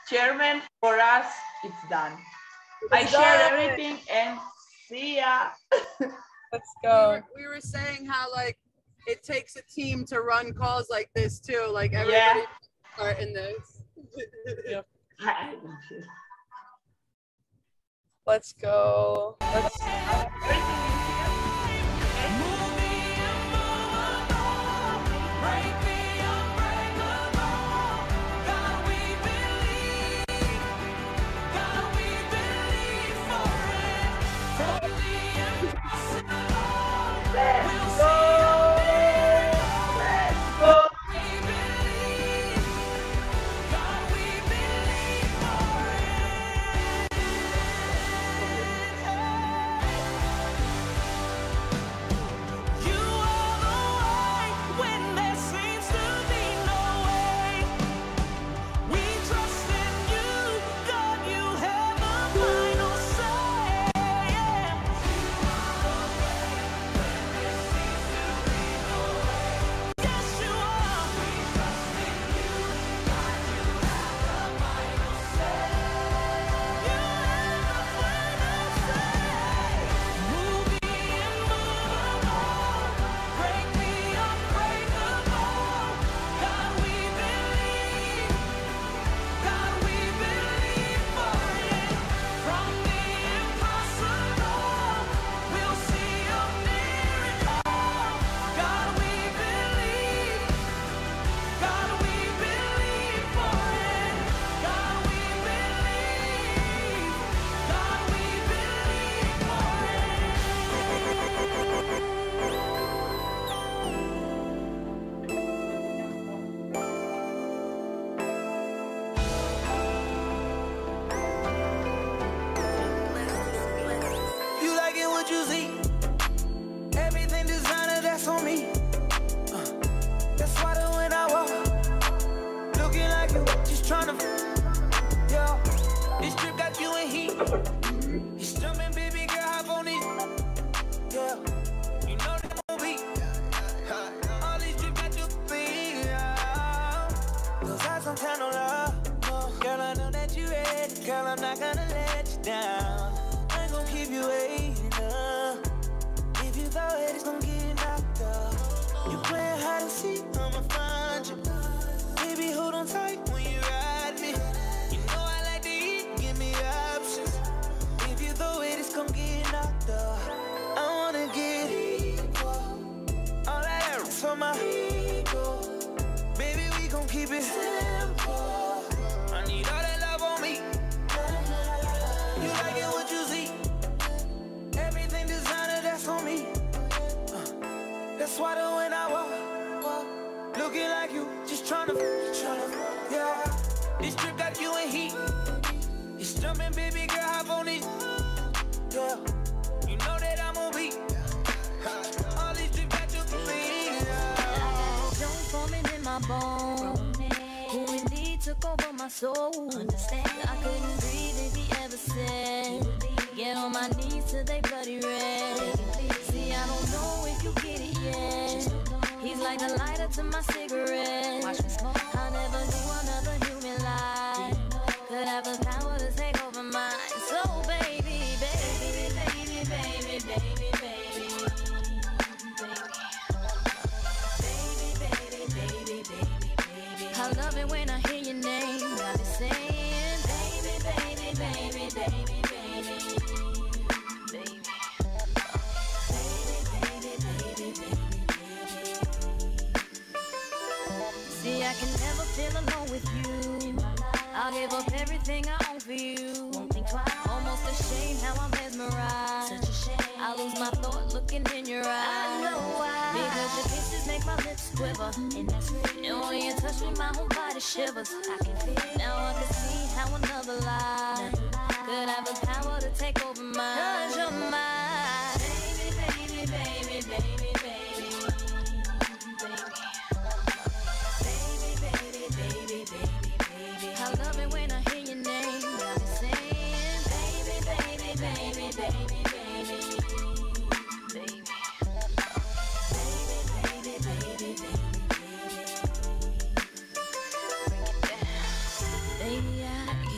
Chairman, for us, it's done. I shared everything and see ya. Let's go. We were saying how like it takes a team to run calls like this too. Like everybody part in this. Yep. Let's go. Let's.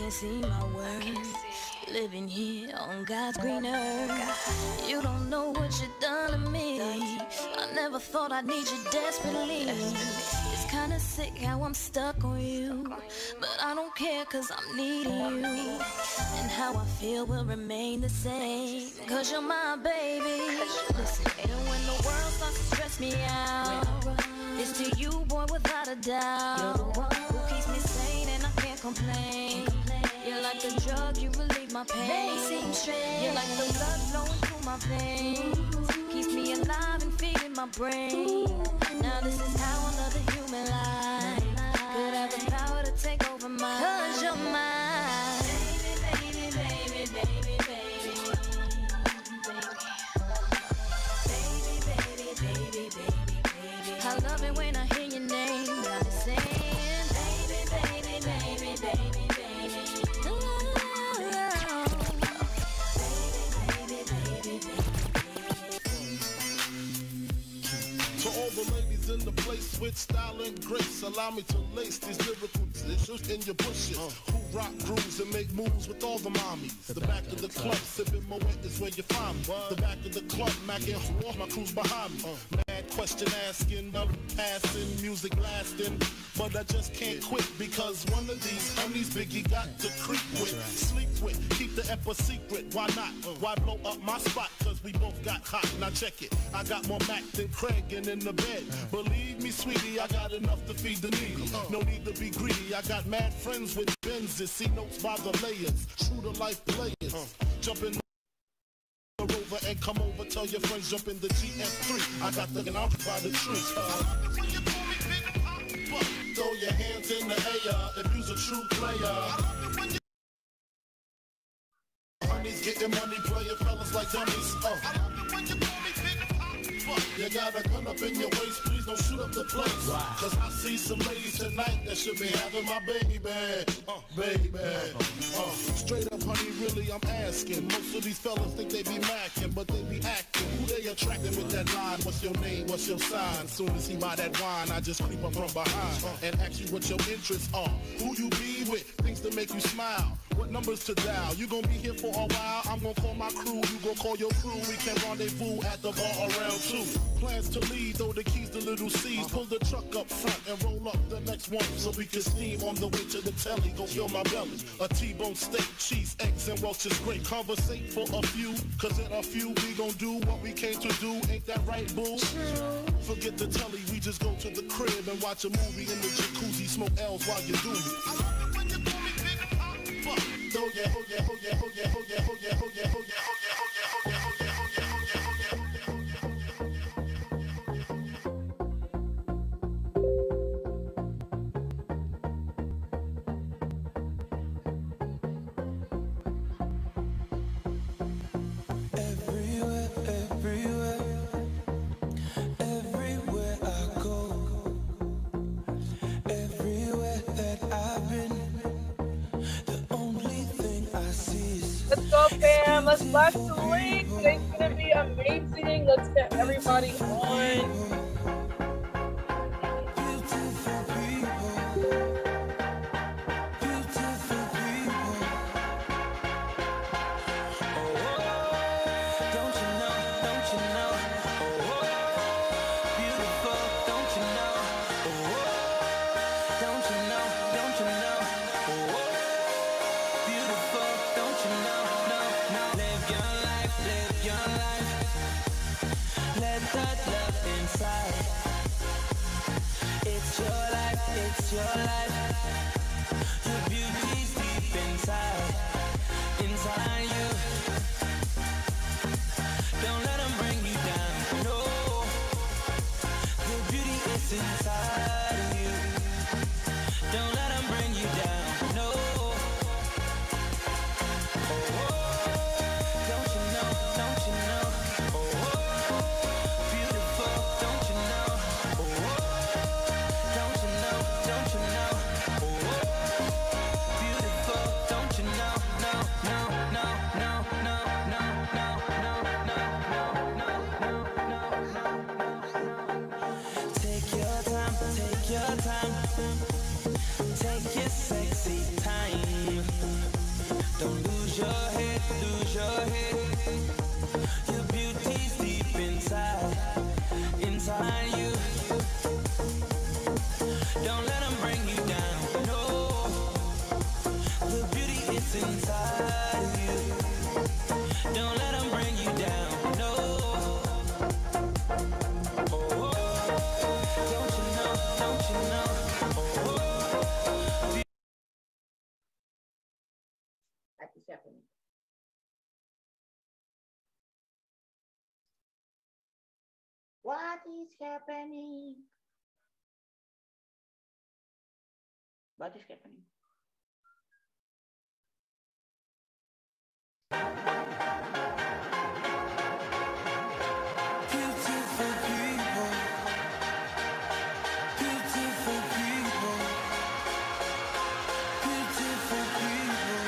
can't see my worth. Living here on God's green earth. You don't know what you've done to me. I never thought I'd need you desperately. It's kinda sick how I'm stuck on you, but I don't care cause I'm needing you. And how I feel will remain the same, cause you're my baby. Listen, and when the world starts to stress me out, it's to you, boy, without a doubt. Who keeps me sane and I can't complain. You're like the drug, you relieve my pain. You're like the blood flowing through my veins. Keeps me alive and feeding my brain. Now this is how another human life could have the power to take over mine. Cause you're mine. Baby, baby, baby, baby, baby. Baby, baby, baby, baby. I love it when I hear your name. Got me saying, baby, baby, baby, baby. To all the ladies in the place with style and grace, allow me to lace these lyrical issues in your bushes. Who rock grooves and make moves with all the mommies. The back of the club, sipping Moet is where you find me. The back of the club, macking my crew's behind me. Mad question asking, up passing, music lasting. But I just can't quit because one of these honeys Biggie got to creep with, sleep with, keep the ep a secret. Why not? Why blow up my spot? Cause we both got hot. Now check it. I got more Mac than Craig and in the bed. Believe me, sweetie, I got enough to feed the needy. No need to be greedy. I got mad friends with Benzes. See notes by the layers. True to life players. Jump in the Rover and come over. Tell your friends jump in the GF3. I got the out by the tree. Throw your hands in the air if you's a true player. Honeys getting money, playing fellas like dummies. You got a gun up in your waist, please don't shoot up the place. Cause I see some ladies tonight that should be having my baby. Straight up, honey, really, I'm asking. Most of these fellas think they be macking, but they be acting. Who they attracting with that line? What's your name? What's your sign? Soon as he buy that wine, I just creep up from behind and ask you what your interests are. Who you be with? Things to make you smile. What numbers to dial? You gon' be here for a while. I'm gon' call my crew. You gon' call your crew. We can rendezvous at the bar around 2. Plans to leave, throw the keys to little C's. Pull the truck up front and roll up the next one so we can steam on the way to the telly. Go fill my belly. A T-bone steak, cheese, eggs, and Welch's grape. Conversate for a few, cause in a few we gon' do what we came to do. Ain't that right, boo? Forget the telly, we just go to the crib and watch a movie in the jacuzzi. Smoke L's while you do me. I love it when you call me Big Papa. Oh yeah, oh yeah, oh yeah, oh yeah, oh yeah, oh yeah, oh yeah, oh yeah, oh yeah, oh yeah, oh yeah, oh yeah, oh yeah. Let's go, fam. Let's blast the link. Today's gonna be amazing. Let's get everybody on. Let that love inside happening? What is happening? What is happening? Beautiful people, beautiful people, beautiful people,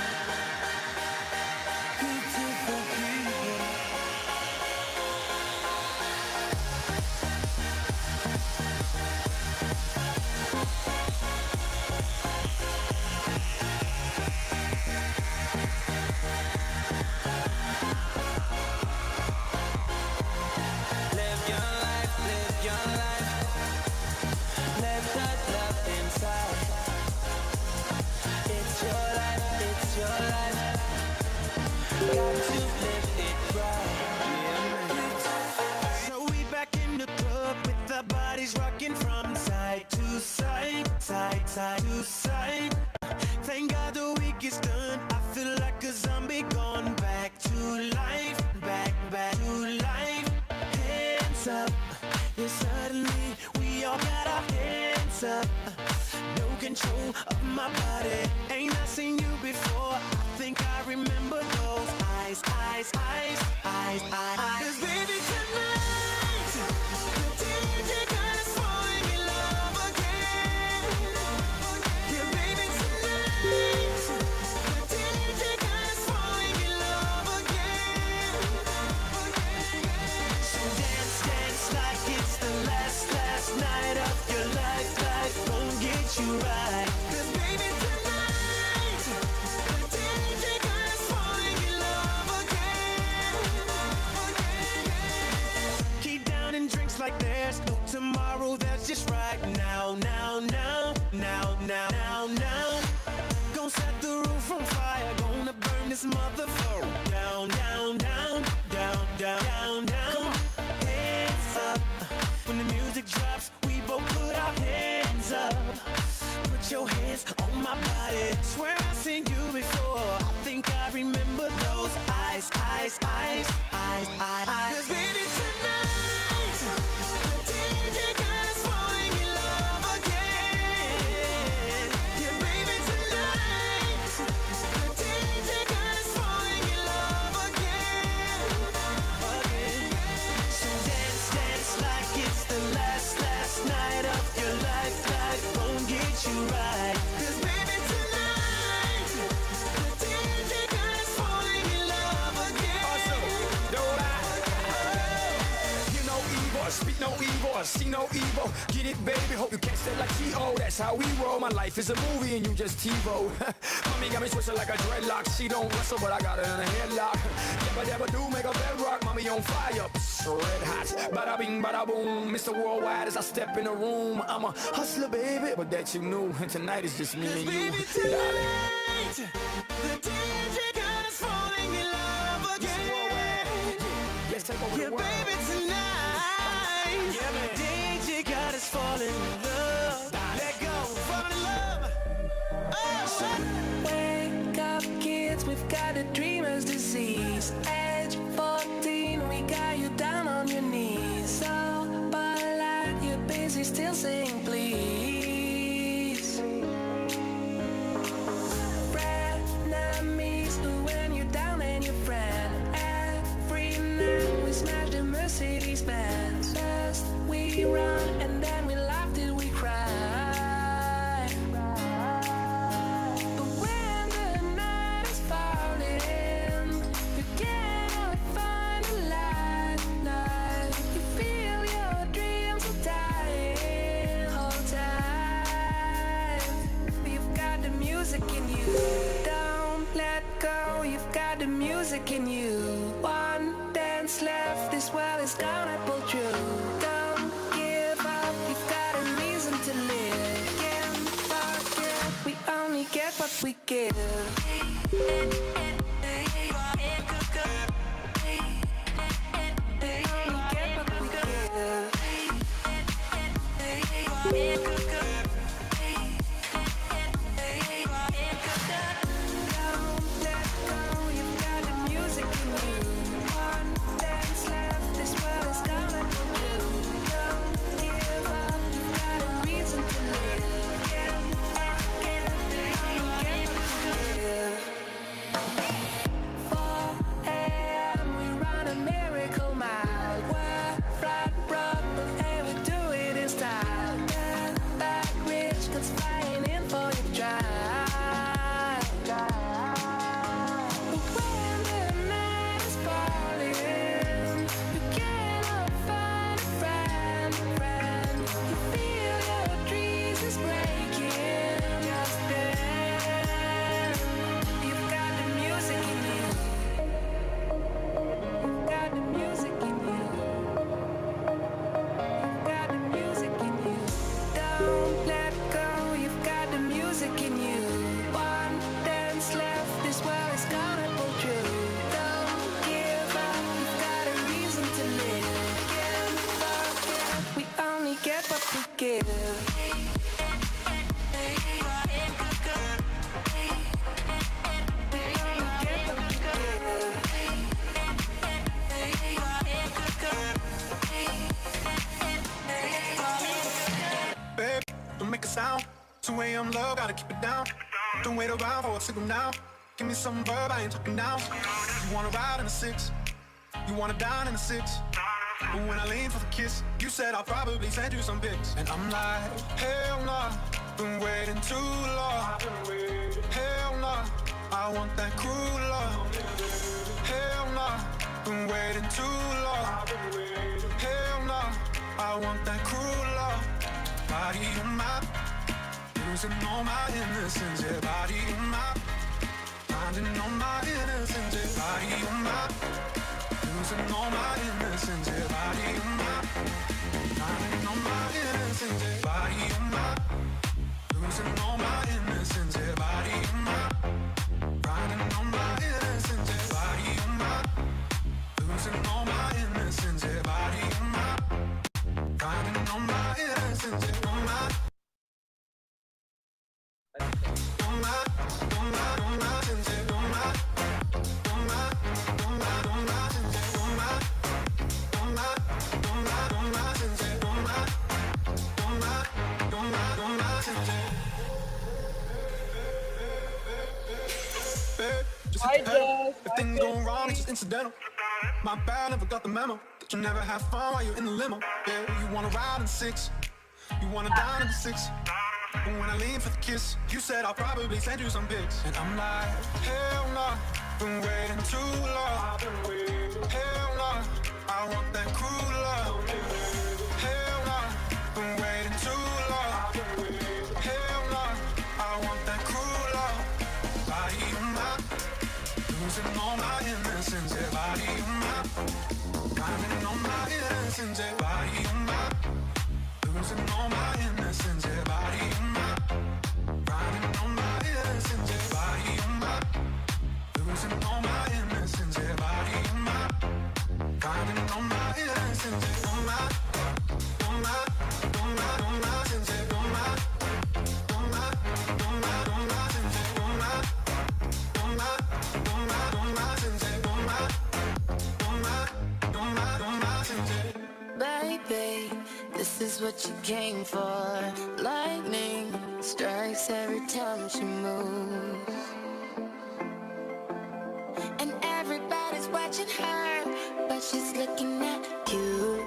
beautiful people. Live your life, live your life. Let that love inside. It's your life, it's your life. Got to live it right. So we back in the club with our bodies rocking from side to side, side, side to side. Thank God the week is done. I feel like a zombie gone back to life, back to life. Hands up, yeah, suddenly we all got our hands up. No control of my body. Ain't I seen you before? I think I remember those eyes, eyes, eyes, eyes, eyes. 'Cause baby tonight, the DJ got us falling in love again. Yeah, baby tonight, the DJ got us falling in love again. So dance, dance like it's the last night of your life. Life won't get you right. 'Cause baby tonight, the DJ got us falling in love again. Keep down and drinks like there's no tomorrow. That's just right now, now, now, now, now, now, now. Gonna set the roof on fire. Gonna burn this motherfucker down, down, down, down, down, down, down. Hands up. When the music drops, we both put our hands up. Put your hands on my body. Swear I've seen you before. I think I remember those eyes, eyes, eyes, eyes, eyes. 'Cause baby tonight, the DJ got us falling in love again. Yeah, baby tonight, the DJ got us falling in love again. So dance, dance like it's the last night of your life. Life won't get you right. 'Cause baby tonight, the DJ got us falling in love again. Also, don't lie. You know evil, speak no evil, see no evil. Get it, baby, hope you catch that like T.O. That's how we roll. My life is a movie and you just TiVo. Mommy got me twisted like a dreadlock. She don't wrestle, but I got her in a headlock. Never, never do make a bedrock. Mommy on fire, red hot. Bada bing, bada boom. Mr. Worldwide as I step in the room. I'm a hustler, baby, but that you knew. And tonight is just me and you. Baby tonight, the DJ got us falling in love again. Let's take over Yeah, the world. baby tonight, Yeah, man. DJ got us falling in love. Let go, fall in love. Oh, wake up, kids, we've got a dreamer's disease. Age 14, we got you down on your knees. So polite, you're busy still saying please. Frenemies, when you're down and your friend. Every night we smash the Mercedes Benz. First we run and then we laugh till we cry. But when the night is falling, you cannot find a light. You feel your dreams are dying. Hold tight. You've got the music in you. Don't let go. You've got the music in you. One dance left. This world is gonna pull through. Don't give up. You've got a reason to live. Can't forget. We only get what we give. Don't let go. gotta keep it down. Don't wait around for a signal now. Give me some verb, I ain't talking now. You wanna ride in the 6, you wanna dine in the 6. But when I lean for the kiss, you said I'll probably send you some pics. And I'm like, hell nah, been waiting too long. Hell nah, I want that cruel love. Hell nah, been waiting too long. Hell nah, I want that cruel love. Body on my, losing all my innocence. Yeah, body on my, finding all my innocence. Yeah, body on my, losing all my innocence. Yeah, body on my, finding all my innocence. Yeah, body on my, losing all my innocence. Yeah, body on my, finding all my innocence. Yeah, body on my, losing all my innocence. Yeah, body on my, finding all my innocence. Yeah, on my. If things go wrong, it's just incidental. My bad, never got the memo that you never have fun while you're in the limo. Yeah, you wanna ride in 6, you wanna dine in the 6. But when I lean for the kiss, you said I'll probably send you some pics. And I'm like, hell nah, been waiting too long. Hell nah, I want that cruel love. Hell nah, been waiting too long. Hell nah, I want that cruel love. Body on my, losing all my innocence. Yeah, body on my, finding all my innocence. Yeah, body on my, losing all my innocence. Yeah, body on my, finding all my innocence. Yeah, body on my, losing all my innocence. Yeah, body on my, finding all my innocence. Yeah, on my, on my, on my, on my innocence. Yeah, on my, on my, on my, on my innocence. Yeah, on my, on my, on my, on my innocence. Yeah, on my, on my, on my, on my innocence. Baby, this is what you came for. Lightning strikes every time she moves, and everybody's watching her, but she's looking at you.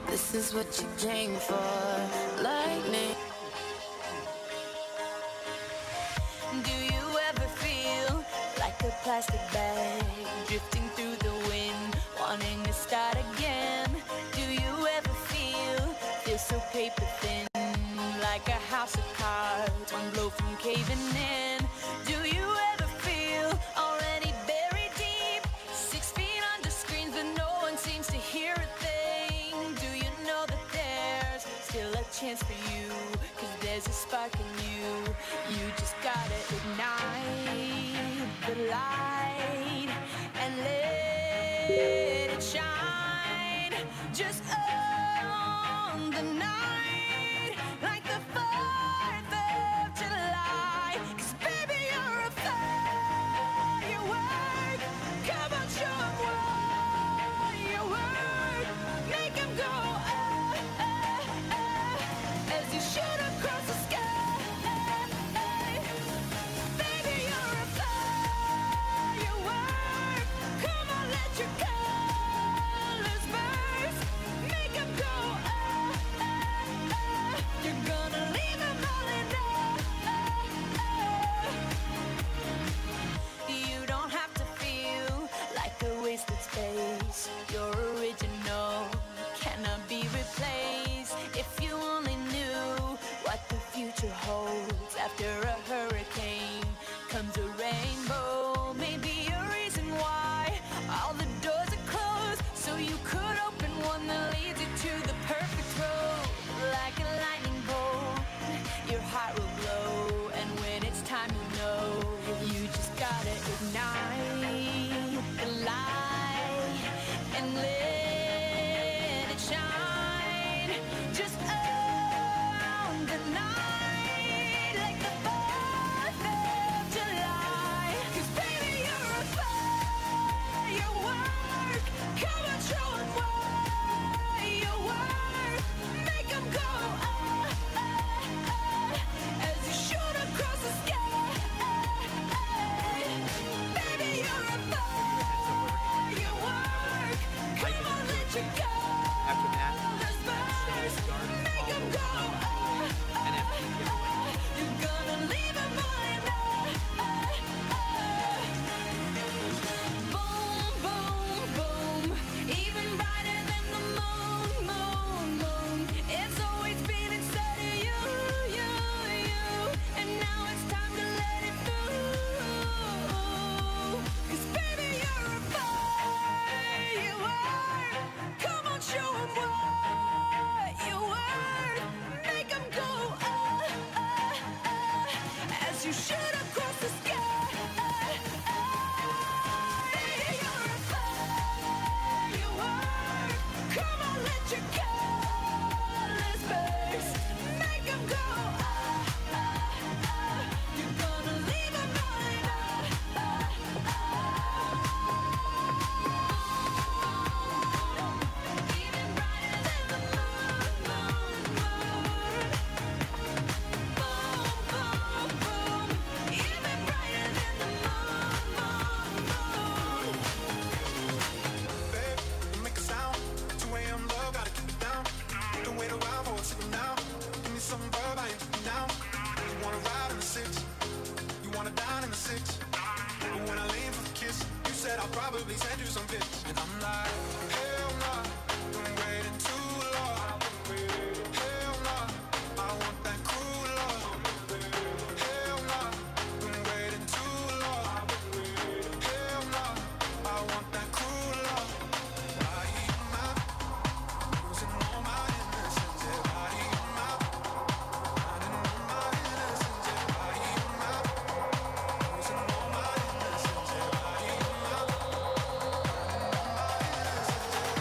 This is what you came for, lightning. a plastic bag, drifting through the wind, wanting to start again. Do you ever feel so paper thin, like a house of cards, one blow from caving in? Do you ever feel already buried deep, 6 feet under screens, but no one seems to hear a thing? Do you know that there's still a chance for you, 'cause there's a spark in you? You just gotta ignite the light and let it shine. Just on the night, like the 4th of July. 'Cause baby, you're a firework. Come on, show 'em what you work. Make 'em go, as you shoot across the sky. Baby, you're a firework. Come on, let your colors burst. Make 'em go, you're gonna leave 'em all in You don't have to feel like a wasted space. You're original, cannot be replaced. If you only knew what the future holds. After a hurricane comes a rainbow. Maybe a reason why all the doors are closed, so you could open one that leads you to the perfect road. Like a lightning bolt, your heart will glow, and when it's time, you know you just gotta ignite the light and let it shine. Just on the night, like the 4th of July. 'Cause baby, you're a firework. Come on, show 'em what you work. Make 'em go, as you shoot across the sky. Baby, you're a firework. Come on, let your colors burst. Make 'em go, you're gonna leave 'em all in Boom, boom, boom, even brighter than the moon, moon, moon. It's always been inside of you, you, you, and now it's time to let it through. 'Cause baby, you're a firework. Come on, show 'em what you work. Make 'em go, as you shoot across the sky. Baby, you're a firework. Come on, let your colors burst. Make 'em go, you're gonna leave 'em all in even brighter than the moon, moon, moon. Boom, boom, boom, even brighter than the moon, moon, moon. Babe, you make a sound. 2 a.m. love, gotta keep it down. Don't wait around for a signal now. Give me some verb, I ain't putting down. You wanna ride in the 6, you wanna dine in the 6. But when I lean for the kiss, you said I'll probably send you some pics. And I'm like, hell nah, been waiting too long. Hell nah, I want that cruel love. Hell nah, been waiting too long. Hell nah, I want that cruel love. Body in my, losing all my innocence. Yeah, body in my, finding all my innocence. Yeah, body in my, losing all my innocence. Yeah, body in my, finding all my innocence.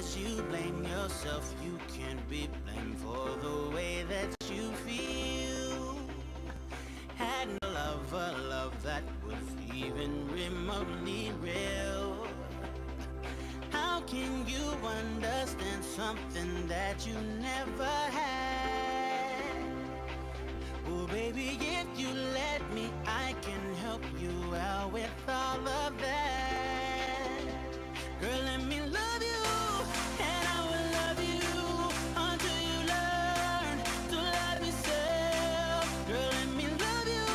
makes you blame yourself. You can't be blamed for the way that you feel. Had no love, a love that was even remotely real. How can you understand something that you never had? Oh baby, if you let me, I can help you out with all of that. Girl, let me love you, and I will love you until you learn to love yourself. Girl, let me love you,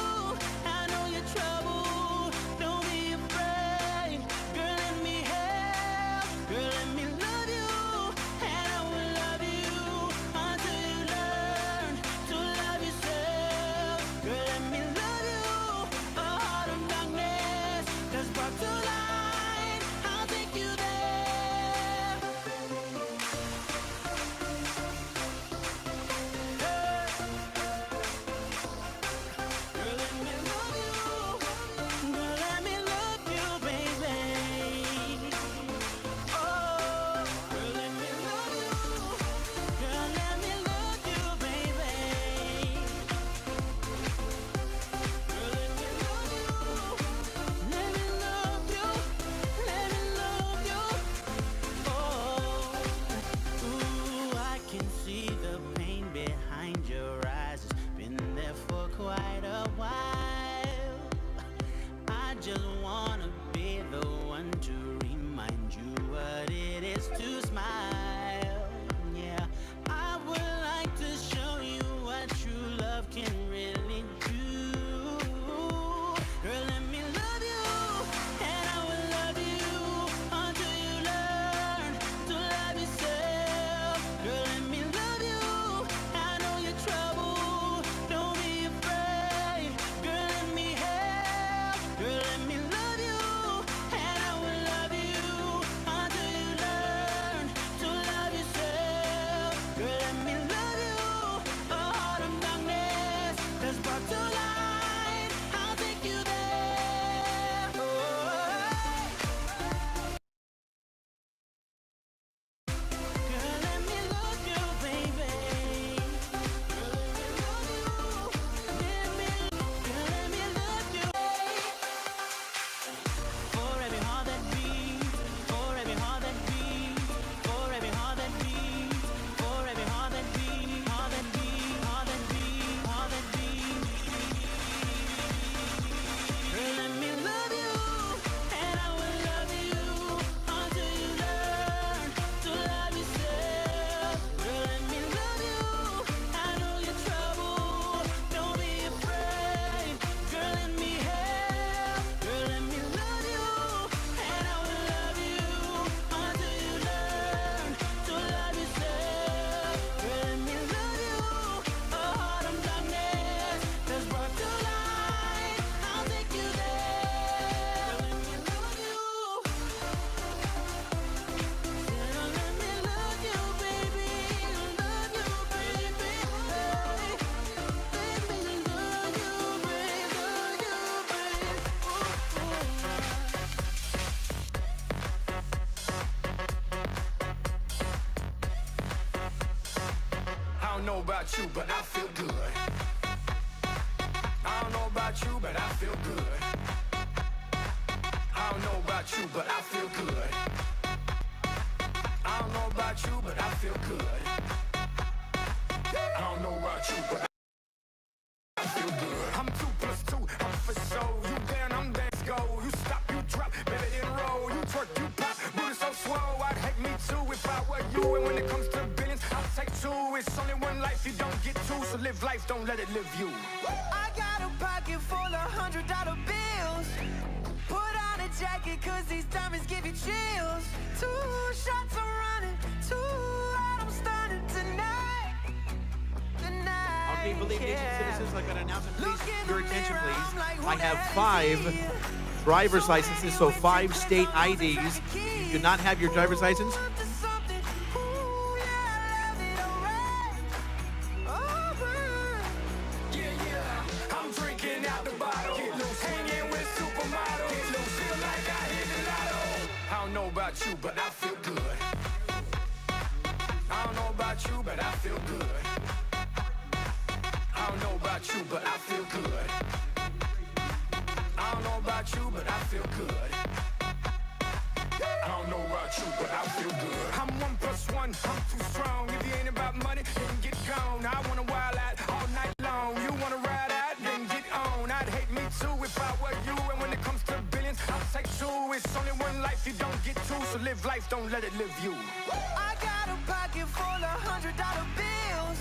I know you're trouble, don't be afraid. Girl, let me help. Girl, let me love you, and I will love you until you learn to love yourself. Girl, let me love you, a heart of darkness that's brought to light. I'll take you there. Girl, let me love you. Girl, let me love you, baby. Oh, girl, let me love you. Girl, let me love you, baby. Girl, let me love you. Let me love you. Let me love you. Oh, ooh, I can see the pain behind your eyes. It's been there for quite a while. I just wanna be the one to remind you what it is to smile. Yeah, I would like to show you what true love can really do. Girl, let me love you, and I will love you until you learn to love yourself. Girl, let me love you, I know you're trouble, don't be afraid. Girl, let me help. Girl, let me love you, and I will love you until you learn to love yourself. Girl, let me love you, a heart of darkness that's brought to light. I'll take you there. Oh, girl, let me love you, baby. Girl, let me love you. Girl, let me love you. For every heart that beats, for every heart that beats, for every heart that beats, for every heart that beats, heart that beats, heart that beats, heart that beats. Girl, let me love you, and I will love you until you learn to love yourself. Girl, let me love you, I know you're trouble, don't be afraid. Girl, let me help. Girl, let me love you, and I will love you until you learn to love yourself. Girl, let me love you, a heart of darkness that's brought to light. I'll take you there. Let me love you. Let me love you, baby. Love you, baby. Let me love you, baby. Love you, baby. I don't know about you, but I feel good. I don't know about you, but I feel good. I don't know about you, but I feel good. I don't know about you, but I feel good. I don't know about you, but I feel good. I'm 2 + 2, I'm for show. You down, I'm down, let's go. You stop, you drop, baby, then roll. You twerk, you pop, booty so swole. I'd hate me too if I were you. And when it comes to billions, I'll take 2. It's only one life, you don't get 2. So live life, don't let it live you. I got a pocket full of $100 bills. Put on a jacket, cause these diamonds give you chills. 2 shots I'm running, 2 out I'm starting tonight. Okay, believe nation citizens, like an announcement, please. Your attention, please. I have 5 driver's licenses, so 5 state IDs. If you do not have your driver's license, I'm drinking out the bottle. Get loose, hanging with supermodels. Get loose, feel like I hit the lotto. I don't know about you, but I feel good. one. I'm too strong. If you ain't about money, then get gone. I wanna wild out all night long. You wanna ride out, then get on. I'd hate me too if I were you. And when it comes to billions, I'll take two. It's only one life you don't get two, so live life, don't let it live you. I got a pocket full of $100 bills.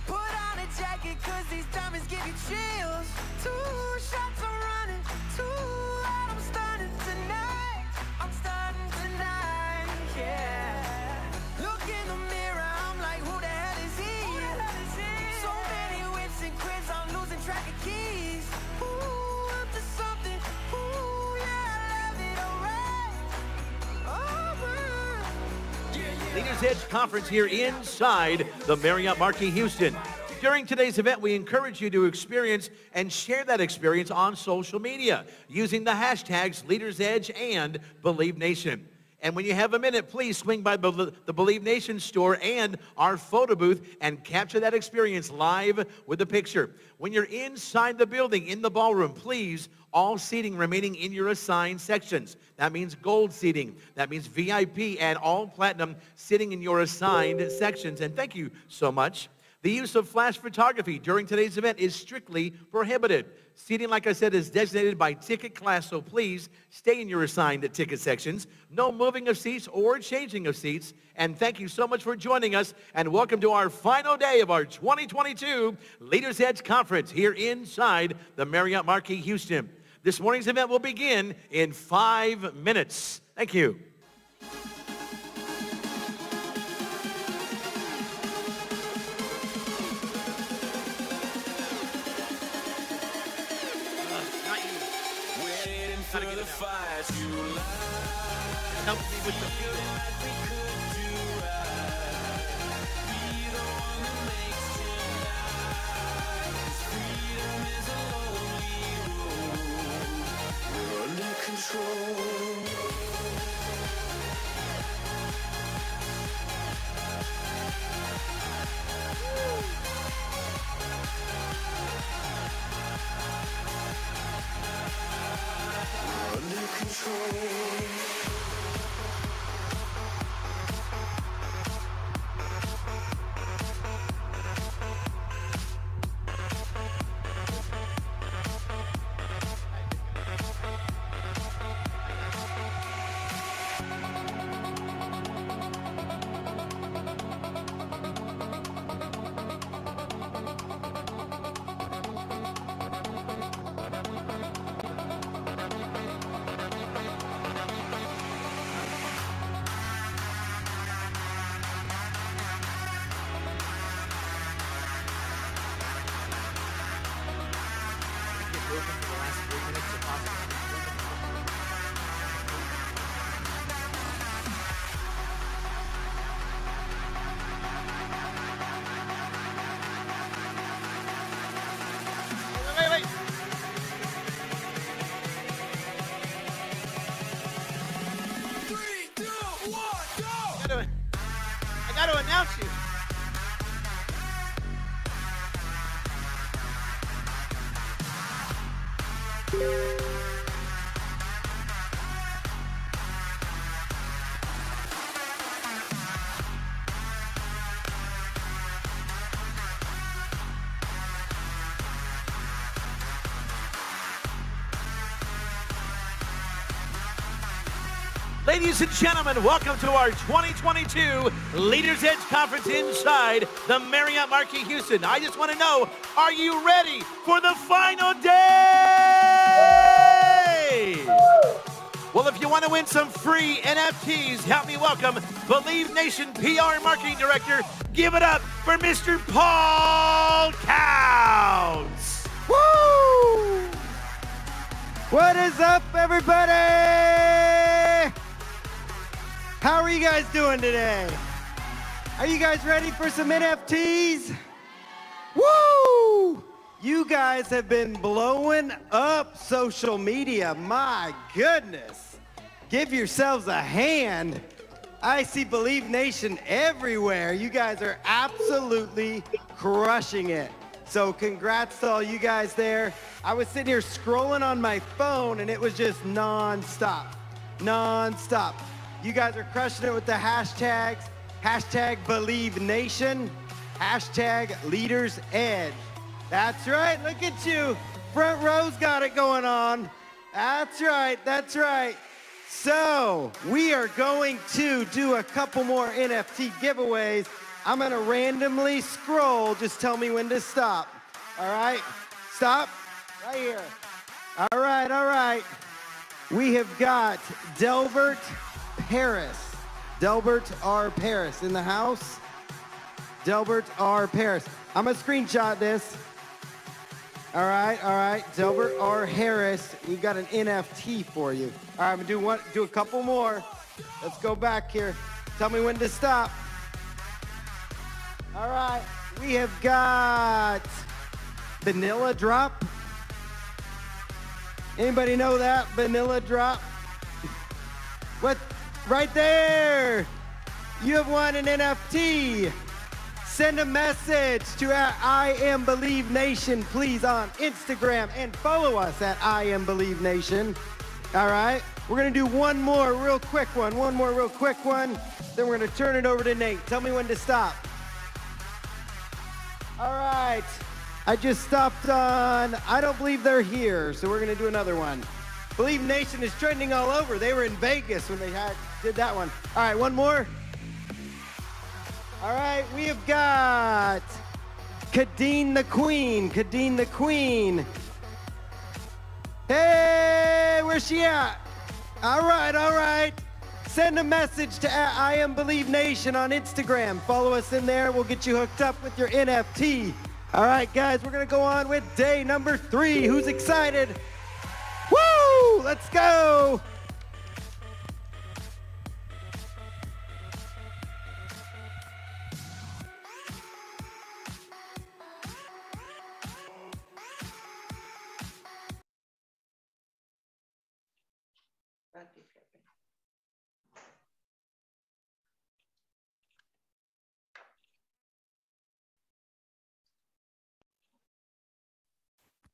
Put on a jacket, cause these diamonds give you chills. 2 shots I'm running, 2 out, I'm starting tonight. I'm starting tonight, yeah. Look in the mirror, I'm like, who the hell is he? So many whips and cribs, I'm losing track of keys. Ooh, up to something, ooh, yeah, I love it, alright. Alright. Leaders Edge Conference here inside the Marriott Marquis Houston. During today's event, we encourage you to experience and share that experience on social media using the hashtags Leaders Edge and Believe Nation. And when you have a minute, please swing by the Believe Nation store and our photo booth and capture that experience live with a picture. When you're inside the building, in the ballroom, please, all seating remaining in your assigned sections. That means gold seating. That means VIP and all platinum sitting in your assigned sections. And thank you so much. The use of flash photography during today's event is strictly prohibited. Seating, like I said, is designated by ticket class, so please stay in your assigned ticket sections. No moving of seats or changing of seats. And thank you so much for joining us, and welcome to our final day of our 2022 Leaders Edge Conference here inside the Marriott Marquis Houston. This morning's event will begin in 5 minutes. Thank you. Help me with the I got to announce you. Ladies and gentlemen, welcome to our 2022 Leaders Edge Conference inside the Marriott Marquis Houston. I just want to know, are you ready for the final day? Well, if you want to win some free NFTs, help me welcome Believe Nation PR and Marketing Director. Give it up for Mr. Paul Counts. Woo! What is up, everybody? How are you guys doing today? Are you guys ready for some NFTs? Woo! You guys have been blowing up social media. My goodness. Give yourselves a hand. I see Believe Nation everywhere. You guys are absolutely crushing it. So congrats to all you guys there. I was sitting here scrolling on my phone and it was just non-stop. Non-stop. You guys are crushing it with the hashtags. Hashtag Believe Nation. Hashtag Leaders Edge. That's right. Look at you. Front row's got it going on. That's right. That's right. So we are going to do a couple more NFT giveaways. I'm going to randomly scroll. Just tell me when to stop. All right. Stop. Right here. All right. All right. We have got Delbert Paris. Delbert R. Paris in the house. Delbert R. Paris. I'm going to screenshot this. All right. Delbert R. Harris, we've got an NFT for you. All right, I'm going to do a couple more. Let's go back here. Tell me when to stop. All right, we have got Vanilla Drop. Anybody know that? Vanilla Drop? What? Right there. You have won an NFT. Send a message to I Am Believe Nation, please, on Instagram, and follow us at I Am Believe Nation. All right, we're gonna do one more real quick one. Then we're gonna turn it over to Nate. Tell me when to stop. All right, I just stopped on I Don't Believe They're Here, so we're gonna do another one. Believe Nation is trending all over. They were in Vegas when they did that one. All right, one more. All right, we have got Kadeen the Queen. Kadeen the Queen. Hey, where's she at? All right. Send a message to I Am Believe Nation on Instagram. Follow us in there. We'll get you hooked up with your NFT. All right, guys, we're going to go on with day number 3. Who's excited? Woo! Let's go.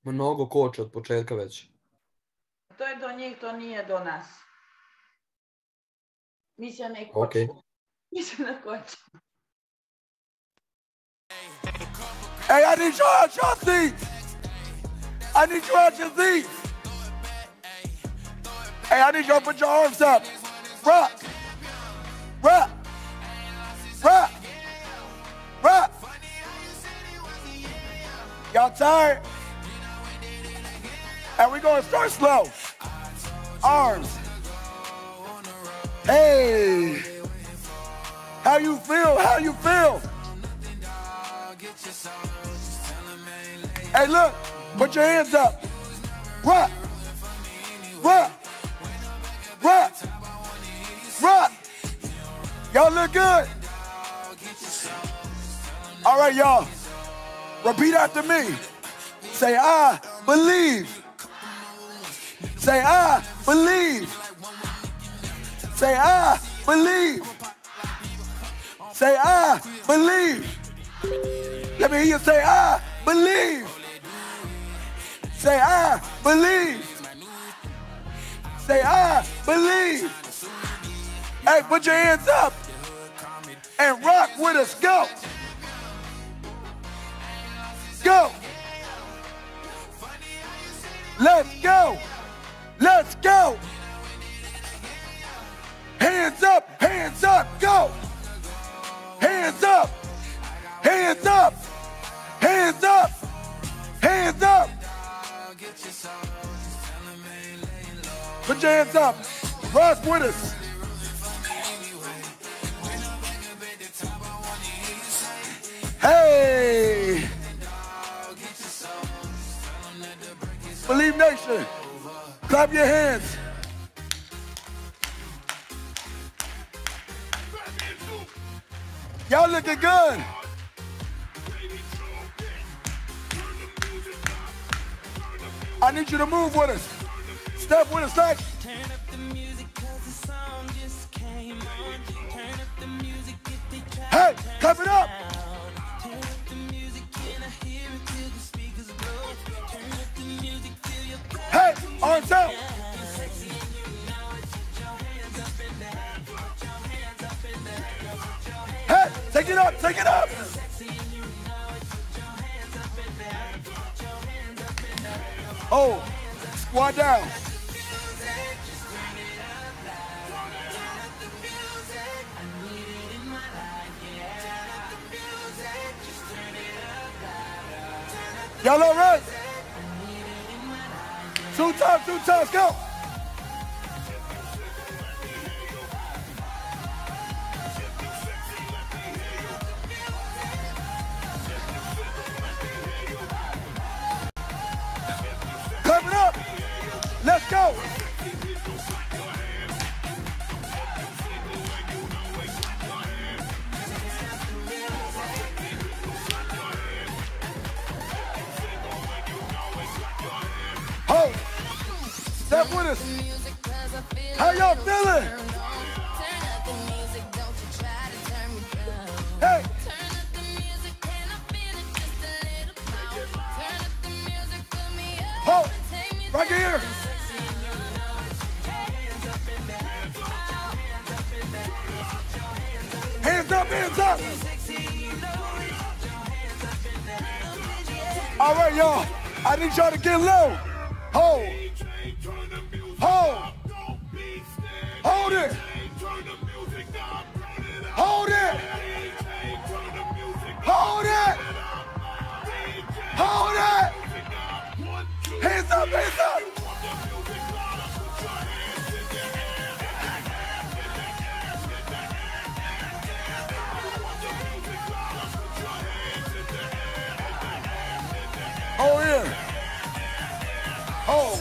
Mnogo koče od početka već. To je do njih, to nije do nas. Mi se ne kočimo. Okay. Mi se ne kočimo. Hey, I need you out your seats. I need you out your seats. Hey, I need you to put your arms up. Rock. Rock. Rock. Rock. Y'all tired? And we're going to start slow. Arms. Hey. How you feel? How you feel? Hey, look. Put your hands up. Rock. Rock. Rock. Rock. Y'all look good. All right, y'all. Repeat after me. Say, I believe. Say, I believe. Say, I believe. Say, I believe. Let me hear you say, I believe. Say, I believe. Say, I believe. Hey, put your hands up and rock with us. Go. Go. Let's go. Let's go. Hands up, go. Hands up, hands up, hands up, hands up. Put your hands up. Rock with us. Hey. Believe Nation. Clap your hands. Y'all looking good. I need you to move with us. Step with us like. Hey, clap it up. Hey, arms out. One down. Y'all all right? Two times, go. Coming up. Let's go. Hold. Step with us. How y'all feeling? Hey. Hold. Right here. Hands up, hands up. All right, y'all. I need y'all to get low. Hold. Hold. Hold it. Hold it. Hold it. Hold it. Hands up, hands up. Oh, yeah. Oh.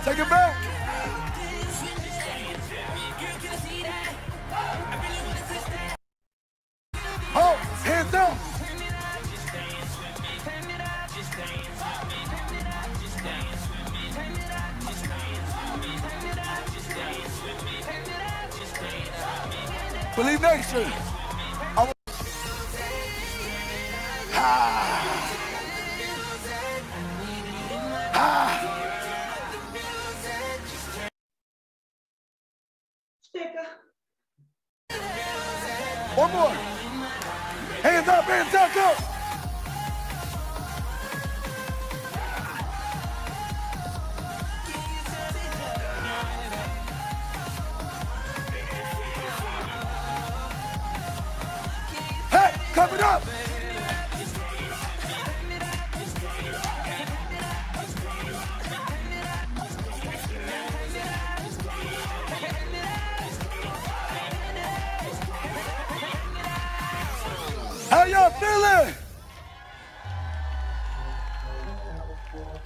Take it back. Oh, hands up. Believe Nation. One more. Hands up, go. Hey, coming up. How y'all feeling?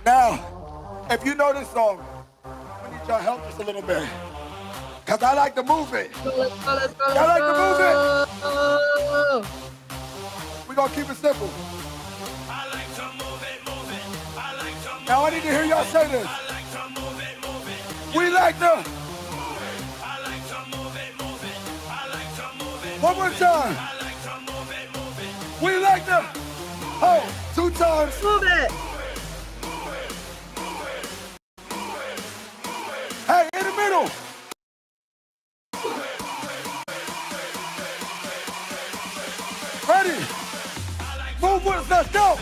Now, if you know this song, I need y'all help just a little bit. Cause I like to move it. Y'all like to move it? We're gonna keep it simple. Now I need to hear y'all say this. We like to. One more time. We like to. Oh, 2 times. Move it. Hey, in the middle. Ready? Move with us, let's go.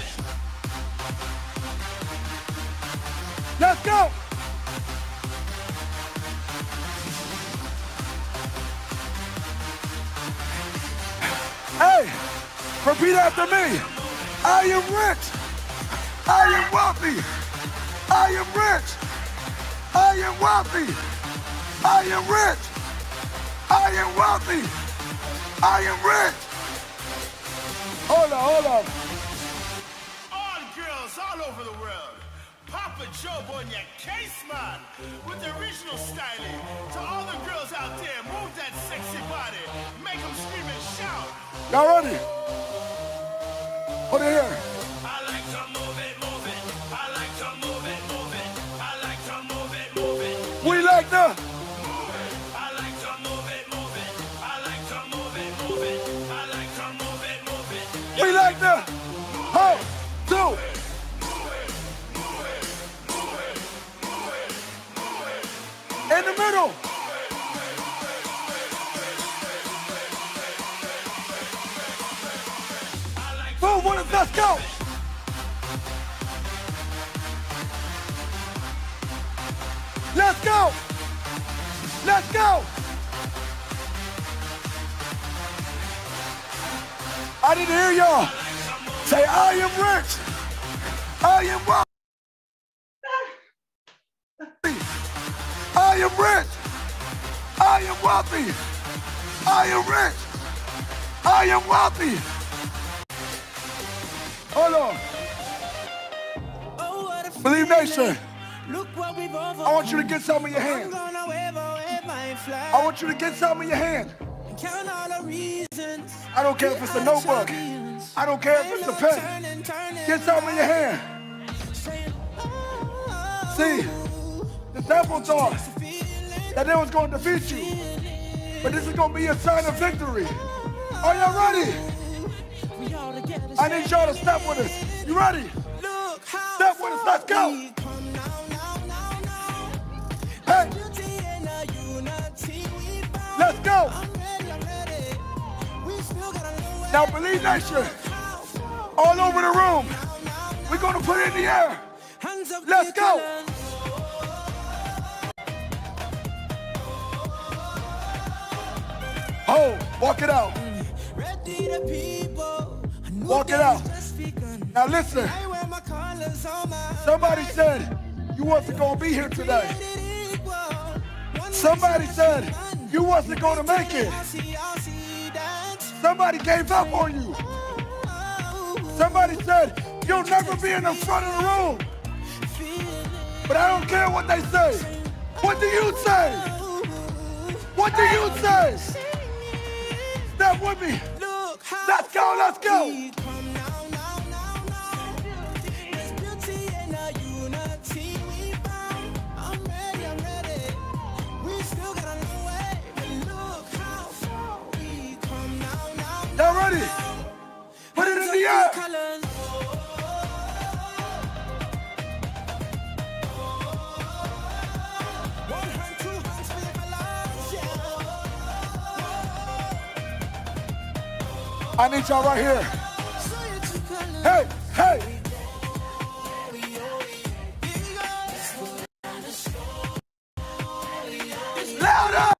Let's go. Hey, repeat after me. I am rich. I am wealthy. I am rich. I am wealthy. I am rich. I am wealthy. I am rich. Hold on. All girls all over the world. Papa Joe on your case, man. With the original styling. To all the girls out there, move that sexy body. Make them scream and shout. Y'all ready? Put it here. I like to move it. I like to move it. I like to move it. We like to. I like to move it. I like to move it. I like to move it. We like to. Hold. 2. In the middle. Move move with us, let's go. Let's go. Let's go. I didn't hear y'all. Say, I am rich. I am wealthy. I am rich. I am wealthy. I am rich. I am wealthy. Hold on. Believe Nation. I want you to get some in your hand. I want you to get some in your hand. I don't care if it's a notebook. I don't care if it's a pen. Get some in your hand. See, the devil thought that they was going to defeat you, but this is going to be a sign of victory. Are y'all ready? I need y'all to step with us. You ready? Step with us. Let's go. Hey. Let's go. Now, Believe Nation, all over the room, we're going to put it in the air. Let's go. Oh, walk it out. Walk it out. Now listen. Somebody said you wasn't going to be here today. Somebody said you wasn't going to make it. Somebody gave up on you. Somebody said you'll never be in the front of the room. But I don't care what they say. What do you say? What do you say? Step with me. Let's go, let's go. Y'all ready? Put it in the air. I need y'all right here. Hey, hey. Louder.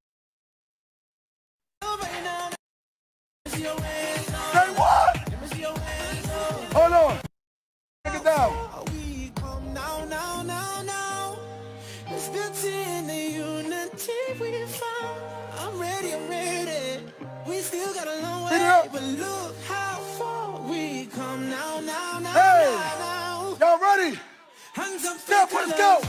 Say what? Hold on. Take it down. There's beauty in the unity we found. I'm ready, I'm ready. We still got a long way, but look how far we come now, now, now, hey. Now. Y'all ready? Hands up, step, let's go.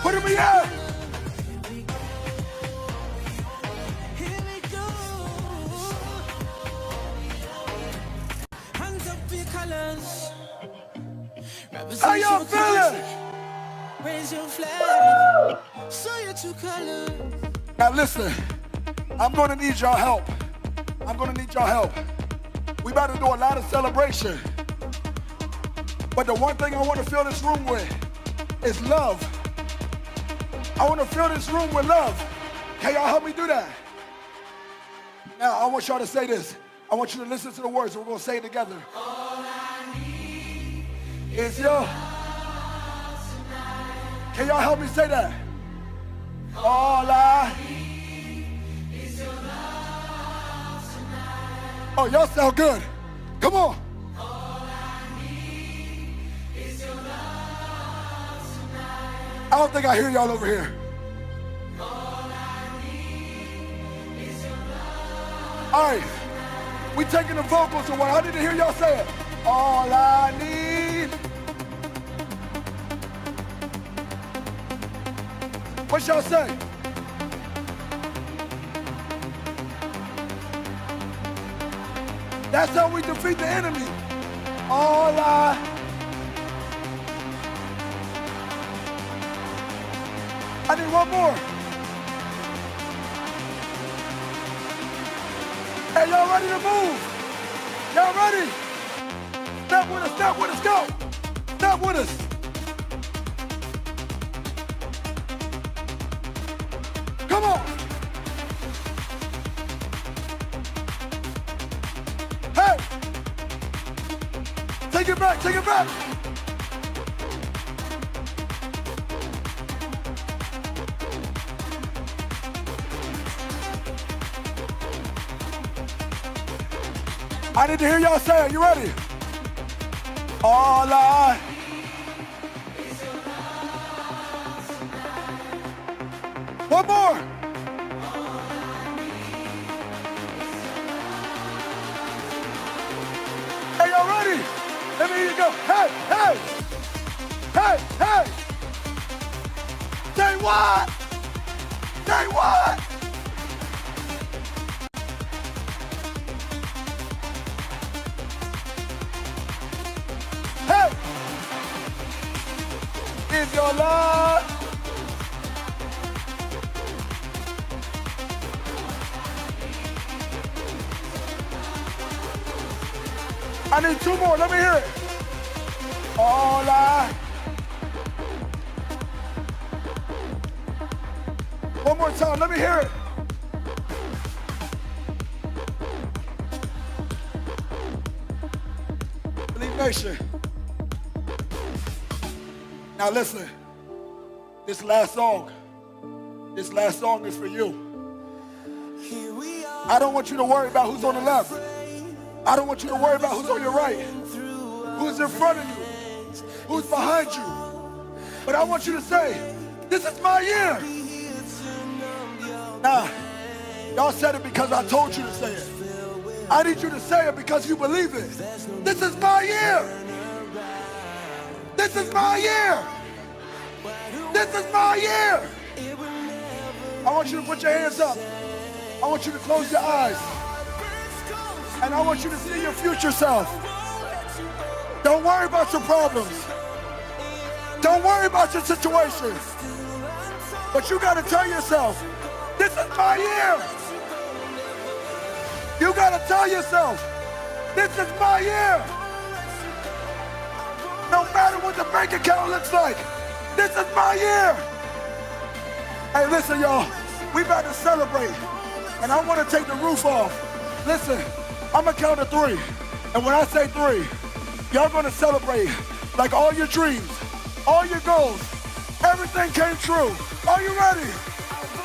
Put him in the air. Here we go. Hands up for your colors. How y'all feeling? Raise your flag. Show your true colors. Now listen, I'm gonna need y'all help. I'm gonna need y'all help. We about to do a lot of celebration. But the one thing I want to fill this room with is love. I want to fill this room with love. Can y'all help me do that? Now, I want y'all to say this. I want you to listen to the words, and we're going to say it together. All I need is your love tonight. Can y'all help me say that? All I need is your love tonight. Oh, y'all sound good. Come on. I don't think I hear y'all over here. All right, we taking the vocals away. I need to hear y'all say it. All I need. What y'all say? That's how we defeat the enemy. All I need one more. Hey, y'all ready to move? Y'all ready? Step with us, go. up with us. Come on. Hey. Take it back, take it back. I need to hear y'all say it. You ready? All I. One more. Hey, y'all ready? Let me hear you go. Hey, hey. Hey, hey. Say what? Say what? Hey! If your love I need two more, let me hear it. All I one more time, let me hear it. Believe Nation. Now listen, this last song is for you. I don't want you to worry about who's on the left. I don't want you to worry about who's on your right, who's in front of you, who's behind you. But I want you to say, this is my year. Now, y'all said it because I told you to say it. I need you to say it because you believe it. This is my year. This is my year. This is my year. I want you to put your hands up. I want you to close your eyes. And I want you to see your future self. Don't worry about your problems. Don't worry about your situation. But you gotta tell yourself, this is my year. You gotta tell yourself, this is my year. No matter what the bank account looks like, this is my year. Hey, listen, y'all, we about to celebrate. And I want to take the roof off. Listen, I'm gonna count to 3. And when I say 3, y'all gonna celebrate like all your dreams, all your goals, everything came true. Are you ready?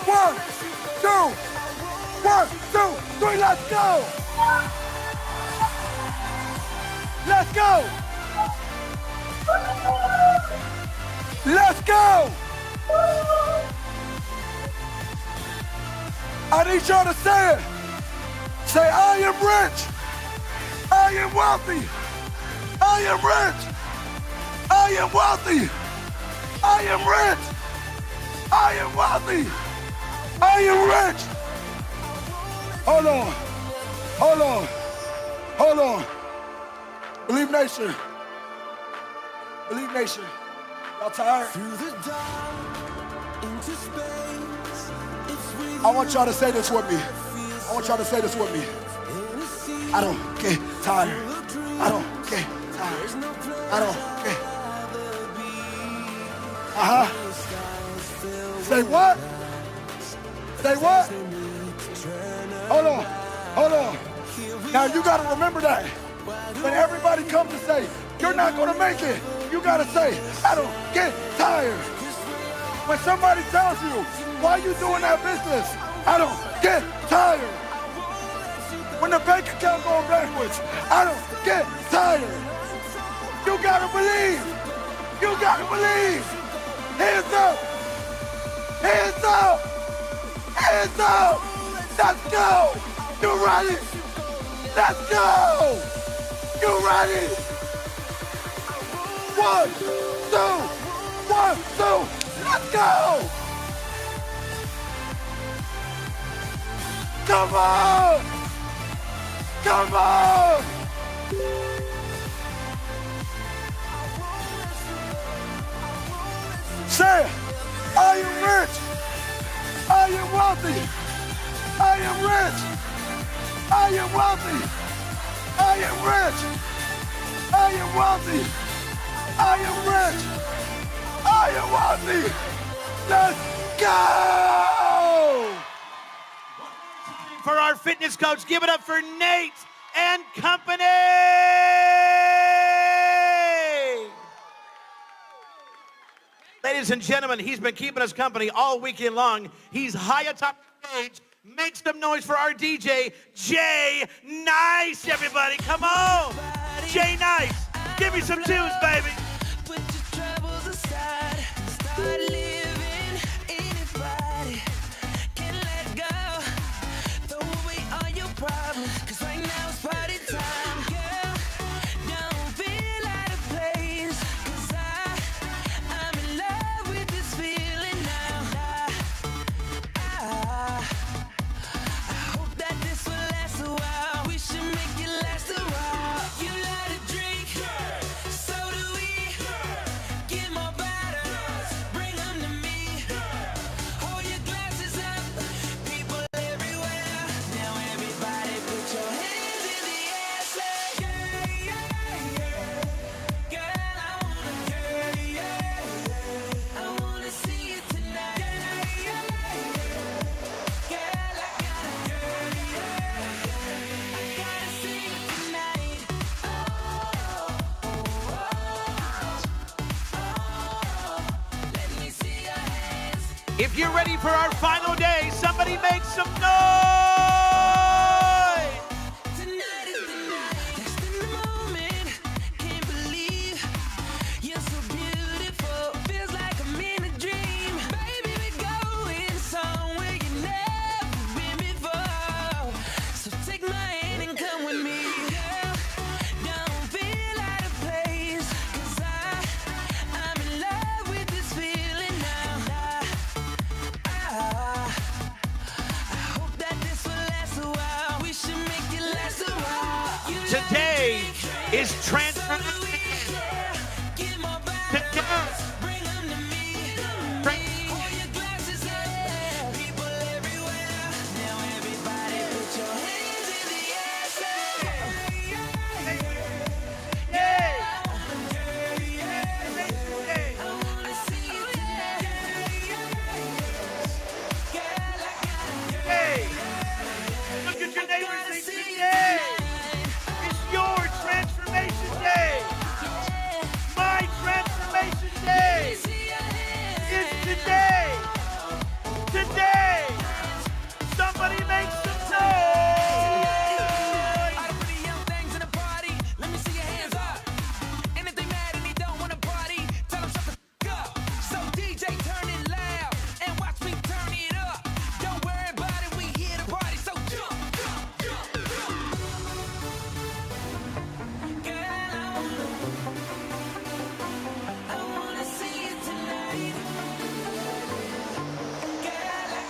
1, 2, 1, 2, 3, let's go! Let's go! Let's go! I need y'all to say it. Say, I am rich. I am wealthy. I am rich. I am wealthy. I am rich. I am wealthy. I am rich. Hold on. Hold on. Hold on. Believe Nation. Believe Nation. Y'all tired? I want y'all to say this with me. I want y'all to say this with me. I don't get tired. I don't get tired. I don't get. Say what? Say what? Hold on. Hold on. Now you gotta remember that. When everybody comes to say, you're not gonna make it, you gotta say, I don't get tired. When somebody tells you, why are you doing that business? I don't get tired. When the bank account goes backwards, I don't get tired. You gotta believe. You gotta believe. Hands up. Hands up. Hands up. Let's go. You ready? Let's go. You ready? 1, 2, 1, 2. Let's go. Come on. Come on. Say it. I am rich. I am wealthy. I am rich. I am wealthy. I am rich. I am wealthy. I am you want me? Let's go! For our fitness coach, give it up for Nate and company! Ladies and gentlemen, he's been keeping us company all weekend long. He's high atop the stage. Make some noise for our DJ, Jay Nice, everybody. Come on. Jay Nice. Give me some tunes, baby. Put your troubles aside. Start living. Anybody can let go. Throw away all your problems. Cause right now it's party time. Girl, don't feel out of place. Cause I'm in love with this feeling now. I hope that this will last a while. We should make it last a while. You like to drink, so do we. Get more bottles, bring them to me. Hold your glasses up, people everywhere. Now everybody put your hands in the air. Say yeah, yeah, yeah. Girl, I wanna see you tonight. Yeah, yeah, yeah. Girl, I gotta see you tonight. Let me see your hands. If you're ready for our final day, somebody make some noise! Tonight is the night. That's the moment. Can't believe you're so beautiful. Feels like I'm in a dream. Baby, we're going somewhere you never been before. So take my hand and come with me. Girl, don't feel out of place. Cause I'm in love with this feeling now. I hope that this will last a while. We should make it last a while. You Today is transformation. get more Today. bottles, bring them to me. Hold your glasses up, people everywhere. Now everybody put your hands in the air. Say I wanna see you tonight. Girl, I gotta Hey, look at your neighbors and say, today is your transformation day. My transformation day is today. Today. Somebody make some noise. All the pretty young things in the party, let me see your hands up. And if they mad and they don't wanna party, tell them shut the f up. So DJ, turn it loud and watch me turn it up. Don't worry about it, we here to party, so jump, jump, jump, jump. Girl, I wanna see you tonight. Girl, I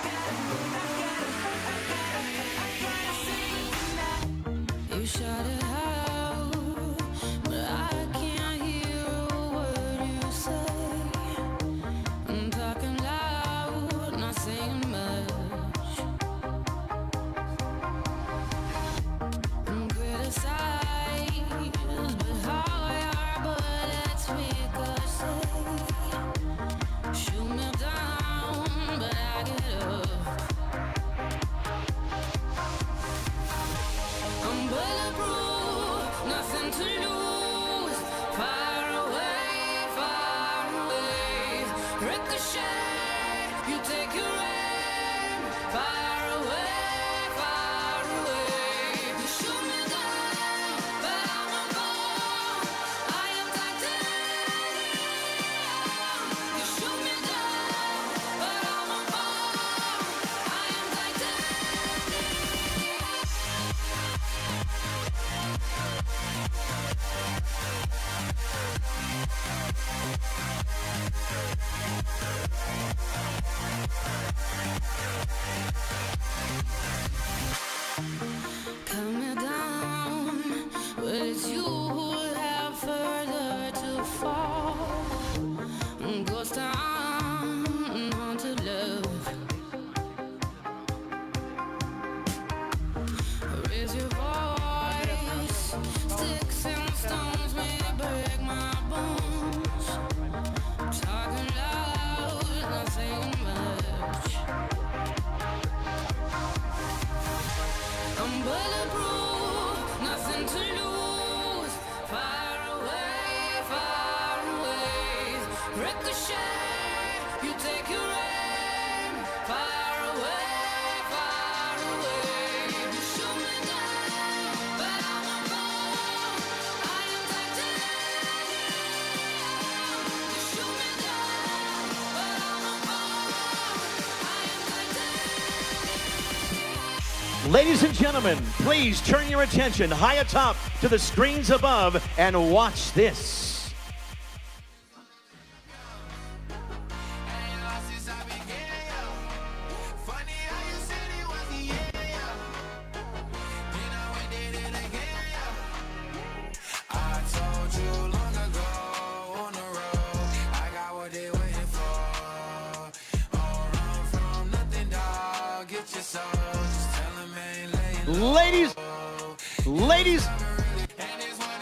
gotta see you tonight. You shut it out, but I can't hear a word you say. I'm talking loud, not saying much. I'm criticized, but how I are, but it's ricochet. Shoot me down, but I get up. I'm bulletproof, nothing to lose. Far away, ricochet. You take your aim. Far away. You shoot me down, but I won't fall. I am titanium. You shoot me down, but I won't fall. I am titanium. Cut me down, but it's you who have further to fall. Ghost town, haunted love. Raise your voice, sticks and stones may break my bones. Talking loud. Ricochet, you take your aim far away, far away. You shoot me down, but I won't fall. I am titanium. You shoot me down, but I won't fall. I am titanium. Ladies and gentlemen, please turn your attention high atop to the screens above and watch this.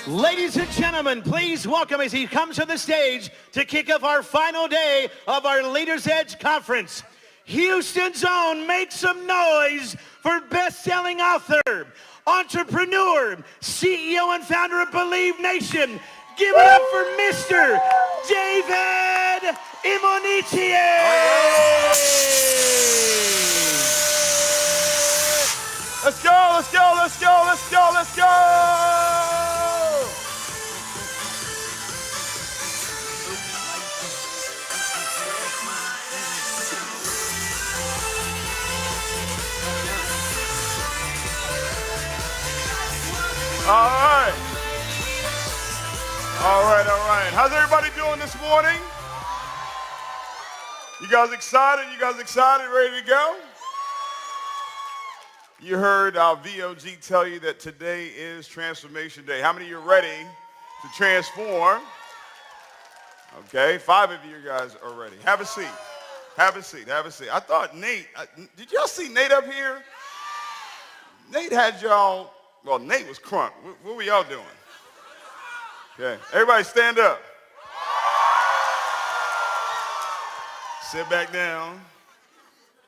Ladies and gentlemen, please welcome as he comes to the stage to kick off our final day of our Leaders Edge Conference. Houston's own, make some noise for best-selling author, entrepreneur, CEO and founder of Believe Nation. Give it up for Mr. David Imonitie. Let's go, let's go, let's go, let's go, let's go! All right. All right, all right. How's everybody doing this morning? You guys excited? You guys excited? Ready to go? You heard our VOG tell you that today is Transformation Day. How many of you are ready to transform? Okay, 5 of you guys are ready. Have a seat. Have a seat. Have a seat. I thought Nate, did y'all see Nate up here? Nate had y'all, well, Nate was crunk. What were y'all doing? Okay, everybody stand up. Sit back down.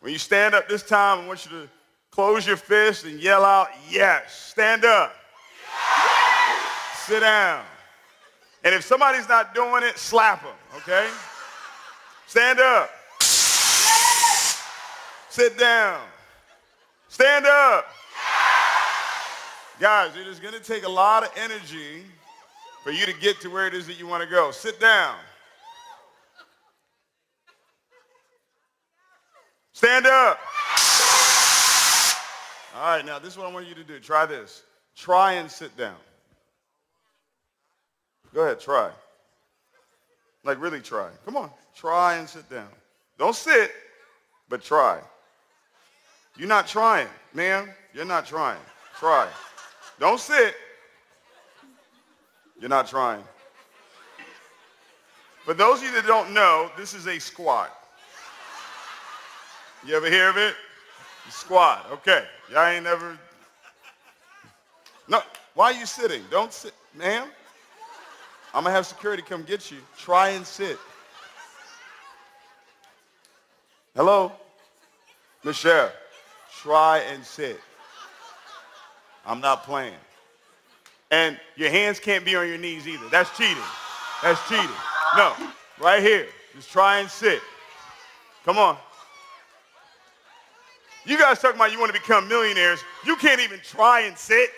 When you stand up this time, I want you to close your fist and yell out, yes. Stand up. Yes. Sit down. And if somebody's not doing it, slap them, okay? Stand up. Yes. Sit down. Stand up. Yes. Guys, it is going to take a lot of energy for you to get to where it is that you want to go. Sit down. Stand up. All right, now this is what I want you to do. Try this. Try and sit down. Go ahead, try. Like really try. Come on, try and sit down. Don't sit, but try. You're not trying, ma'am. You're not trying. Try. Don't sit. You're not trying. For those of you that don't know, this is a squat. You ever hear of it? Squat. Okay. Y'all ain't never. No. Why are you sitting? Don't sit, ma'am. I'm going to have security come get you. Try and sit. Hello? Michelle, try and sit. I'm not playing. And your hands can't be on your knees either. That's cheating. That's cheating. No. Right here. Just try and sit. Come on. You guys talking about you want to become millionaires. You can't even try and sit.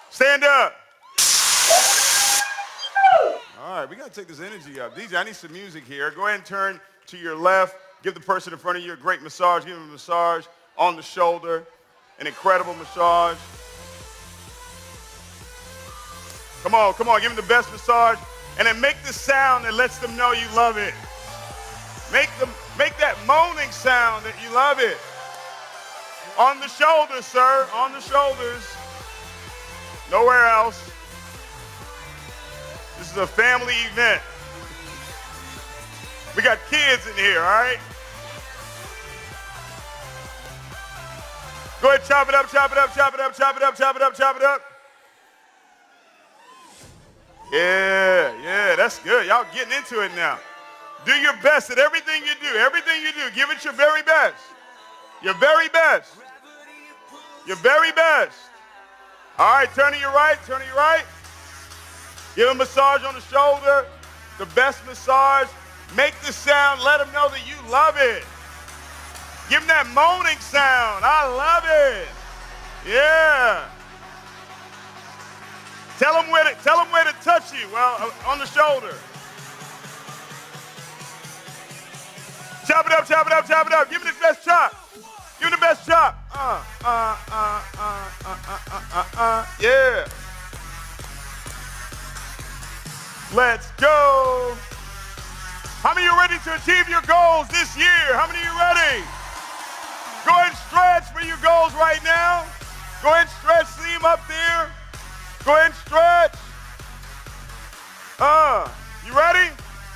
Stand up. All right, we got to take this energy up. DJ, I need some music here. Go ahead and turn to your left. Give the person in front of you a great massage. Give them a massage on the shoulder. An incredible massage. Come on, come on. Give them the best massage. And then make the sound that lets them know you love it. Make that moaning sound that you love it. On the shoulders, sir. On the shoulders. Nowhere else. This is a family event. We got kids in here, all right? Go ahead, chop it up, chop it up, chop it up, chop it up, chop it up, chop it up. Yeah, that's good. Y'all getting into it now. Do your best at everything you do. Everything you do, give it your very best. Your very best. Your very best. All right, turn to your right, turn to your right. Give them a massage on the shoulder, the best massage. Make the sound. Let them know that you love it. Give them that moaning sound. I love it. Yeah. Tell them where to touch you. Well, on the shoulder. Chop it up, chop it up, chop it up. Give me the best chop. Give me the best chop. Yeah. Let's go. How many of you ready to achieve your goals this year? How many of you ready? Go ahead and stretch for your goals right now. Go ahead and stretch. See them up there. Go ahead and stretch. You ready?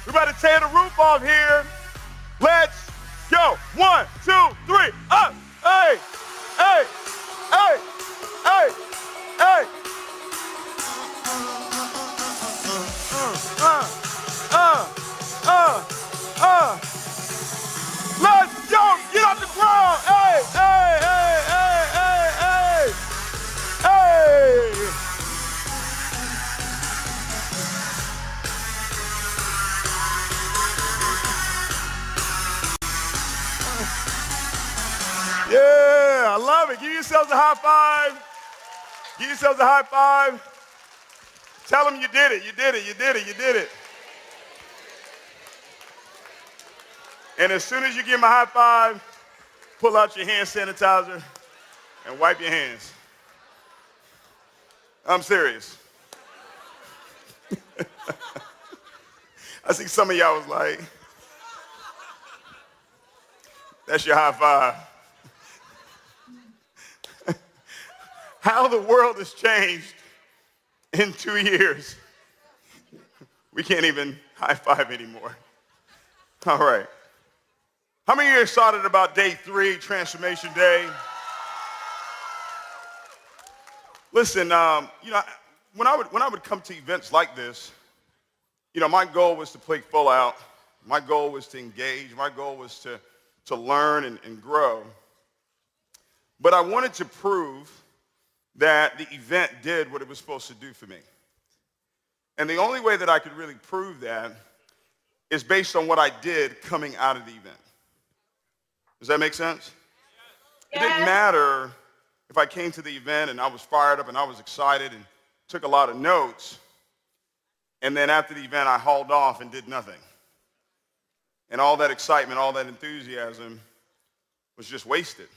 We're about to tear the roof off here. Let's go. 1, 2, 3. Up. Hey. Hey. Hey. Hey. Hey. Let's go. Get off the ground. Hey. Hey. Hey. Hey. Hey. Hey. Hey. Yeah, I love it. Give yourselves a high five. Give yourselves a high five. Tell them you did it. You did it. You did it. You did it. And as soon as you give them a high five, pull out your hand sanitizer and wipe your hands. I'm serious. I see some of y'all was like, that's your high five. How the world has changed in 2 years. We can't even high five anymore. All right. How many of you are excited about day 3, Transformation Day? Listen, when I would come to events like this, my goal was to play full out. My goal was to engage. My goal was to learn and grow. But I wanted to prove that the event did what it was supposed to do for me. And the only way that I could really prove that is based on what I did coming out of the event. Does that make sense? Yes. It didn't matter if I came to the event and I was fired up and I was excited and took a lot of notes, and then after the event I hauled off and did nothing. And all that excitement, all that enthusiasm was just wasted.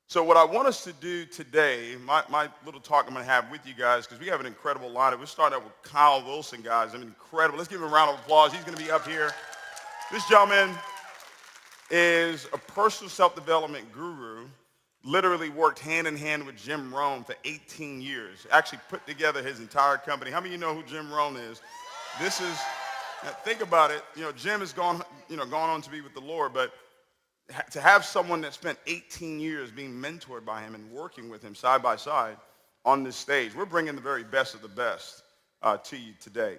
So what I want us to do today, my little talk I'm going to have with you guys, because we have an incredible lineup. We'll start out with Kyle Wilson, guys. I mean, incredible. Let's give him a round of applause. He's going to be up here. This gentleman is a personal self-development guru, literally worked hand in hand with Jim Rohn for 18 years, actually put together his entire company. How many of you know who Jim Rohn is? This is, think about it, Jim has gone on to be with the Lord, but to have someone that spent 18 years being mentored by him and working with him side by side on this stage, we're bringing the very best of the best to you today.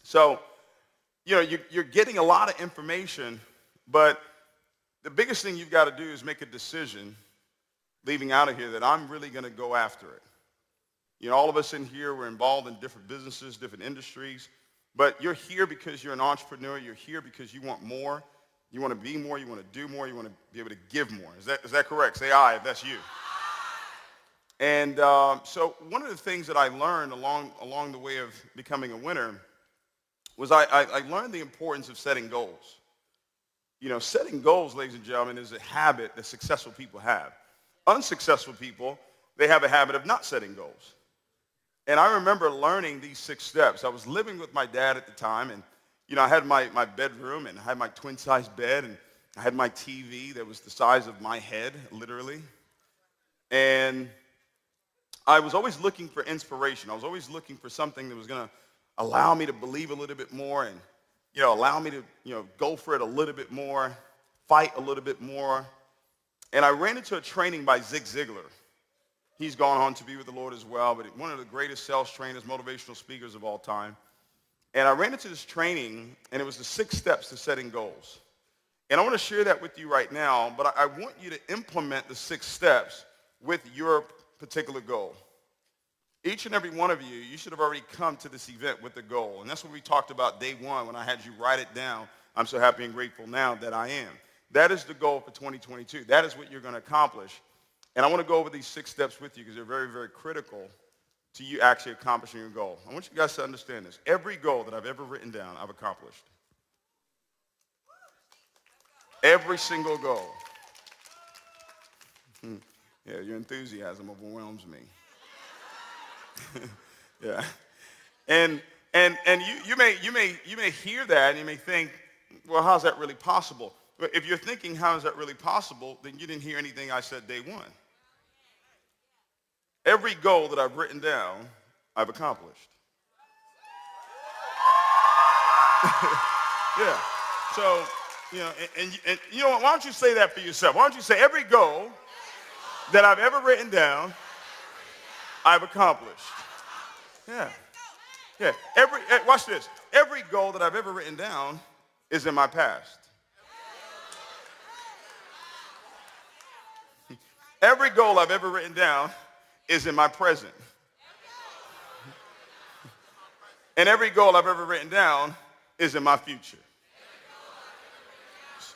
So, you're getting a lot of information, but the biggest thing you've got to do is make a decision leaving out of here that I'm really going to go after it. All of us in here, we're involved in different businesses, different industries, but you're here because you're an entrepreneur. You're here because you want more. You want to be more, you want to do more, you want to be able to give more. Is that correct? Say aye if that's you. And so one of the things that I learned along the way of becoming a winner was I learned the importance of setting goals. Setting goals, ladies and gentlemen, is a habit that successful people have. Unsuccessful people, they have a habit of not setting goals. And I remember learning these 6 steps. I was living with my dad at the time, and I had my bedroom, and I had my twin-size bed, and I had my TV that was the size of my head, literally. And I was always looking for inspiration. I was always looking for something that was going to allow me to believe a little bit more and, allow me to, go for it a little bit more, fight a little bit more. And I ran into a training by Zig Ziglar. He's gone on to be with the Lord as well, but one of the greatest sales trainers, motivational speakers of all time. And I ran into this training, and it was the 6 steps to setting goals. And I want to share that with you right now, but I want you to implement the 6 steps with your particular goal. Each and every one of you, you should have already come to this event with a goal. And that's what we talked about day one when I had you write it down. I'm so happy and grateful now that I am. That is the goal for 2022. That is what you're going to accomplish. And I want to go over these 6 steps with you because they're very, very critical to you actually accomplishing your goal. I want you guys to understand this. Every goal that I've ever written down, I've accomplished. Every single goal. Yeah, your enthusiasm overwhelms me. Yeah. And you may hear that and you may think, well, how's that really possible? But if you're thinking, how is that really possible, then you didn't hear anything I said day one. Every goal that I've written down, I've accomplished. Yeah. So, you know, and you know what, why don't you say that for yourself? Why don't you say every goal that I've ever written down, I've accomplished. Yeah. Yeah. Watch this. Every goal that I've ever written down is in my past. Every goal I've ever written down is in my present. And every goal I've ever written down is in my future.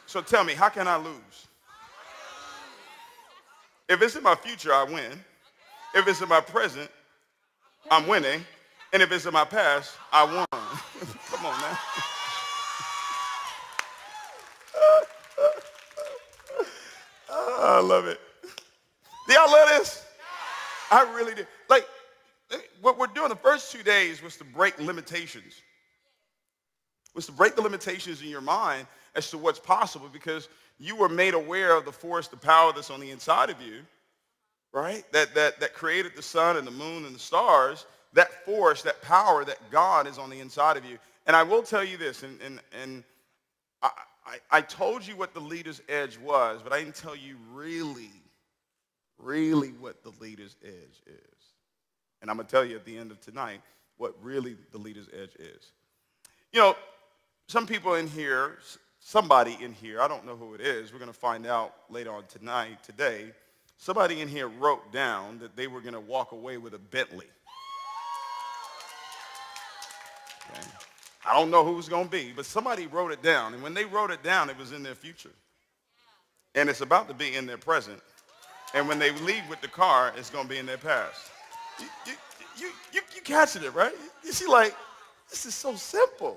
So tell me, how can I lose? If it's in my future, I win. If it's in my present, I'm winning. And if it's in my past, I won. Come on now. Oh, I love it. Do y'all love this? I really do. Like, what we're doing the first 2 days was to break limitations. Was to break the limitations in your mind as to what's possible, because you were made aware of the force, the power that's on the inside of you, right? That created the sun and the moon and the stars. That force, that power, that God is on the inside of you. And I will tell you this, and I told you what the leader's edge was, but I didn't tell you really what the leader's edge is. And I'm going to tell you at the end of tonight what really the leader's edge is. You know, some people in here, somebody in here, I don't know who it is, we're going to find out later on today, somebody in here wrote down that they were going to walk away with a Bentley. Okay. I don't know who it's going to be, but somebody wrote it down. And when they wrote it down, it was in their future. And it's about to be in their present. And when they leave with the car, it's going to be in their past. You catching it, right? You see, like, this is so simple,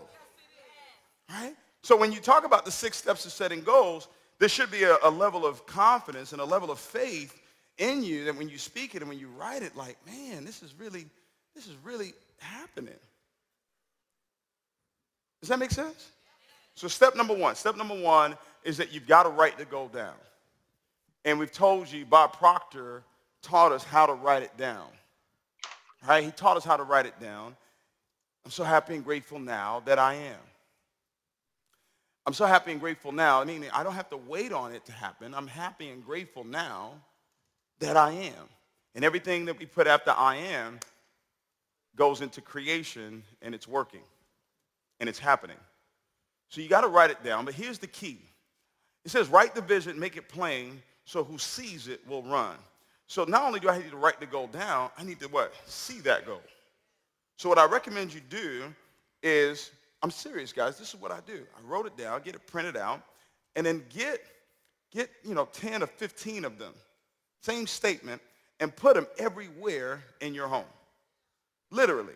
right? So when you talk about the 6 steps of setting goals, there should be a level of confidence and a level of faith in you that when you speak it and when you write it, like, man, this is really happening. Does that make sense? So step number one is that you've got to write the goal down. And we've told you, Bob Proctor taught us how to write it down. Right? He taught us how to write it down. I'm so happy and grateful now that I am. I'm so happy and grateful now. I mean, I don't have to wait on it to happen. I'm happy and grateful now that I am. And everything that we put after I am goes into creation, and it's working. And it's happening. So you got to write it down. But here's the key. It says, write the vision, make it plain, so who sees it will run. So not only do I need to write the goal down, I need to what? See that goal. So what I recommend you do is, I'm serious, guys, this is what I do. I wrote it down, get it printed out, and then get 10 or 15 of them, same statement, and put them everywhere in your home. Literally.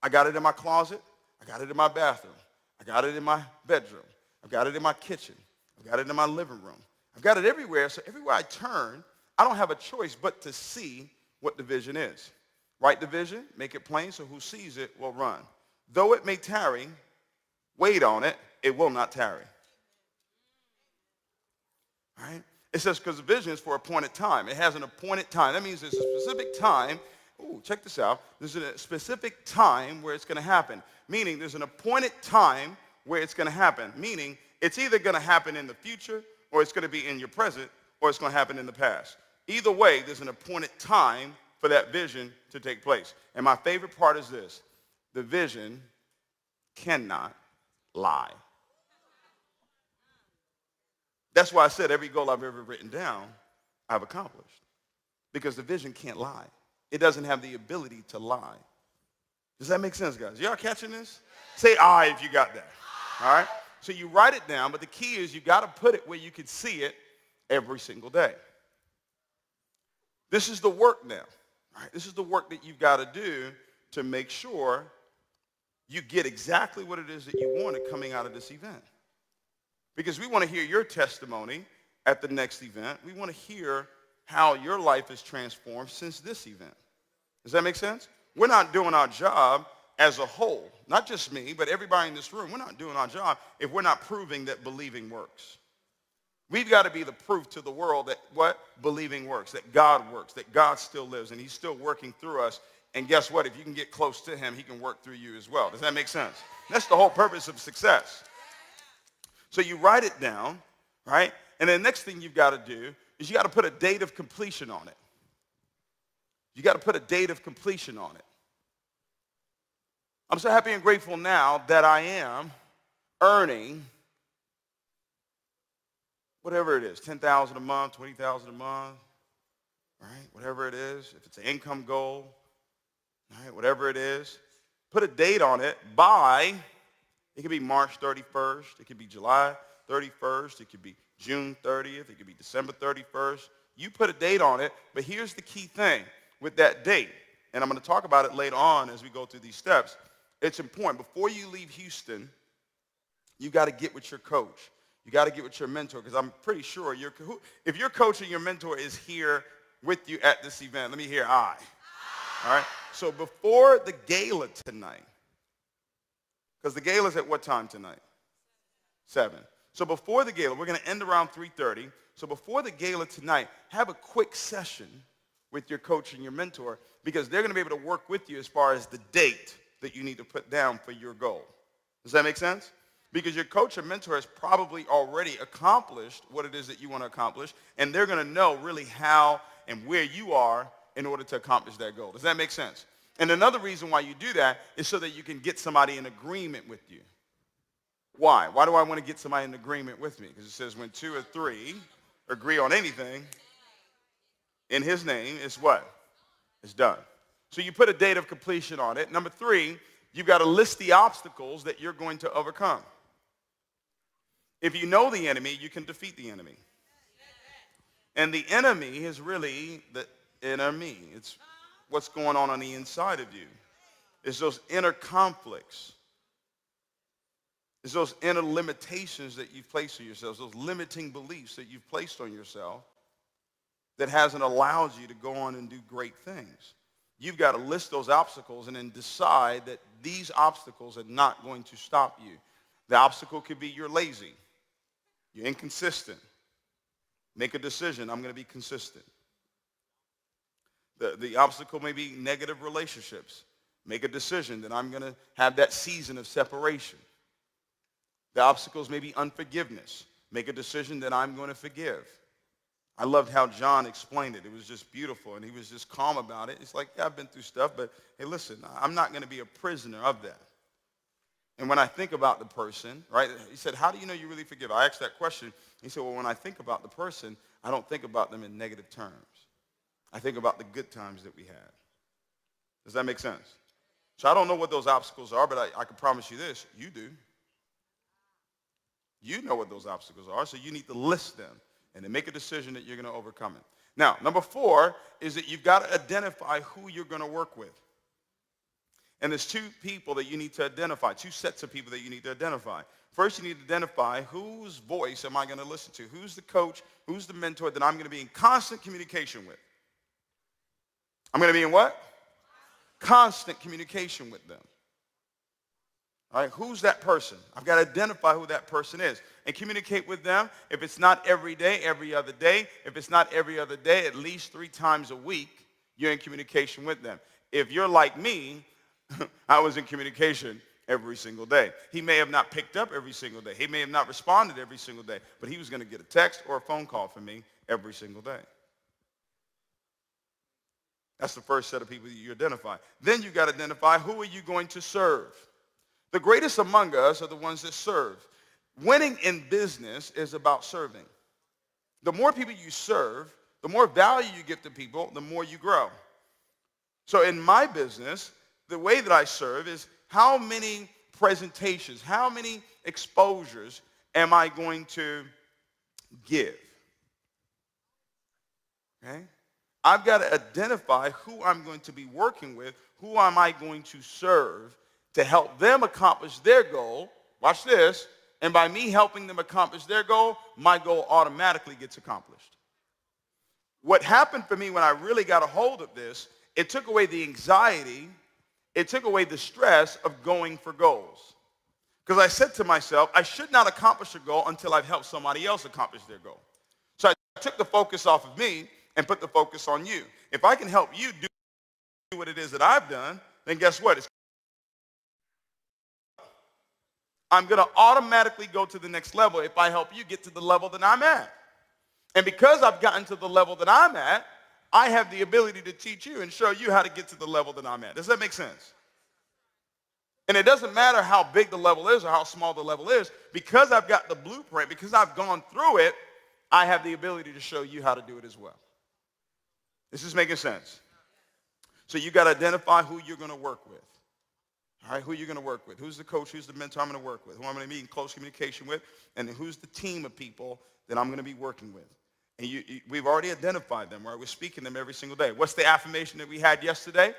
I got it in my closet. I got it in my bathroom. I got it in my bedroom. I've got it in my kitchen. I've got it in my living room. I've got it everywhere, so everywhere I turn, I don't have a choice but to see what the vision is. Write the vision, make it plain, so who sees it will run. Though it may tarry, wait on it, it will not tarry. All right? It says because the vision is for appointed time. It has an appointed time. That means there's a specific time. Ooh, check this out. There's a specific time where it's going to happen. Meaning there's an appointed time where it's going to happen. Meaning it's either going to happen in the future, or it's going to be in your present, or it's going to happen in the past. Either way, there's an appointed time for that vision to take place. And my favorite part is this. The vision cannot lie. That's why I said every goal I've ever written down, I've accomplished. Because the vision can't lie. it doesn't have the ability to lie. Does that make sense, guys? Y'all catching this? Say I if you got that. All right? So you write it down, but the key is you got to put it where you can see it every single day. This is the work now. All right? This is the work that you've got to do to make sure you get exactly what it is that you wanted coming out of this event. Because we want to hear your testimony at the next event. We want to hear how your life is transformed since this event. Does that make sense? We're not doing our job as a whole, not just me, but everybody in this room. We're not doing our job if we're not proving that believing works. We've got to be the proof to the world that what? Believing works, that God works, that God still lives, and he's still working through us. And guess what? If you can get close to him, he can work through you as well. Does that make sense? That's the whole purpose of success. So you write it down, right? And then the next thing you've got to do is you got to put a date of completion on it. You got to put a date of completion on it. I'm so happy and grateful now that I am earning whatever it is, $10,000 a month, $20,000 a month, right? Whatever it is, if it's an income goal, right? Whatever it is, put a date on it by, it could be March 31st, it could be July 31st, it could be June 30th, it could be December 31st. You put a date on it, but here's the key thing with that date, and I'm going to talk about it later on as we go through these steps. It's important. Before you leave Houston, you got to get with your coach. You got to get with your mentor, because I'm pretty sure if your coach and your mentor is here with you at this event, let me hear I. All right? So before the gala tonight, because the gala's at what time tonight? 7. So before the gala, we're going to end around 3:30. So before the gala tonight, have a quick session with your coach and your mentor, because they're going to be able to work with you as far as the date that you need to put down for your goal. Does that make sense? Because your coach or mentor has probably already accomplished what it is that you want to accomplish, and they're going to know really how and where you are in order to accomplish that goal. Does that make sense? And another reason why you do that is so that you can get somebody in agreement with you. Why? Why do I want to get somebody in agreement with me? Because it says when 2 or 3 agree on anything in his name, it's what? It's done. So you put a date of completion on it. Number 3, you've got to list the obstacles that you're going to overcome. If you know the enemy, you can defeat the enemy. And the enemy is really the inner me. It's what's going on the inside of you. It's those inner conflicts. It's those inner limitations that you've placed on yourselves, those limiting beliefs that you've placed on yourself that hasn't allowed you to go on and do great things. You've got to list those obstacles and then decide that these obstacles are not going to stop you. The obstacle could be you're lazy. You're inconsistent. Make a decision. I'm going to be consistent. The obstacle may be negative relationships. Make a decision that I'm going to have that season of separation. The obstacles may be unforgiveness. Make a decision that I'm going to forgive. I loved how John explained it. It was just beautiful, and he was just calm about it. It's like, yeah, I've been through stuff, but hey, listen, I'm not going to be a prisoner of that. And when I think about the person, right, he said, how do you know you really forgive? I asked that question. He said, well, when I think about the person, I don't think about them in negative terms. I think about the good times that we had. Does that make sense? So I don't know what those obstacles are, but I can promise you this. You do. You know what those obstacles are, so you need to list them and then make a decision that you're going to overcome it. Now, number 4 is that you've got to identify who you're going to work with. And there's 2 people that you need to identify, 2 sets of people that you need to identify. First, you need to identify whose voice am I going to listen to? Who's the coach? Who's the mentor that I'm going to be in constant communication with? I'm going to be in what? Constant communication with them. All right, who's that person? I've got to identify who that person is and communicate with them. If it's not every day, every other day. If it's not every other day, at least 3 times a week, you're in communication with them. If you're like me, I was in communication every single day. He may have not picked up every single day. He may have not responded every single day, but he was going to get a text or a phone call from me every single day. That's the first set of people that you identify. Then you've got to identify who are you going to serve. The greatest among us are the ones that serve. Winning in business is about serving. The more people you serve, the more value you give to people, the more you grow. So in my business, the way that I serve is how many presentations, how many exposures am I going to give? Okay? I've got to identify who I'm going to be working with, who am I going to serve to help them accomplish their goal. Watch this. And by me helping them accomplish their goal, my goal automatically gets accomplished. What happened for me when I really got a hold of this, it took away the anxiety, it took away the stress of going for goals. Because I said to myself, I should not accomplish a goal until I've helped somebody else accomplish their goal. So I took the focus off of me and put the focus on you. If I can help you do what it is that I've done, then guess what? I'm going to automatically go to the next level if I help you get to the level that I'm at. And because I've gotten to the level that I'm at, I have the ability to teach you and show you how to get to the level that I'm at. Does that make sense? And it doesn't matter how big the level is or how small the level is. Because I've got the blueprint, because I've gone through it, I have the ability to show you how to do it as well. This is making sense. So you got to identify who you're going to work with. All right, who you're going to work with. Who's the coach? Who's the mentor I'm going to work with? Who I'm going to be in close communication with? And then who's the team of people that I'm going to be working with? And we've already identified them, right? We're speaking them every single day. What's the affirmation that we had yesterday?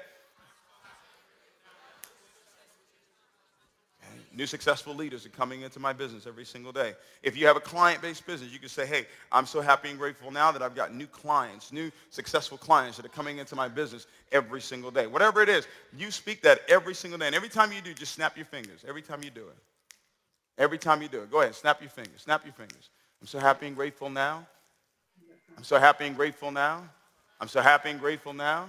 New successful leaders are coming into my business every single day. If you have a client-based business, you can say, hey, I'm so happy and grateful now that I've got new clients, new successful clients that are coming into my business every single day. Whatever it is, you speak that every single day. And every time you do, just snap your fingers. Every time you do it. Every time you do it. Go ahead, snap your fingers. Snap your fingers. I'm so happy and grateful now. I'm so happy and grateful now. I'm so happy and grateful now.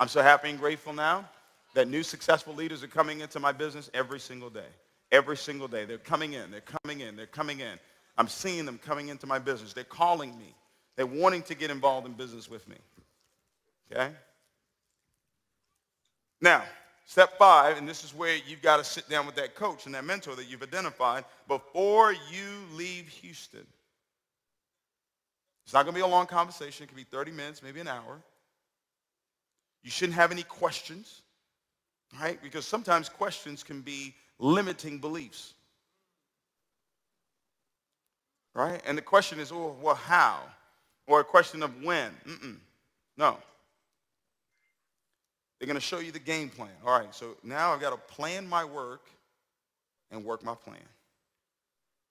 I'm so happy and grateful now that new successful leaders are coming into my business every single day. Every single day. They're coming in. They're coming in. They're coming in. I'm seeing them coming into my business. They're calling me. They're wanting to get involved in business with me. Okay? Now, step 5, and this is where you've got to sit down with that coach and that mentor that you've identified before you leave Houston. It's not going to be a long conversation. It could be 30 minutes, maybe an hour. You shouldn't have any questions, right? Because sometimes questions can be limiting beliefs, right? And the question is, oh, well, how? Or a question of when? No. They're going to show you the game plan. All right, so now I've got to plan my work and work my plan.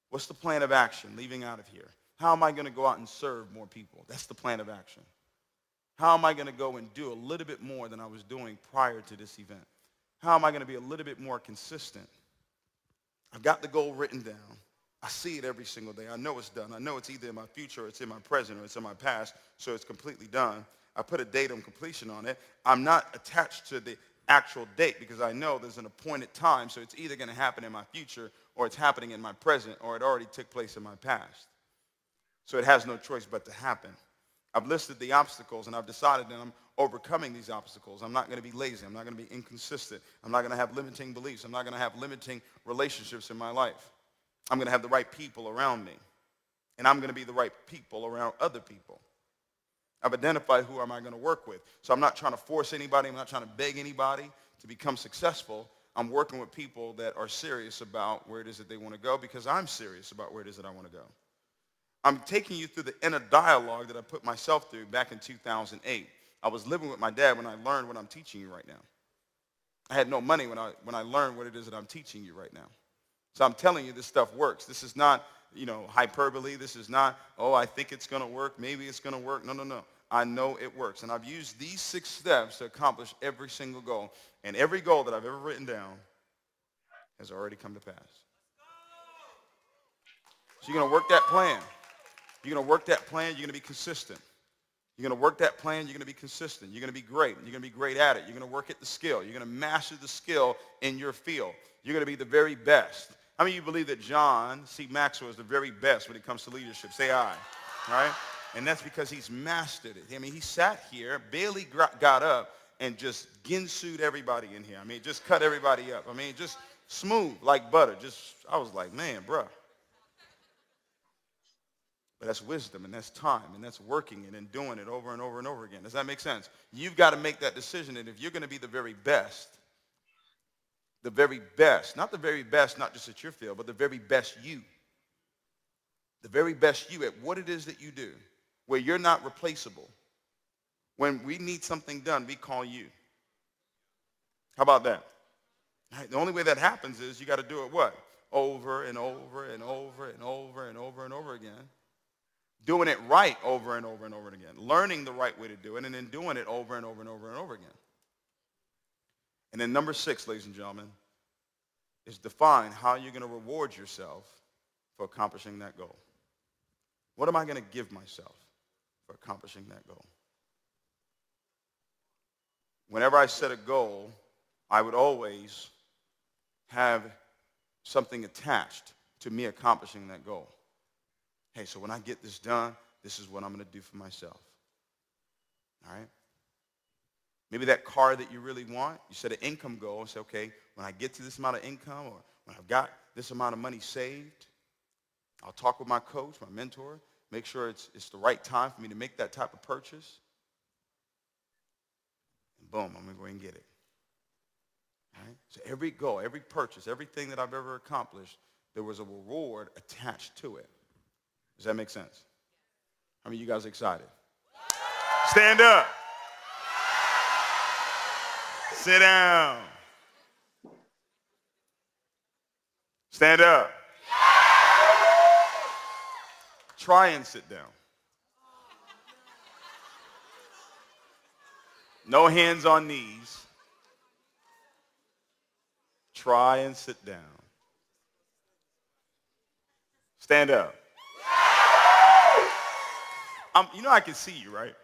What's the plan of action leaving out of here? How am I going to go out and serve more people? That's the plan of action. How am I going to go and do a little bit more than I was doing prior to this event? How am I going to be a little bit more consistent? I've got the goal written down. I see it every single day. I know it's done. I know it's either in my future or it's in my present or it's in my past, so it's completely done. I put a date on completion on it. I'm not attached to the actual date because I know there's an appointed time, so it's either going to happen in my future or it's happening in my present or it already took place in my past. So it has no choice but to happen. I've listed the obstacles, and I've decided that I'm overcoming these obstacles. I'm not going to be lazy. I'm not going to be inconsistent. I'm not going to have limiting beliefs. I'm not going to have limiting relationships in my life. I'm going to have the right people around me, and I'm going to be the right people around other people. I've identified who am I going to work with. So I'm not trying to force anybody. I'm not trying to beg anybody to become successful. I'm working with people that are serious about where it is that they want to go because I'm serious about where it is that I want to go. I'm taking you through the inner dialogue that I put myself through back in 2008. I was living with my dad when I learned what I'm teaching you right now. I had no money when I learned what it is that I'm teaching you right now. So I'm telling you this stuff works. This is not, hyperbole. This is not, I think it's going to work. Maybe it's going to work. No. I know it works. And I've used these 6 steps to accomplish every single goal. And every goal that I've ever written down has already come to pass. So you're going to work that plan. You're going to work that plan. You're going to be consistent. You're going to work that plan. You're going to be consistent. You're going to be great. You're going to be great at it. You're going to work at the skill. You're going to master the skill in your field. You're going to be the very best. How many of you believe that John C. Maxwell is the very best when it comes to leadership? Say aye. Right? And that's because he's mastered it. I mean, he sat here, barely got up, and just ginsued everybody in here. I mean, just cut everybody up. I mean, just smooth like butter. I was like, man, bruh. But that's wisdom, and that's time, and that's working it and doing it over and over and over again. Does that make sense? You've got to make that decision, and if you're going to be the very best, not the very best, not just at your field, but the very best you at what it is that you do, where you're not replaceable. When we need something done, we call you. How about that? Right, the only way that happens is you got to do it what? Over and over and over and over and over and over again. Doing it right over and over and over again. Learning the right way to do it and then doing it over and over and over and over again. And then number 6, ladies and gentlemen, is define how you're going to reward yourself for accomplishing that goal. What am I going to give myself for accomplishing that goal? Whenever I set a goal, I would always have something attached to me accomplishing that goal. Hey, so when I get this done, this is what I'm going to do for myself. All right? Maybe that car that you really want, you set an income goal and say, okay, when I get to this amount of income or when I've got this amount of money saved, I'll talk with my coach, my mentor, make sure it's the right time for me to make that type of purchase. And boom, I'm going to go and get it. All right? So every goal, every purchase, everything that I've ever accomplished, there was a reward attached to it. Does that make sense? How many of you guys are excited? Stand up. Sit down. Stand up. Try and sit down. No hands on knees. Try and sit down. Stand up. You know I can see you, right?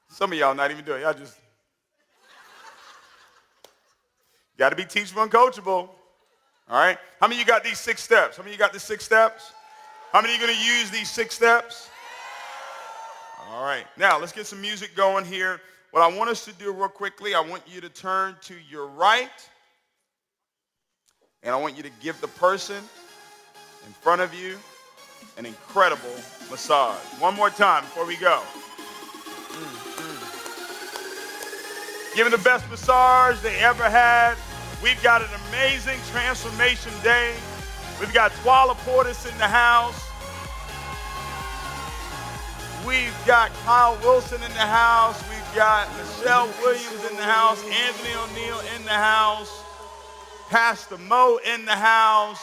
Some of y'all not even doing it. Y'all just got to be teachable and coachable. All right? How many of you got these 6 steps? How many of you got the 6 steps? How many of you going to use these 6 steps? All right. Now, let's get some music going here. What I want us to do real quickly, I want you to turn to your right, and I want you to give the person in front of you an incredible massage. One more time before we go. Give them the best massage they ever had. We've got an amazing transformation day. We've got Twala Portis in the house. We've got Kyle Wilson in the house. We've got Michelle Williams in the house. Anthony O'Neill in the house. Pastor Mo in the house.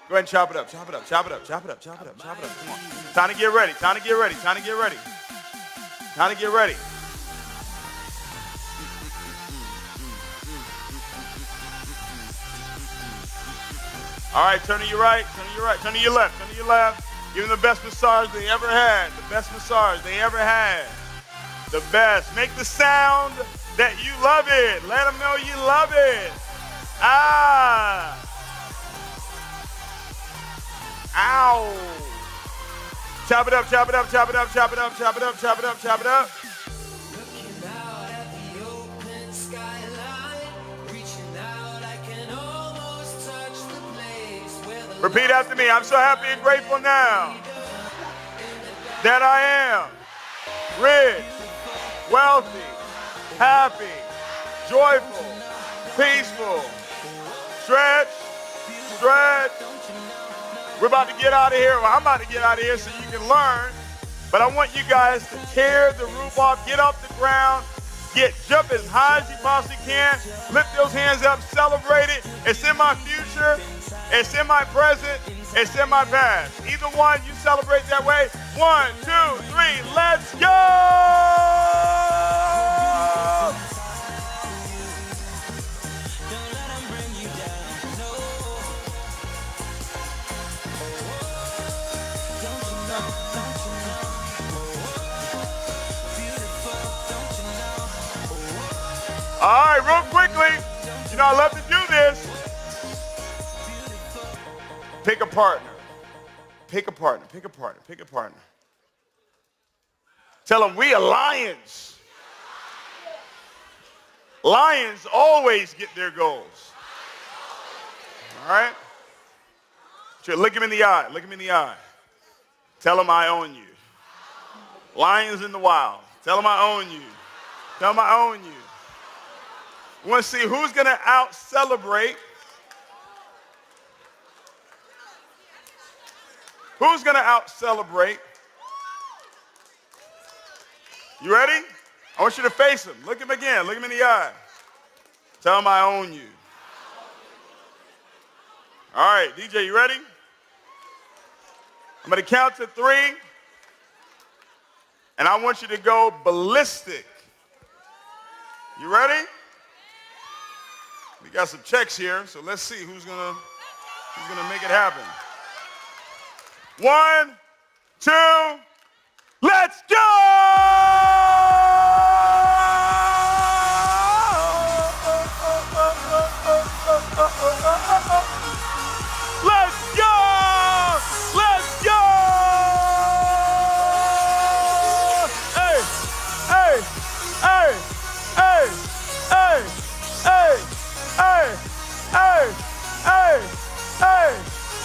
Go ahead and chop it up, chop it up, chop it up, chop it up, chop it up, chop it up. Come on. Time to get ready, time to get ready, time to get ready. Time to get ready. All right, turn to your right, turn to your right, turn to your left, turn to your left. Give them the best massage they ever had, the best massage they ever had. The best. Make the sound that you love it. Let them know you love it. Ah. Ow. Chop it up, chop it up, chop it up, chop it up, chop it up, chop it up, chop it up. Repeat after me. I'm so happy and grateful now that I am rich, wealthy, happy, joyful, peaceful. Stretch, stretch. We're about to get out of here. Well, I'm about to get out of here so you can learn. But I want you guys to tear the roof off, get off the ground, jump as high as you possibly can. Lift those hands up, celebrate it. It's in my future. It's in my present. It's in my past. Either one, you celebrate that way. 1, 2, 3, let's go! All right, real quickly, you know I love to do this. Pick a partner. Pick a partner. Pick a partner. Pick a partner. Tell them we are lions. Lions always get their goals. All right? Look him in the eye. Look him in the eye. Tell him I own you. Lions in the wild. Tell him I own you. Tell him I own you. We want to see who's going to out-celebrate. Who's going to out-celebrate? You ready? I want you to face him. Look him again. Look him in the eye. Tell him I own you. All right, DJ, you ready? I'm going to count to 3. And I want you to go ballistic. You ready? We got some checks here, so let's see who's gonna make it happen. 1, 2, let's go! Let's go! Let's go! Hey, hey, hey, hey, hey, hey, hey, hey, hey, hey,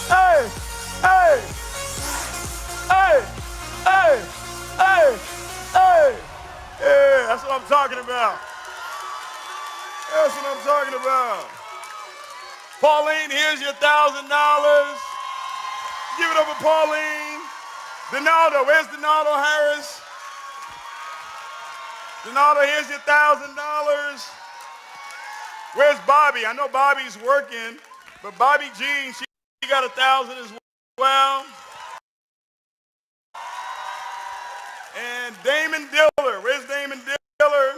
hey, hey, hey, hey, hey, hey. Yeah, that's what I'm talking about. That's what I'm talking about. Pauline, here's your $1,000. Give it up for Pauline. Donaldo, where's Donaldo Harris? Donaldo, here's your $1,000. Where's Bobby? I know Bobby's working, but Bobby Jean, she got 1,000 as well. And Damon Diller, where's Damon Diller?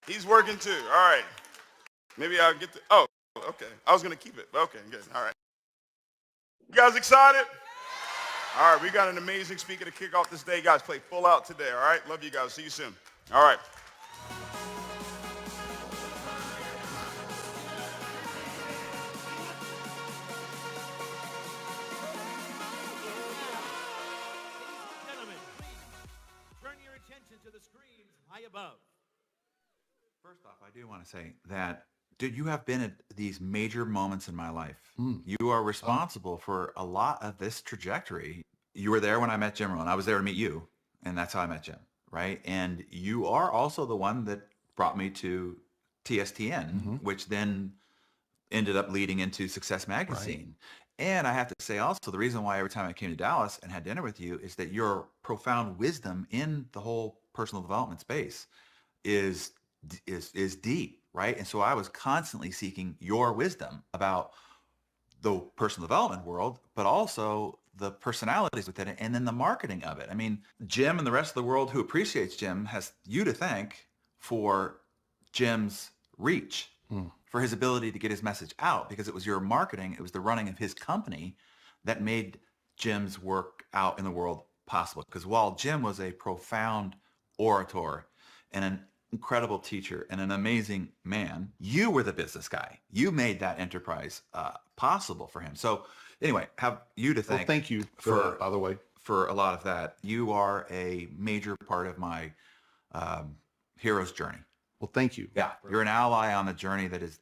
He's working too. All right. Maybe I'll get to, oh, okay. I was going to keep it. Okay, good. All right. You guys excited? All right, we got an amazing speaker to kick off this day. Guys, play full out today, all right? Love you guys. See you soon. All right. Gentlemen, please turn your attention to the screens high above. First off, I do want to say that, dude, you have been at these major moments in my life. You are responsible for a lot of this trajectory. You were there when I met Jim Rohn. I was there to meet you, and that's how I met Jim, right? And you are also the one that brought me to TSTN, which then ended up leading into Success Magazine. Right. And I have to say also, the reason why every time I came to Dallas and had dinner with you is that your profound wisdom in the whole personal development space is deep, right? And so I was constantly seeking your wisdom about the personal development world, but also the personalities within it, and then the marketing of it. I mean, Jim and the rest of the world who appreciates Jim has you to thank for Jim's reach, for his ability to get his message out, because it was your marketing, it was the running of his company that made Jim's work out in the world possible. Because while Jim was a profound orator and an incredible teacher and an amazing man, you were the business guy. You made that enterprise possible for him. So anyway, have you to thank. Well, thank you for by the way, for a lot of that. You are a major part of my hero's journey. Well, thank you. Yeah, you're an ally on the journey that has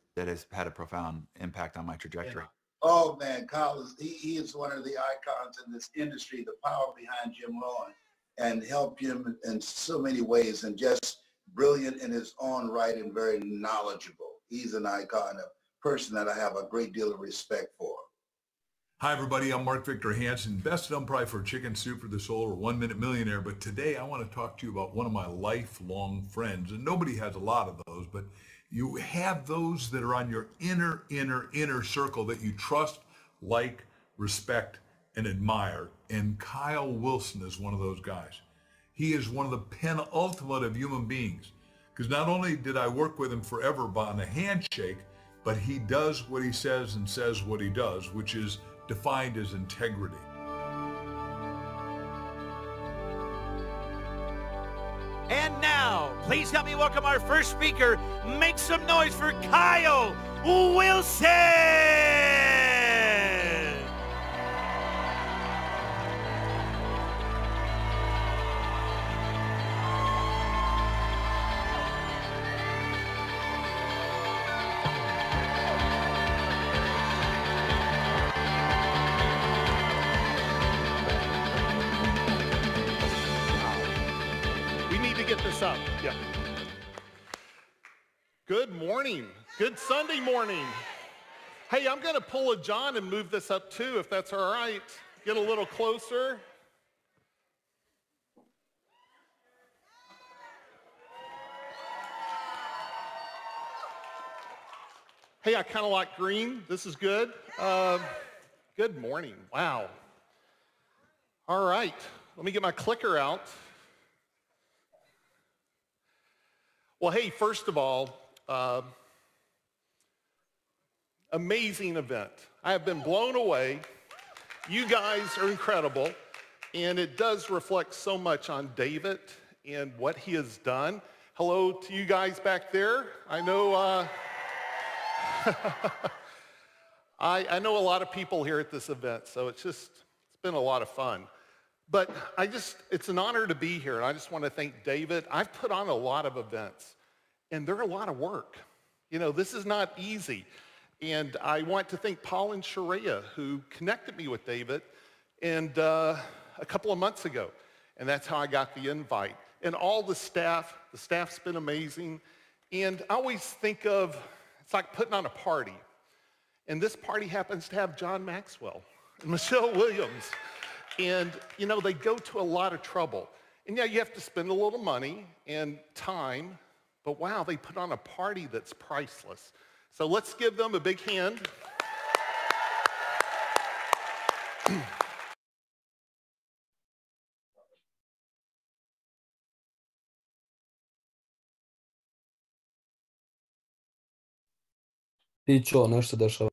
had a profound impact on my trajectory. Yeah. Oh man, Kyle he is one of the icons in this industry. The power behind Jim Rohn, and helped him in so many ways, and just brilliant in his own right and very knowledgeable. He's an icon, a person that I have a great deal of respect for. Hi everybody, I'm Mark Victor Hansen, best known probably for Chicken Soup for the Soul or 1 Minute Millionaire, but today I want to talk to you about one of my lifelong friends, and nobody has a lot of those, but you have those that are on your inner circle that you trust, like, respect, and admire, and Kyle Wilson is one of those guys. He is one of the penultimate of human beings, because not only did I work with him forever on a handshake, but he does what he says and says what he does, which is defined as integrity. And now, please help me welcome our first speaker. Make some noise for Kyle Wilson! Good morning. Good Sunday morning. Hey, I'm going to pull a John and move this up too, if that's all right. Get a little closer. Hey, I kind of like green. This is good. Good morning. Wow. All right. Let me get my clicker out. Well, hey, first of all, amazing event. I have been blown away. You guys are incredible, and it does reflect so much on David and what he has done. Hello to you guys back there. I know I know a lot of people here at this event, so it's been a lot of fun. But it's an honor to be here, and I just want to thank David. I've put on a lot of events, and they're a lot of work. You know, this is not easy. And I want to thank Paul and Sharia, who connected me with David and a couple of months ago. And that's how I got the invite. And all the staff's been amazing. And I always think of, it's like putting on a party. And this party happens to have John Maxwell and Michelle Williams. And, you know, they go to a lot of trouble. And yeah, you have to spend a little money and time, but wow, they put on a party that's priceless. So let's give them a big hand. Tićo, nešto se dešava.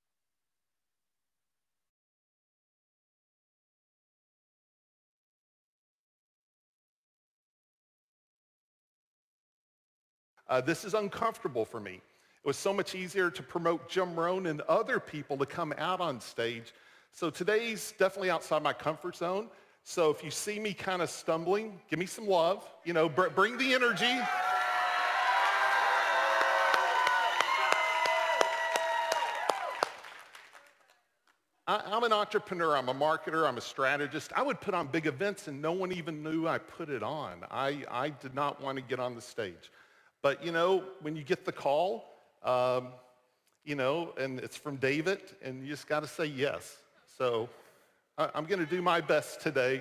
This is uncomfortable for me. It was so much easier to promote Jim Rohn and other people to come out on stage. So today's definitely outside my comfort zone. So if you see me kind of stumbling, give me some love. You know, bring the energy. I'm an entrepreneur. I'm a marketer. I'm a strategist. I would put on big events and no one even knew I put it on. I did not want to get on the stage. But, you know, when you get the call, you know, and it's from David, and you just got to say yes. So I'm going to do my best today.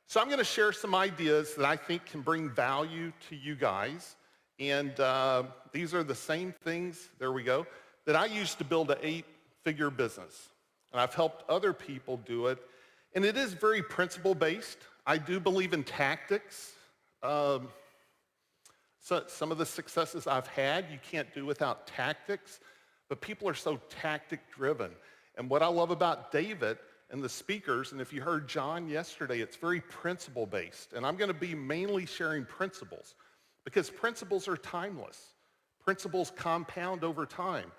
So I'm going to share some ideas that I think can bring value to you guys. And these are the same things, there we go, that I used to build an 8-figure business. And I've helped other people do it. And it is very principle-based. I do believe in tactics. So some of the successes I've had, you can't do without tactics, but people are so tactic-driven. And what I love about David and the speakers, and if you heard John yesterday, it's very principle-based. And I'm going to be mainly sharing principles because principles are timeless. Principles compound over time.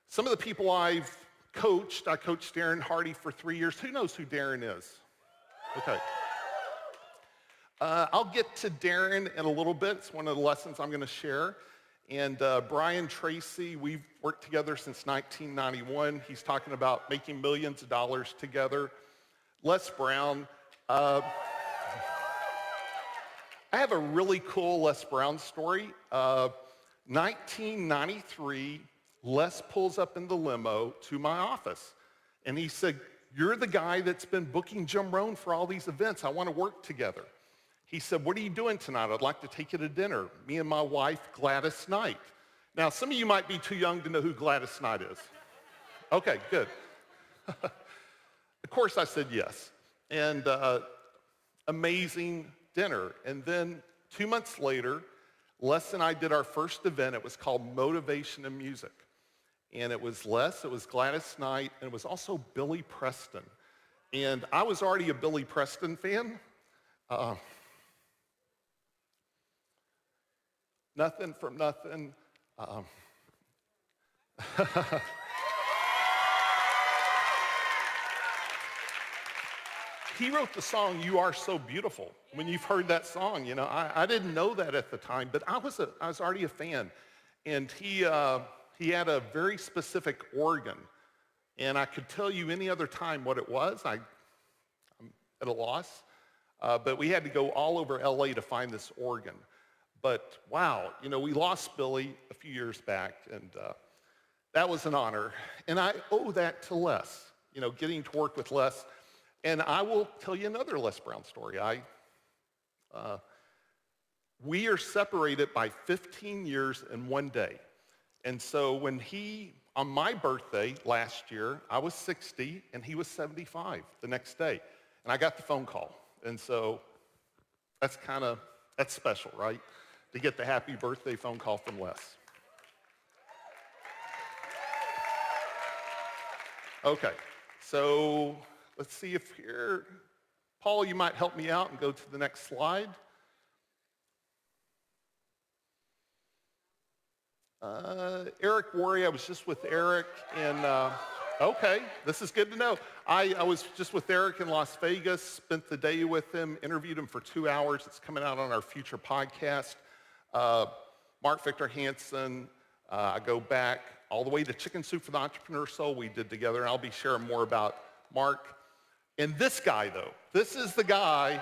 Some of the people I've coached, I coached Darren Hardy for 3 years. Who knows who Darren is? Okay. I'll get to Darren in a little bit. It's one of the lessons I'm going to share. And Brian Tracy, we've worked together since 1991. He's talking about making millions of dollars together. Les Brown. I have a really cool Les Brown story. 1993, Les pulls up in the limo to my office. And he said, "You're the guy that's been booking Jim Rohn for all these events. I want to work together." He said, "What are you doing tonight? I'd like to take you to dinner." Me and my wife, Gladys Knight. Now, some of you might be too young to know who Gladys Knight is. Okay, good. Of course, I said yes. And amazing dinner. And then 2 months later, Les and I did our first event. It was called Motivation and Music. And it was Les, it was Gladys Knight, and it was also Billy Preston. And I was already a Billy Preston fan. Nothing from nothing. He wrote the song, "You Are So Beautiful." When you've heard that song, you know, I didn't know that at the time, but I was already a fan. And he had a very specific organ. And I could tell you any other time what it was. I'm at a loss. But we had to go all over LA to find this organ. But wow, you know, we lost Billy a few years back, and that was an honor. And I owe that to Les, you know, getting to work with Les. And I will tell you another Les Brown story. We are separated by 15 years and 1 day. And so when on my birthday last year, I was 60 and he was 75 the next day. And I got the phone call. And so that's special, right? To get the happy birthday phone call from Les. Okay, so let's see if here, Paul, you might help me out and go to the next slide. Eric Worre, I was just with Eric in, okay, this is good to know. I was just with Eric in Las Vegas, spent the day with him, interviewed him for 2 hours. It's coming out on our future podcast. Mark Victor Hansen, I go back all the way to Chicken Soup for the Entrepreneur Soul we did together, and I'll be sharing more about Mark. And this guy, though, this is the guy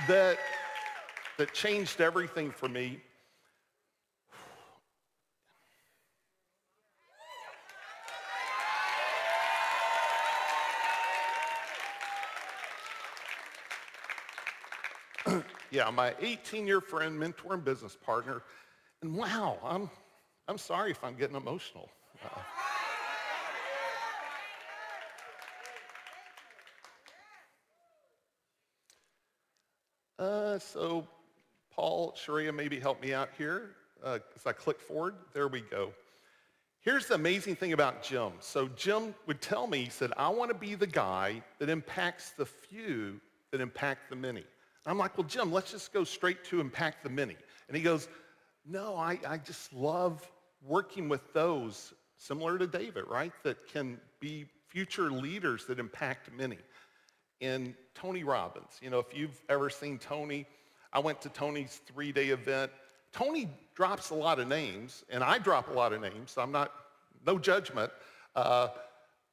that changed everything for me. Yeah, my 18-year friend, mentor, and business partner. And wow, I'm sorry if I'm getting emotional. So Paul, Sharia, maybe help me out here as I click forward. There we go. Here's the amazing thing about Jim. So Jim would tell me, he said, I want to be the guy that impacts the few that impact the many. I'm like, well, Jim, let's just go straight to impact the many. And he goes, no, I just love working with those, similar to David, right, that can be future leaders that impact many. And Tony Robbins, you know, if you've ever seen Tony, I went to Tony's 3-day event. Tony drops a lot of names, and I drop a lot of names, so I'm not, no judgment.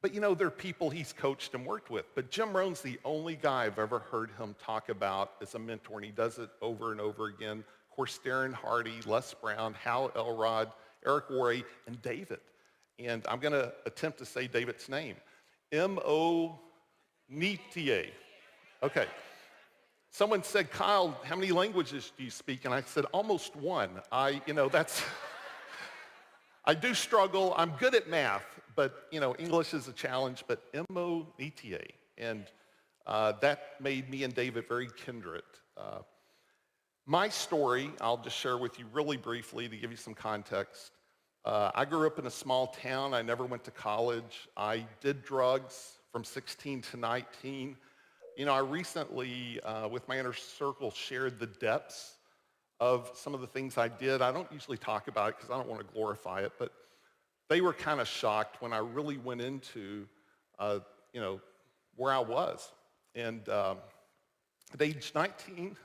But you know, there are people he's coached and worked with. But Jim Rohn's the only guy I've ever heard him talk about as a mentor, and he does it over and over again. Of course, Darren Hardy, Les Brown, Hal Elrod, Eric Worre, and David. And I'm going to attempt to say David's name. Imonitie. Okay. Someone said, Kyle, how many languages do you speak? And I said, almost one. I do struggle. I'm good at math, but, you know, English is a challenge, but Imonitie. And that made me and David very kindred. My story, I'll just share with you really briefly to give you some context. I grew up in a small town. I never went to college. I did drugs from 16 to 19. You know, I recently, with my inner circle, shared the depths of some of the things I did. I don't usually talk about it because I don't want to glorify it, but they were kind of shocked when I really went into, you know, where I was. And at age 19,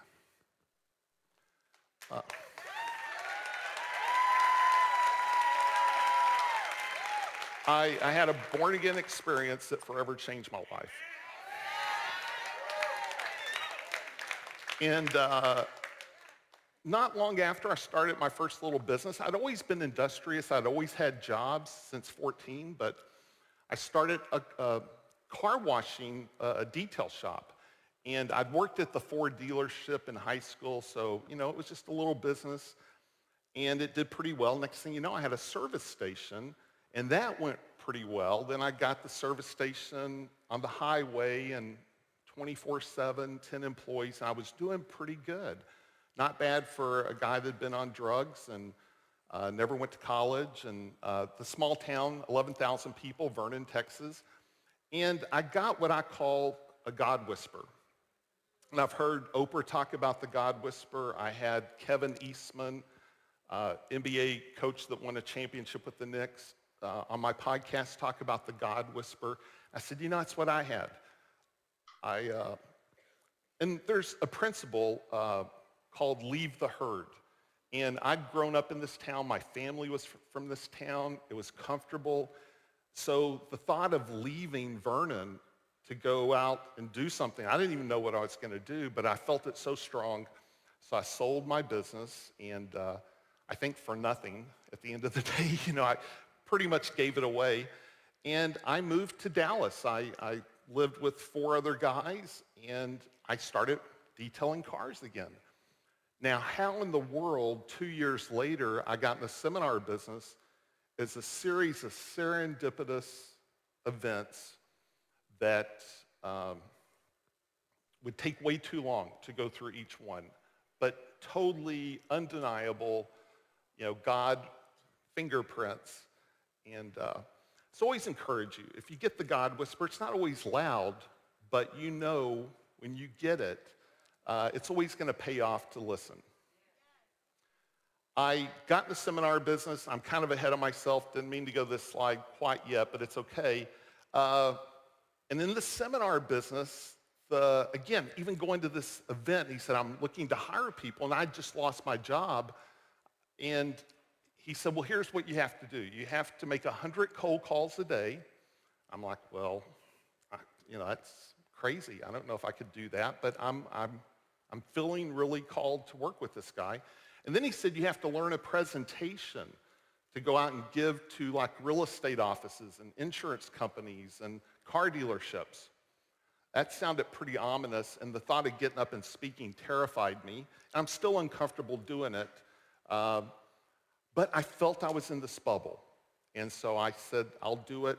I had a born-again experience that forever changed my life. And not long after I started my first little business, I'd always been industrious. I'd always had jobs since 14, but I started a car washing detail shop. And I'd worked at the Ford dealership in high school, so, you know, it was just a little business. And it did pretty well. Next thing you know, I had a service station, and that went pretty well. Then I got the service station on the highway, and 24/7, 10 employees, and I was doing pretty good. Not bad for a guy that had been on drugs and never went to college. And the small town, 11,000 people, Vernon, Texas. And I got what I call a God whisper. And I've heard Oprah talk about the God whisper. I had Kevin Eastman, NBA coach that won a championship with the Knicks, on my podcast talk about the God whisper. I said, you know, that's what I had. And there's a principle called leave the herd. And I'd grown up in this town. My family was from this town. It was comfortable. So the thought of leaving Vernon to go out and do something. I didn't even know what I was going to do, but I felt it so strong. So I sold my business, and I think for nothing at the end of the day. I pretty much gave it away. And I moved to Dallas. I lived with 4 other guys, and I started detailing cars again. Now, how in the world 2 years later I got in the seminar business is a series of serendipitous events that would take way too long to go through each one, but totally undeniable, God fingerprints. And so always encourage you. If you get the God whisper, it's not always loud, but when you get it, it's always going to pay off to listen. I got in the seminar business. I'm kind of ahead of myself. Didn't mean to go this slide quite yet, but it's okay. And in the seminar business, again, even going to this event, he said, I'm looking to hire people, and I just lost my job. And he said, well, here's what you have to do. You have to make 100 cold calls a day. I'm like, well, that's crazy. I don't know if I could do that, but I'm feeling really called to work with this guy. And then he said, you have to learn a presentation to go out and give to like real estate offices and insurance companies and car dealerships. That sounded pretty ominous, and the thought of getting up and speaking terrified me. I'm still uncomfortable doing it, but I felt I was in this bubble. And so I said, I'll do it.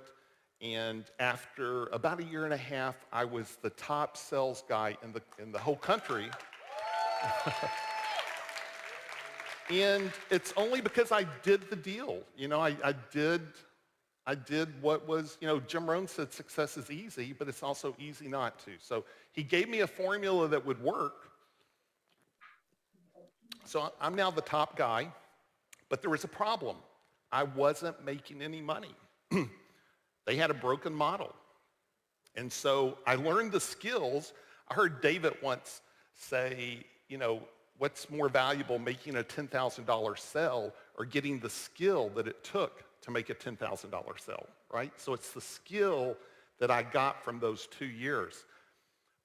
And after about 1.5 years, I was the top sales guy in the whole country. And it's only because I did the deal. I did what was, Jim Rohn said success is easy, but it's also easy not to. So he gave me a formula that would work. So I'm now the top guy, but there was a problem. I wasn't making any money. They had a broken model. And so I learned the skills. I heard David once say, what's more valuable, making a $10,000 sale or getting the skill that it took to make a $10,000 sale, right? So it's the skill that I got from those 2 years.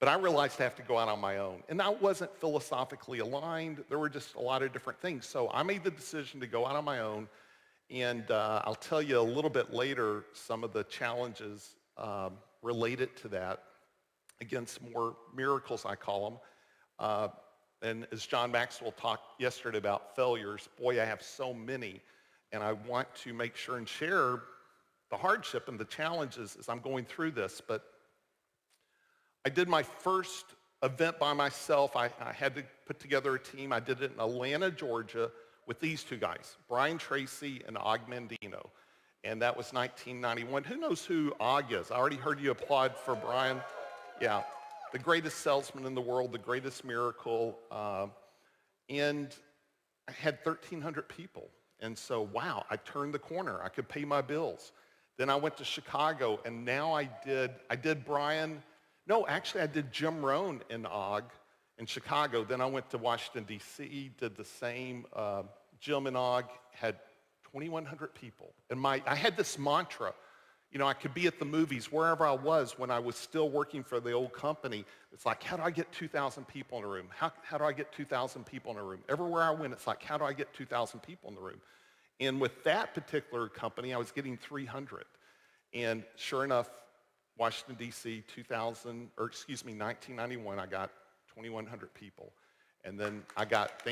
But I realized I have to go out on my own. And I wasn't philosophically aligned. There were just a lot of different things. So I made the decision to go out on my own. And I'll tell you a little bit later some of the challenges related to that. Again, some more miracles, I call them. And as John Maxwell talked yesterday about failures, boy, I have so many. And I want to make sure and share the hardship and the challenges as I'm going through this. But I did my first event by myself. I had to put together a team. I did it in Atlanta, Georgia, with these 2 guys, Brian Tracy and Og Mandino. And that was 1991. Who knows who Og is? I already heard you applaud for Brian. Yeah. The greatest salesman in the world, the greatest miracle. And I had 1,300 people. And so, wow, I turned the corner. I could pay my bills. Then I went to Chicago, and now I did Brian. No, actually, I did Jim Rohn and Og in Chicago. Then I went to Washington, D.C., did the same. Jim and Og had 2,100 people. And I had this mantra. I could be at the movies, wherever I was when I was still working for the old company. It's like, how do I get 2,000 people in a room? How do I get 2,000 people in a room? Everywhere I went, it's like, how do I get 2,000 people in the room? And with that particular company, I was getting 300. And sure enough, Washington, D.C., 1991, I got 2,100 people. And then I got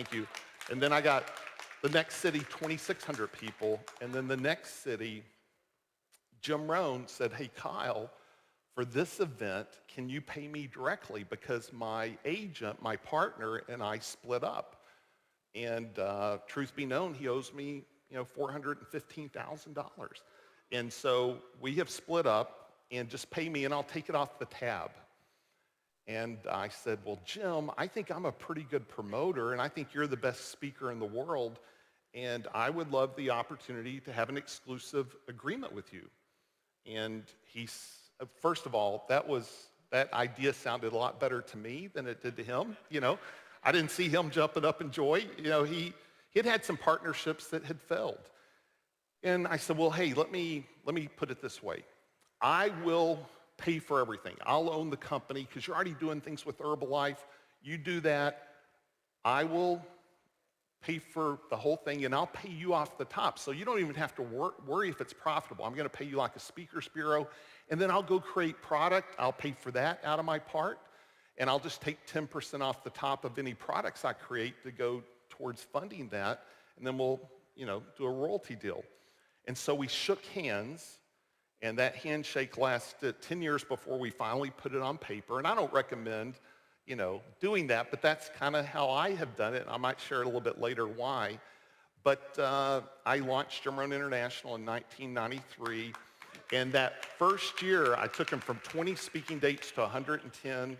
the next city, 2,600 people. And then the next city, Jim Rohn said, hey, Kyle, for this event, can you pay me directly? Because my agent, my partner, and I split up. And truth be known, he owes me, $415,000. And so we have split up, and just pay me, and I'll take it off the tab. And I said, well, Jim, I think I'm a pretty good promoter, and I think you're the best speaker in the world, and I would love the opportunity to have an exclusive agreement with you. And first of all, that idea sounded a lot better to me than it did to him. I didn't see him jumping up in joy. He had some partnerships that had failed. And I said, well, hey, let me put it this way. I will pay for everything. I'll own the company because you're already doing things with Herbalife. You do that. I will pay for the whole thing, and I'll pay you off the top. So you don't even have to worry if it's profitable. I'm going to pay you like a speakers bureau, and then I'll go create product. I'll pay for that out of my part, and I'll just take 10% off the top of any products I create to go towards funding that, and then we'll, do a royalty deal. And so we shook hands, and that handshake lasted 10 years before we finally put it on paper. And I don't recommend doing that, but that's kind of how I have done it. I might share a little bit later why. But I launched Jim Rohn International in 1993. And that first year, I took him from 20 speaking dates to 110.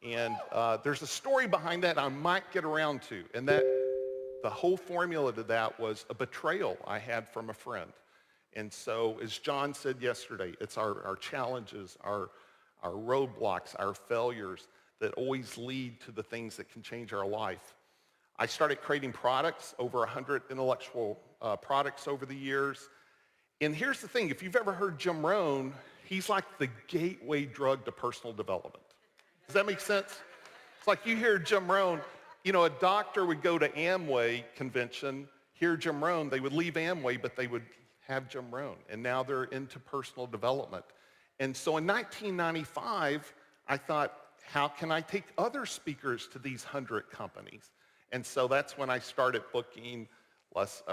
And there's a story behind that I might get around to. And that the whole formula to that was a betrayal I had from a friend. And so, as John said yesterday, it's our challenges, our roadblocks, our failures that always lead to the things that can change our life. I started creating products, over 100 intellectual products over the years. And here's the thing, if you've ever heard Jim Rohn, he's like the gateway drug to personal development. Does that make sense? It's like you hear Jim Rohn, a doctor would go to Amway convention, hear Jim Rohn, they would leave Amway, but they would have Jim Rohn. And now they're into personal development. And so in 1995, I thought, how can I take other speakers to these 100 companies? And so that's when I started booking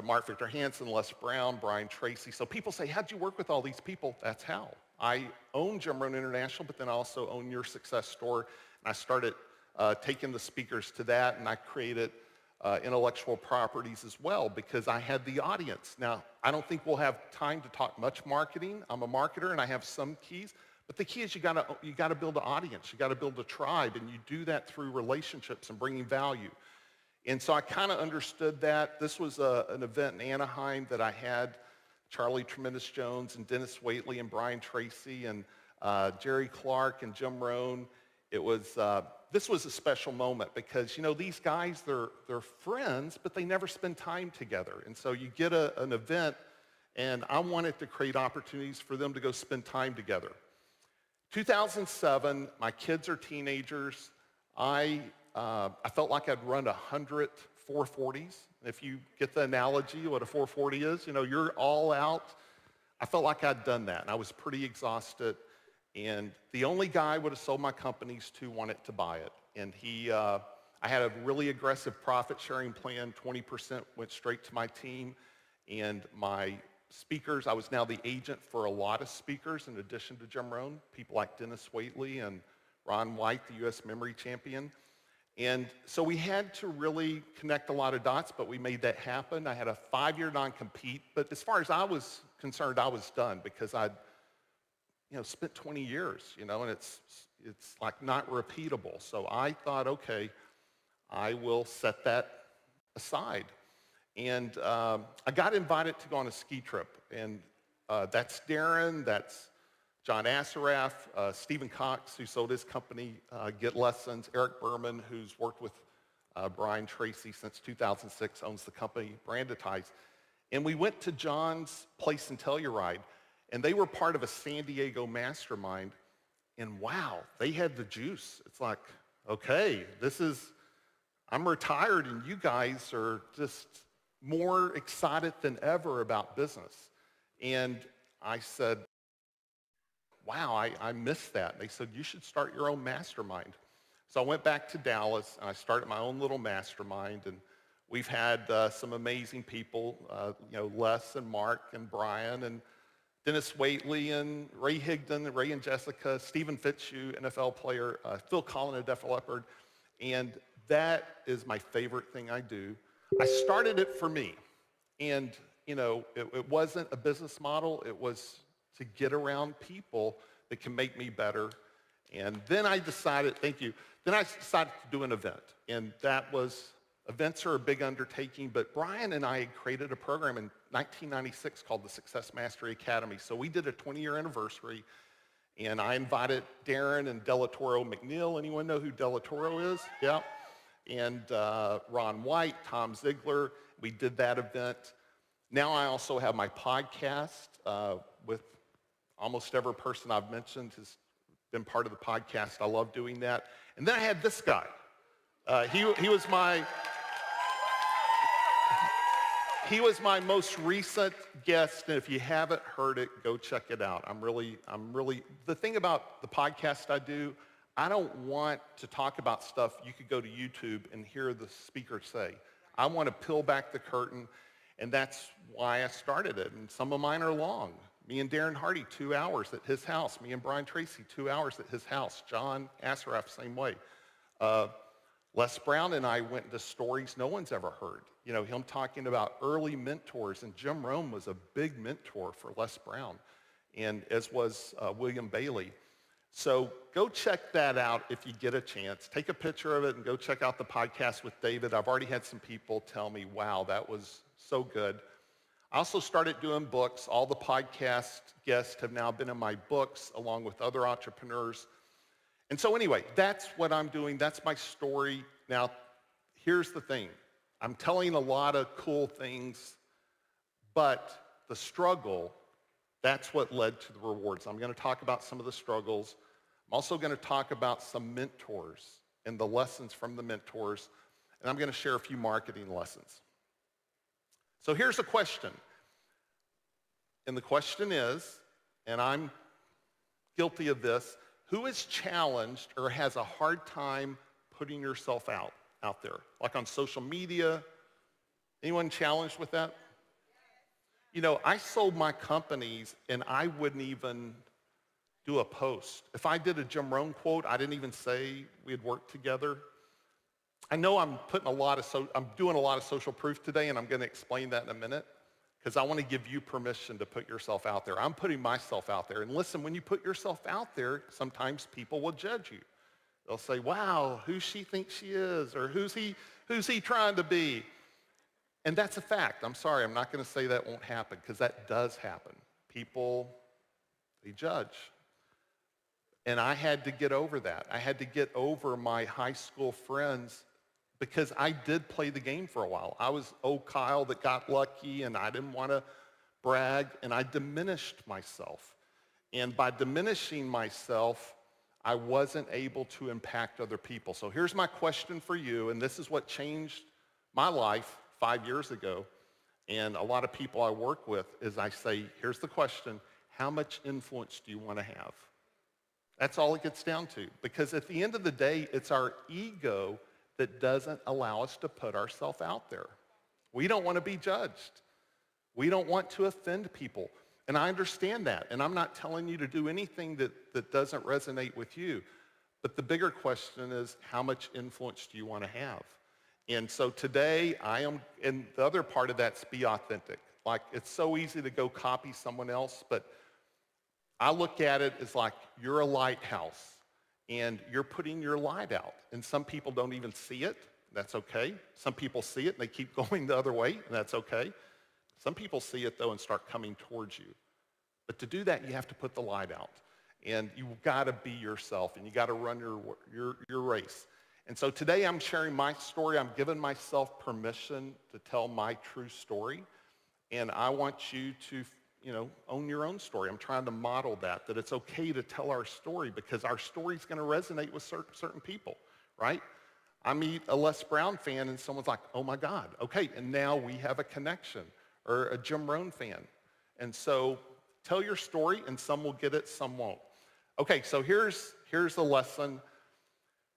Mark Victor Hansen, Les Brown, Brian Tracy. So people say, how'd you work with all these people? That's how. I own Jim Rohn International, but then I also own Your Success Store. And I started taking the speakers to that, and I created intellectual properties as well because I had the audience. Now, I don't think we'll have time to talk much marketing. I'm a marketer, and I have some keys. But the key is you gotta build an audience. You gotta build a tribe, and you do that through relationships and bringing value. And so I kind of understood that. This was an event in Anaheim that I had Charlie Tremendous Jones and Dennis Waitley and Brian Tracy and Jerry Clark and Jim Rohn. This was a special moment because, these guys, they're friends, but they never spend time together. And so you get an event, and I wanted to create opportunities for them to go spend time together. 2007, my kids are teenagers. I felt like I'd run 100 440s. If you get the analogy, what a 440 is, you're all out. I felt like I'd done that, and I was pretty exhausted. And the only guy I would have sold my companies to wanted to buy it. And I had a really aggressive profit-sharing plan. 20% went straight to my team. And my speakers, I was now the agent for a lot of speakers in addition to Jim Rohn, people like Dennis Waitley and Ron White, the U.S. memory champion. And so we had to really connect a lot of dots, but we made that happen. I had a 5-year non-compete, but as far as I was concerned, I was done because I'd spent 20 years, and it's like not repeatable. So I thought, okay, I will set that aside. And I got invited to go on a ski trip, and that's Darren, that's John Assaraf, Stephen Cox, who sold his company, Get Lessons, Eric Berman, who's worked with Brian Tracy since 2006, owns the company Branditize. And we went to John's place in Telluride, and they were part of a San Diego mastermind, and wow, they had the juice. It's like, okay, I'm retired, and you guys are just more excited than ever about business. And I said, wow, I missed that. They said, you should start your own mastermind. So I went back to Dallas, and I started my own little mastermind, and we've had some amazing people, Les and Mark and Brian and Dennis Waitley and Ray Higdon, Ray and Jessica, Stephen Fitzhugh, NFL player, Phil Collin, a Def Leppard, and that is my favorite thing I do. I started it for me, and it wasn't a business model. It was to get around people that can make me better. And then I decided, thank you, then I decided to do an event. And events are a big undertaking, but Brian and I had created a program in 1996 called the Success Mastery Academy. So we did a 20-year anniversary, and I invited Darren and Delatoro McNeil. Anyone know who Delatoro is? Yeah. And Ron White, Tom Ziegler. We did that event. Now I also have my podcast with almost every person I've mentioned has been part of the podcast. I love doing that. And then I had this guy. He was my most recent guest, and if you haven't heard it, go check it out. The thing about the podcast I do, I don't want to talk about stuff you could go to YouTube and hear the speaker say. I want to peel back the curtain, and that's why I started it. And some of mine are long. Me and Darren Hardy, 2 hours at his house. Me and Brian Tracy, 2 hours at his house. John Assaraf, same way. Les Brown and I went into stories no one's ever heard. You know, him talking about early mentors, and Jim Rohn was a big mentor for Les Brown, and as was William Bailey. So go check that out if you get a chance. Take a picture of it and go check out the podcast with David. I've already had some people tell me, wow, that was so good. I also started doing books. All the podcast guests have now been in my books along with other entrepreneurs. And so anyway, that's what I'm doing. That's my story. Now, here's the thing. I'm telling a lot of cool things, but the struggle, that's what led to the rewards. I'm going to talk about some of the struggles. I'm also going to talk about some mentors and the lessons from the mentors, and I'm going to share a few marketing lessons. So here's a question. And the question is, and I'm guilty of this, who is challenged or has a hard time putting yourself out there? Like on social media? Anyone challenged with that? You know, I sold my companies and I wouldn't even do a post. If I did a Jim Rohn quote, I didn't even say we had worked together. I know I'm doing a lot of social proof today, and I'm going to explain that in a minute, because I want to give you permission to put yourself out there. I'm putting myself out there. And listen, when you put yourself out there, sometimes people will judge you. They'll say, wow, who she thinks she is, or who's he trying to be? And that's a fact. I'm sorry, I'm not going to say that won't happen, because that does happen. People, they judge. And I had to get over that. I had to get over my high school friends, because I did play the game for a while. I was Kyle that got lucky, and I didn't want to brag, and I diminished myself. And by diminishing myself, I wasn't able to impact other people. So here's my question for you, and this is what changed my life 5 years ago, and a lot of people I work with, is I say, here's the question: how much influence do you want to have? That's all it gets down to, because at the end of the day, it's our ego that doesn't allow us to put ourselves out there. We don't want to be judged. We don't want to offend people. And I understand that. And I'm not telling you to do anything that doesn't resonate with you. But the bigger question is, how much influence do you want to have? And so today, and the other part of that's be authentic. Like, it's so easy to go copy someone else, but I look at it as like you're a lighthouse. And you're putting your light out. And some people don't even see it. That's okay. Some people see it and they keep going the other way, and that's okay. Some people see it, though, and start coming towards you. But to do that, you have to put the light out. And you've got to be yourself, and you got to run your race. And so today I'm sharing my story. I'm giving myself permission to tell my true story. And I want you to own your own story. I'm trying to model that it's okay to tell our story, because our story is going to resonate with certain people, right? I meet a Les Brown fan and someone's like, oh my God, okay, and now we have a connection, or a Jim Rohn fan. And so tell your story, and some will get it, some won't. Okay, so here's the lesson.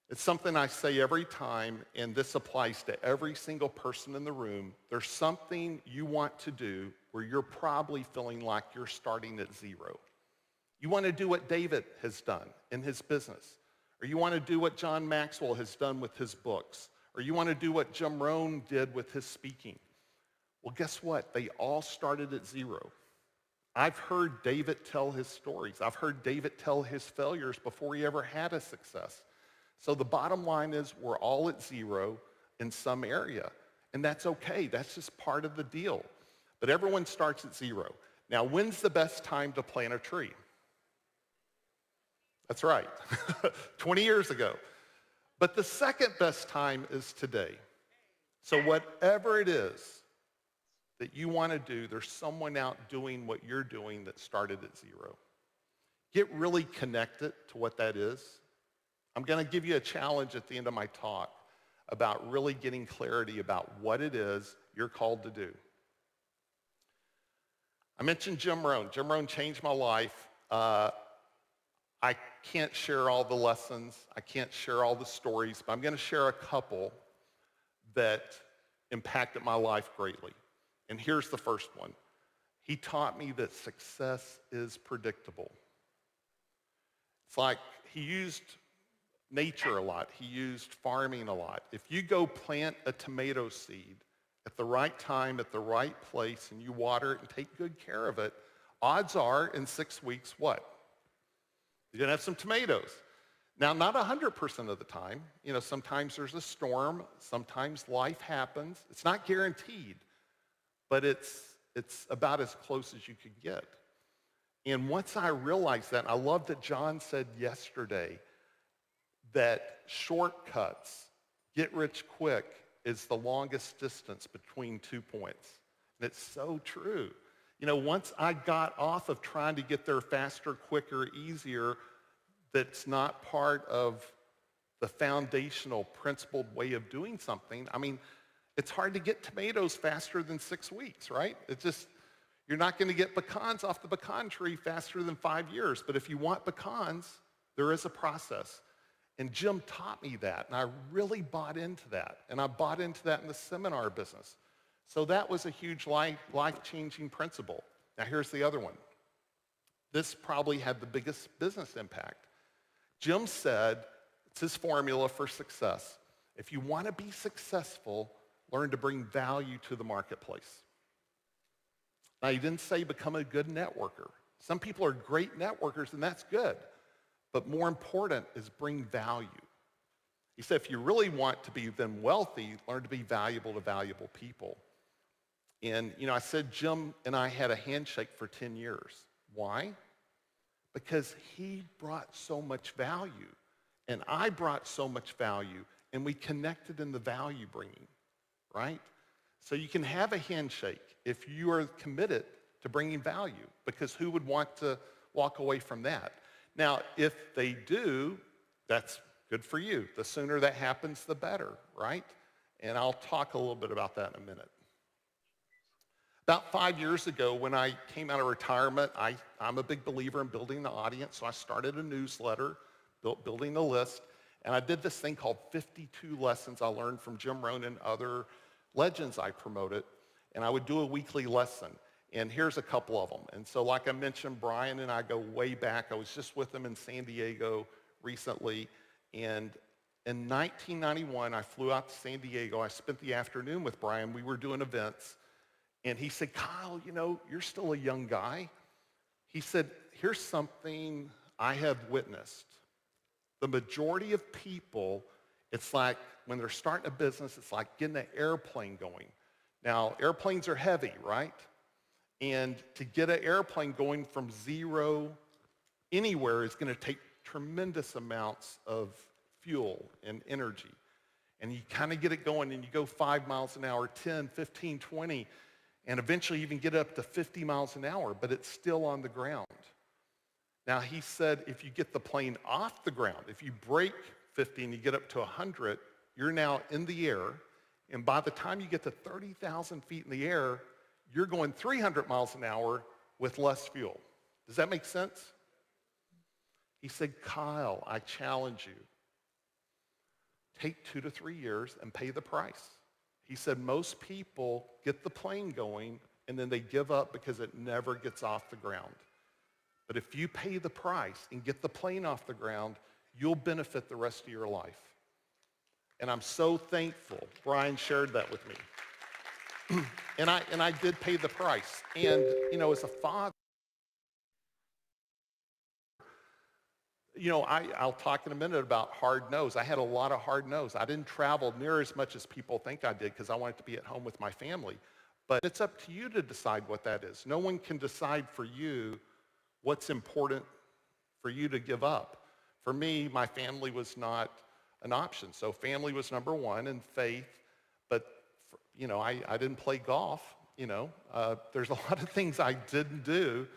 It's something I say every time, and this applies to every single person in the room. There's something you want to do where you're probably feeling like you're starting at zero. You want to do what David has done in his business, or you want to do what John Maxwell has done with his books, or you want to do what Jim Rohn did with his speaking. Well, guess what? They all started at zero. I've heard David tell his stories. I've heard David tell his failures before he ever had a success. So the bottom line is, we're all at zero in some area, and that's okay. That's just part of the deal. But everyone starts at zero. Now, when's the best time to plant a tree? That's right, 20 years ago. But the second best time is today. So whatever it is that you want to do, there's someone out doing what you're doing that started at zero. Get really connected to what that is. I'm going to give you a challenge at the end of my talk about really getting clarity about what it is you're called to do. I mentioned Jim Rohn. Jim Rohn changed my life. I can't share all the lessons. I can't share all the stories, but I'm going to share a couple that impacted my life greatly. And here's the first one. He taught me that success is predictable. It's like he used nature a lot. He used farming a lot. If you go plant a tomato seed at the right time, at the right place, and you water it and take good care of it, odds are in 6 weeks, what? You're going to have some tomatoes. Now, not 100% of the time. You know, sometimes there's a storm. Sometimes life happens. It's not guaranteed, but it's about as close as you could get. And once I realized that, I love that John said yesterday that shortcuts, get rich quick, is the longest distance between 2 points. And it's so true. You know, once I got off of trying to get there faster, quicker, easier, that's not part of the foundational principled way of doing something. I mean, it's hard to get tomatoes faster than 6 weeks, right? It's just, you're not going to get pecans off the pecan tree faster than 5 years. But if you want pecans, there is a process. And Jim taught me that, and I really bought into that. And I bought into that in the seminar business. So that was a huge life-changing principle. Now here's the other one. This probably had the biggest business impact. Jim said, it's his formula for success. If you want to be successful, learn to bring value to the marketplace. Now, he didn't say become a good networker. Some people are great networkers, and that's good. But more important is bring value. He said, if you really want to be then wealthy, learn to be valuable to valuable people. And, you know, I said Jim and I had a handshake for 10 years. Why? Because he brought so much value, and I brought so much value, and we connected in the value bringing, right? So you can have a handshake if you are committed to bringing value, because who would want to walk away from that? Now, if they do, that's good for you. The sooner that happens, the better, right? And I'll talk a little bit about that in a minute. About 5 years ago, when I came out of retirement, I'm a big believer in building the audience, so I started a newsletter, building a list, and I did this thing called 52 Lessons I Learned from Jim Rohn and other legends I promoted, and I would do a weekly lesson. And here's a couple of them. And so like I mentioned, Brian and I go way back. I was just with him in San Diego recently, and in 1991, I flew out to San Diego. I spent the afternoon with Brian. We were doing events. And he said, Kyle, you know, you're still a young guy. He said, here's something I have witnessed. The majority of people, it's like when they're starting a business, it's like getting an airplane going. Now, airplanes are heavy, right? And to get an airplane going from zero anywhere is going to take tremendous amounts of fuel and energy. And you kind of get it going, and you go 5 miles an hour, 10, 15, 20, and eventually you can get up to 50 miles an hour, but it's still on the ground. Now, he said if you get the plane off the ground, if you break 50 and you get up to 100, you're now in the air, and by the time you get to 30,000 feet in the air, you're going 300 miles an hour with less fuel. Does that make sense? He said, Kyle, I challenge you. Take 2 to 3 years and pay the price. He said most people get the plane going and then they give up because it never gets off the ground. But if you pay the price and get the plane off the ground, you'll benefit the rest of your life. And I'm so thankful Brian shared that with me. And I did pay the price. And, you know, as a father, you know, I'll talk in a minute about hard no's. I had a lot of hard no's. I didn't travel near as much as people think I did because I wanted to be at home with my family. But it's up to you to decide what that is. No one can decide for you what's important for you to give up. For me, my family was not an option. So family was number one, and faith. But, you know, I didn't play golf. You know, there's a lot of things I didn't do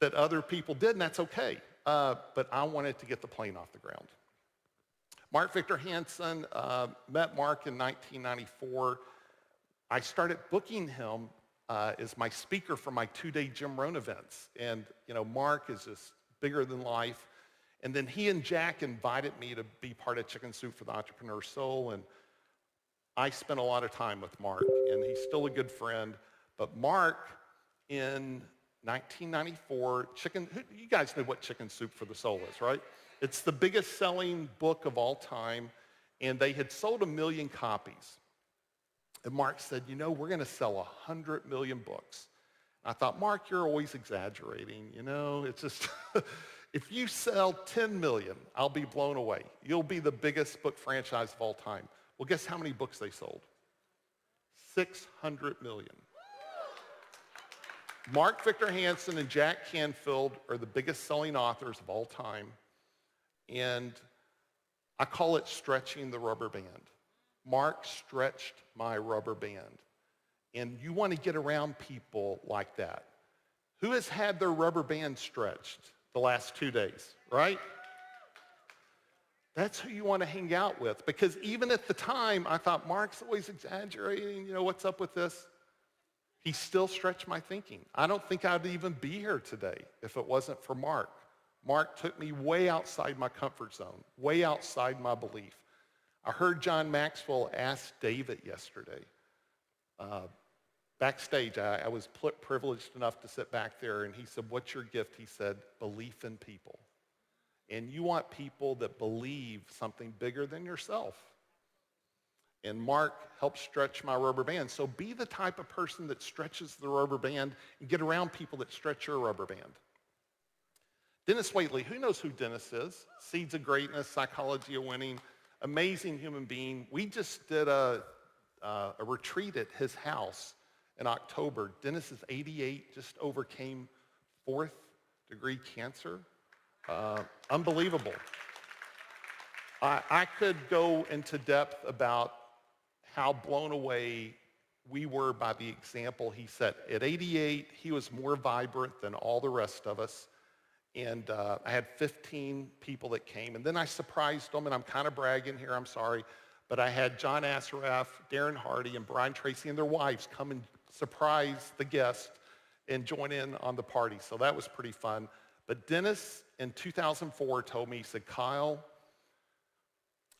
that other people did, and that's okay. but I wanted to get the plane off the ground. Mark Victor Hansen, met Mark in 1994. I started booking him as my speaker for my 2-day Jim Rohn events. And, you know, Mark is just bigger than life. And then he and Jack invited me to be part of Chicken Soup for the Entrepreneur Soul. And I spent a lot of time with Mark, and he's still a good friend. But Mark, in 1994, you guys know what Chicken Soup for the Soul is, right? It's the biggest selling book of all time, and they had sold 1 million copies. And Mark said, you know, we're going to sell 100 million books. I thought, Mark, you're always exaggerating. You know, it's just, if you sell 10 million, I'll be blown away. You'll be the biggest book franchise of all time. Well, guess how many books they sold? 600 million. Mark Victor Hansen and Jack Canfield are the biggest selling authors of all time. And I call it stretching the rubber band. Mark stretched my rubber band. And you want to get around people like that. Who has had their rubber band stretched the last 2 days, right? That's who you want to hang out with. Because even at the time, I thought, Mark's always exaggerating. You know, what's up with this? He still stretched my thinking. I don't think I'd even be here today if it wasn't for Mark. Mark took me way outside my comfort zone, way outside my belief. I heard John Maxwell ask David yesterday. Backstage, I was privileged enough to sit back there, and he said, what's your gift? He said, belief in people. And you want people that believe something bigger than yourself. And Mark helped stretch my rubber band. So be the type of person that stretches the rubber band and get around people that stretch your rubber band. Dennis Waitley, who knows who Dennis is? Seeds of Greatness, Psychology of Winning, amazing human being. We just did a retreat at his house in October. Dennis is 88, just overcame 4th-degree cancer. Unbelievable. I could go into depth about how blown away we were by the example he set. At 88, he was more vibrant than all the rest of us. And I had 15 people that came. And then I surprised them, and I'm kind of bragging here, I'm sorry. But I had John Assaraf, Darren Hardy, and Brian Tracy and their wives come and surprise the guests and join in on the party. So that was pretty fun. But Dennis, in 2004, told me, he said, Kyle,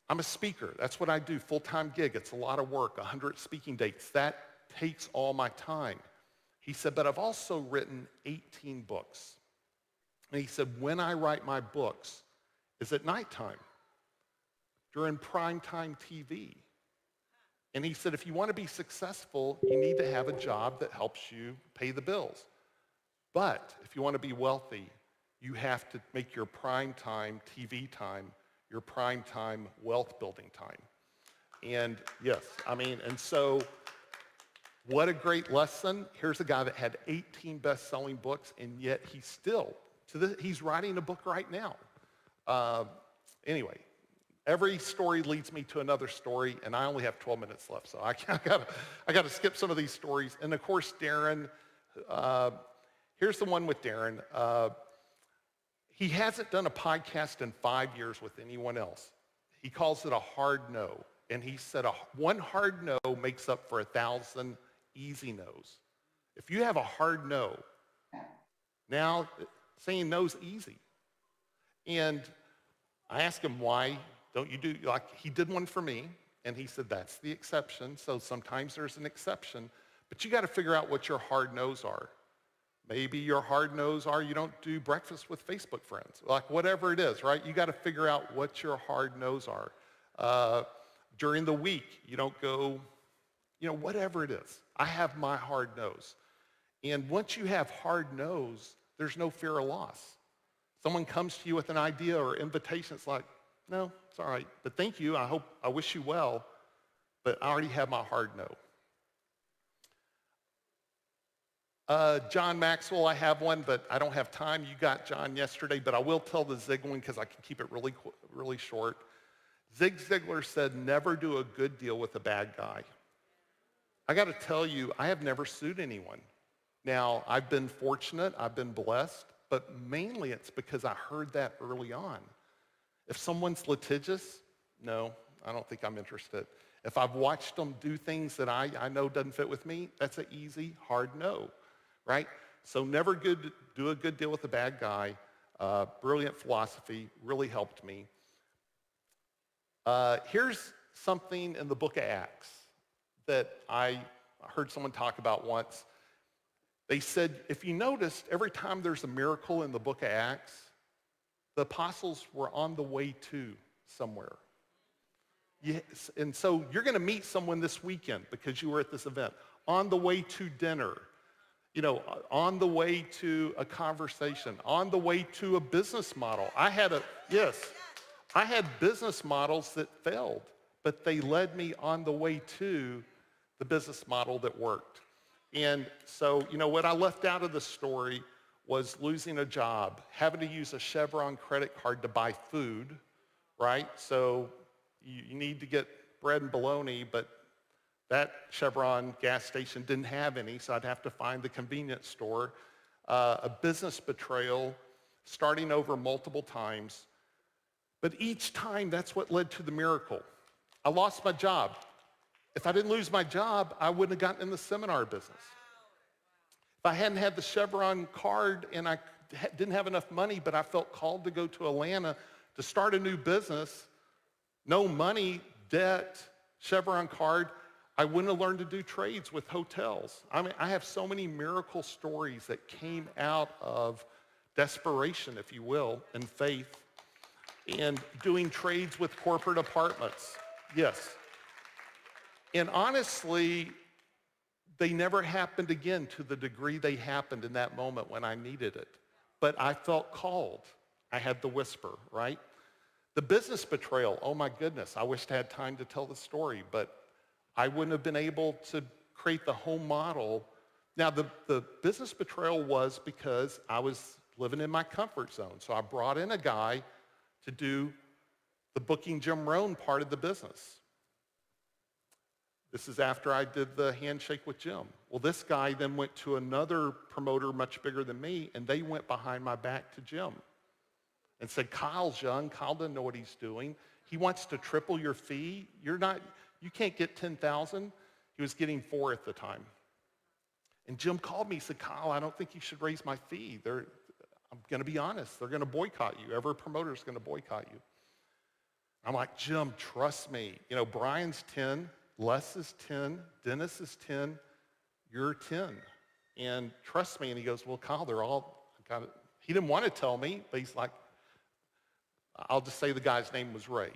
I'm a speaker. That's what I do, full-time gig. It's a lot of work, 100 speaking dates. That takes all my time. He said, but I've also written 18 books. And he said, when I write my books is at nighttime, during primetime TV. And he said, if you want to be successful, you need to have a job that helps you pay the bills. But if you want to be wealthy, you have to make your primetime TV time your primetime wealth building time. And yes, I mean, and so what a great lesson. Here's a guy that had 18 best-selling books, and yet he's still, he's writing a book right now. Anyway, every story leads me to another story, and I only have 12 minutes left, so I gotta skip some of these stories. And of course, Darren, here's the one with Darren. He hasn't done a podcast in 5 years with anyone else. He calls it a hard no. And he said one hard no makes up for 1,000 easy no's. If you have a hard no, now saying no's easy. And I asked him, why don't you do, like he did one for me, and he said that's the exception. So sometimes there's an exception, but you got to figure out what your hard no's are. Maybe your hard no's are you don't do breakfast with Facebook friends, like whatever it is, right? You got to figure out what your hard no's are. During the week, you don't go, you know, whatever it is. I have my hard no's. And once you have hard no's, there's no fear of loss. Someone comes to you with an idea or invitation, it's like, no, it's all right, but thank you, I wish you well, but I already have my hard no. John Maxwell, I have one, but I don't have time. You got John yesterday, but I will tell the Zig one because I can keep it really short. Zig Ziglar said, never do a good deal with a bad guy. I got to tell you, I have never sued anyone. Now, I've been fortunate, I've been blessed, but mainly it's because I heard that early on. If someone's litigious, no, I don't think I'm interested. If I've watched them do things that I know doesn't fit with me, that's an easy, hard no, right? So never do a good deal with a bad guy. Brilliant philosophy, really helped me. Here's something in the book of Acts that I heard someone talk about once. They said, if you noticed, every time there's a miracle in the book of Acts, the apostles were on the way to somewhere. Yes, and so you're going to meet someone this weekend because you were at this event, on the way to dinner, you know, on the way to a conversation, on the way to a business model. I had business models that failed, but they led me on the way to the business model that worked. And so, you know, what I left out of the story was losing a job, having to use a Chevron credit card to buy food, right? So you need to get bread and bologna, but that Chevron gas station didn't have any, so I'd have to find the convenience store. A business betrayal, starting over multiple times. But each time, that's what led to the miracle. I lost my job. If I didn't lose my job, I wouldn't have gotten in the seminar business. If I hadn't had the Chevron card and I didn't have enough money, but I felt called to go to Atlanta to start a new business, no money, debt, Chevron card, I wouldn't have learned to do trades with hotels. I mean, I have so many miracle stories that came out of desperation, if you will, and faith, and doing trades with corporate apartments. Yes. And honestly, they never happened again to the degree they happened in that moment when I needed it. But I felt called. I had the whisper, right? The business betrayal, oh my goodness, I wished I had time to tell the story, but I wouldn't have been able to create the home model. Now, the business betrayal was because I was living in my comfort zone. So I brought in a guy to do the booking Jim Rohn part of the business. This is after I did the handshake with Jim. Well, this guy then went to another promoter much bigger than me, and they went behind my back to Jim and said, Kyle's young. Kyle doesn't know what he's doing. He wants to triple your fee. You can't get 10,000. He was getting 4 at the time. And Jim called me, he said, Kyle, I don't think you should raise my fee. I'm going to be honest. They're going to boycott you. Every promoter is going to boycott you. I'm like, Jim, trust me. You know, Brian's 10, Les is 10, Dennis is 10, you're 10. And trust me. And he goes, well, Kyle, they're all got it. He didn't want to tell me, but he's like, I'll just say the guy's name was Ray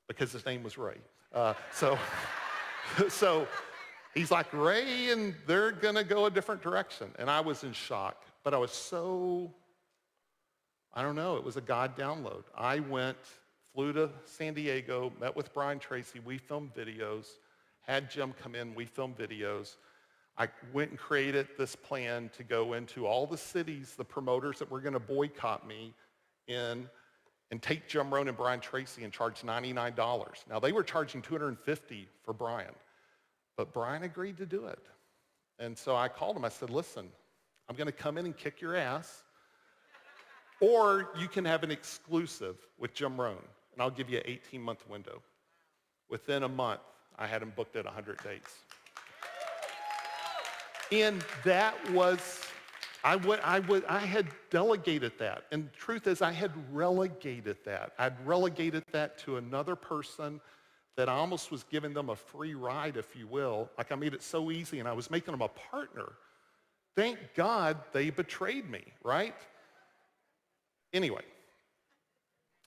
because his name was Ray. So he's like, Ray, and they're going to go a different direction. And I was in shock. But I was so, I don't know, it was a God download. I flew to San Diego, met with Brian Tracy. We filmed videos, had Jim come in. We filmed videos. I went and created this plan to go into all the cities, the promoters that were going to boycott me in, and take Jim Rohn and Brian Tracy and charge $99. Now, they were charging $250 for Brian, but Brian agreed to do it. And so I called him. I said, listen, I'm going to come in and kick your ass, or you can have an exclusive with Jim Rohn, and I'll give you an 18-month window. Within a month, I had him booked at 100 dates. And that was, I had delegated that. And the truth is, I had relegated that. I'd relegated that to another person that I almost was giving them a free ride, if you will. Like I made it so easy, and I was making them a partner. Thank God they betrayed me, right? Anyway,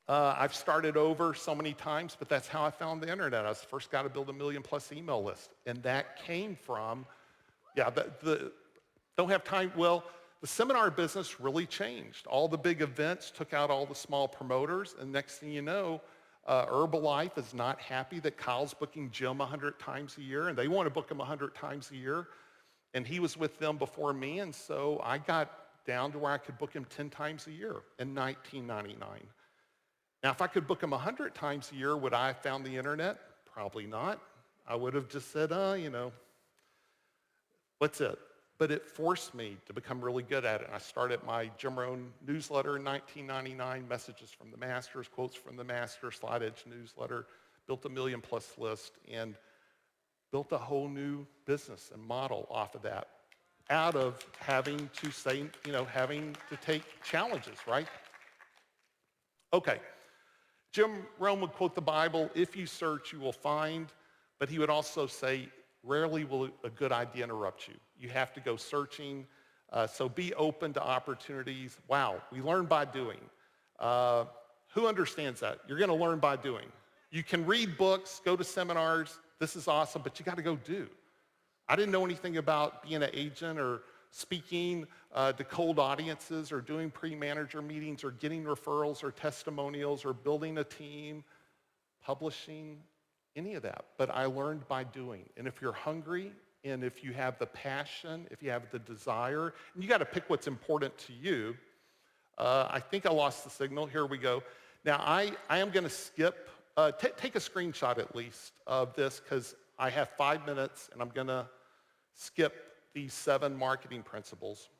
I've started over so many times, but that's how I found the internet. I was the first guy to build a 1 million+ email list. And that came from, don't have time. Well, the seminar business really changed. All the big events took out all the small promoters, and next thing you know, Herbalife is not happy that Kyle's booking Jim 100 times a year, and they want to book him 100 times a year. And he was with them before me, and so I got down to where I could book him 10 times a year in 1999. Now, if I could book him 100 times a year, would I have found the internet? Probably not. I would have just said, what's it? but it forced me to become really good at it. And I started my Jim Rohn newsletter in 1999, Messages from the Masters, Quotes from the Masters, Slide Edge newsletter, built a 1 million+ list, and built a whole new business and model off of that, out of having to say, having to take challenges, right? Okay, Jim Rohn would quote the Bible, if you search, you will find, but he would also say, rarely will a good idea interrupt you. You have to go searching, so be open to opportunities. Wow, we learn by doing. Who understands that? You're gonna learn by doing. You can read books, go to seminars, this is awesome, but you gotta go do. I didn't know anything about being an agent or speaking to cold audiences or doing pre-manager meetings or getting referrals or testimonials or building a team, publishing, any of that. But I learned by doing. And if you're hungry and if you have the passion, if you have the desire, and you got to pick what's important to you. I think I lost the signal. Here we go. Now, I am going to skip, take a screenshot at least of this because I have 5 minutes and I'm going to skip these 7 marketing principles.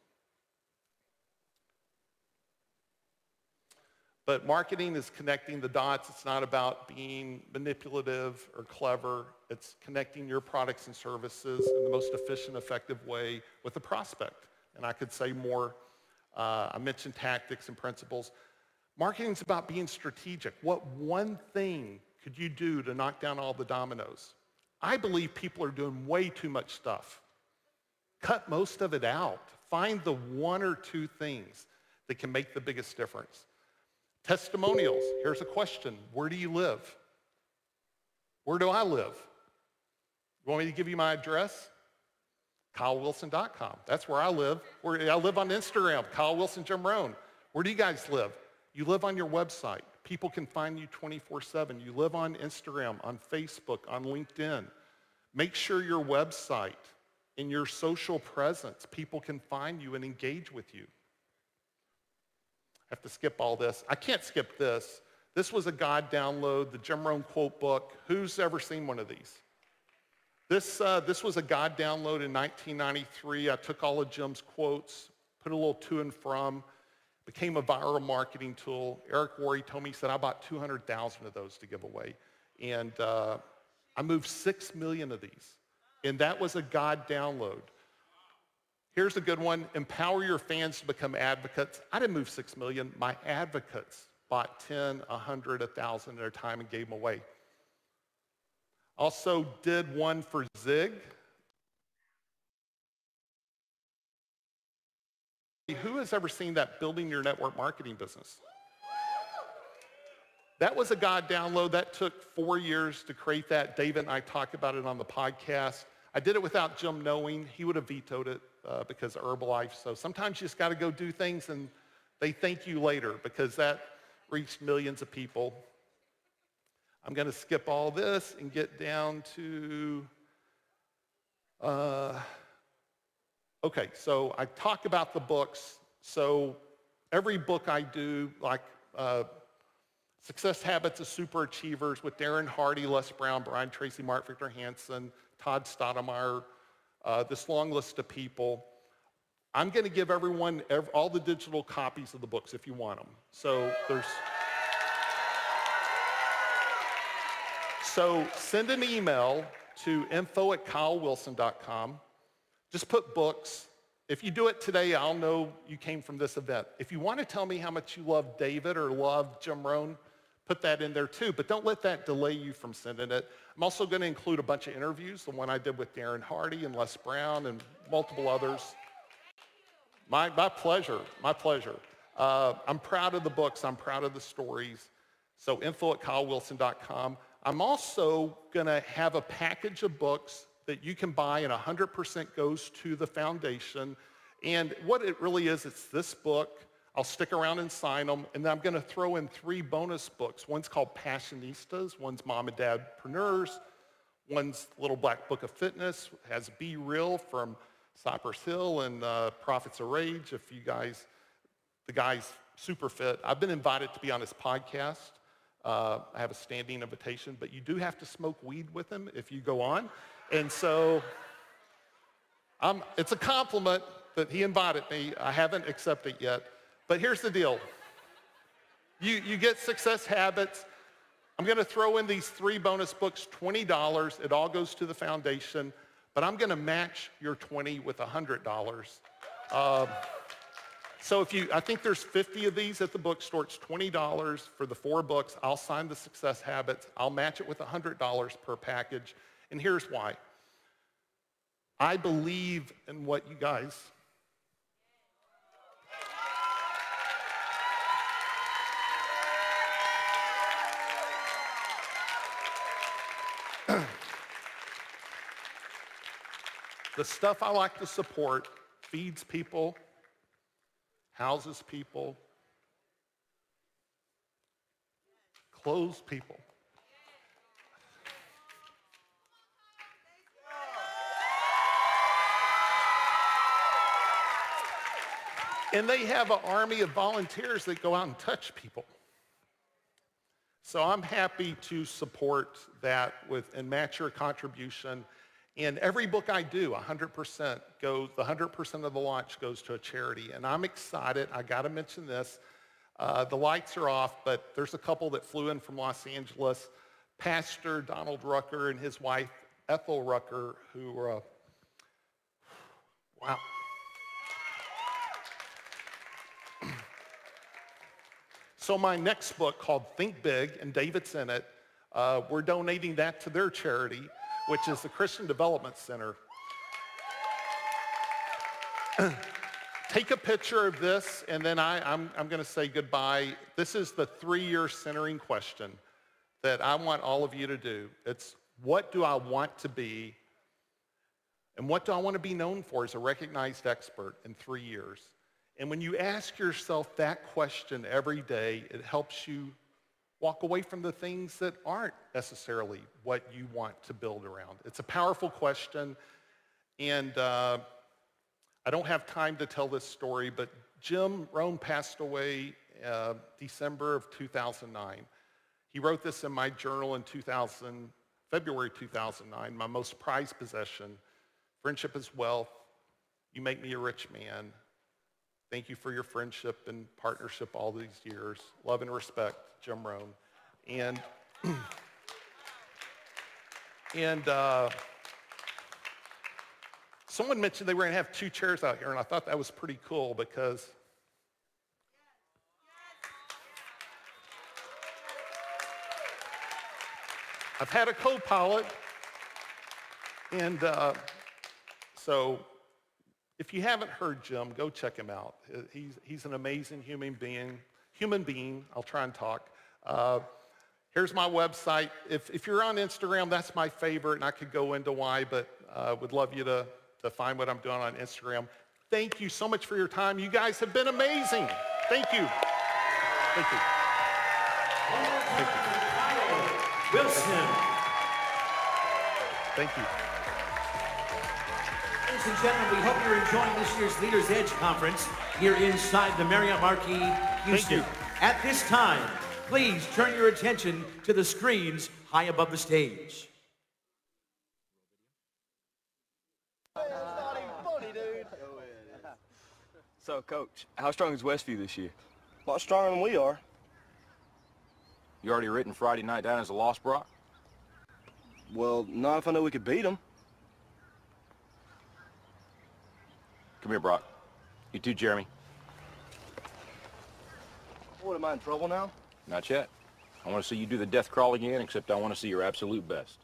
But marketing is connecting the dots. It's not about being manipulative or clever. It's connecting your products and services in the most efficient, effective way with the prospect. And I could say more. I mentioned tactics and principles. Marketing is about being strategic. What one thing could you do to knock down all the dominoes? I believe people are doing way too much stuff. Cut most of it out. Find the 1 or 2 things that can make the biggest difference. Testimonials. Here's a question. Where do you live? Where do I live? You want me to give you my address? KyleWilson.com. That's where I live. I live on Instagram, Kyle Wilson Jim Rohn. Where do you guys live? You live on your website. People can find you 24/7. You live on Instagram, on Facebook, on LinkedIn. Make sure your website and your social presence, people can find you and engage with you. I have to skip all this. I can't skip this. This was a God download, the Jim Rohn quote book. Who's ever seen one of these? This was a God download in 1993. I took all of Jim's quotes, put a little to and from, became a viral marketing tool. Eric Worre told me, he said, I bought 200,000 of those to give away. And I moved 6 million of these. And that was a God download. Here's a good one. Empower your fans to become advocates. I didn't move 6 million. My advocates bought 10, 100, 1,000 at a time and gave them away. Also did one for Zig. Who has ever seen that building your network marketing business? That was a God download. That took 4 years to create that. David and I talked about it on the podcast. I did it without Jim knowing. He would have vetoed it because of Herbalife. So sometimes you just got to go do things and they thank you later because that reached millions of people. I'm going to skip all this and get down to, okay, so I talk about the books. So every book I do, like Success Habits of Super Achievers with Darren Hardy, Les Brown, Brian Tracy, Mark Victor Hansen, Todd Stoudemire, this long list of people. I'm going to give everyone all the digital copies of the books if you want them. So So send an email to info@kylewilson.com. Just put books. If you do it today, I'll know you came from this event. If you want to tell me how much you love David or love Jim Rohn, put that in there too, but don't let that delay you from sending it. I'm also going to include a bunch of interviews, the one I did with Darren Hardy and Les Brown and multiple others. My pleasure, my pleasure. I'm proud of the books, I'm proud of the stories. So info@kylewilson.com. I'm also going to have a package of books that you can buy and 100% goes to the foundation. And what it really is, it's this book. I'll stick around and sign them, and then I'm going to throw in 3 bonus books. One's called Passionistas, one's Mom and Dadpreneurs, one's Little Black Book of Fitness, has Be Real from Cypress Hill and Prophets of Rage. If you guys, the guy's super fit. I've been invited to be on his podcast. I have a standing invitation, but you do have to smoke weed with him if you go on. And so It's a compliment that he invited me. I haven't accepted it yet. But here's the deal. You get Success Habits. I'm going to throw in these 3 bonus books, $20. It all goes to the foundation. But I'm going to match your $20 with $100. So I think there's 50 of these at the bookstore. It's $20 for the 4 books. I'll sign the Success Habits. I'll match it with $100 per package. And here's why. I believe in what you guys. The stuff I like to support feeds people, houses people, clothes people. And they have an army of volunteers that go out and touch people. So I'm happy to support that and match your contribution. And every book I do, 100% goes, the 100% of the launch goes to a charity. And I'm excited. I got to mention this. The lights are off, but there's a couple that flew in from Los Angeles. Pastor Donald Rucker and his wife, Ethel Rucker, who were, wow. So my next book called Think Big, and David's in it, we're donating that to their charity, which is the Christian Development Center. Take a picture of this, and then I'm going to say goodbye. This is the 3-year centering question that I want all of you to do. It's, what do I want to be, and what do I want to be known for as a recognized expert in 3 years? And when you ask yourself that question every day, it helps you walk away from the things that aren't necessarily what you want to build around. It's a powerful question, and I don't have time to tell this story, but Jim Rohn passed away December of 2009. He wrote this in my journal in February 2009, my most prized possession. Friendship is wealth. You make me a rich man. Thank you for your friendship and partnership all these years. Love and respect, Jim Rohn. And someone mentioned they were going to have 2 chairs out here, and I thought that was pretty cool because I've had a co-pilot, and so if you haven't heard Jim, go check him out. He's an amazing human being. I'll try and talk. Here's my website. If you're on Instagram, that's my favorite, and I could go into why, but would love you to find what I'm doing on Instagram. Thank you so much for your time. You guys have been amazing. Thank you. Thank you. Thank you. Wilson. Thank you. Ladies and gentlemen, we hope you're enjoying this year's Leaders Edge Conference here inside the Marriott Marquis, Houston. At this time, please turn your attention to the screens high above the stage. So, Coach, how strong is Westview this year? A lot stronger than we are. You already written Friday night down as a loss, Brock? Well, not if I know we could beat them. Come here, Brock. You too, Jeremy. What, am I in trouble now? Not yet. I want to see you do the death crawl again, except I want to see your absolute best.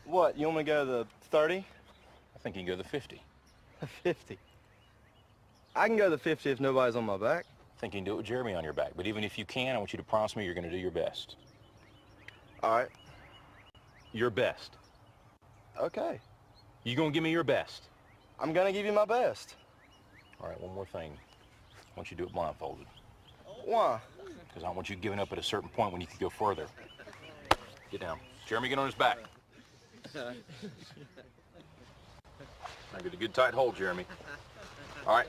What, you want me to go to the 30? I think you can go to the 50. 50? I can go to the 50 if nobody's on my back. I think you can do it with Jeremy on your back. But even if you can, I want you to promise me you're going to do your best. All right. Your best. Okay. You going to give me your best? I'm going to give you my best. All right, one more thing. I want you to do it blindfolded. Why? Because I want you giving up at a certain point when you can go further. Get down. Jeremy, get on his back. Now get a good tight hold, Jeremy. All right,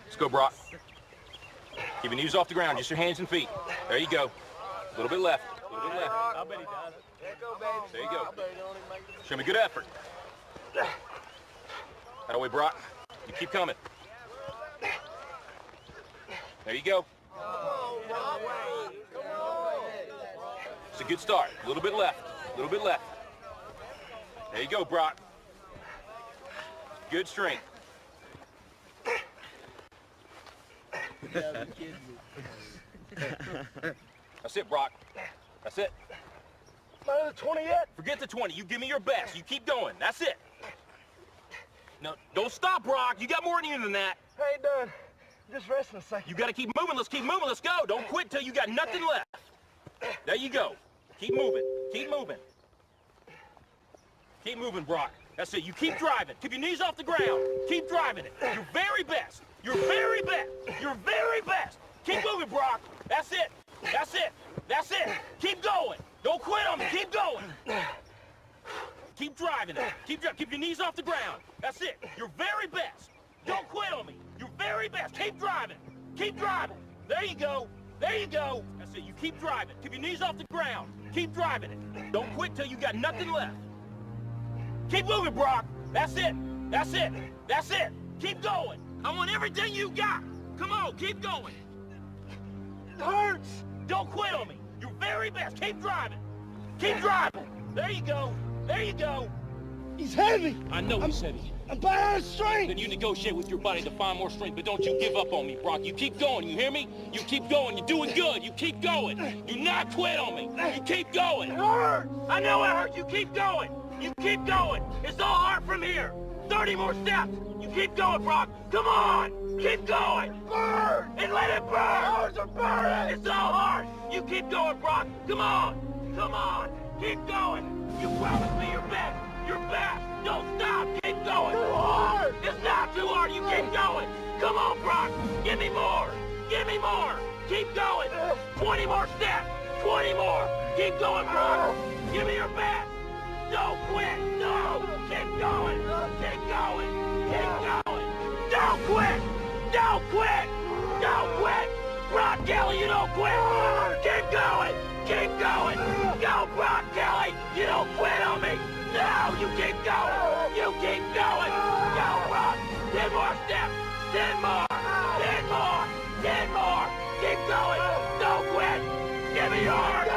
let's go, Brock. Keep your knees off the ground, just your hands and feet. There you go. A little bit left, a little bit left. I bet he does it. There you go. Show me good effort. That way, Brock. You keep coming. There you go. It's a good start. A little bit left. A little bit left. There you go, Brock. Good strength. That's it, Brock. That's it. Not at the 20 yet? Forget the 20. You give me your best. You keep going. That's it. No, don't stop, Brock. You got more in you than that. I ain't done. Just resting a second. You got to keep moving. Let's keep moving. Let's go. Don't quit till you got nothing left. There you go. Keep moving. Keep moving. Keep moving, Brock. That's it. You keep driving. Keep your knees off the ground. Keep driving it. Your very best. Your very best. Your very best. Keep moving, Brock. That's it. That's it. That's it. Keep going. Don't quit on me. Keep going. Keep driving it. Keep your knees off the ground. That's it. Your very best. Don't quit on me. Your very best. Keep driving. Keep driving. There you go. There you go. That's it. You keep driving. Keep your knees off the ground. Keep driving it. Don't quit till you got nothing left. Keep moving, Brock. That's it. That's it. That's it. Keep going. I want everything you got. Come on, keep going. It hurts. Don't quit on me. Your very best. Keep driving. Keep driving. There you go. There you go. He's heavy. I know he's heavy. I'm by out of strength. Then you negotiate with your body to find more strength, but don't you give up on me, Brock. You keep going, you hear me? You keep going. You're doing good. You keep going. Do not quit on me. You keep going. It hurts. I know it hurts. You keep going. You keep going. It's all hard from here. 30 more steps. You keep going, Brock. Come on. Keep going. Burn. And let it burn. Ours are burning. It's all hard. You keep going, Brock. Come on. Come on. Keep going. You promised me your best. Your best. Don't stop. Keep going. Too hard. It's not too hard. You keep going. Come on, Brock. Give me more. Give me more. Keep going. 20 more steps. 20 more. Keep going, Brock. Give me your best. Don't quit. No. Keep going. Keep going. Keep going. Don't quit. Don't quit. Don't quit. Brock Kelly, you don't quit. Keep going. Keep going. Go, Brock Kelly. You don't quit on me. No, you keep going. You keep going. Go, Brock. 10 more steps. 10 more. 10 more. 10 more. Keep going. Don't quit. Give me yours.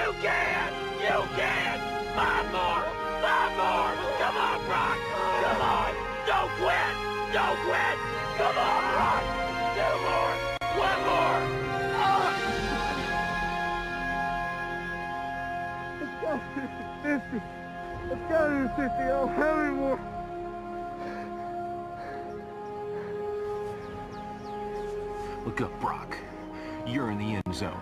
You can. You can. 5 more. 5 more. Come on, Brock. Come on. Don't quit. Don't quit. Come on, Brock. 2 more. 1 more. Let's go 50-50. Let's go to the 50. I'll have any more. Look up, Brock. You're in the end zone.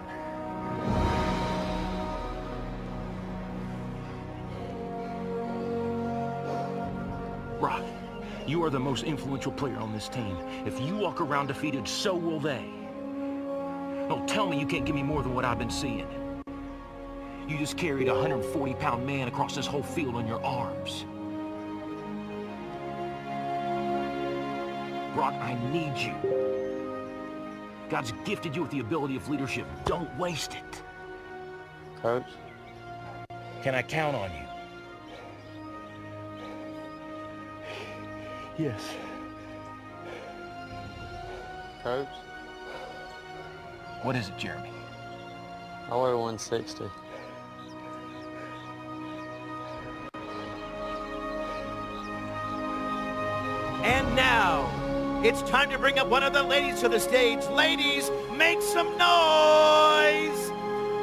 Brock, you are the most influential player on this team. If you walk around defeated, so will they. Don't tell me you can't give me more than what I've been seeing. You just carried a 140-pound man across this whole field on your arms. Brock, I need you. God's gifted you with the ability of leadership. Don't waste it. Coach? Can I count on you? Yes. Coach? What is it, Jeremy? I weigh 160. And now, it's time to bring up one of the ladies to the stage. Ladies, make some noise!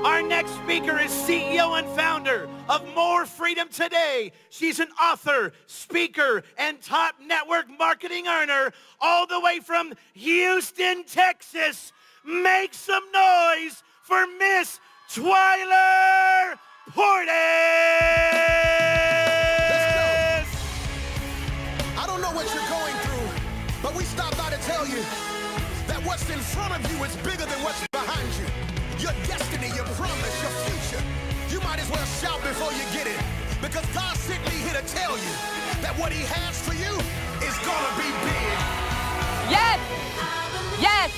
Our next speaker is CEO and founder of More Freedom Today. She's an author, speaker, and top network marketing earner all the way from Houston, Texas. Make some noise for Miss Twyler Portis! I don't know what you're going through, but we stopped by to tell you that what's in front of you is bigger than what's behind you. Your destiny, your promise, your future. You might as well shout before you get it, because God sent me here to tell you that what he has for you is gonna be big. Yes! Yes!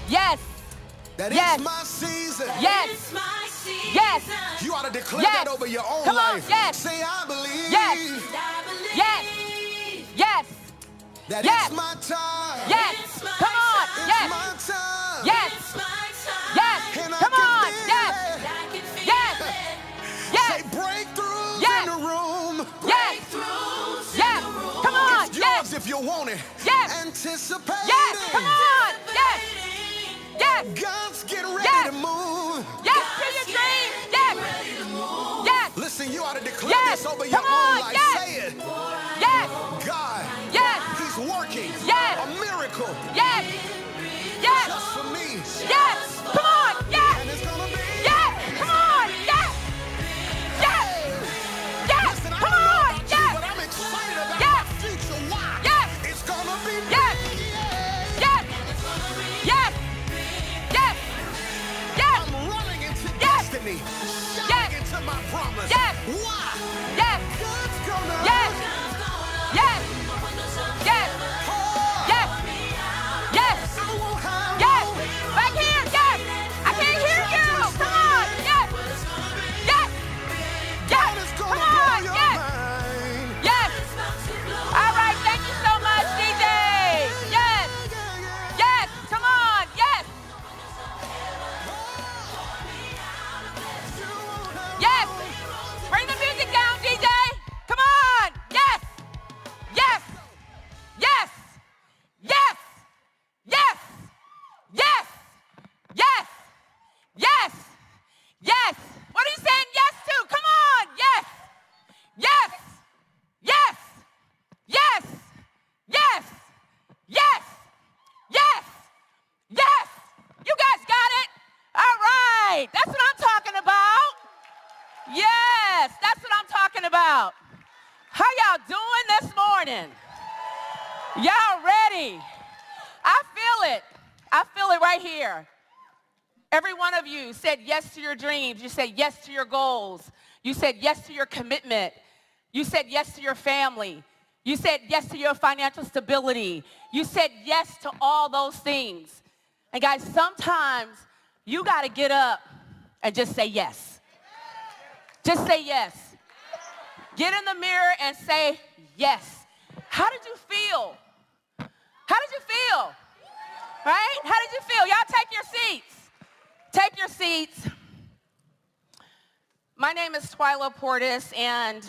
Yes! That yes. It's my season. Yes! It's my season. Yes! You ought to declare yes. that over your own Come life. On, yes! Say, I believe. Yes! that Yes. it's my time. Yes. Come on. It's Yes. my time. Yes. Yes. And I Come can on. feel Yes. it. Yes. Yes. Say breakthroughs Yes. in the room. Yes. Yes. Come on. It's yours Yes. if you want it. Yes. Anticipate. Yes. Come on. Yes. Yes. God's getting ready Yes. to move. Yes. To your dream. Yes. Yes. Listen, you ought to declare Yes. this over your Come own on. life. Yes. Say it. Yes. God. Yes. He's working. Yes. A miracle. Yes. Yes. Just for me. Yes. Come on. Yes. And it's gonna be. Yes. Come on. Yes. Yes. Yes. Listen, I Come don't know on. about Yes. you, but I'm excited about Yes. my future. Why? Yes. It's gonna be Yes. me. Yes. Yes. Yes. Yes. I'm running into Yes. destiny. Yes. Shouting into my promise. Yes. Why? Yes. God's gonna. Yes. Yes. Yes. Yes. Yes. I won't have Yes. no- Back here. Yes. I can't hear you. Come on. Yes. Yes. Yes. God is Come gonna blow on. your Yes. mind. Yes. All right. Thank you so much, DJ. Yes. Yes. Come on. Yes. Yes. Bring the music down, DJ. Come on. Yes. Yes. Yes. Yes. Yes. Yes. Yes. Yes. Yes. What are you saying yes to? Come on. Yes. Yes. Yes. Yes. Yes. Yes. Yes. Yes. You guys got it? All right. That's what I'm talking about. Yes. That's what I'm talking about. How y'all doing this morning? Y'all ready? I feel it. I feel it right here. Every one of you said yes to your dreams. You said yes to your goals. You said yes to your commitment. You said yes to your family. You said yes to your financial stability. You said yes to all those things. And guys, sometimes you got to get up and just say yes. Just say yes. Get in the mirror and say yes. How did you feel? How did you feel? Right? How did you feel? Y'all take your seats. Take your seats. My name is Twyla Portis, and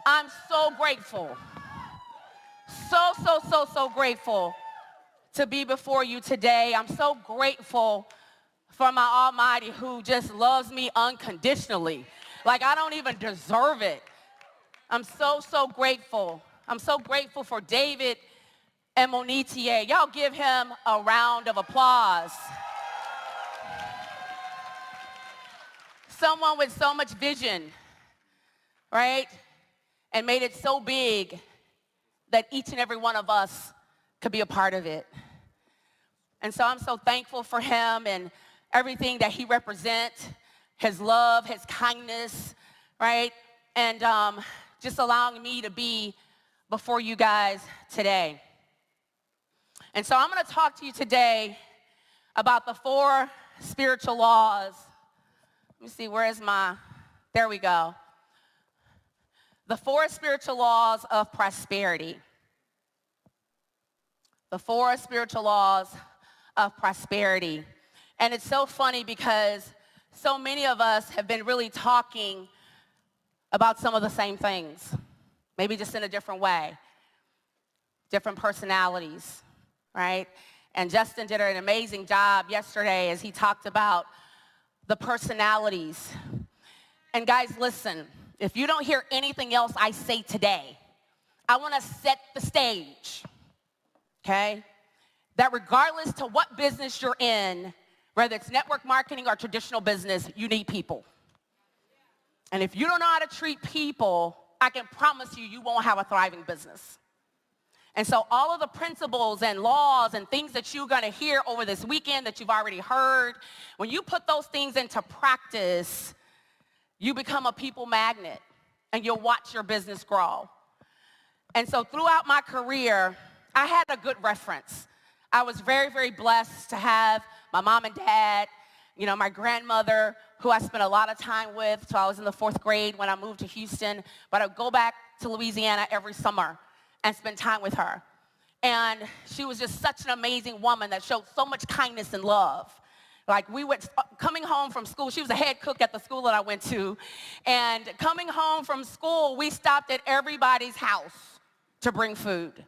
I'm so grateful. So grateful to be before you today. I'm so grateful for my Almighty who just loves me unconditionally. Like I don't even deserve it. I'm so grateful. I'm so grateful for David and Imonitie. Y'all give him a round of applause. Someone with so much vision, right? And made it so big that each and every one of us could be a part of it. And so I'm so thankful for him and everything that he represents, his love, his kindness, right? And just allowing me to be before you guys today. And so I'm going to talk to you today about the 4 spiritual laws. Let me see, where is there we go. The 4 spiritual laws of prosperity. The 4 spiritual laws of prosperity. And it's so funny because so many of us have been really talking about some of the same things, maybe just in a different way, different personalities, right? And Justin did an amazing job yesterday as he talked about the personalities. And guys, listen, if you don't hear anything else I say today, I want to set the stage, okay? That regardless to what business you're in, whether it's network marketing or traditional business, you need people. And if you don't know how to treat people, I can promise you, you won't have a thriving business. And so all of the principles and laws and things that you're going to hear over this weekend that you've already heard, when you put those things into practice, you become a people magnet and you'll watch your business grow. And so throughout my career, I had a good reference. I was very blessed to have my mom and dad, you know, my grandmother, who I spent a lot of time with. So I was in the 4th grade when I moved to Houston, but I would go back to Louisiana every summer and spend time with her. And she was just such an amazing woman that showed so much kindness and love. Like we went, coming home from school, she was a head cook at the school that I went to. And coming home from school, we stopped at everybody's house to bring food,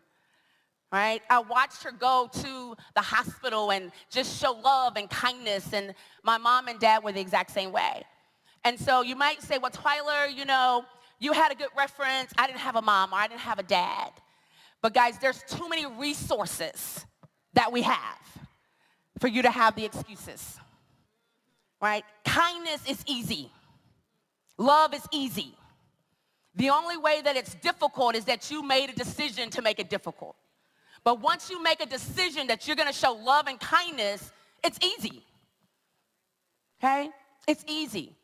right? I watched her go to the hospital and just show love and kindness. And my mom and dad were the exact same way. And so you might say, well, Tyler, you know, you had a good reference. I didn't have a mom or I didn't have a dad. But guys, there's too many resources that we have for you to have the excuses, right? Kindness is easy. Love is easy. The only way that it's difficult is that you made a decision to make it difficult. But once you make a decision that you're gonna show love and kindness, it's easy, okay? It's easy.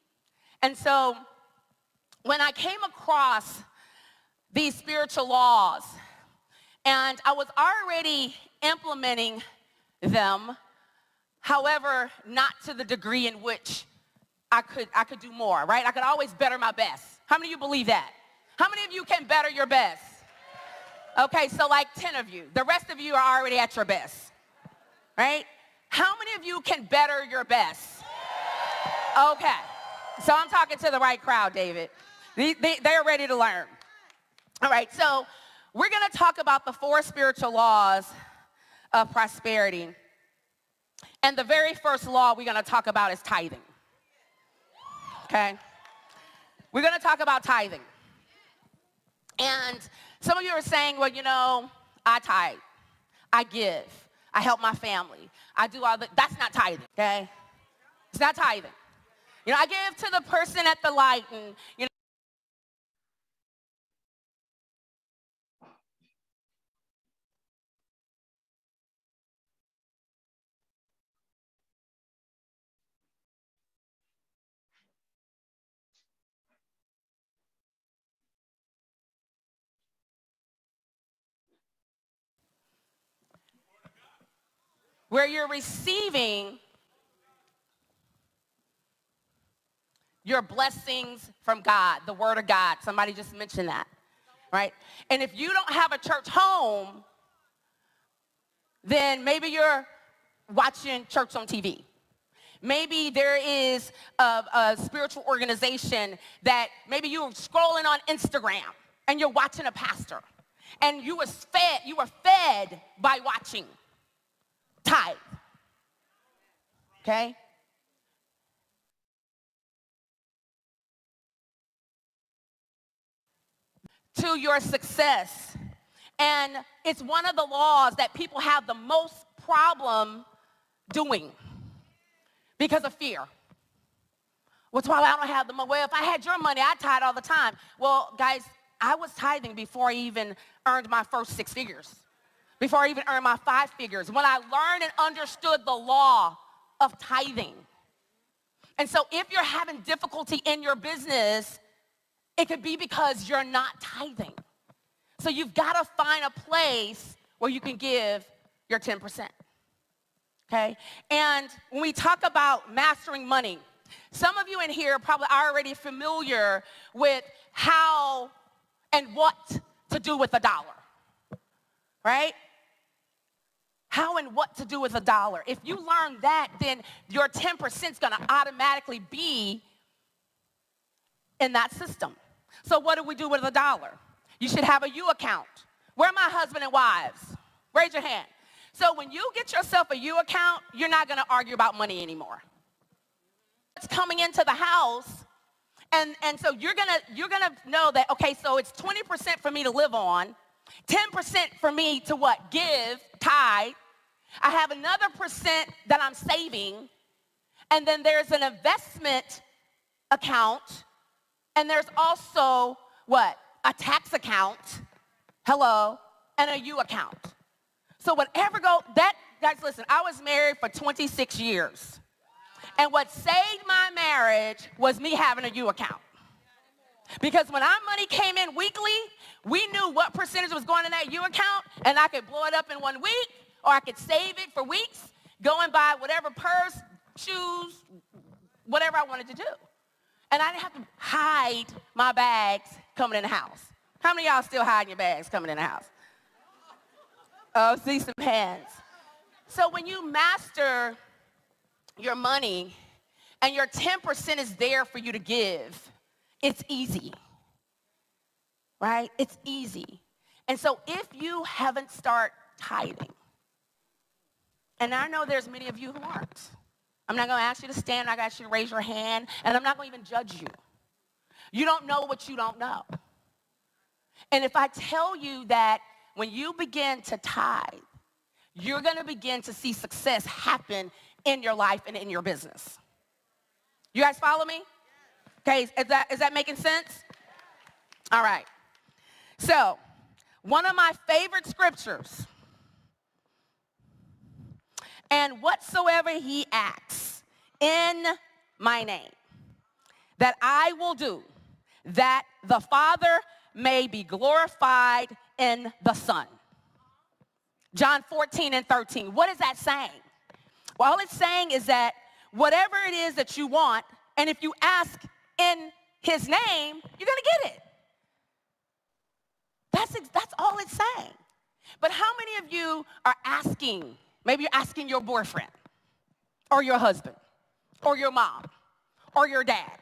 And so when I came across these spiritual laws, and I was already implementing them, however, not to the degree in which I could do more, right? I could always better my best. How many of you believe that? How many of you can better your best? Okay, so like 10 of you. The rest of you are already at your best, right? How many of you can better your best? Okay, so I'm talking to the right crowd, David. They're ready to learn. All right, so we're going to talk about the 4 spiritual laws of prosperity. And the very first law we're going to talk about is tithing. Okay? We're going to talk about tithing. And some of you are saying, well, you know, I tithe. I give. I help my family. I do all that. That's not tithing, okay? It's not tithing. You know, I give to the person at the light and, you know, where you're receiving your blessings from God, the word of God. Somebody just mentioned that, right? And if you don't have a church home, then maybe you're watching church on TV. Maybe there is a spiritual organization that maybe you're scrolling on Instagram and you're watching a pastor. And you were fed by watching. Tithe. Okay? To your success. And it's one of the laws that people have the most problem doing because of fear. Well, Twila, I don't have the money. Well, if I had your money, I'd tithe all the time. Well, guys, I was tithing before I even earned my first 6 figures. Before I even earned my 5 figures, when I learned and understood the law of tithing. And so if you're having difficulty in your business, it could be because you're not tithing. So you've got to find a place where you can give your 10%, okay? And when we talk about mastering money, some of you in here are probably already familiar with how and what to do with a dollar, right? How and what to do with a dollar. If you learn that, then your 10% is going to automatically be in that system. So what do we do with a dollar? You should have a U account. Where are my husband and wives? Raise your hand. So when you get yourself a U account, you're not going to argue about money anymore. It's coming into the house, and so you're gonna know that, okay, so it's 20% for me to live on, 10% for me to what? Give, tithe. I have another percent that I'm saving, and then there's an investment account, and there's also what? A tax account, hello, and a U account. So whatever guys, listen, I was married for 26 years. And what saved my marriage was me having a U account. Because when our money came in weekly, we knew what percentage was going in that U account, and I could blow it up in 1 week, or I could save it for weeks, go and buy whatever purse, shoes, whatever I wanted to do. And I didn't have to hide my bags coming in the house. How many of y'all still hiding your bags coming in the house? Oh, see some hands. So when you master your money and your 10% is there for you to give, it's easy, right? It's easy. And so if you haven't started tithing, and I know there's many of you who aren't. I'm not going to ask you to stand. I'm not going to ask you to raise your hand. And I'm not going to even judge you. You don't know what you don't know. And if I tell you that when you begin to tithe, you're going to begin to see success happen in your life and in your business. You guys follow me? Okay, is that making sense? All right. So, one of my favorite scriptures, and whatsoever he asks in my name, that I will do, that the Father may be glorified in the Son. John 14:13. What is that saying? Well, all it's saying is that whatever it is that you want, and if you ask in his name, you're going to get it. That's all it's saying. But how many of you are asking? Maybe you're asking your boyfriend, or your husband, or your mom, or your dad,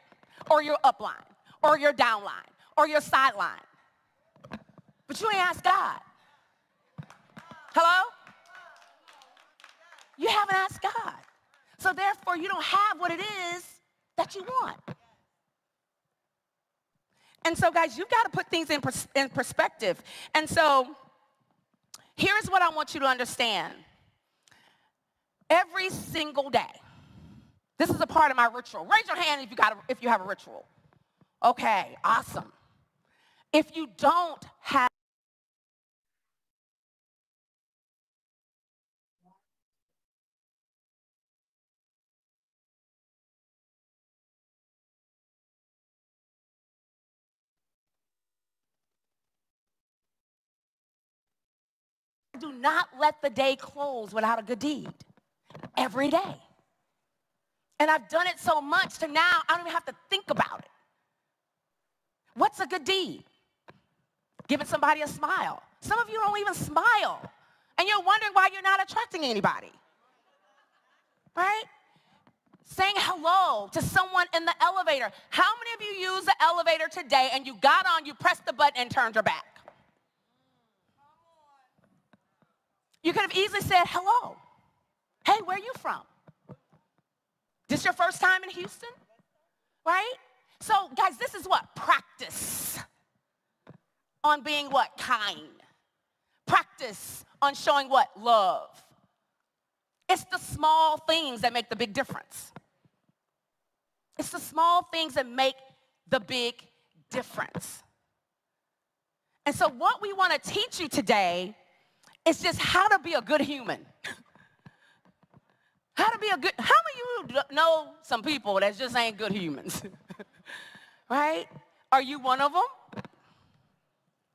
or your upline, or your downline, or your sideline. But you ain't asked God. Hello? You haven't asked God. So therefore, you don't have what it is that you want. And so, guys, you've got to put things in perspective. And so, here's what I want you to understand. Every single day, this is a part of my ritual. Raise your hand if you have a ritual. Okay, awesome. If you don't have do not let the day close without a good deed. Every day. And I've done it so much to now I don't even have to think about it. What's a good deed? Giving somebody a smile. Some of you don't even smile. And you're wondering why you're not attracting anybody. Right? Saying hello to someone in the elevator. How many of you used the elevator today and you got on, you pressed the button and turned your back? You could have easily said hello. Hey, where are you from? This your first time in Houston? Right? So, guys, this is what? Practice on being what? Kind. Practice on showing what? Love. It's the small things that make the big difference. It's the small things that make the big difference. And so what we want to teach you today is just how to be a good human. How many of you know some people that just ain't good humans? Right? Are you one of them?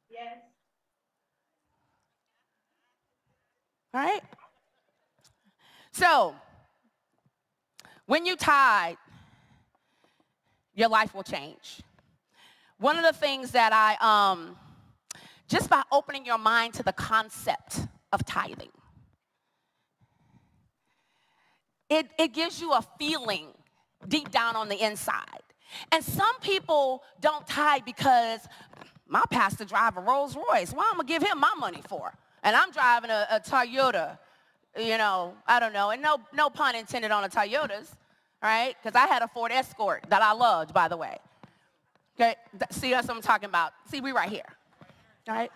Yes. Right? So, when you tithe, your life will change. One of the things that just by opening your mind to the concept of tithing, it gives you a feeling deep down on the inside. And some people don't tithe because my pastor drives a Rolls Royce. Why am I going to give him my money for? And I'm driving a Toyota, you know, I don't know. And no pun intended on the Toyotas, right? Because I had a Ford Escort that I loved, by the way. Okay, see, that's what I'm talking about. See, we right here, all right?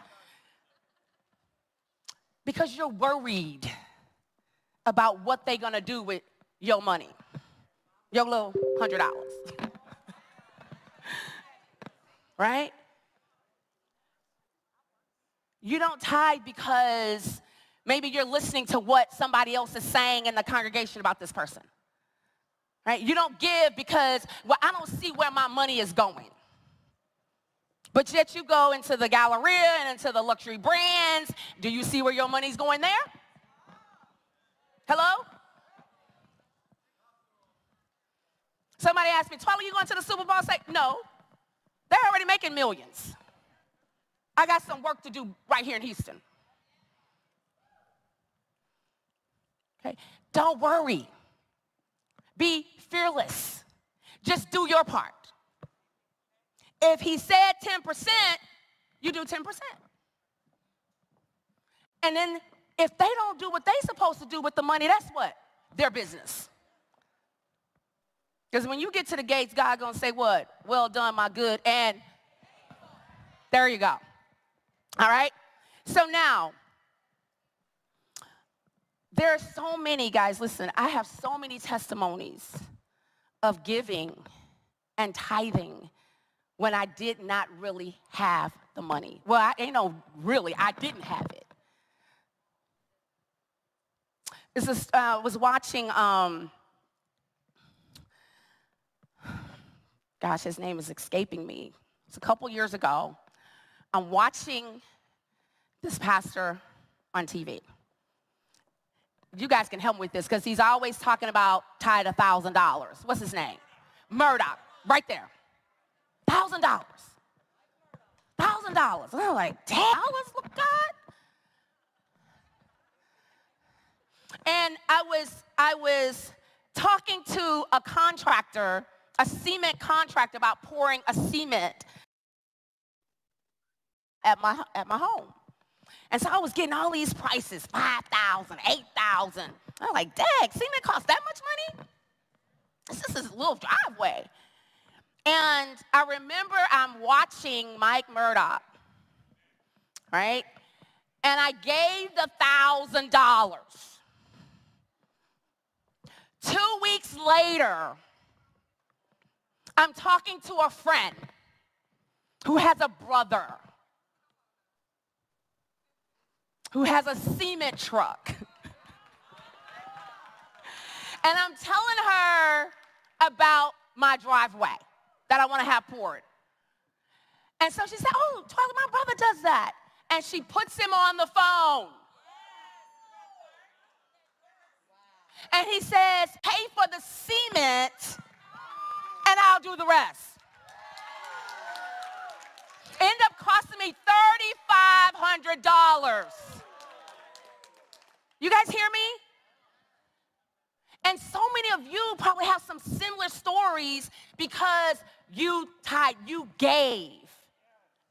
Because you're worried about what they're going to do with your money, your little $100, right? You don't tithe because maybe you're listening to what somebody else is saying in the congregation about this person, right? You don't give because, well, I don't see where my money is going. But yet you go into the Galleria and into the luxury brands. Do you see where your money's going there? Hello? Somebody asked me, Twila, you going to the Super Bowl? I say, no. They're already making millions. I got some work to do right here in Houston. Okay? Don't worry. Be fearless. Just do your part. If he said 10%, you do 10%. And then if they don't do what they're supposed to do with the money, that's what? Their business. Because when you get to the gates, God gonna say what? Well done, my good. And there you go. All right? So now, there are so many, guys, listen, I have so many testimonies of giving and tithing when I did not really have the money. Well, I didn't have it. Was watching, gosh, his name is escaping me. It's a couple years ago. I'm watching this pastor on TV. You guys can help me with this because he's always talking about tithe $1,000. What's his name? Murdoch, right there. $1,000. $1,000. And I'm like, $10? Look, God. And I was talking to a contractor, a cement contractor, about pouring a cement at my home. And so I was getting all these prices, $5,000, $8,000. I'm like, dang, cement costs that much money? This is a little driveway. And I remember I'm watching Mike Murdoch, right? And I gave the $1,000. 2 weeks later, I'm talking to a friend who has a brother who has a cement truck. And I'm telling her about my driveway that I want to have poured. And so she said, oh, Twyla, my brother does that. And she puts him on the phone. And he says, pay for the cement and I'll do the rest. End up costing me $3,500. You guys hear me? And so many of you probably have some similar stories because you tithe, you gave.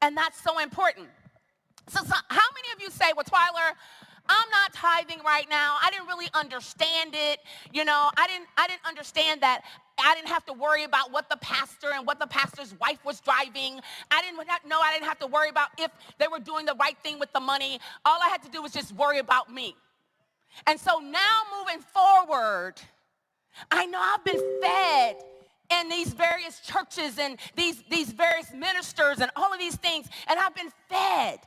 And that's so important. So how many of you say, well, Twyla, I'm not tithing right now. I didn't really understand it. You know, I didn't understand that I didn't have to worry about what the pastor and what the pastor's wife was driving. I didn't have to worry about if they were doing the right thing with the money. All I had to do was just worry about me. And so now moving forward, I know I've been fed in these various churches and these various ministers and all of these things, and I've been fed.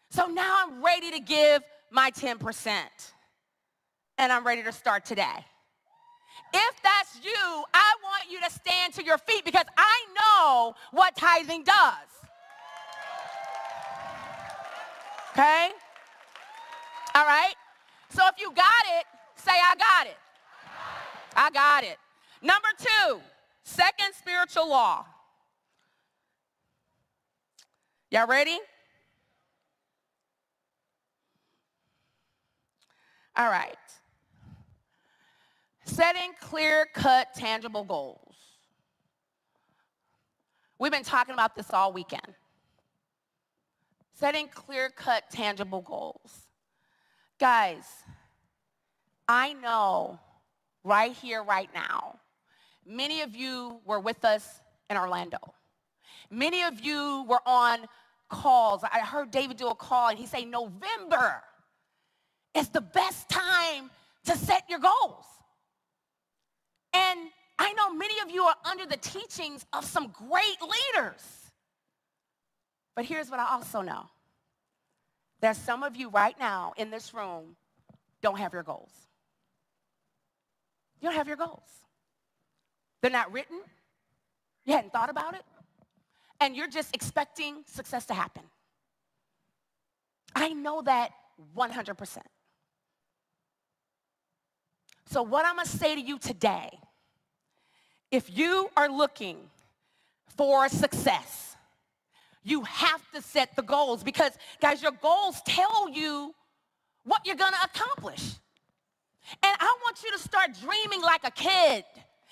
So now I'm ready to give my 10%. And I'm ready to start today. If that's you, I want you to stand to your feet because I know what tithing does. Okay? All right? So if you got it, say, I got it. I got it. Number 2, second spiritual law. Y'all ready? All right. Setting clear-cut, tangible goals. We've been talking about this all weekend. Setting clear-cut, tangible goals. Guys, I know right here, right now, many of you were with us in Orlando. Many of you were on calls. I heard David do a call, and he said, November is the best time to set your goals. And I know many of you are under the teachings of some great leaders. But here's what I also know. There's some of you right now in this room don't have your goals. You don't have your goals. They're not written. You hadn't thought about it. And you're just expecting success to happen. I know that 100%. So what I'm going to say to you today, if you are looking for success, you have to set the goals because, guys, your goals tell you what you're going to accomplish. And I want you to start dreaming like a kid.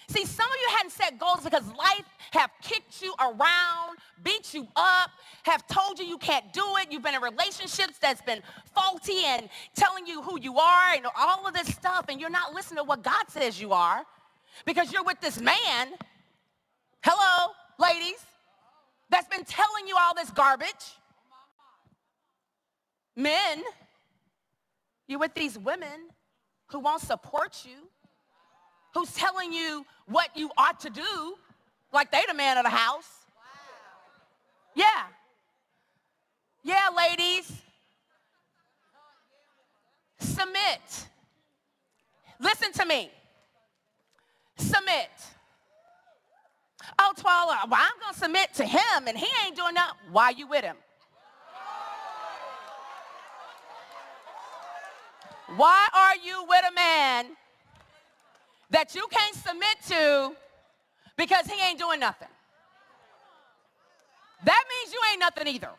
See, some of you hadn't set goals because life have kicked you around, beat you up, have told you you can't do it. You've been in relationships that's been faulty and telling you who you are and all of this stuff, and you're not listening to what God says you are because you're with this man, hello, ladies, that's been telling you all this garbage. Men, you're with these women who won't support you, who's telling you what you ought to do, like they the man of the house. Yeah. Yeah, ladies. Submit. Listen to me. Submit. Oh, Twala, well, I'm going to submit to him, and he ain't doing nothing. Why you with him? Why are you with a man that you can't submit to because he ain't doing nothing? That means you ain't nothing either.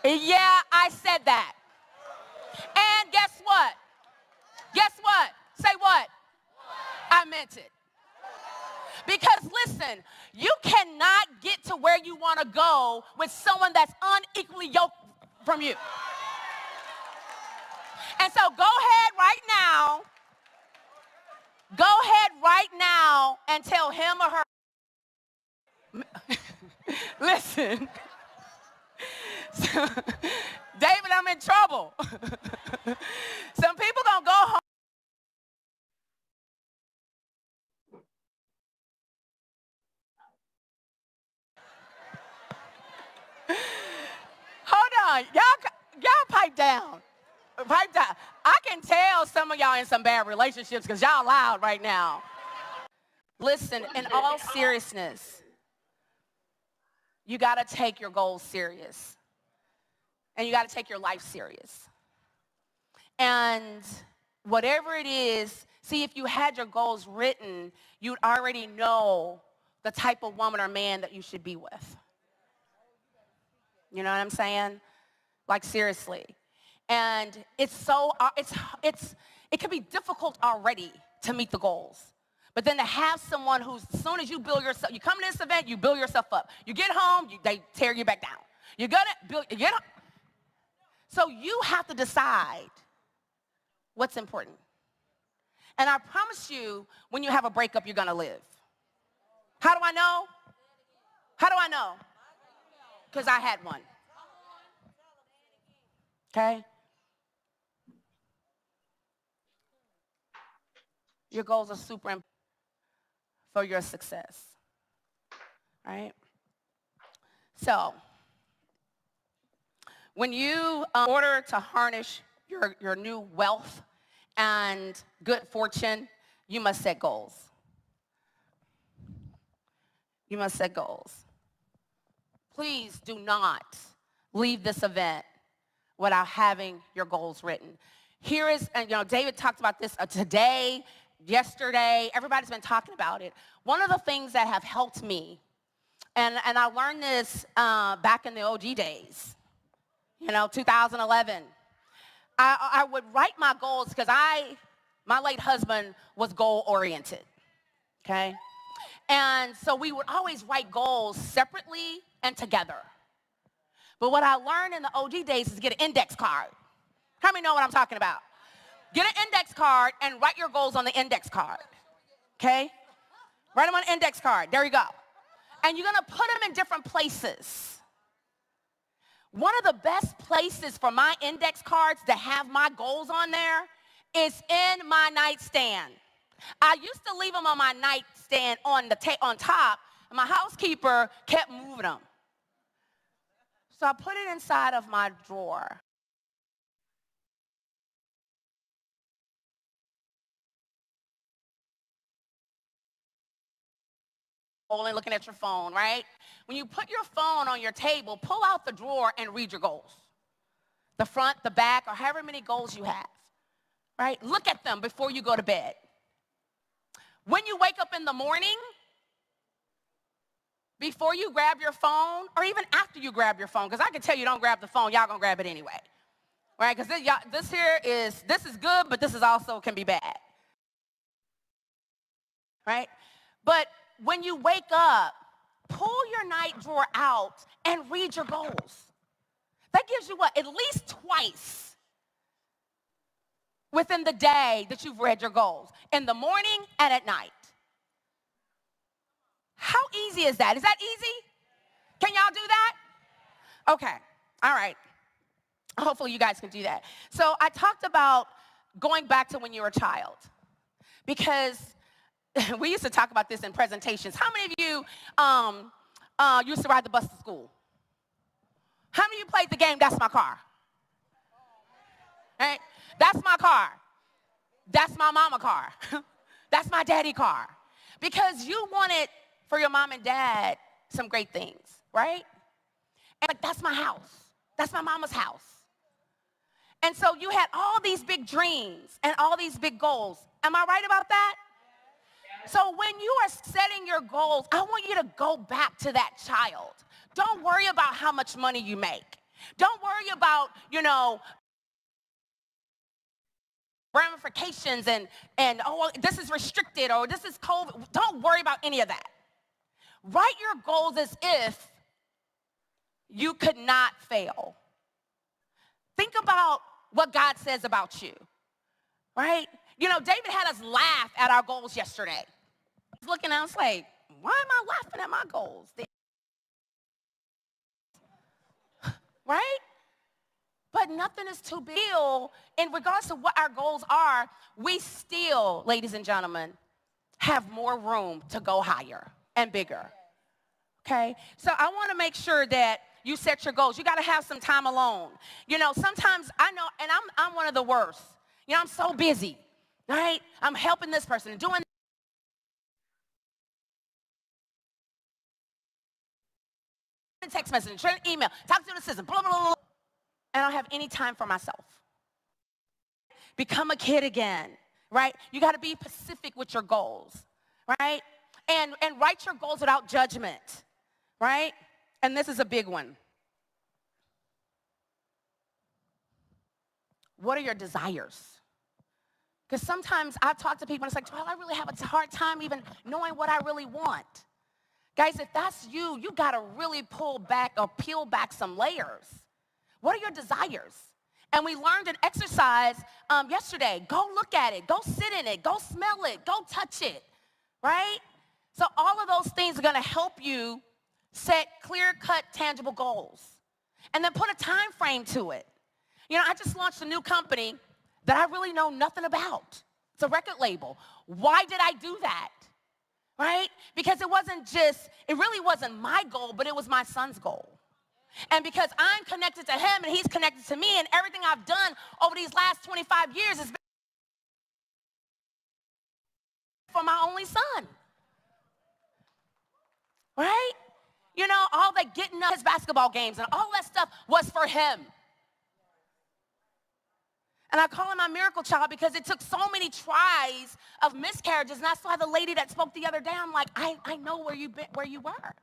Yeah, I said that. And guess what? Guess what? Say what? I meant it. Because listen, you cannot get to where you want to go with someone that's unequally yoked from you. And so go ahead right now and tell him or her. Listen, David, I'm in trouble. Some people gonna go home. Hold on, y'all pipe down. Pipe down. I can tell some of y'all in some bad relationships because y'all loud right now. Listen, in all seriousness, you got to take your goals serious. And you got to take your life serious. And whatever it is, see, if you had your goals written, you'd already know the type of woman or man that you should be with. You know what I'm saying? Like, seriously. And it can be difficult already to meet the goals. But then to have someone who's, as soon as you build yourself, you come to this event, you build yourself up. You get home, they tear you back down. You're gonna build, you get up. So you have to decide what's important. And I promise you, when you have a breakup, you're gonna live. How do I know? How do I know? Because I had one. Okay? Your goals are super important for your success, right? So, when you, in order to harness your new wealth and good fortune, you must set goals. You must set goals. Please do not leave this event without having your goals written. Here is, and David talked about this today, yesterday, everybody's been talking about it. One of the things that have helped me, and I learned this back in the OG days, 2011. I would write my goals because my late husband was goal-oriented, okay? And so we would always write goals separately and together. But what I learned in the OG days is get an index card. How many know what I'm talking about? Get an index card and write your goals on the index card, okay? Write them on an index card. There you go. And you're going to put them in different places. One of the best places for my index cards to have my goals on there is in my nightstand. I used to leave them on my nightstand on top, and my housekeeper kept moving them. So I put it inside of my drawer. And looking at your phone, right? When you put your phone on your table, pull out the drawer and read your goals. The front, the back, or however many goals you have, right? Look at them before you go to bed. When you wake up in the morning, before you grab your phone, or even after you grab your phone, because I can tell you don't grab the phone, y'all gonna grab it anyway, right? Because this is good, but this is also can be bad, right? But when you wake up, pull your night drawer out and read your goals. That gives you what? At least twice within the day that you've read your goals, in the morning and at night. How easy is that? Is that easy? Can y'all do that? Okay, all right. Hopefully you guys can do that. So I talked about going back to when you were a child, because we used to talk about this in presentations. How many of you used to ride the bus to school? How many of you played the game, That's My Car? Right? That's my car. That's my mama car. That's my daddy car. Because you wanted for your mom and dad some great things, right? And like, that's my house. That's my mama's house. And so you had all these big dreams and all these big goals. Am I right about that? So when you are setting your goals, I want you to go back to that child. Don't worry about how much money you make. Don't worry about, ramifications and oh, this is restricted or this is COVID. Don't worry about any of that. Write your goals as if you could not fail. Think about what God says about you, right? David had us laugh at our goals yesterday. I was looking at us like, why am I laughing at my goals? Right? But nothing is too big. In regards to what our goals are, we still, ladies and gentlemen, have more room to go higher and bigger. Okay? So I want to make sure that you set your goals. You got to have some time alone. Sometimes I know, and I'm one of the worst. I'm so busy, right? I'm helping this person and doing text message, email, talk to the assistant, blah, blah, blah. And I don't have any time for myself. Become a kid again, right? You got to be specific with your goals, right? And write your goals without judgment, right? And this is a big one. What are your desires? Because sometimes I've talked to people and it's like, well, I really have a hard time even knowing what I really want. Guys, if that's you, you got to really pull back or peel back some layers. What are your desires? And we learned an exercise yesterday. Go look at it. Go sit in it. Go smell it. Go touch it, right? So all of those things are going to help you set clear-cut, tangible goals. And then put a time frame to it. I just launched a new company that I really know nothing about. It's a record label. Why did I do that? Right? Because it really wasn't my goal, but it was my son's goal. And because I'm connected to him and he's connected to me, and everything I've done over these last 25 years has been for my only son. Right? All that getting up his basketball games and all that stuff was for him. And I call him my miracle child because it took so many tries of miscarriages. And that's why the lady that spoke the other day, I'm like, I know where you were.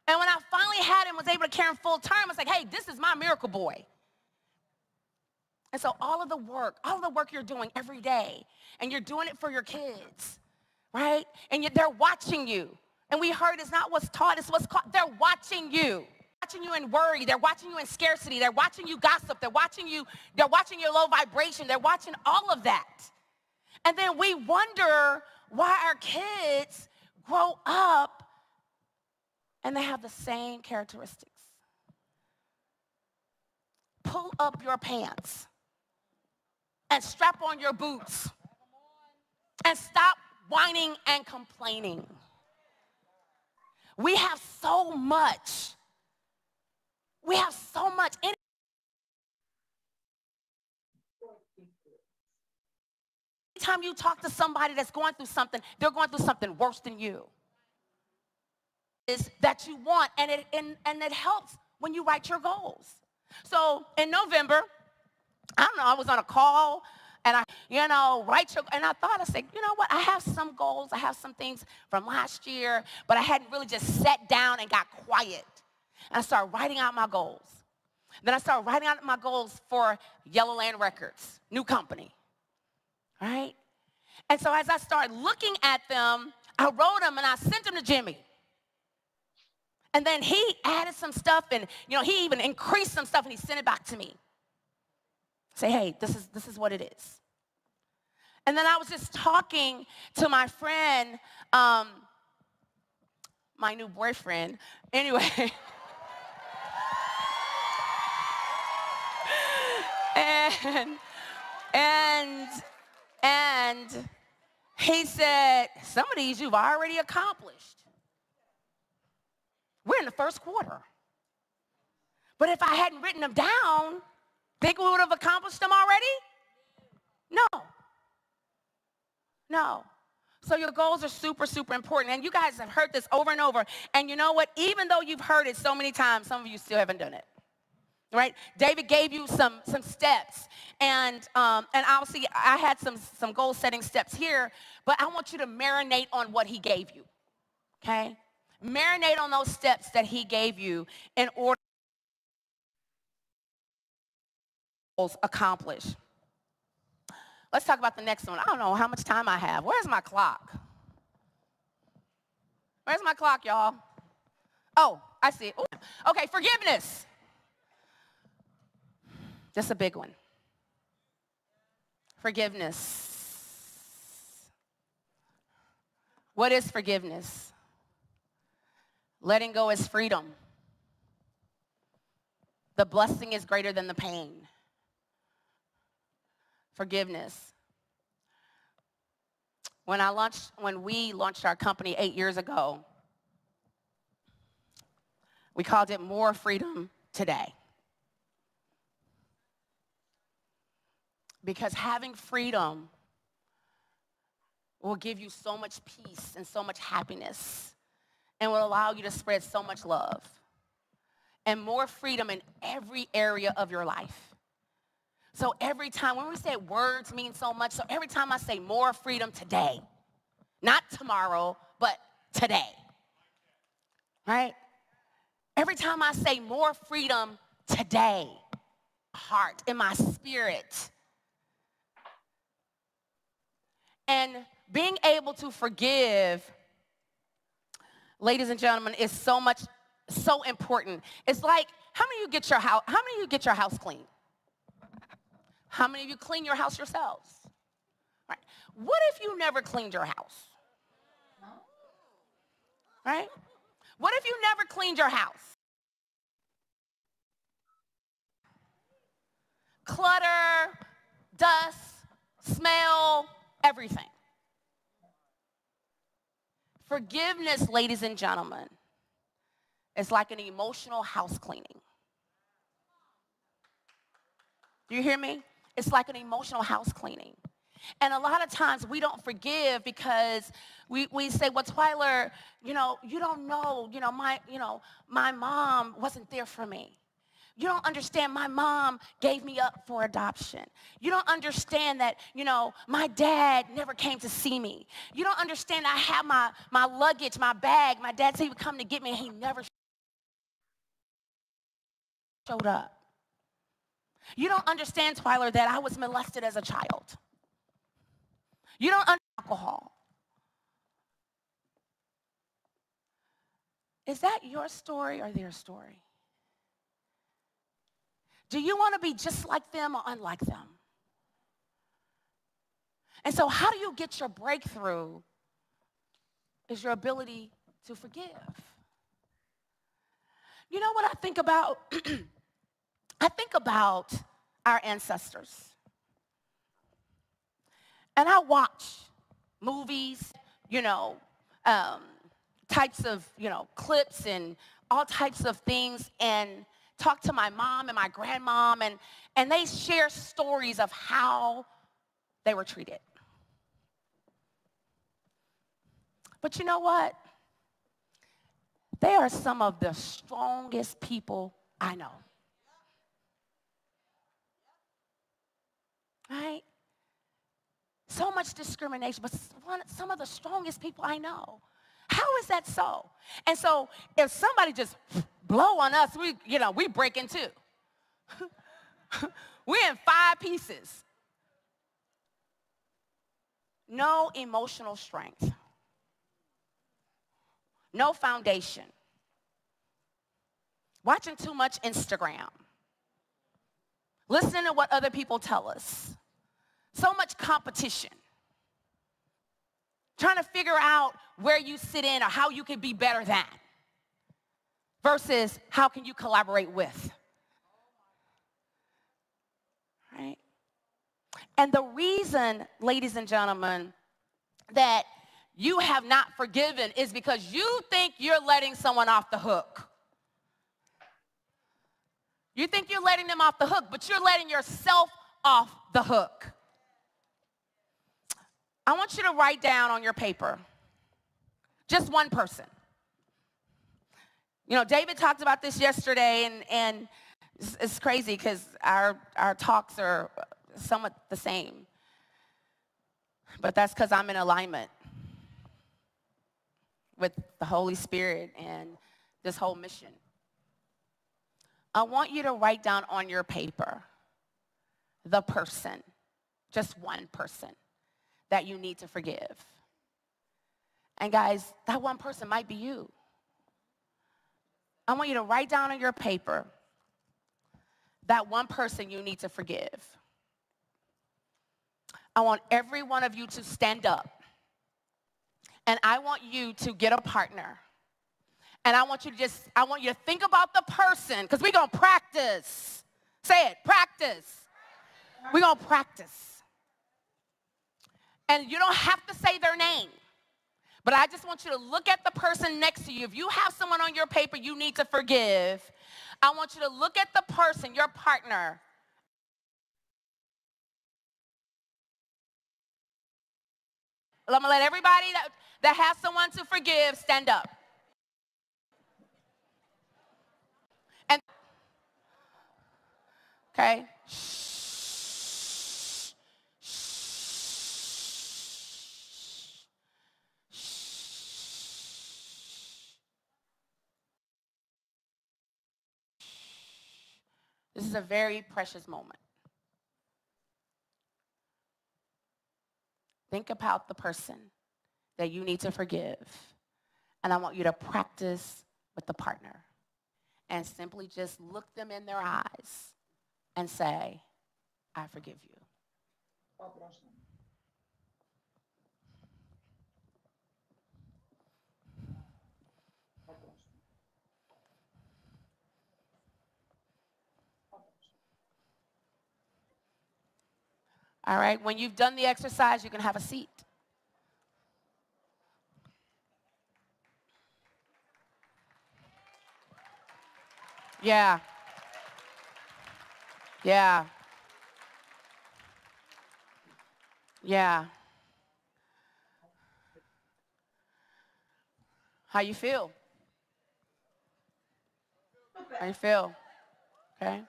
And when I finally had him, was able to carry him full term, I was like, hey, this is my miracle boy. And so all of the work you're doing every day, and you're doing it for your kids, right? And they're watching you. And we heard it's not what's taught, it's what's caught. They're watching you. Watching you in worry. They're watching you in scarcity. They're watching you gossip. They're watching your low vibration. They're watching all of that. And then we wonder why our kids grow up and they have the same characteristics. Pull up your pants and strap on your boots and stop whining and complaining. We have so much. We have so much. Anytime you talk to somebody that's going through something, they're going through something worse than you. Is that you want, and it helps when you write your goals. So in November, I don't know, I was on a call, and I thought, I said, you know what, I have some goals, I have some things from last year, but I hadn't really just sat down and got quiet. And I started writing out my goals. Then I started writing out my goals for Yellowland Records, new company, right? And so as I started looking at them, I wrote them and I sent them to Jimmy. And then he added some stuff and, he even increased some stuff and he sent it back to me. Say, hey, this is what it is. And then I was just talking to my friend, my new boyfriend, anyway. and he said, some of these you've already accomplished. We're in the first quarter. But if I hadn't written them down, think we would have accomplished them already? No. So your goals are super, super important. And you guys have heard this over and over. And you know what? Even though you've heard it so many times, some of you still haven't done it. Right? David gave you some steps. And obviously I had some goal setting steps here. But I want you to marinate on what he gave you. Okay? Marinate on those steps that he gave you in order to accomplish. Let's talk about the next one. I don't know how much time I have. Where's my clock? Where's my clock, y'all? Oh, I see it. Ooh. Okay, forgiveness. Just a big one. Forgiveness. What is forgiveness? Letting go is freedom. The blessing is greater than the pain. Forgiveness. When we launched our company 8 years ago, we called it More Freedom Today. Because having freedom will give you so much peace and so much happiness and will allow you to spread so much love and more freedom in every area of your life. So every time, when we say words mean so much, so every time I say more freedom today, not tomorrow, but today, right? Every time I say more freedom today, heart, in my spirit. And being able to forgive, ladies and gentlemen, is so important. It's like, how many of you get your house clean? How many of you clean your house yourselves? Right. What if you never cleaned your house? Right? What if you never cleaned your house? Clutter, dust, smell, everything. Forgiveness, ladies and gentlemen, is like an emotional house cleaning. Do you hear me? It's like an emotional house cleaning. And a lot of times we don't forgive because we say, well, Twyler, you don't know, my mom wasn't there for me. You don't understand, my mom gave me up for adoption. You don't understand that, my dad never came to see me. You don't understand I have my luggage, my bag. My dad said he would come to get me, and he never showed up. You don't understand, Twyler, that I was molested as a child. You don't understand alcohol. Is that your story or their story? Do you want to be just like them or unlike them? And so how do you get your breakthrough is your ability to forgive. You know what I think about? I think about our ancestors. And I watch movies, types of, clips and all types of things, and talk to my mom and my grandmom, and they share stories of how they were treated. But you know what? They are some of the strongest people I know. Right? So much discrimination, but some of the strongest people I know. How is that so? And so if somebody just blow on us, we break in two. We're in 5 pieces. No emotional strength. No foundation. Watching too much Instagram. Listening to what other people tell us. So much competition. Trying to figure out where you sit in or how you can be better than. Versus how can you collaborate with. Right? And the reason, ladies and gentlemen, that you have not forgiven is because you think you're letting someone off the hook. You think you're letting them off the hook, but you're letting yourself off the hook. I want you to write down on your paper, just one person. You know, David talked about this yesterday, and it's crazy because our talks are somewhat the same. But that's because I'm in alignment with the Holy Spirit and this whole mission. I want you to write down on your paper the person, just one person, that you need to forgive. And guys, that one person might be you. I want you to write down on your paper that one person you need to forgive. I want every one of you to stand up. And I want you to get a partner. And I want you to think about the person, because we're going to practice. Say it, practice. We're going to practice. And you don't have to say their name. But I just want you to look at the person next to you. If you have someone on your paper you need to forgive, I want you to look at the person, your partner. I'm going to let everybody that has someone to forgive stand up. And, okay. This is a very precious moment. Think about the person that you need to forgive. And I want you to practice with the partner. And simply just look them in their eyes and say, I forgive you. All right, when you've done the exercise, you can have a seat. Yeah. Yeah. Yeah. How you feel? How you feel? Okay.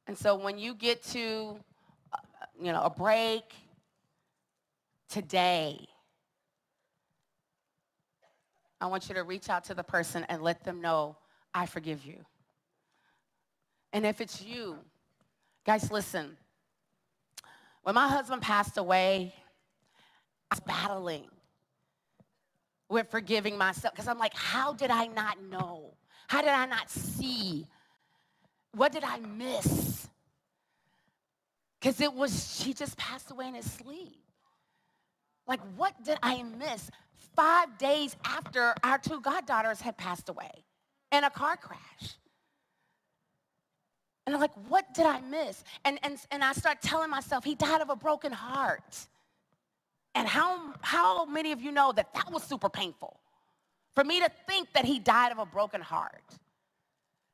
And so when you get to, a break today, I want you to reach out to the person and let them know, I forgive you. And if it's you, guys, listen. When my husband passed away, I was battling with forgiving myself because I'm like, how did I not know? How did I not see? What did I miss? Because he just passed away in his sleep. Like, what did I miss 5 days after our 2 goddaughters had passed away in a car crash? And I'm like, what did I miss? And I start telling myself, he died of a broken heart. And how many of you know that was super painful? For me to think that he died of a broken heart.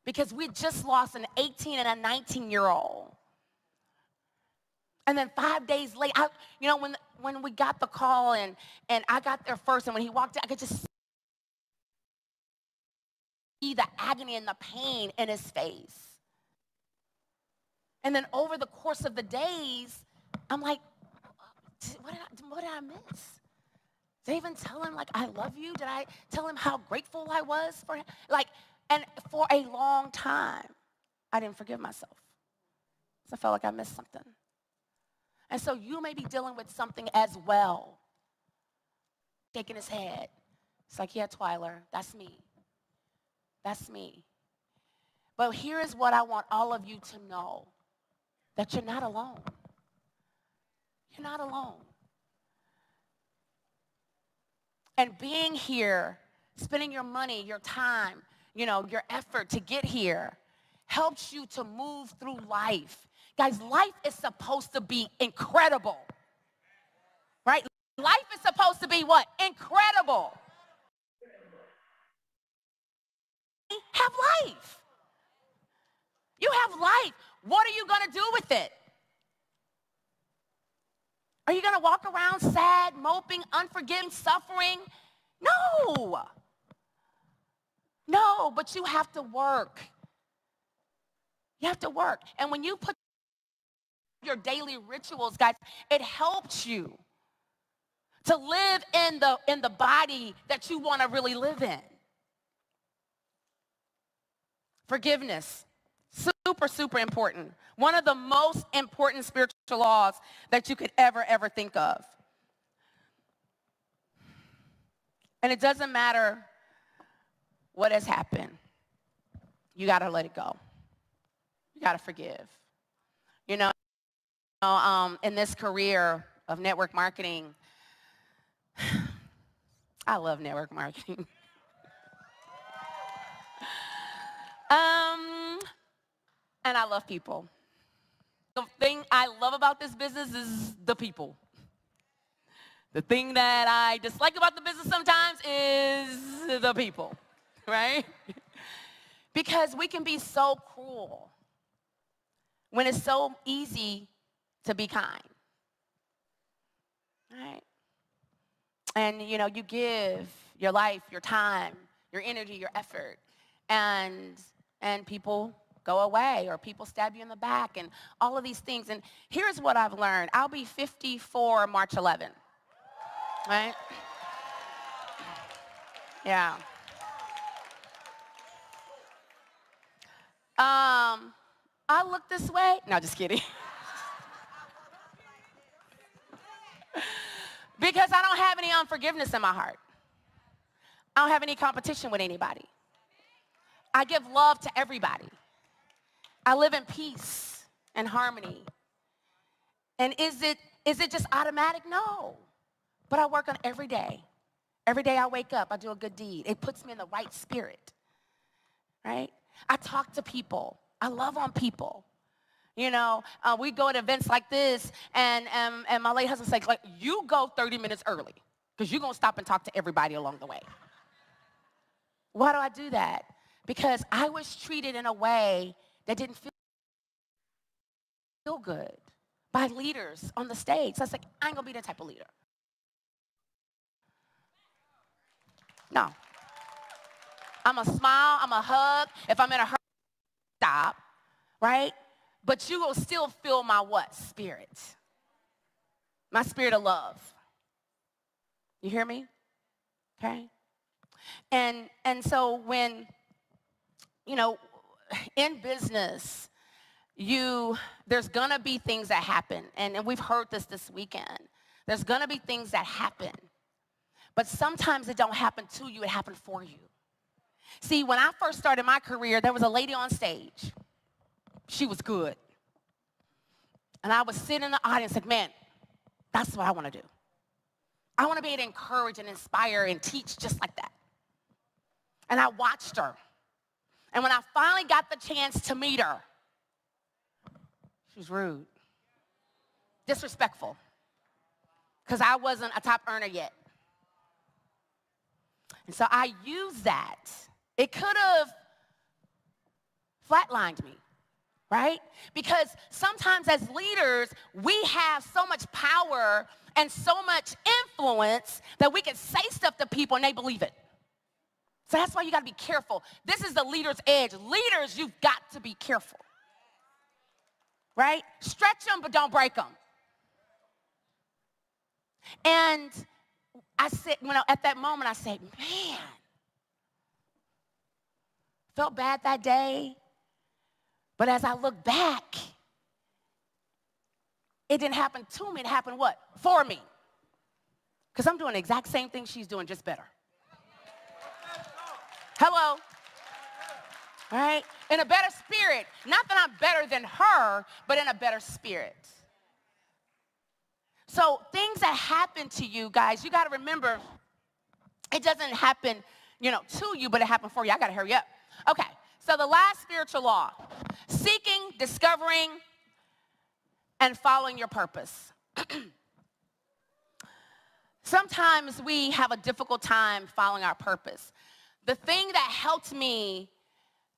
Because we just lost an 18 and a 19-year-old. And then 5 days later, when we got the call and I got there first, and when he walked in, I could just see the agony and the pain in his face. And then over the course of the days, I'm like, what did I miss? Did I even tell him, I love you? Did I tell him how grateful I was for him? And for a long time, I didn't forgive myself. So I felt like I missed something. And so you may be dealing with something as well. Shaking his head. It's like, yeah, Twyler, that's me. That's me. But here is what I want all of you to know, that you're not alone. You're not alone. And being here, spending your money, your time, your effort to get here helps you to move through life. Guys, life is supposed to be incredible, right? Life is supposed to be what? Incredible. Have life. You have life. What are you going to do with it? Are you going to walk around sad, moping, unforgiving, suffering? No. No, but you have to work. You have to work. And when you put your daily rituals, guys, it helps you to live in the body that you want to really live in. Forgiveness. Super, super important. One of the most important spiritual laws that you could ever think of. And it doesn't matter what has happened. You got to let it go. You got to forgive. In this career of network marketing, I love network marketing. And I love people. The thing I love about this business is the people. The thing that I dislike about the business sometimes is the people, right? Because we can be so cruel when it's so easy to be kind, right? And, you give your life, your time, your energy, your effort, and people go away, or people stab you in the back, and all of these things. And here's what I've learned. I'll be 54 March 11, right? Yeah. I look this way. No, just kidding. Because I don't have any unforgiveness in my heart. I don't have any competition with anybody. I give love to everybody. I live in peace and harmony. And is it just automatic? No. But I work on it every day. Every day I wake up, I do a good deed. It puts me in the right spirit, right? I talk to people. I love on people. We go to events like this, and my late husband says, like, you go 30 minutes early, because you're going to stop and talk to everybody along the way. Why do I do that? Because I was treated in a way that didn't feel good by leaders on the stage. So I was like, I ain't going to be that type of leader. No. I'm a smile, I'm a hug. If I'm in a hurry, stop, right? But you will still feel my what? Spirit. My spirit of love. You hear me? Okay? And so when, in business, there's going to be things that happen. And we've heard this weekend. There's going to be things that happen. But sometimes it don't happen to you, it happened for you. See, when I first started my career, there was a lady on stage. She was good. And I was sitting in the audience like, man, that's what I want to do. I want to be able to encourage and inspire and teach just like that. And I watched her. And when I finally got the chance to meet her, she was rude, disrespectful, because I wasn't a top earner yet. And so I used that. It could have flatlined me, right? Because sometimes as leaders, we have so much power and so much influence that we can say stuff to people and they believe it. So that's why you got to be careful. This is the leader's edge. Leaders, you've got to be careful, right? Stretch them, but don't break them. And I said, at that moment, I said, man, felt bad that day. But as I look back, it didn't happen to me. It happened what? For me. Because I'm doing the exact same thing she's doing, just better. Hello. All right? In a better spirit. Not that I'm better than her, but in a better spirit. So things that happen to you, guys, you got to remember, it doesn't happen, to you, but it happened for you. I got to hurry up. Okay. So the last spiritual law, seeking, discovering, and following your purpose. Sometimes we have a difficult time following our purpose. The thing that helped me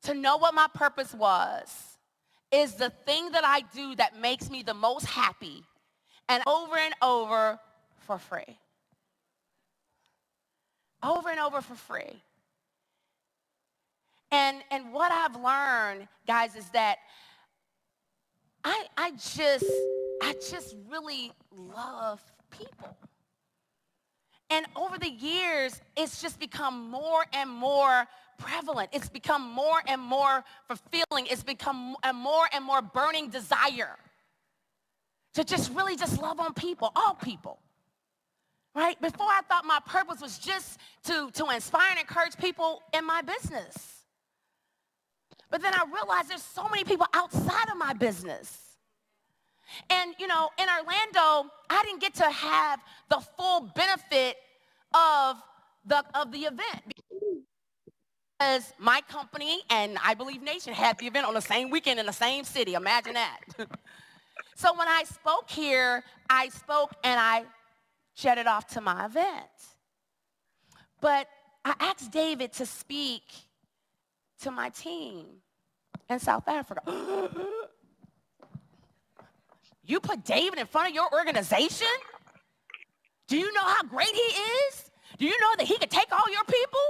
to know what my purpose was is the thing that I do that makes me the most happy and over for free. Over and over for free. And what I've learned, guys, is that I just really love people. And over the years, it's just become more and more prevalent. It's become more and more fulfilling. It's become a more and more burning desire to just really just love on people, all people. Right? Before I thought my purpose was just to inspire and encourage people in my business. But then I realized there's so many people outside of my business. And, in Orlando, I didn't get to have the full benefit of the event. Because my company and I Believe Nation had the event on the same weekend in the same city. Imagine that. So when I spoke here, I spoke and I jetted off to my event. But I asked David to speak to my team in South Africa. You put David in front of your organization? Do you know how great he is? Do you know that he could take all your people?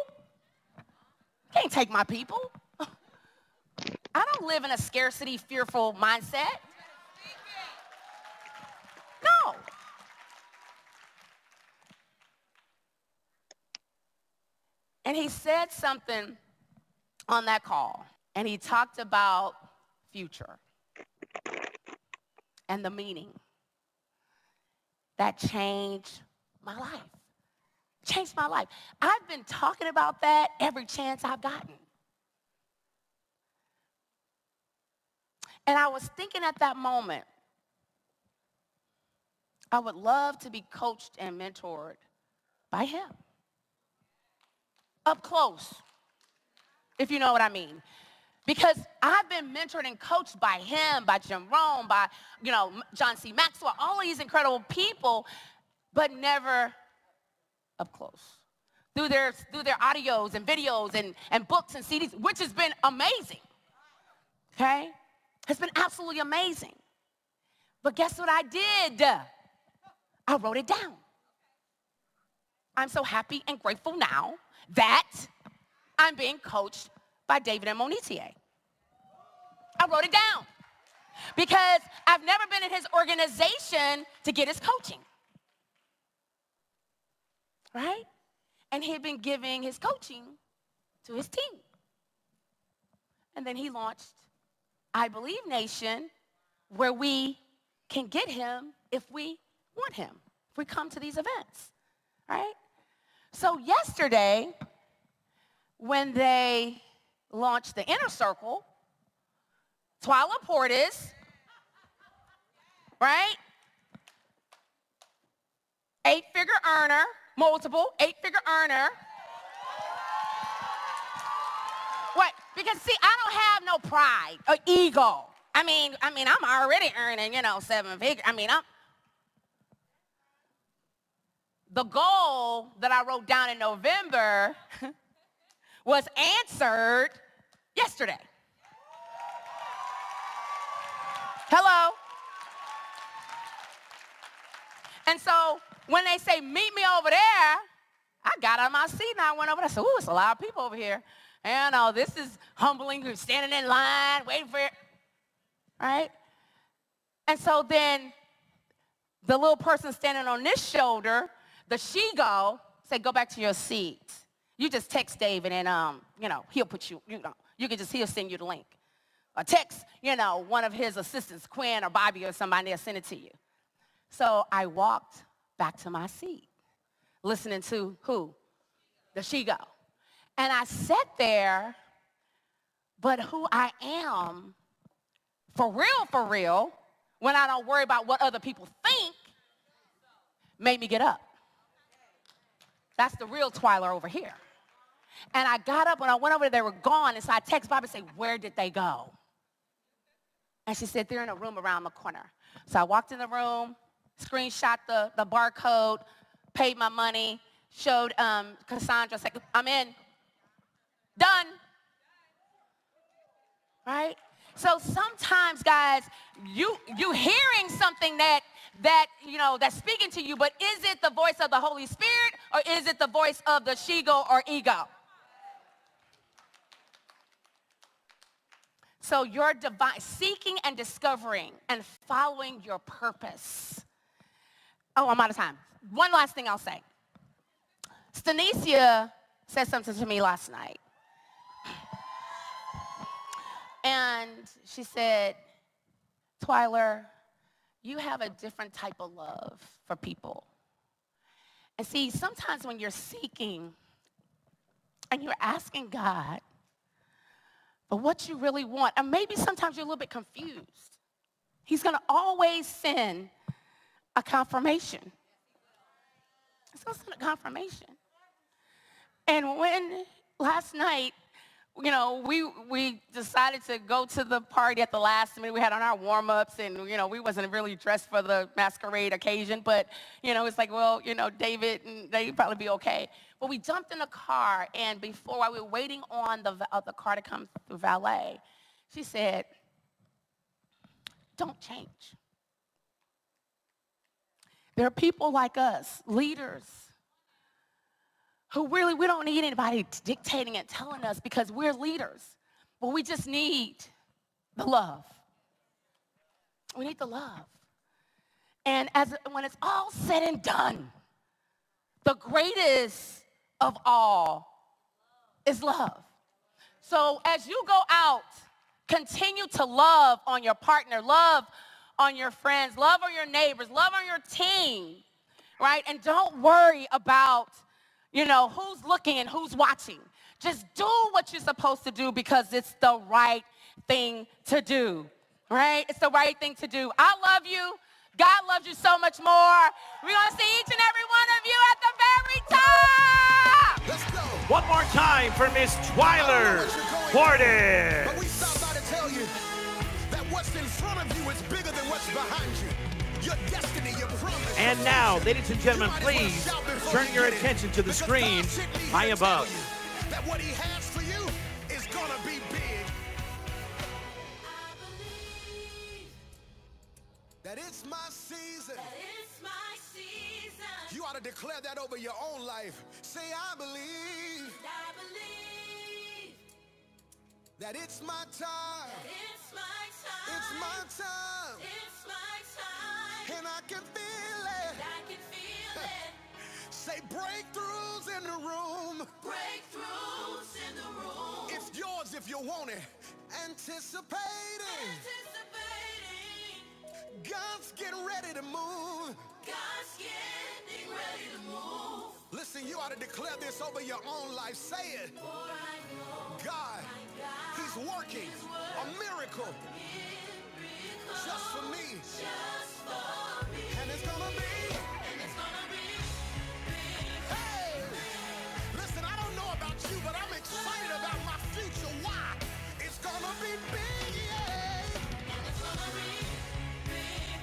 Can't take my people. I don't live in a scarcity, fearful mindset. No. And he said something on that call, and he talked about future and the meaning. That changed my life. Changed my life. I've been talking about that every chance I've gotten. And I was thinking at that moment, I would love to be coached and mentored by him. Up close, if you know what I mean. Because I've been mentored and coached by him, by Jim Rohn, by, John C. Maxwell, all of these incredible people, but never up close. Through their audios and videos and books and CDs, which has been amazing. Okay? It's been absolutely amazing. But guess what I did? I wrote it down. I'm so happy and grateful now that I'm being coached by David and Imonitie. I wrote it down because I've never been in his organization to get his coaching. Right? And he had been giving his coaching to his team. And then he launched I Believe Nation, where we can get him if we want him, if we come to these events. Right? So yesterday, when they launched the Inner Circle, Twyla Portis, right? 8-figure earner, multiple 8-figure earner. What? Because see, I don't have no pride or ego. I mean, I'm already earning, 7-figure. The goal that I wrote down in November was answered yesterday. Hello? And so when they say, meet me over there, I got out of my seat and I went over there. I said, ooh, it's a lot of people over here. And this is humbling. You're standing in line, waiting for it. Right? And so then the little person standing on this shoulder, the she-go, said, go back to your seat. You just text David and, he'll put you, he'll send you the link. Or text, you know, one of his assistants, Quinn or Bobby or somebody, they'll send it to you. So I walked back to my seat, listening to who? The She-Go. And I sat there, but who I am, for real, when I don't worry about what other people think, made me get up. That's the real Twyla over here. And I got up, when I went over there, they were gone, and so I text Bobby and say, where did they go? And she said, they're in a room around the corner. So I walked in the room, screenshot the barcode, paid my money, showed Cassandra, said, I'm in. Done. Right? So sometimes, guys, you hearing something that you know, that's speaking to you, but is it the voice of the Holy Spirit or is it the voice of the she-go or ego? So you're seeking and discovering and following your purpose. Oh, I'm out of time. One last thing I'll say. Stanicia said something to me last night. And she said, Twyla, you have a different type of love for people. And see, sometimes when you're seeking and you're asking God for what you really want, and maybe sometimes you're a little bit confused, he's going to always send a confirmation. He's going to send a confirmation. And when last night, you know, we decided to go to the party at the last minute. We had on our warm-ups, and, you know, we wasn't really dressed for the masquerade occasion, but, you know, it's like, well, you know, David and they'd probably be okay. But we jumped in the car, and while we were waiting on the car to come through valet, she said, don't change. There are people like us, leaders, who really, we don't need anybody dictating and telling us because we're leaders. But we just need the love. We need the love. And when it's all said and done, the greatest of all is love. So as you go out, continue to love on your partner, love on your friends, love on your neighbors, love on your team, right? And don't worry about, you know, who's looking and who's watching. Just do what you're supposed to do because it's the right thing to do, right? It's the right thing to do. I love you. God loves you so much more. We're going to see each and every one of you at the very top. Let's go. One more time for Miss Twyla Portis. But we stopped by to tell you that what's in front of you is bigger than what's behind you. Your destiny, your promise. And now, ladies and gentlemen, please turn your attention to the screen high above. That what he has for you is gonna be big. That it's my season. That it's my season. You ought to declare that over your own life. Say, I believe. I believe. That it's my time. That it's my time. It's my time. It's my time. And I can feel it. I can feel it. Say breakthroughs in the room. Breakthroughs in the room. It's yours if you want it. Anticipating. God's getting ready to move. God's getting ready to move. Listen, you ought to declare this over your own life. Say it. God, he's working a miracle just for me. And it's gonna be. Hey, listen, I don't know about you, but I'm excited about my future. Why? It's gonna be big, yeah. And it's gonna be big.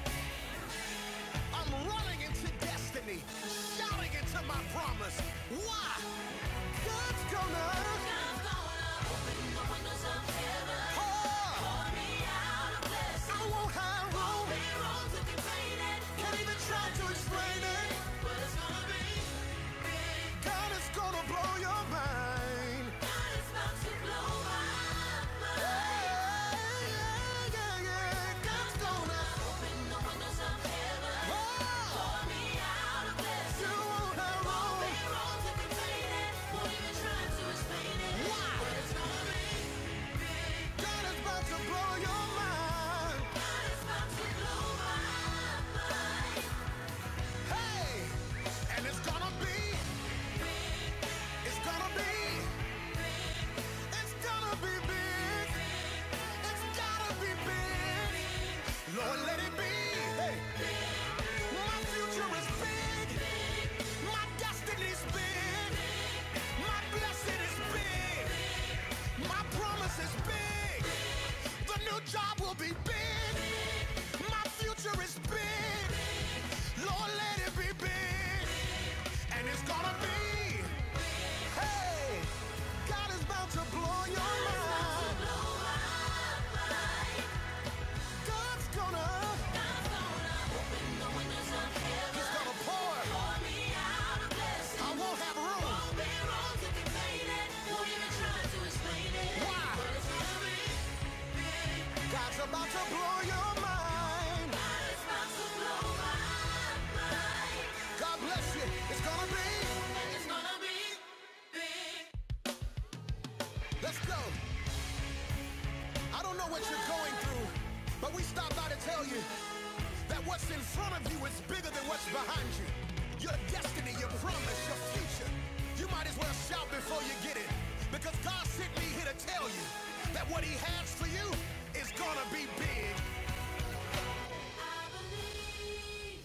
I'm running into destiny, shouting into my promise. Why? God's gonna open the windows of heaven. Pour me out. job will be big. My future is big. Lord, let it be big. And it's gonna be. Hey, God is about to blow your mind. God's gonna open the windows of heaven. He's gonna pour me out a blessing. I won't have room. Won't be wrong to contain it. Won't even try to explain it. Why? But it's gonna be big. God's about to blow your mind. God is about to blow my mind. God bless you. It's gonna be. It's gonna be big. Let's go. I don't know what you're going through, but we stopped by to tell you that what's in front of you is bigger than what's behind you. Your destiny, your promise, your future. You might as well shout before you get it, because God sent me here to tell you that what he has for you is gonna be big. I believe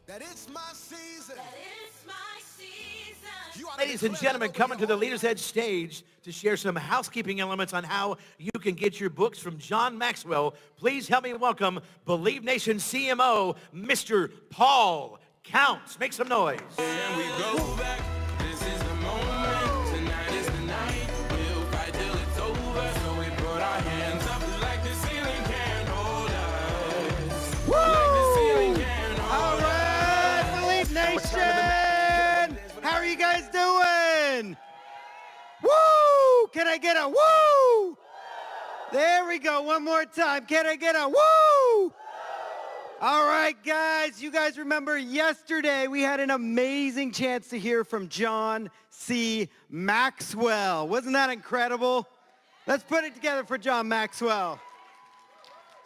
that it's my season. That it's my season. Ladies and gentlemen, coming to the Leaders Edge stage to share some housekeeping elements on how you can get your books from John Maxwell. Please help me welcome Believe Nation CMO, Mr. Paul Counts. Make some noise. And we go back. This is the moment. Tonight is the night. We'll fight till it's over. So we put our hands up like the ceiling can't hold us. Woo! Like the ceiling can't hold All right, Believe Nation! How are you guys doing? Woo! Can I get a woo? There we go. One more time. Can I get a woo? All right, guys. You guys remember yesterday we had an amazing chance to hear from John C. Maxwell. Wasn't that incredible? Let's put it together for John Maxwell.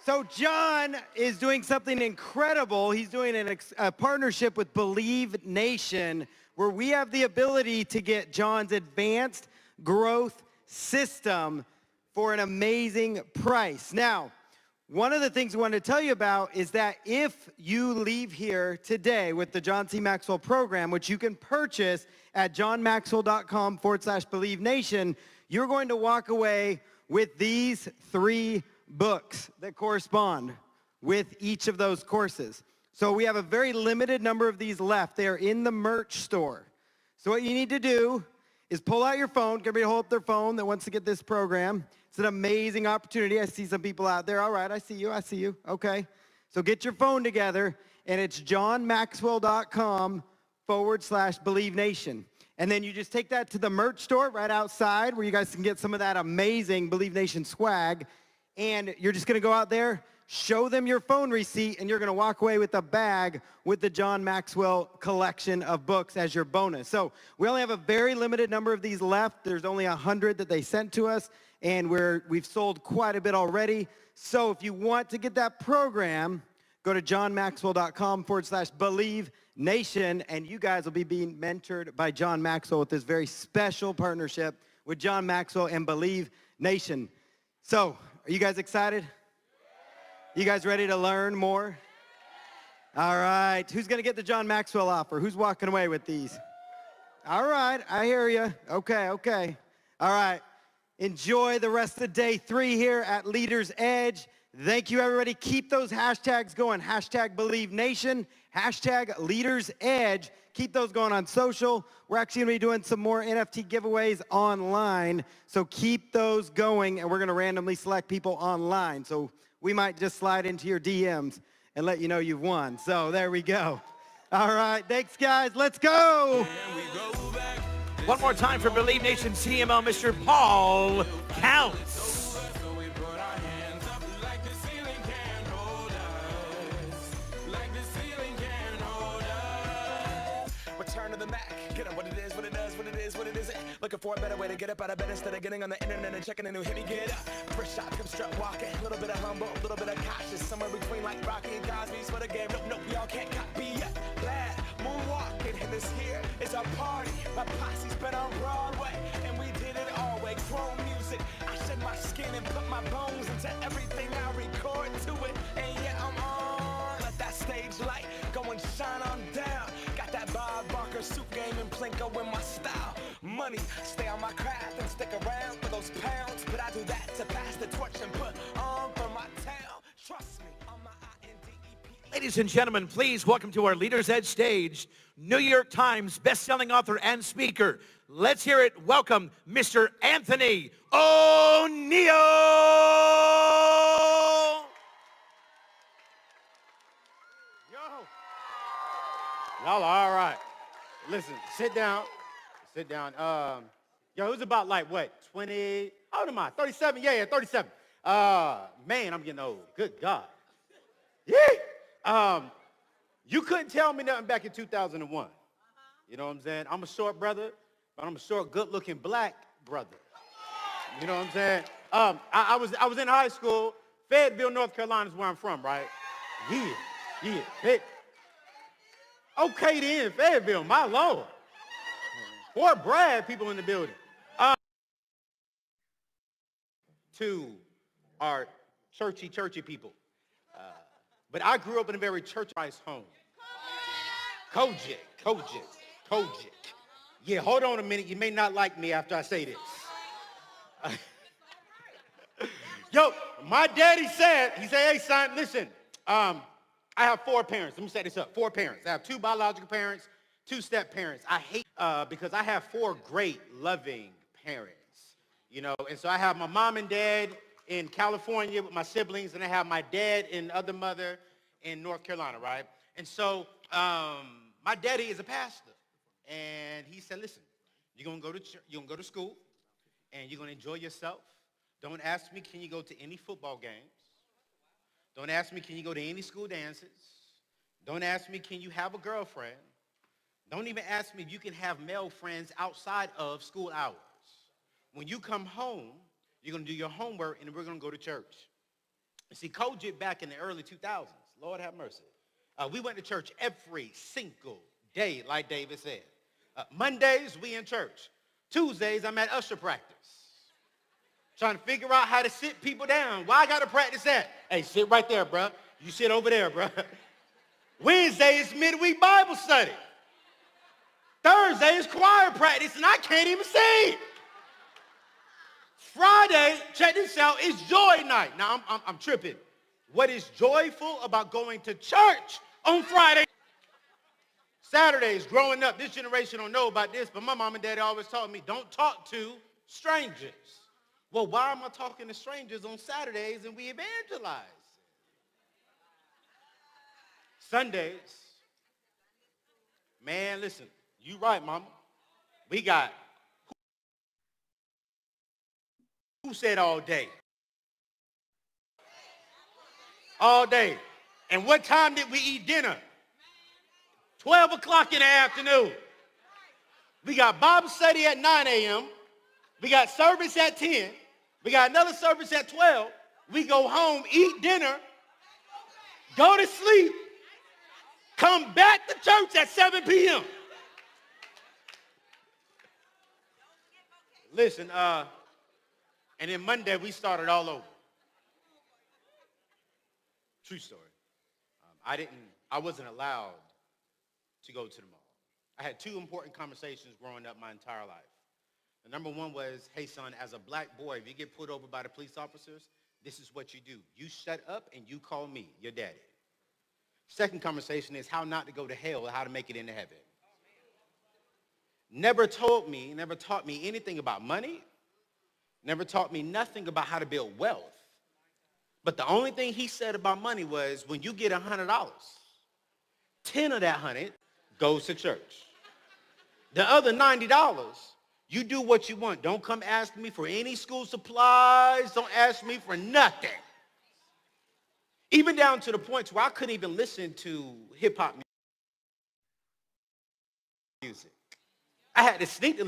So John is doing something incredible. He's doing a partnership with Believe Nation, where we have the ability to get John's advanced growth system for an amazing price. Now, one of the things we want to tell you about is that if you leave here today with the John C. Maxwell program, which you can purchase at johnmaxwell.com/Believe Nation, you're going to walk away with these 3 books that correspond with each of those courses. So we have a very limited number of these left. They are in the merch store. So what you need to do is pull out your phone. Get everybody to hold up their phone that wants to get this program. It's an amazing opportunity. I see some people out there. All right, I see you. I see you. Okay. So get your phone together, and it's johnmaxwell.com/Believe Nation. And then you just take that to the merch store right outside where you guys can get some of that amazing Believe Nation swag. And you're just going to go out there, show them your phone receipt, and you're going to walk away with a bag with the John Maxwell collection of books as your bonus. So we only have a very limited number of these left. There's only 100 that they sent to us, and we've sold quite a bit already. So if you want to get that program, go to johnmaxwell.com/Believe Nation, and you guys will be being mentored by John Maxwell with this very special partnership with John Maxwell and Believe Nation. So, are you guys excited? You guys ready to learn more? All right. Who's going to get the John Maxwell offer? Who's walking away with these? All right. I hear you. Okay. All right. Enjoy the rest of day 3 here at Leaders Edge. Thank you, everybody. Keep those hashtags going. Hashtag Believe Nation. Hashtag Leaders Edge. Keep those going on social. We're actually going to be doing some more NFT giveaways online. So keep those going, and we're going to randomly select people online. So we might just slide into your DMs and let you know you've won. So there we go. All right. Thanks, guys. Let's go. One more time for Believe Nation CMO, Mr. Paul Counts. Return to the Mac, get up what it is, what it does, what it is, what it isn't. Looking for a better way to get up out of bed instead of getting on the internet and checking a new hit. Me get up, first shot, come strut walking. A little bit of humble, a little bit of cautious. Somewhere between like Rocky and Cosby's for the game. Nope, y'all can't copy yet. Glad moonwalking, and this here is our party. My posse's been on Broadway, and we did it all way. Chrome music, I shed my skin and put my bones into everything I record to it. And yeah, I'm on. Let that stage light go and shine on down. Got that Bob Barker suit game and Plinko in my style. Money, stay on my craft and stick around for those pounds. But I do that to pass the torch and put on Ladies and gentlemen, please welcome to our Leaders Edge stage, New York Times best-selling author and speaker. Let's hear it. Welcome, Mr. Anthony O'Neill. Y'all are all right. Listen, sit down. Sit down. Yo, it was about like what, 20, how old am I? 37? Yeah, 37. Man, I'm getting old. Good God. Yeah. You couldn't tell me nothing back in 2001. You know what I'm saying? I'm a short brother, but I'm a short, good-looking black brother. You know what I'm saying? I was in high school. Fayetteville, North Carolina is where I'm from, right? Yeah. Okay then, Fayetteville, my Lord. Fort Bragg people in the building. To our churchy people. But I grew up in a very church-wise home. Kojic. Yeah, hold on a minute. You may not like me after I say this. Yo, my daddy said, hey, son, listen, I have 4 parents. Let me set this up. 4 parents. I have 2 biological parents, 2 step-parents. I hate, because I have 4 great, loving parents, you know. And so I have my mom and dad in California with my siblings, and I have my dad and other mother in North Carolina, right? And so my daddy is a pastor. And he said, listen, you're going to go to church, you're going to go to school, and you're going to enjoy yourself. Don't ask me, can you go to any football games? Don't ask me, can you go to any school dances? Don't ask me, can you have a girlfriend? Don't even ask me if you can have male friends outside of school hours. When you come home, you're going to do your homework, and we're going to go to church. You see, Kojic back in the early 2000s, Lord have mercy, we went to church every single day, like David said. Mondays, we in church. Tuesdays, I'm at usher practice. Trying to figure out how to sit people down. Why I got to practice that? Hey, sit right there, bro. You sit over there, bro. Wednesday is midweek Bible study. Thursday is choir practice, and I can't even sing. Friday, check this out, is joy night. Now, I'm tripping. What is joyful about going to church on Friday? Saturdays, growing up, this generation don't know about this, but my mom and daddy always taught me, don't talk to strangers. Well, why am I talking to strangers on Saturdays and we evangelize? Sundays, man, listen, you right, mama. We got, who said all day? All day. And what time did we eat dinner? 12 o'clock in the afternoon. We got Bible study at 9 a.m. We got service at 10. We got another service at 12. We go home, eat dinner, go to sleep, come back to church at 7 p.m. Listen, and then Monday we started all over. True story. I wasn't allowed to go to the mall. I had 2 important conversations growing up my entire life. The number one was, hey, son, as a black boy, if you get pulled over by the police officers, this is what you do. You shut up and you call me, your daddy. Second conversation is how not to go to hell, how to make it into heaven. Never taught me anything about money. Never taught me nothing about how to build wealth. But the only thing he said about money was, when you get $100, 10 of that 100 goes to church. The other $90, you do what you want. Don't come ask me for any school supplies. Don't ask me for nothing. Even down to the point where I couldn't even listen to hip-hop music. I had to sneak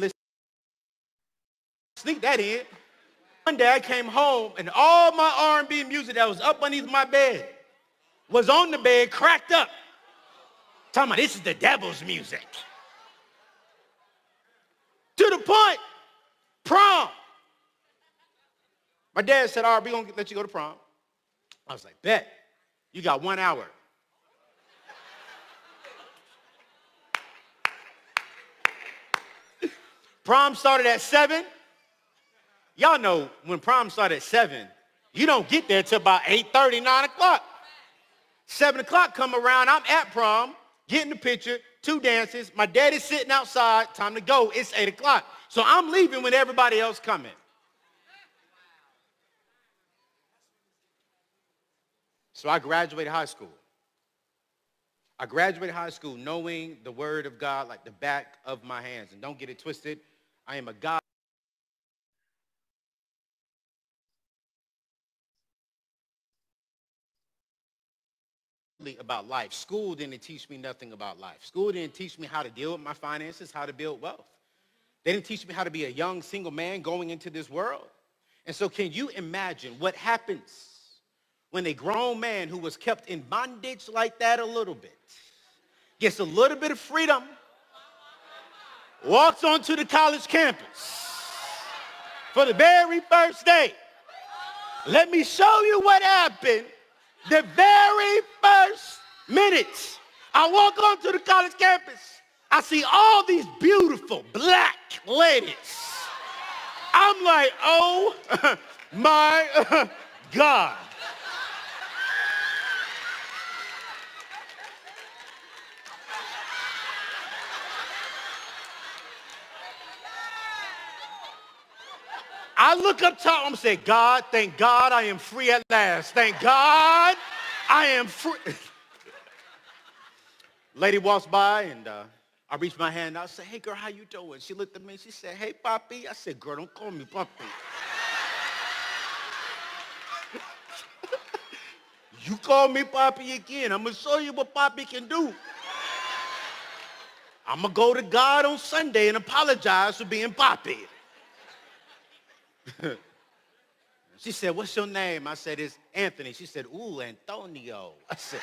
that in. One day I came home and all my R&B music that was up underneath my bed was on the bed, cracked up. Talking about, this is the devil's music. To the point, prom. My dad said, all right, we're going to let you go to prom. I was like, bet. You got 1 hour. Prom started at 7. Y'all know when prom started at 7, you don't get there till about 8:30, 9 o'clock. 7 o'clock come around, I'm at prom, getting the picture, 2 dances. My daddy's sitting outside, time to go. It's 8 o'clock. So I'm leaving when everybody else come in. So I graduated high school. I graduated high school knowing the word of God like the back of my hands. And don't get it twisted, I am a God. About life. School didn't teach me nothing about life. School didn't teach me how to deal with my finances, how to build wealth. They didn't teach me how to be a young single man going into this world. And so can you imagine what happens when a grown man who was kept in bondage like that a little bit gets a little bit of freedom, walks onto the college campus for the very first day? Let me show you what happened the very first minutes. I walk onto the college campus. I see all these beautiful black ladies. I'm like, oh my God. I look up top, I'm saying, God, thank God I am free at last. Thank God I am free. Lady walks by and I reach my hand out. I say, hey girl, how you doing? She looked at me, she said, hey Papi. I said, girl, don't call me Papi. You call me Papi again, I'm gonna show you what Papi can do. I'm gonna go to God on Sunday and apologize for being Papi. She said, what's your name? I said, it's Anthony. She said, ooh, Antonio. I said,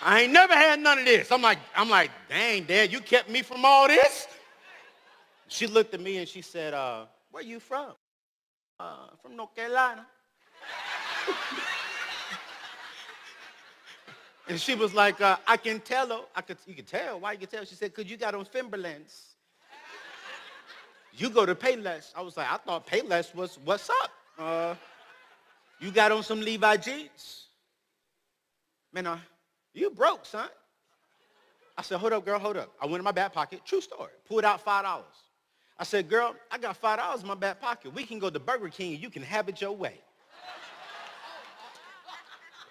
I ain't never had none of this. I'm like, dang, Dad, you kept me from all this? She looked at me and she said, where you from? From North Carolina. And she was like, I can tell her. You can tell. Why you can tell? She said, because you got on Timberlands. You go to Payless. I was like, I thought Payless was what's up. You got on some Levi jeans. Man, you broke, son. I said, hold up, girl, hold up. I went in my back pocket. True story. Pulled out $5. I said, girl, I got $5 in my back pocket. We can go to Burger King and you can have it your way.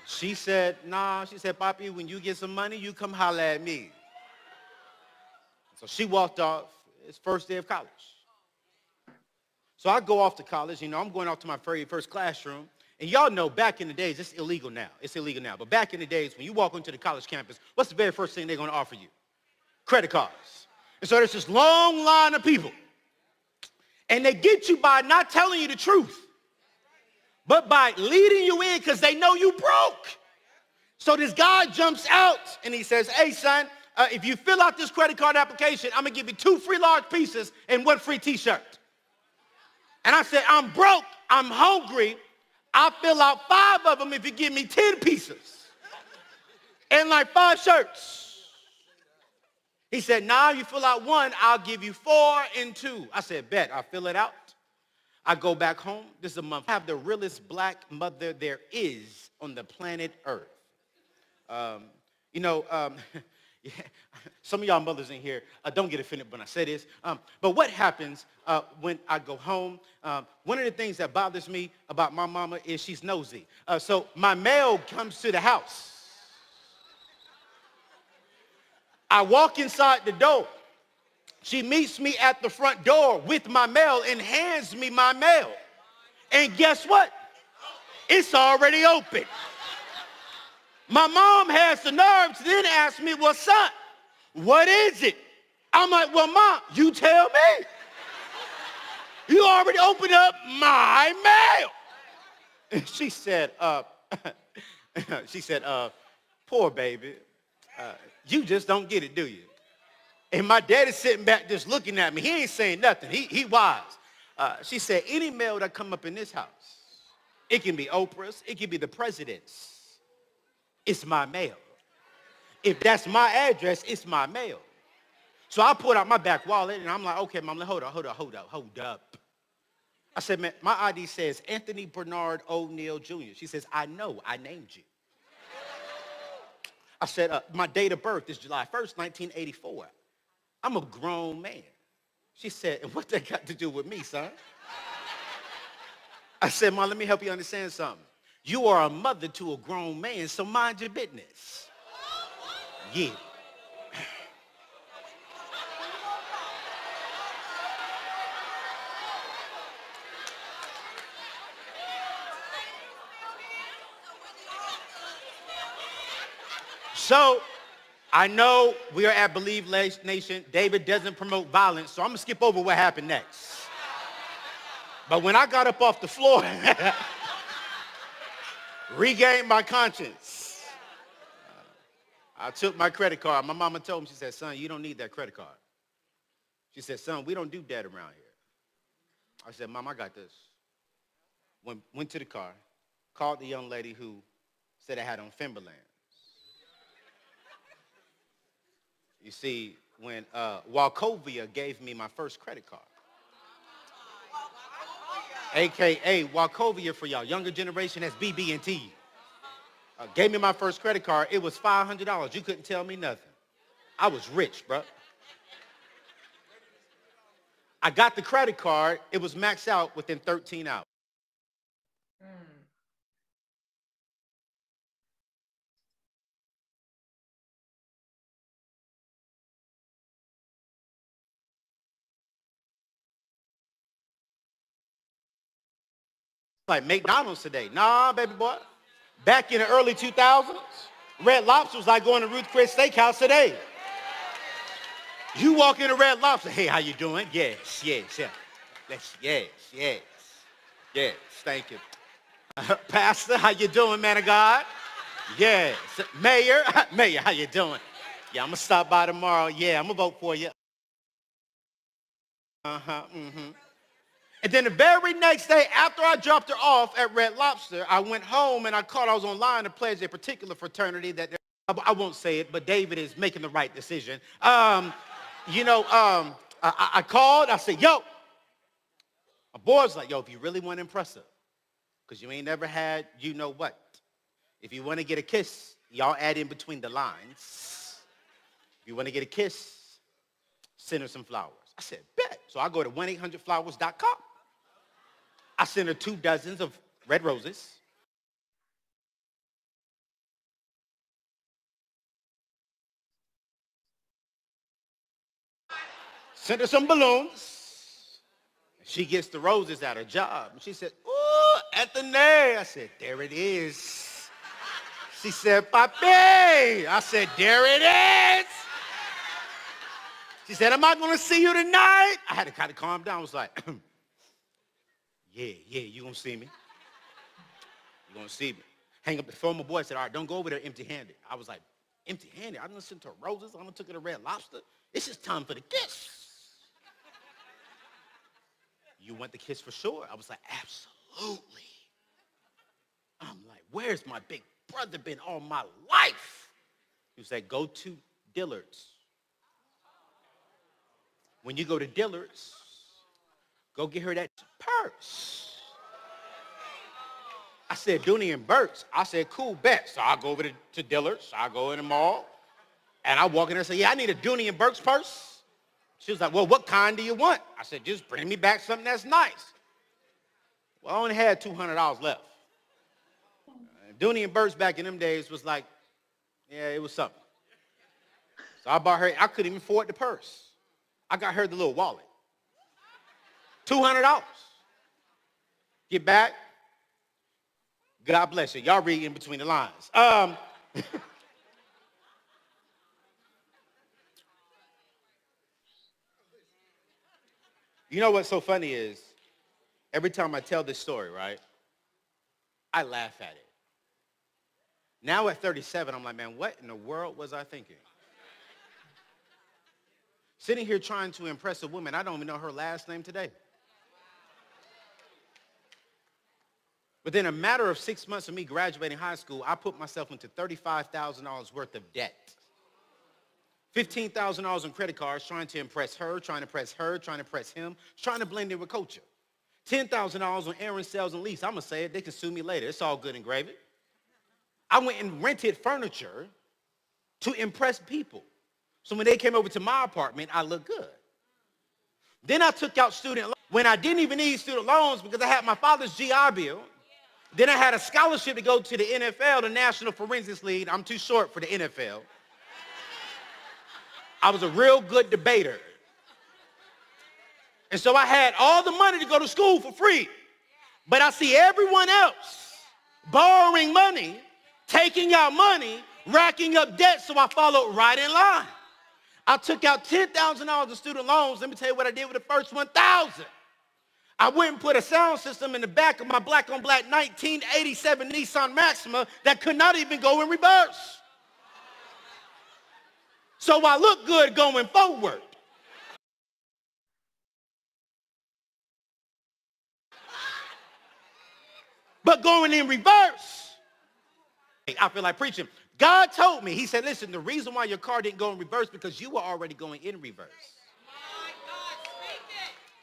She said, nah. She said, Papi, when you get some money, you come holler at me. So she walked off. It's first day of college. So I go off to college. You know, I'm going off to my very first classroom. And y'all know back in the days, it's illegal now. It's illegal now. But back in the days, when you walk into the college campus, what's the very first thing they're going to offer you? Credit cards. And so there's this long line of people. And they get you by not telling you the truth, but by leading you in because they know you broke. So this guy jumps out and he says, hey, son, if you fill out this credit card application, I'm going to give you 2 free large pizzas and 1 free T-shirt. And I said, I'm broke. I'm hungry. I'll fill out 5 of them if you give me 10 pieces and like 5 shirts. He said, nah, you fill out 1, I'll give you 4 and 2. I said, bet. I fill it out. I go back home. This is a month. I have the realest black mother there is on the planet Earth. Yeah, some of y'all mothers in here, don't get offended when I say this. But what happens when I go home? One of the things that bothers me about my mama is she's nosy. So my mail comes to the house. I walk inside the door. She meets me at the front door with my mail and hands me my mail. And guess what? It's already open. My mom has the nerve to then ask me, well, son, what is it? I'm like, well, Mom, you tell me. You already opened up my mail. And she said, poor baby, you just don't get it, do you? And my daddy's sitting back just looking at me. He ain't saying nothing. He wise. She said, any mail that come up in this house, it can be Oprah's, it can be the president's. It's my mail. If that's my address, it's my mail. So I pulled out my back wallet and I'm like, okay, Mom, hold up. I said, man, my ID says Anthony Bernard O'Neill Jr. She says, I know, I named you. I said, my date of birth is July 1st, 1984. I'm a grown man. She said, and what that got to do with me, son? I said, Ma, let me help you understand something. You are a mother to a grown man, so mind your business. Yeah. So, I know we are at Believe Nation. David doesn't promote violence, so I'm going to skip over what happened next. But when I got up off the floor, regained my conscience, I took my credit card. My mama told me, she said, son, you don't need that credit card. She said, son, we don't do that around here. I said, Mom, I got this. Went to the car, called the young lady who said I had on Timberlands. You see, when Wachovia gave me my first credit card, AKA Wachovia for y'all younger generation, that's BB&T. Gave me my first credit card. It was $500. You couldn't tell me nothing. I was rich, bro. I got the credit card. It was maxed out within 13 hours. Like McDonald's today. Nah, baby boy. Back in the early 2000s, Red Lobster was like going to Ruth Chris Steakhouse today. You walk into Red Lobster, hey, how you doing? Yes, yes, yeah. Yes, thank you. Pastor, how you doing, man of God? Yes. Mayor, how you doing? Yeah, I'm going to stop by tomorrow. Yeah, I'm going to vote for you. And then the very next day, after I dropped her off at Red Lobster, I went home and I was online to pledge a particular fraternity that, I won't say it, but David is making the right decision. I called, I said, yo. My boy's like, yo, if you really want to impress her, because you ain't never had you know what. If you want to get a kiss, y'all add in between the lines. If you want to get a kiss, send her some flowers. I said, bet. So I go to 1-800-flowers.com. I sent her 2 dozens of red roses. Sent her some balloons. She gets the roses at her job. And she said, ooh, Anthony. I said, there it is. She said, Papi. I said, there it is. She said, am I going to see you tonight? I had to kind of calm down. I was like, yeah, you going to see me. You going to see me. Hang up the phone. My boy said, all right, don't go over there empty-handed. I was like, empty-handed? I done sent her roses. I done took her to Red Lobster. It's just time for the kiss. You want the kiss for sure? I was like, absolutely. I'm like, where's my big brother been all my life? He was like, go to Dillard's. When you go to Dillard's, go get her that purse. I said, Dooney and Burt's. I said, cool, bet. So I go over to Dillard's. I go in the mall. And I walk in there and say, yeah, I need a Dooney and Burt's purse. She was like, well, what kind do you want? I said, just bring me back something that's nice. Well, I only had $200 left. Dooney and Burt's back in them days was like, yeah, it was something. So I bought her, I couldn't even afford the purse. I got her the little wallet. $200. Get back. God bless you. Y'all read in between the lines. You know what's so funny is, every time I tell this story, right, I laugh at it. Now at 37, I'm like, man, what in the world was I thinking? Sitting here trying to impress a woman, I don't even know her last name today. Within a matter of 6 months of me graduating high school, I put myself into $35,000 worth of debt. $15,000 on credit cards, trying to impress her, trying to impress him, trying to blend in with culture. $10,000 on Aaron sales and lease. I'm going to say it. They can sue me later. It's all good and gravy. I went and rented furniture to impress people. So when they came over to my apartment, I looked good. Then I took out student loans when I didn't even need student loans because I had my father's GI Bill. Then I had a scholarship to go to the NFL, the National Forensics League. I'm too short for the NFL. I was a real good debater. And so I had all the money to go to school for free. But I see everyone else borrowing money, taking out money, racking up debt, so I followed right in line. I took out $10,000 of student loans. Let me tell you what I did with the first 1,000. I went and put a sound system in the back of my black-on-black 1987 Nissan Maxima that could not even go in reverse. So I look good going forward. But going in reverse, I feel like preaching. God told me, he said, listen, the reason why your car didn't go in reverse because you were already going in reverse.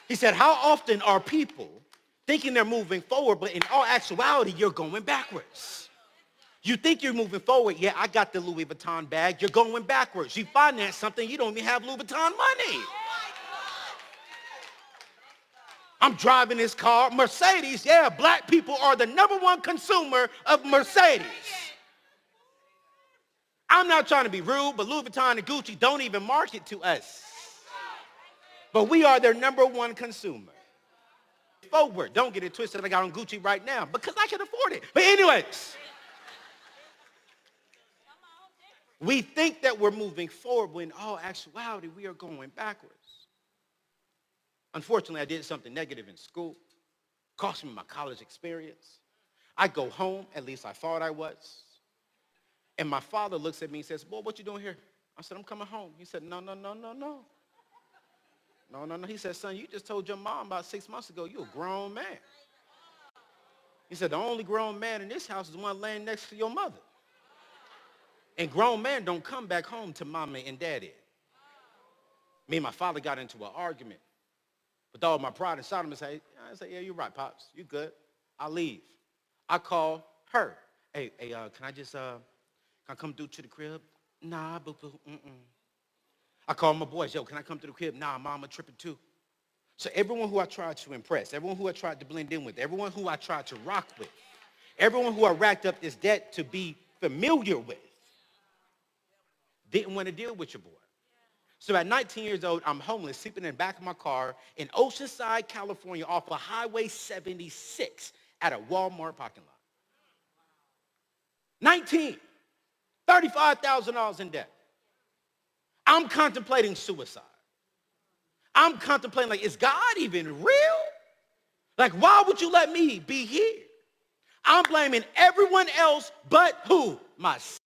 He said, how often are people thinking they're moving forward, but in all actuality, you're going backwards? You think you're moving forward. Yeah, I got the Louis Vuitton bag. You're going backwards. You finance something, you don't even have Louis Vuitton money. I'm driving this car, Mercedes. Yeah, black people are the #1 consumer of Mercedes. I'm not trying to be rude, but Louis Vuitton and Gucci don't even market to us. But we are their #1 consumer. Forward, don't get it twisted. I got on Gucci right now because I can afford it. But anyways, we think that we're moving forward when in all actuality we are going backwards. Unfortunately, I did something negative in school. Cost me my college experience. I go home, at least I thought I was. And my father looks at me and says, boy, what you doing here? I said, I'm coming home. He said, no. No. He said, son, you just told your mom about 6 months ago you're a grown man. He said, the only grown man in this house is the one laying next to your mother. And grown men don't come back home to mama and daddy. Me and my father got into an argument. With all my pride inside of me, I say, yeah, you're right, Pops. You good. I'll leave. I call her. Hey, can I come through to the crib? Nah, boo-boo, I call my boys. Yo, can I come to the crib? Nah, mama tripping too. So everyone who I tried to impress, everyone who I tried to blend in with, everyone who I tried to rock with, everyone who I racked up this debt to be familiar with, didn't want to deal with your boy. So at 19 years old, I'm homeless, sleeping in the back of my car in Oceanside, California, off of Highway 76 at a Walmart parking lot. 19, $35,000 in debt. I'm contemplating suicide. I'm contemplating, like, is God even real? Like, why would you let me be here? I'm blaming everyone else but who? Myself.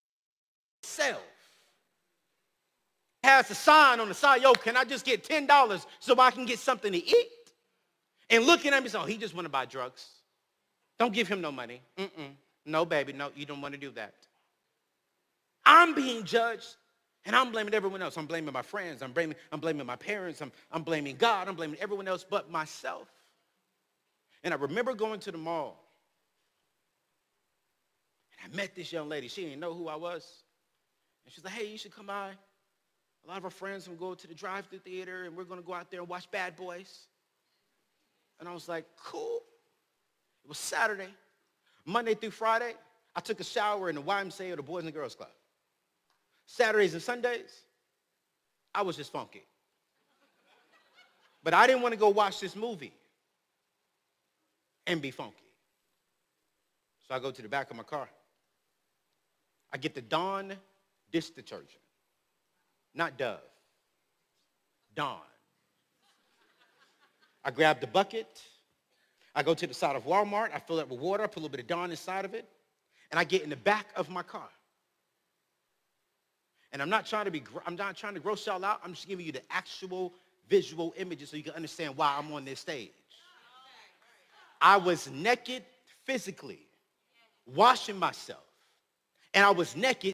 Has a sign on the side, yo, can I just get $10 so I can get something to eat? And looking at me, so he just want to buy drugs. Don't give him no money. No, baby, no, you don't want to do that. I'm being judged, and I'm blaming everyone else. I'm blaming my friends. I'm blaming my parents. I'm blaming God. I'm blaming everyone else but myself. And I remember going to the mall, and I met this young lady. She didn't know who I was. And she's like, hey, you should come by. A lot of our friends will go to the drive-thru theater, and we're going to go out there and watch Bad Boys. And I was like, cool. It was Saturday. Monday through Friday, I took a shower in the YMCA or the Boys and Girls Club. Saturdays and Sundays, I was just funky. But I didn't want to go watch this movie and be funky. So I go to the back of my car. I get the Dawn dish detergent. Not Dove. Dawn. I grab the bucket. I go to the side of Walmart. I fill it with water. I put a little bit of Dawn inside of it. And I get in the back of my car. And I'm not trying to gross y'all out. I'm just giving you the actual visual images so you can understand why I'm on this stage. I was naked physically, washing myself. And I was naked,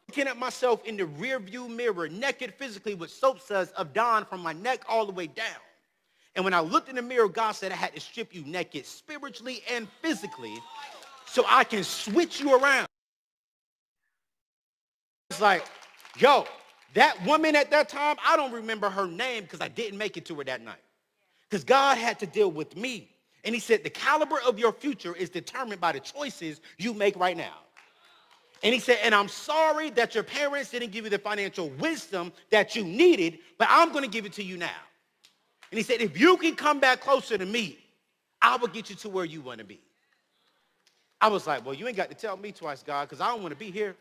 looking at myself in the rear view mirror, naked physically with soap suds of Dawn from my neck all the way down. And when I looked in the mirror, God said I had to strip you naked spiritually and physically so I can switch you around. It's like, yo, that woman at that time, I don't remember her name because I didn't make it to her that night. Because God had to deal with me. And he said, the caliber of your future is determined by the choices you make right now. And he said, and I'm sorry that your parents didn't give you the financial wisdom that you needed, but I'm going to give it to you now. And he said, if you can come back closer to me, I will get you to where you want to be. I was like, well, you ain't got to tell me twice, God, because I don't want to be here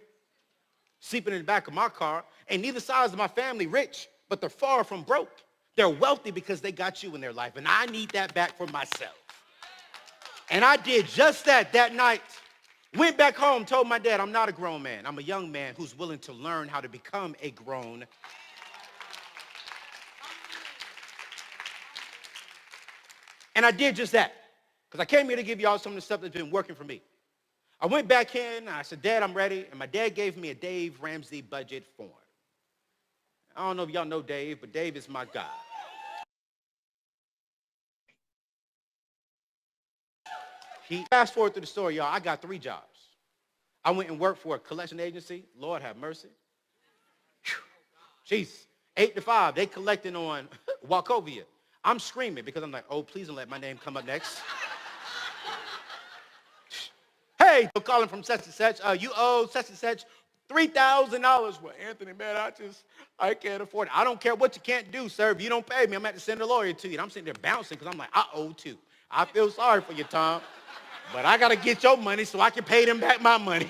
sleeping in the back of my car. And neither side of my family rich, but they're far from broke. They're wealthy because they got you in their life, and I need that back for myself. And I did just that night. Went back home, told my dad, I'm not a grown man. I'm a young man who's willing to learn how to become a grown. And I did just that, because I came here to give y'all some of the stuff that's been working for me. I went back in, and I said, Dad, I'm ready. And my dad gave me a Dave Ramsey budget form. I don't know if y'all know Dave, but Dave is my guy. Fast forward through the story, y'all, I got 3 jobs. I went and worked for a collection agency. Lord have mercy. Jeez, 8 to 5, they collecting on Wachovia. I'm screaming because I'm like, oh, please don't let my name come up next. Hey, I'm calling from such and such. You owe such and such $3,000. Well, Anthony, man, I can't afford it. I don't care what you can't do, sir. If you don't pay me, I'm going to have to send a lawyer to you. And I'm sitting there bouncing because I'm like, I owe too. I feel sorry for you, Tom. But I got to get your money so I can pay them back my money.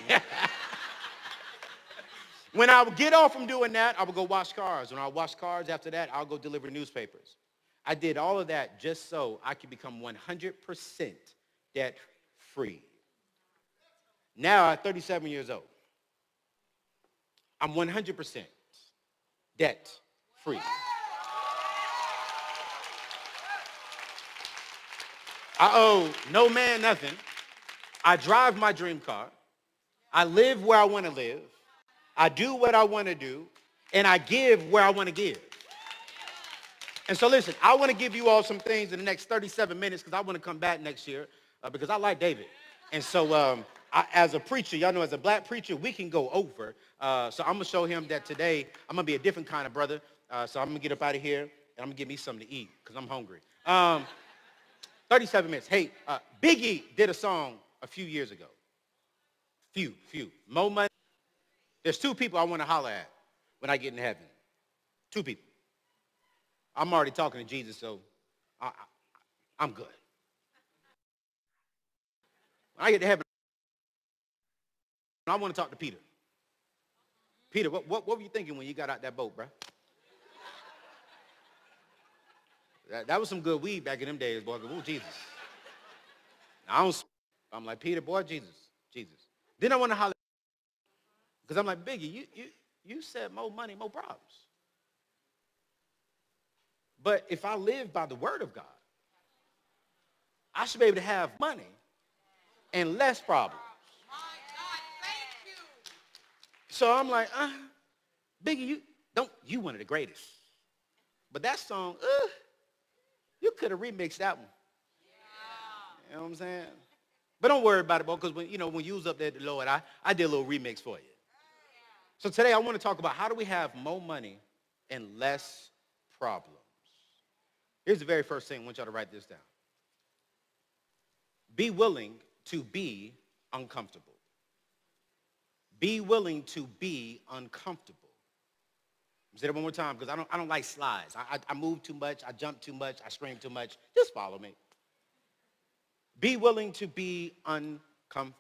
When I would get off from doing that, I would go wash cars. When I wash cars, after that, I'll go deliver newspapers. I did all of that just so I could become 100% debt-free. Now, at 37 years old, I'm 100% debt-free. I owe no man nothing. I drive my dream car. I live where I want to live. I do what I want to do. And I give where I want to give. And so listen, I want to give you all some things in the next 37 minutes because I want to come back next year because I like David. And so as a preacher, y'all know as a black preacher, we can go over. So I'm going to show him that today I'm going to be a different kind of brother. So I'm going to get up out of here and I'm going to get me something to eat because I'm hungry. 37 minutes. Hey, Biggie did a song a few years ago. Few. Mo Money. There's 2 people I want to holler at when I get in heaven. 2 people. I'm already talking to Jesus, so I'm good. When I get to heaven, I want to talk to Peter. Peter, what were you thinking when you got out that boat, bro? That was some good weed back in them days, boy. Oh, Jesus. I'm like, Peter, boy, Jesus. Then I want to holler. Because I'm like, Biggie, you said more money, more problems. But if I live by the word of God, I should be able to have money and less problems. So I'm like, Biggie, you one of the greatest. But that song, you could have remixed that one. You know what I'm saying? But don't worry about it, boy, because when you was up there, the Lord, I did a little remix for you. So today I want to talk about how do we have more money and less problems. Here's the very first thing. I want y'all to write this down. Be willing to be uncomfortable. Be willing to be uncomfortable. I'll say that one more time because I don't like slides. I move too much. I jump too much. I scream too much. Just follow me. Be willing to be uncomfortable.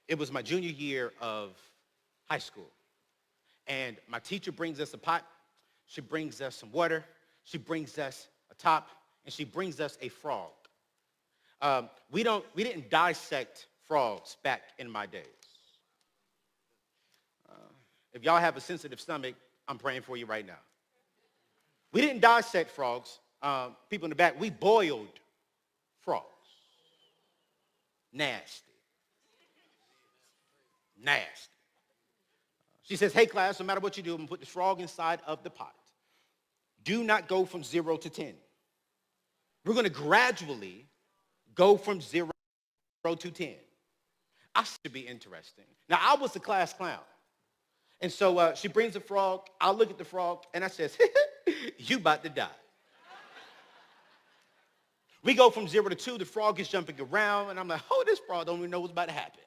It was my junior year of high school. And my teacher brings us a pot. She brings us some water. She brings us a top. And she brings us a frog. We didn't dissect frogs back in my days. If y'all have a sensitive stomach, I'm praying for you right now. We didn't dissect frogs. People in the back, we boiled frogs. Nasty. She says, hey, class, no matter what you do, I'm going to put this frog inside of the pot. do not go from 0 to 10. We're going to gradually go from 0 to 10. I should be interesting. Now, I was the class clown. And so she brings a frog. I look at the frog, and I says, you about to die. We go from 0 to 2. The frog is jumping around, and I'm like, oh, this frog don't even know what's about to happen.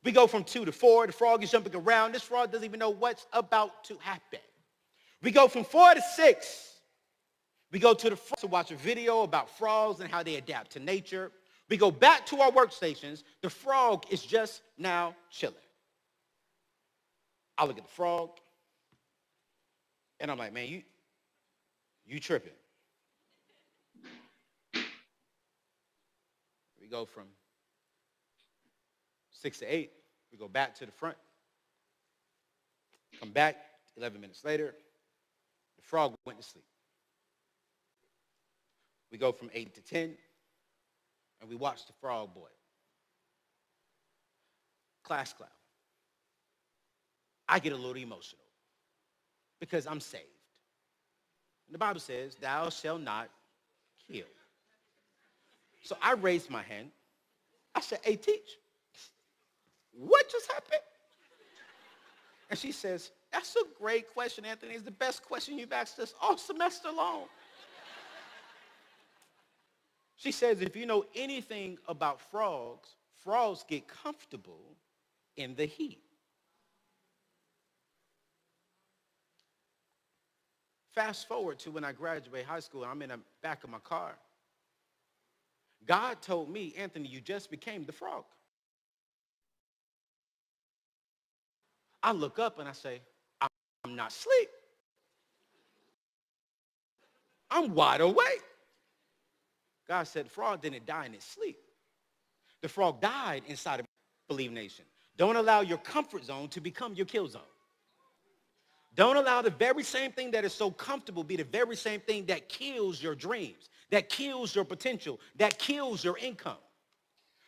We go from 2 to 4. The frog is jumping around. This frog doesn't even know what's about to happen. We go from 4 to 6. We go to the front to watch a video about frogs and how they adapt to nature. We go back to our workstations. The frog is just now chilling. I look at the frog, and I'm like, man, you tripping. We go from 6 to 8. We go back to the front. Come back 11 minutes later. The frog went to sleep. We go from 8 to 10, and we watch the frog boil. Class clown. I get a little emotional because I'm saved. And the Bible says, thou shalt not kill. So I raised my hand. I said, hey, teach, what just happened? And she says, that's a great question, Anthony. It's the best question you've asked us all semester long. She says, if you know anything about frogs, frogs get comfortable in the heat. Fast forward to when I graduated high school, I'm in the back of my car. God told me, Anthony, you just became the frog. I look up and I say, I'm not asleep. I'm wide awake. God said the frog didn't die in its sleep. The frog died inside of Believe Nation. Don't allow your comfort zone to become your kill zone. Don't allow the very same thing that is so comfortable be the very same thing that kills your dreams, that kills your potential, that kills your income.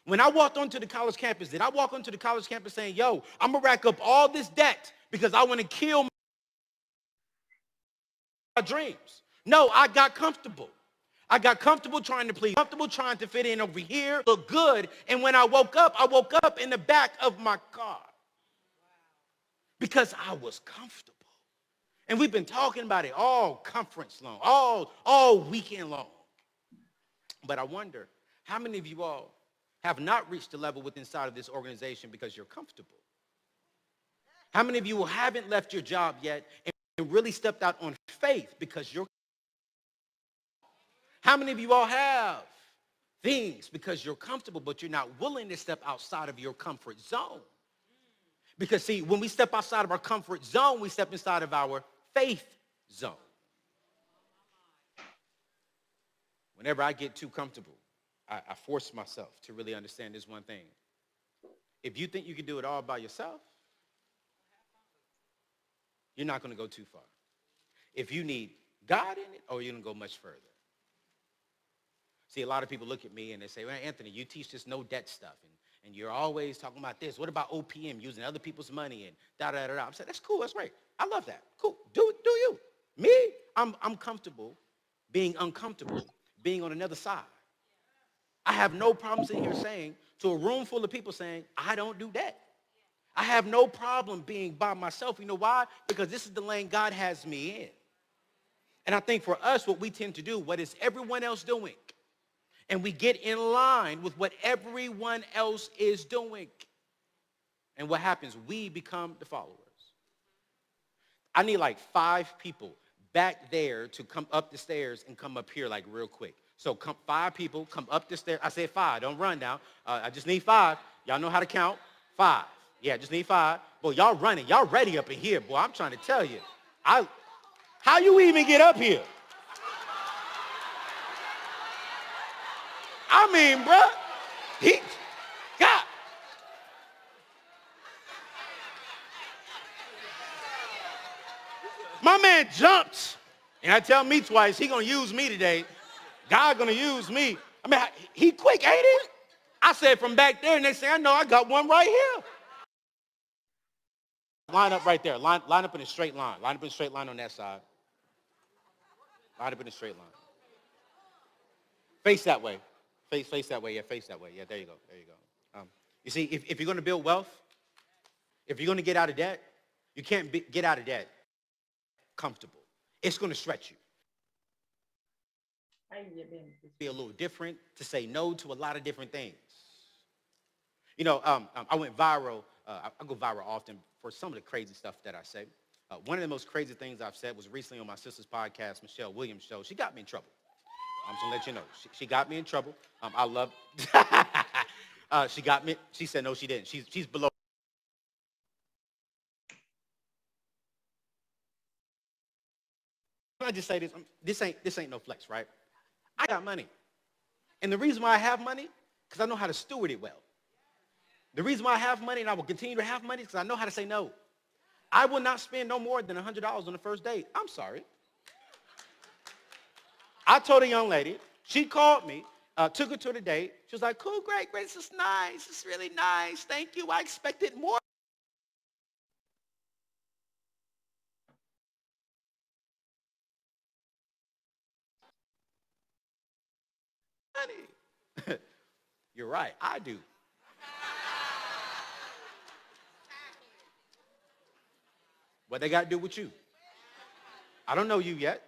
When I walked onto the college campus, did I walk onto the college campus saying, yo, I'm going to rack up all this debt because I want to kill my dreams? No, I got comfortable. I got comfortable trying to please, comfortable trying to fit in over here, look good. And when I woke up in the back of my car because I was comfortable. And we've been talking about it all conference long, all weekend long. But I wonder, how many of you all have not reached the level within inside of this organization because you're comfortable? How many of you haven't left your job yet and really stepped out on faith because you're? How many of you all have things because you're comfortable, but you're not willing to step outside of your comfort zone? Because see, when we step outside of our comfort zone, we step inside of our faith zone. Whenever I get too comfortable, I force myself to really understand this one thing. If you think you can do it all by yourself, you're not going to go too far. If you need God in it, you're going to go much further. See, a lot of people look at me and they say, well, Anthony, you teach this no debt stuff, and you're always talking about this. What about OPM, using other people's money and da-da-da-da? I'm saying, that's cool, that's great. I love that. Cool, do you. Me, I'm comfortable being uncomfortable, being on another side. I have no problem sitting here saying to a room full of people saying, I don't do that. I have no problem being by myself. You know why? Because this is the lane God has me in. And I think for us, what we tend to do, what is everyone else doing? And we get in line with what everyone else is doing. And what happens? We become the followers. I need like 5 people back there to come up the stairs and come up here like real quick. So 5 people come up the stairs. I said 5. Don't run now. I just need 5. Y'all know how to count. 5. Yeah, just need 5. Boy, y'all running. Y'all ready up in here, boy. I'm trying to tell you. How you even get up here? I mean, bruh, God. My man jumped, and I tell me twice, he gonna use me today. God gonna use me. I mean, he quick, ain't he? I said from back there, and they say, I know I got one right here. line up right there. Line up in a straight line. Line up in a straight line on that side. Line up in a straight line. Face that way. Face that way. Yeah, face that way. Yeah, there you go. There you go. You see, if you're going to build wealth, if you're going to get out of debt, you can't get out of debt comfortable. It's going to stretch you. Be a little different, to say no to a lot of different things. You know, I went viral. I go viral often for some of the crazy stuff that I say. One of the most crazy things I've said was recently on my sister's podcast, Michelle Williams' show. She got me in trouble. I'm just going to let you know. She got me in trouble. I love she got me. She said, no, she didn't. She's below. I just say this ain't no flex, right? I got money. And the reason why I have money, because I know how to steward it well. The reason why I have money and I will continue to have money is because I know how to say no. I will not spend no more than $100 on the first date. I'm sorry. I told a young lady, she called me, took her to the date. She was like, cool, great, this is nice. It's really nice. Thank you. I expected more. Money. You're right, I do. What they got to do with you? I don't know you yet.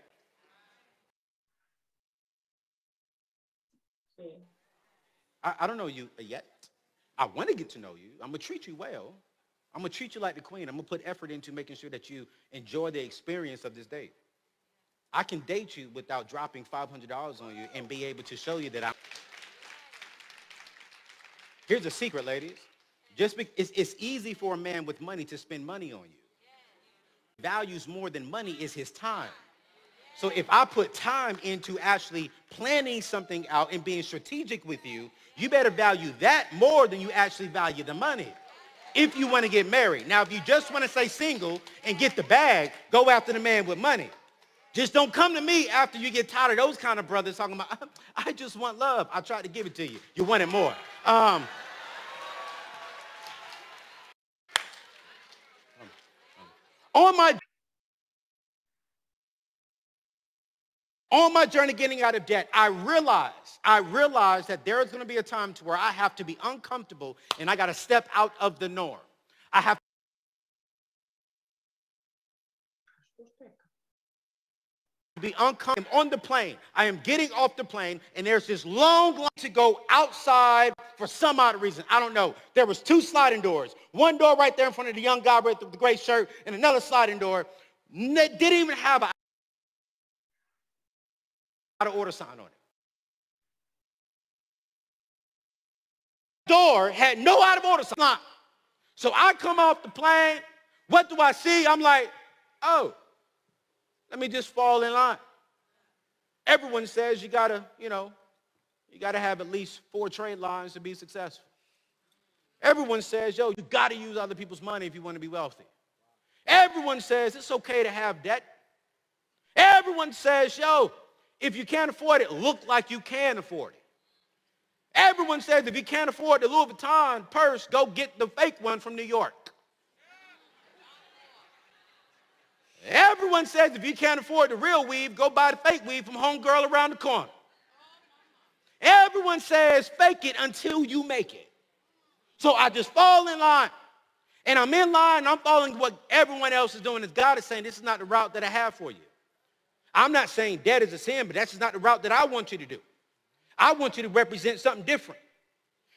I don't know you yet. I want to get to know you. I'm going to treat you well. I'm going to treat you like the queen. I'm going to put effort into making sure that you enjoy the experience of this date. I can date you without dropping $500 on you and be able to show you that I'm... Here's a secret, ladies. It's easy for a man with money to spend money on you. Values more than money is his time. So if I put time into actually planning something out and being strategic with you, you better value that more than you actually value the money if you want to get married. Now, if you just want to stay single and get the bag, go after the man with money. Just don't come to me after you get tired of those kind of brothers talking about, I just want love. I tried to give it to you. You want it more. On my journey getting out of debt, I realized that there is going to be a time to where I have to be uncomfortable and I got to step out of the norm. I have to be uncomfortable. On the plane, I am getting off the plane and there's this long line to go outside for some odd reason. I don't know. There was 2 sliding doors. One door right there in front of the young guy with the gray shirt and another sliding door. Didn't even have a out of order sign on it. Door had no out of order sign. So I come off the plane. What do I see? I'm like, oh, let me just fall in line. Everyone says you gotta have at least 4 trade lines to be successful. Everyone says, yo, you gotta use other people's money if you want to be wealthy. Everyone says it's okay to have debt. Everyone says, yo, if you can't afford it, look like you can afford it. Everyone says if you can't afford the Louis Vuitton purse, go get the fake one from New York. Everyone says if you can't afford the real weave, go buy the fake weave from homegirl around the corner. Everyone says fake it until you make it. So I just fall in line. And I'm in line, and I'm following what everyone else is doing. As God is saying, this is not the route that I have for you. I'm not saying debt is a sin, but that's just not the route that I want you to do. I want you to represent something different.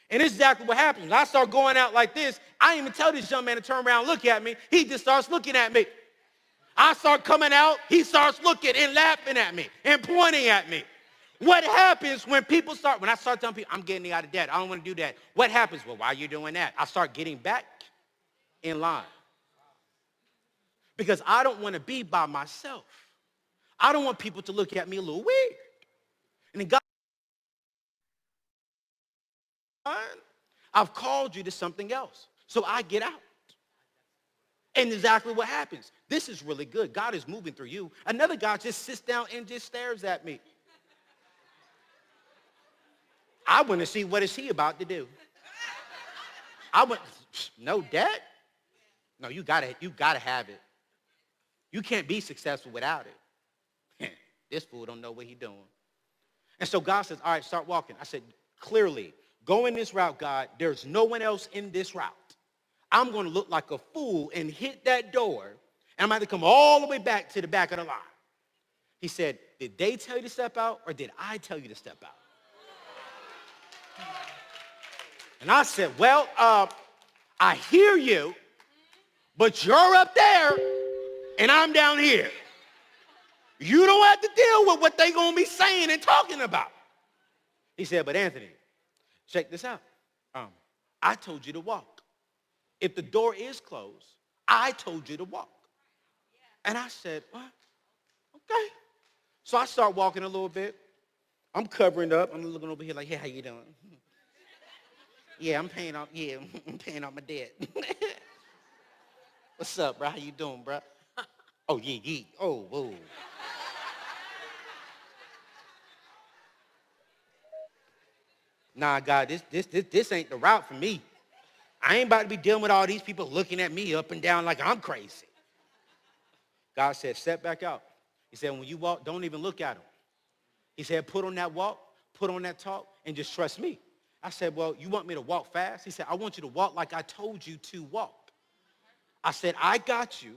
And this is exactly what happens. When I start going out like this, I didn't even tell this young man to turn around and look at me. He just starts looking at me. I start coming out, he starts looking and laughing at me and pointing at me. What happens when I start telling people, I'm getting out of debt, I don't want to do that. What happens? Well, why are you doing that? I start getting back in line. Because I don't want to be by myself. I don't want people to look at me a little weird. And then God, I've called you to something else. So I get out. And exactly what happens. This is really good. God is moving through you. Another guy just sits down and just stares at me. I want to see what is he about to do. No debt? No, you gotta have it. You can't be successful without it. This fool don't know what he's doing. And so God says, all right, start walking. I said, clearly, go in this route, God. There's no one else in this route. I'm going to look like a fool and hit that door, and I'm going to come all the way back to the back of the line. He said, did they tell you to step out, or did I tell you to step out? And I said, well, I hear you, but you're up there, and I'm down here. You don't have to deal with what they're going to be saying and talking about. He said, but Anthony, check this out. I told you to walk. If the door is closed, I told you to walk. And I said, what? Okay. So I start walking a little bit. I'm covering up. I'm looking over here like, hey, how you doing? Yeah, I'm paying off my debt. What's up, bro? How you doing, bro? Oh, yeah. Oh, whoa. Nah, God, this ain't the route for me. I ain't about to be dealing with all these people looking at me up and down like I'm crazy. God said, step back out. He said, when you walk, don't even look at them. He said, put on that walk, put on that talk, and just trust me. I said, well, you want me to walk fast? He said, I want you to walk like I told you to walk. I said, I got you.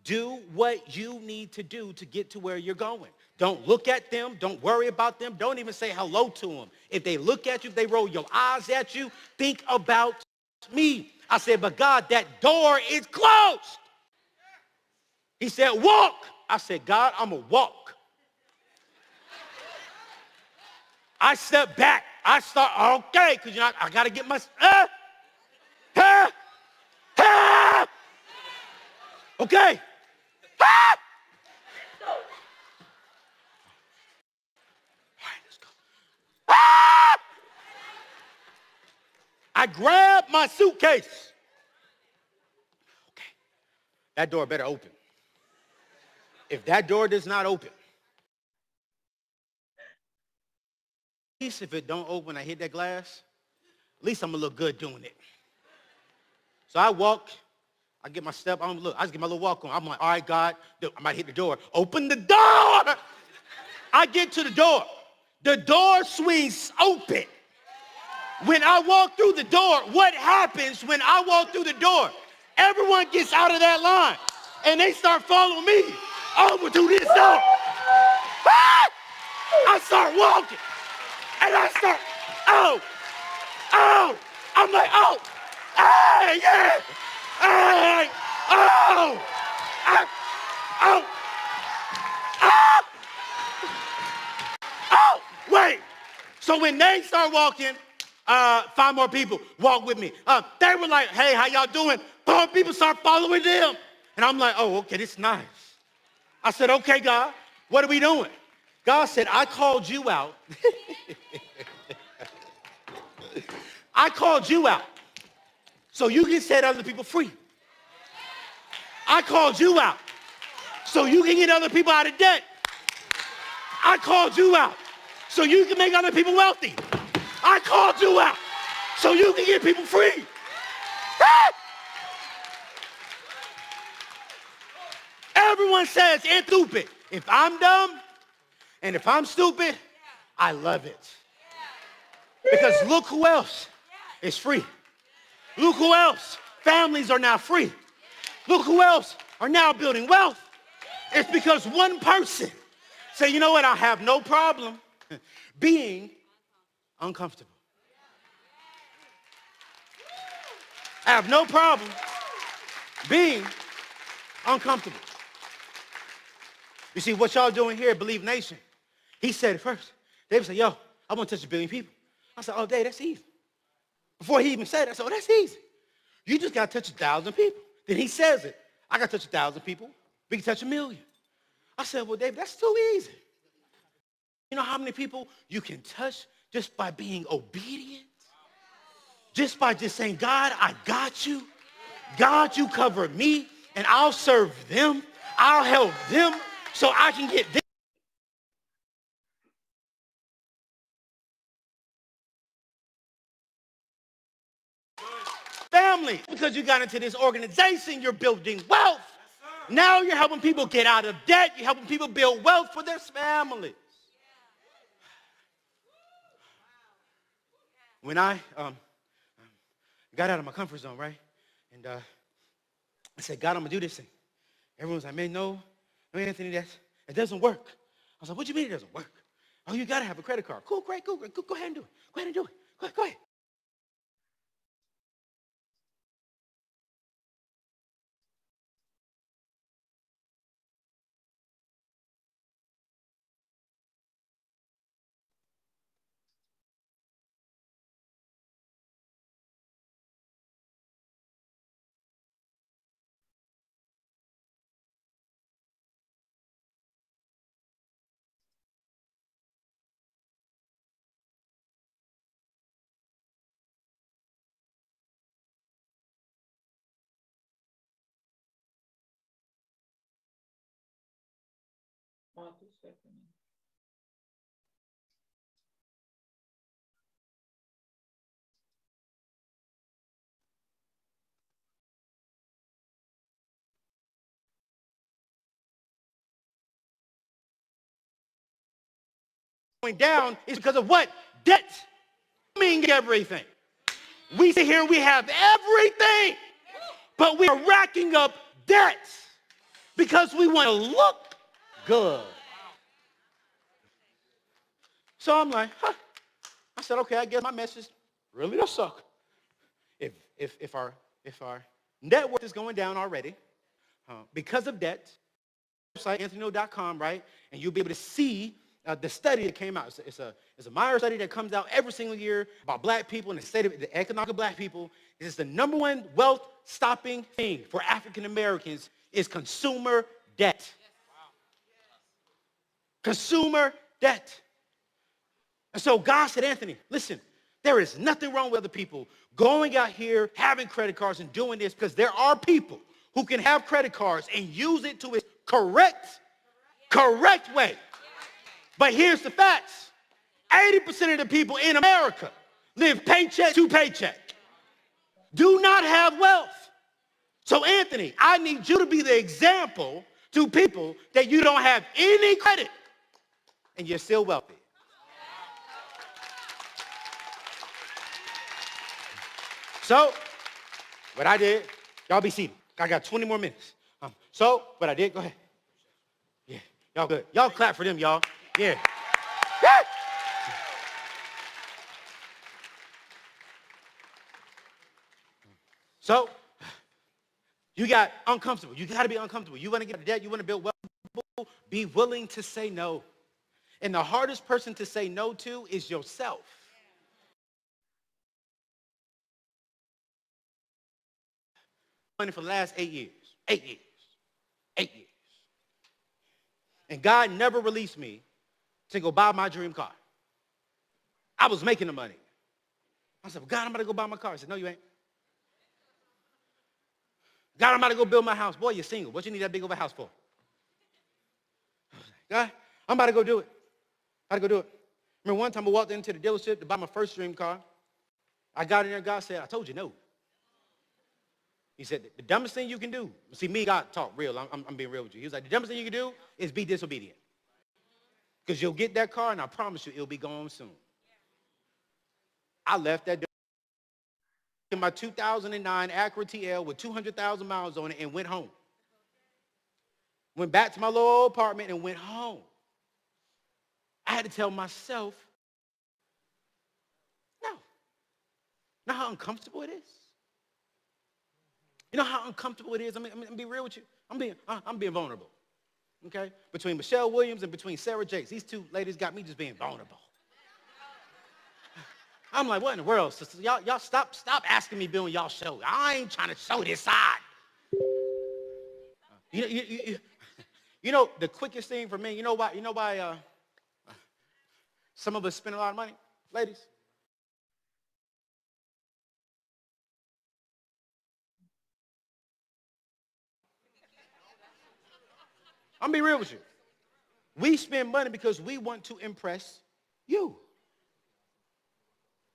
Do what you need to do to get to where you're going. Don't look at them. Don't worry about them. Don't even say hello to them. If they look at you, if they roll your eyes at you, think about me. I said, but God, that door is closed. He said, walk. I said, God, I'm going to walk. I stepped back. I start, okay, because I got to get my, okay. I grabbed my suitcase. Okay. That door better open. If that door does not open, at least if it don't open, I hit that glass, at least I'm going to look good doing it. So I walk. I get my step. I just get my little walk on. I'm like, all right, God, I might hit the door. Open the door. I get to the door. The door swings open. When I walk through the door, what happens when I walk through the door? Everyone gets out of that line, and they start following me over to this door. I start walking, and I start, I'm like, hey, yeah, hey, wait. So when they start walking, 5 more people walk with me. They were like, hey, how y'all doing? 4 people start following them. And I'm like, oh, okay, this is nice. I said, okay, God, what are we doing? God said, I called you out. I called you out so you can set other people free. I called you out so you can get other people out of debt. I called you out so you can make other people wealthy. I called you out so you can get people free. Everyone says, and stupid. If I'm dumb and if I'm stupid, I love it. Because look who else is free. Look who else. Families are now free. Look who else are now building wealth. It's because one person said, you know what, I have no problem being uncomfortable. I have no problem being uncomfortable. You see, what y'all doing here at Believe Nation, he said it first. David said, yo, I want to touch 1 billion people. I said, oh, Dave, that's easy. Before he even said it, I said, oh, that's easy. You just got to touch 1,000 people. Then he says it. I got to touch 1,000 people. We can touch 1 million. I said, well, Dave, that's too easy. You know how many people you can touch just by being obedient? Just by just saying, God, I got you. God, you cover me, and I'll serve them. I'll help them so I can get them. family. Because you got into this organization, you're building wealth. Now you're helping people get out of debt. You're helping people build wealth for their families. When I got out of my comfort zone, right? And I said, God, I'm going to do this thing. Everyone's like, man, no, Anthony, it doesn't work. I was like, what do you mean it doesn't work? Oh, you got to have a credit card. Cool, great, cool. Go ahead and do it. Go ahead and do it. Go ahead. Going down is because of what? Debt. Meaning everything. We sit here and we have everything, but we are racking up debts because we want to look good. So I'm like, I said, okay, I guess my message really does suck. If our net worth is going down already because of debt, website anthonyno.com, right? And you'll be able to see the study that came out. It's a Myers study that comes out every single year about black people and the state of the economic of black people. This is the number one wealth stopping thing for African Americans is consumer debt. Consumer debt. And so God said, Anthony, listen, there is nothing wrong with other people going out here, having credit cards and doing this because there are people who can have credit cards and use it to its correct way. But here's the facts. 80% of the people in America live paycheck to paycheck. Do not have wealth. So Anthony, I need you to be the example to people that you don't have any credit and you're still wealthy. So what I did, y'all be seated. I got 20 more minutes. So what I did, go ahead. Yeah, y'all good. Y'all clap for them, y'all. Yeah. So you got uncomfortable. You got to be uncomfortable. You want to get out of debt. You want to build wealth. Be willing to say no. And the hardest person to say no to is yourself. Money for the last 8 years. 8 years. 8 years. And God never released me to go buy my dream car. I was making the money. I said, well, God, I'm about to go buy my car. He said, no, you ain't. God, I'm about to go build my house. Boy, you're single. What you need that big of a house for? God, I'm about to go do it. I'm about to go do it. Remember one time I walked into the dealership to buy my first dream car. I got in there and God said, I told you no. He said, the dumbest thing you can do, see, me and God talk real. I'm being real with you. He was like, the dumbest thing you can do is be disobedient. Because you'll get that car, and I promise you, it'll be gone soon. I left that in my 2009 Acura TL with 200,000 miles on it and went home. Went back to my little apartment and went home. I had to tell myself, no. You know how uncomfortable it is? You know how uncomfortable it is? I'm gonna be real with you. I'm being vulnerable. Okay? Between Michelle Williams and between Sarah Jakes, these two ladies got me just being vulnerable. I'm like, what in the world, sisters? Y'all stop asking me to be on y'all show. I ain't trying to show this side. You know the quickest thing for me, you know why some of us spend a lot of money, ladies? I'm gonna be real with you. We spend money because we want to impress you.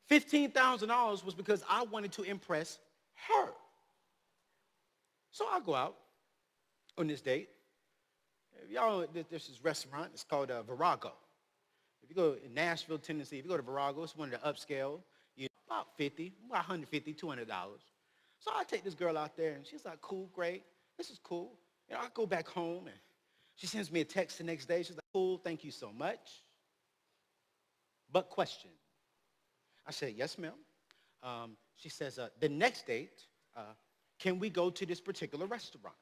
$15,000 was because I wanted to impress her. So I go out on this date. Y'all know there's this restaurant. It's called Virago. If you go in Nashville, Tennessee, if you go to Virago, it's one of the upscale, about $150, $200. So I take this girl out there, and she's like, cool, great. This is cool. I go back home, and she sends me a text the next day. She's like, cool, thank you so much. But question. I said, yes, ma'am. She says, the next date, can we go to this particular restaurant?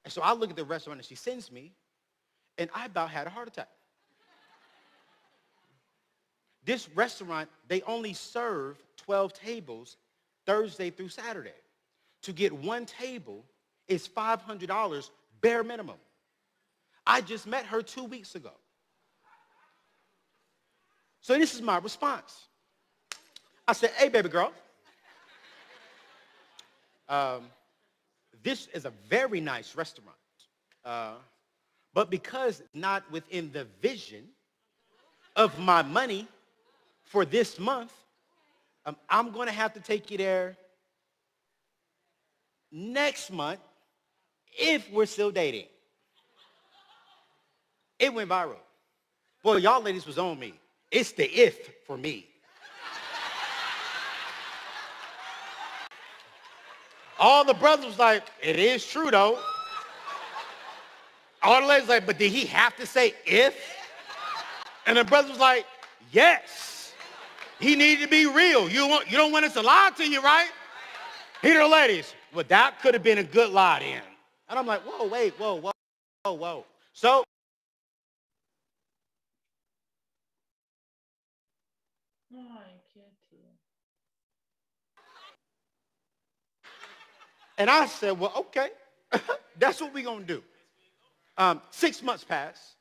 And so I look at the restaurant that she sends me, and I about had a heart attack. This restaurant, they only serve 12 tables Thursday through Saturday. To get one table is $500 bare minimum. I just met her 2 weeks ago. So this is my response. I said, hey, baby girl. This is a very nice restaurant. But because it's not within the vision of my money for this month, I'm going to have to take you there next month if we're still dating. It went viral. Boy, y'all ladies was on me. It's the if for me. All the brothers was like, it is true though. All the ladies was like, but did he have to say if? And the brother was like, yes. He needed to be real. You don't want us to lie to you, right? Here the ladies, well, that could have been a good lie then. And I'm like, whoa, wait, whoa. So, and I said, well, okay, that's what we're going to do. 6 months pass.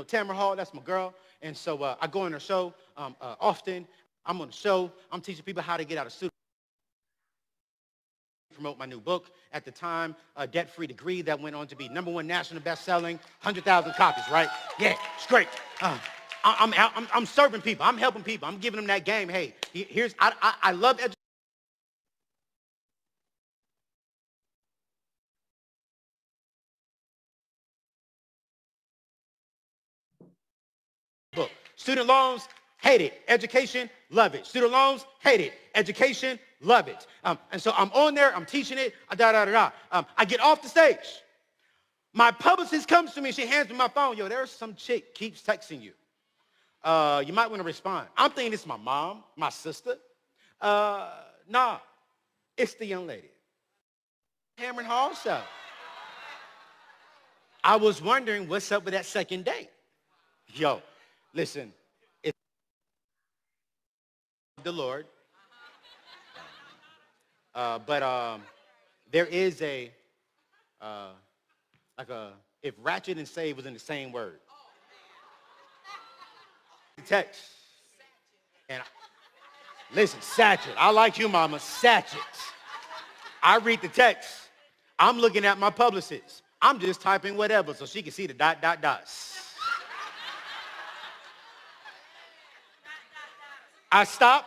Tamara Hall, that's my girl. And so I go on her show often. I'm on the show. I'm teaching people how to get out of student. Promote my new book. At the time, Debt-Free Degree, that went on to be #1 national best-selling, 100,000 copies, right? Yeah, it's great. I'm serving people. I'm helping people. I'm giving them that game. Hey, I love education. Book. Student loans, hate it. Education, love it. Student loans, hate it. Education, love it. And so I'm on there, I'm teaching it, I get off the stage. My publicist comes to me, she hands me my phone. Yo, there's some chick keeps texting you. You might want to respond. I'm thinking it's my mom, my sister. Nah, it's the young lady. Cameron Hall show. I was wondering what's up with that second date. Yo, listen, it's the Lord. But there is if ratchet and save was in the same word. The text. And listen, satchet. I like you, mama, satchet. I read the text. I'm looking at my publicist. I'm just typing whatever so she can see the ... I stop,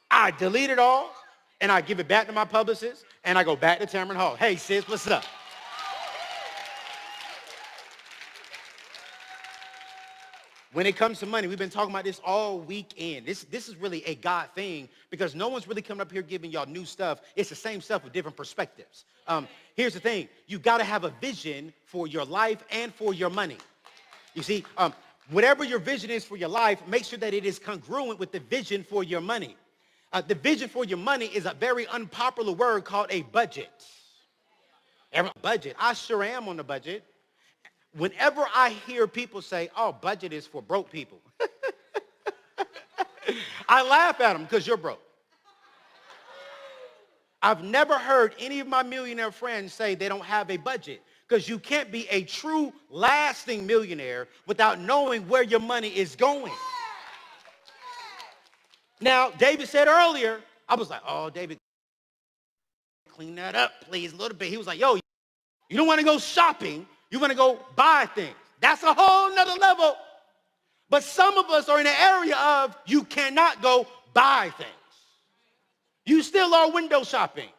I delete it all, and I give it back to my publicist, and I go back to Tamron Hall. Hey, sis, what's up? When it comes to money, we've been talking about this all weekend. This is really a God thing because no one's really coming up here giving y'all new stuff. It's the same stuff with different perspectives. Here's the thing. You got to have a vision for your life and for your money. You see, whatever your vision is for your life, make sure that it is congruent with the vision for your money. The vision for your money is a very unpopular word called a budget. Budget. I sure am on the budget. Whenever I hear people say, oh, budget is for broke people, I laugh at them because you're broke. I've never heard any of my millionaire friends say they don't have a budget because you can't be a true lasting millionaire without knowing where your money is going. Now, David said earlier, I was like, oh, David, clean that up, please, a little bit. He was like, yo, you don't want to go shopping. You want to go buy things. That's a whole nother level. But some of us are in the area of you cannot go buy things. You still are window shopping.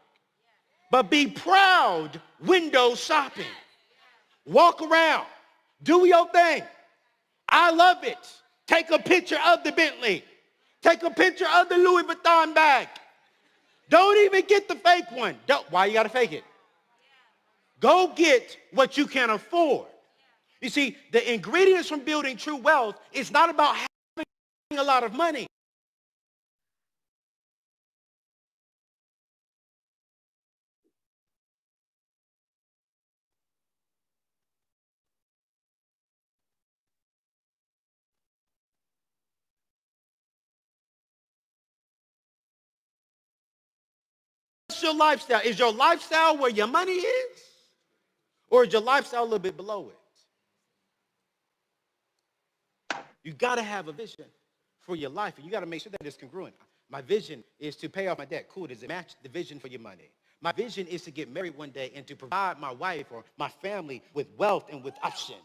But be proud window shopping. Walk around. Do your thing. I love it. Take a picture of the Bentley. Take a picture of the Louis Vuitton bag. Don't even get the fake one. Why you got to fake it? Go get what you can afford. You see, the ingredients from building true wealth is not about having a lot of money. What's your lifestyle? Is your lifestyle where your money is? Or is your lifestyle a little bit below it? You got to have a vision for your life, and you got to make sure that it's congruent. My vision is to pay off my debt. Cool. Does it match the vision for your money? My vision is to get married one day and to provide my wife or my family with wealth and with options.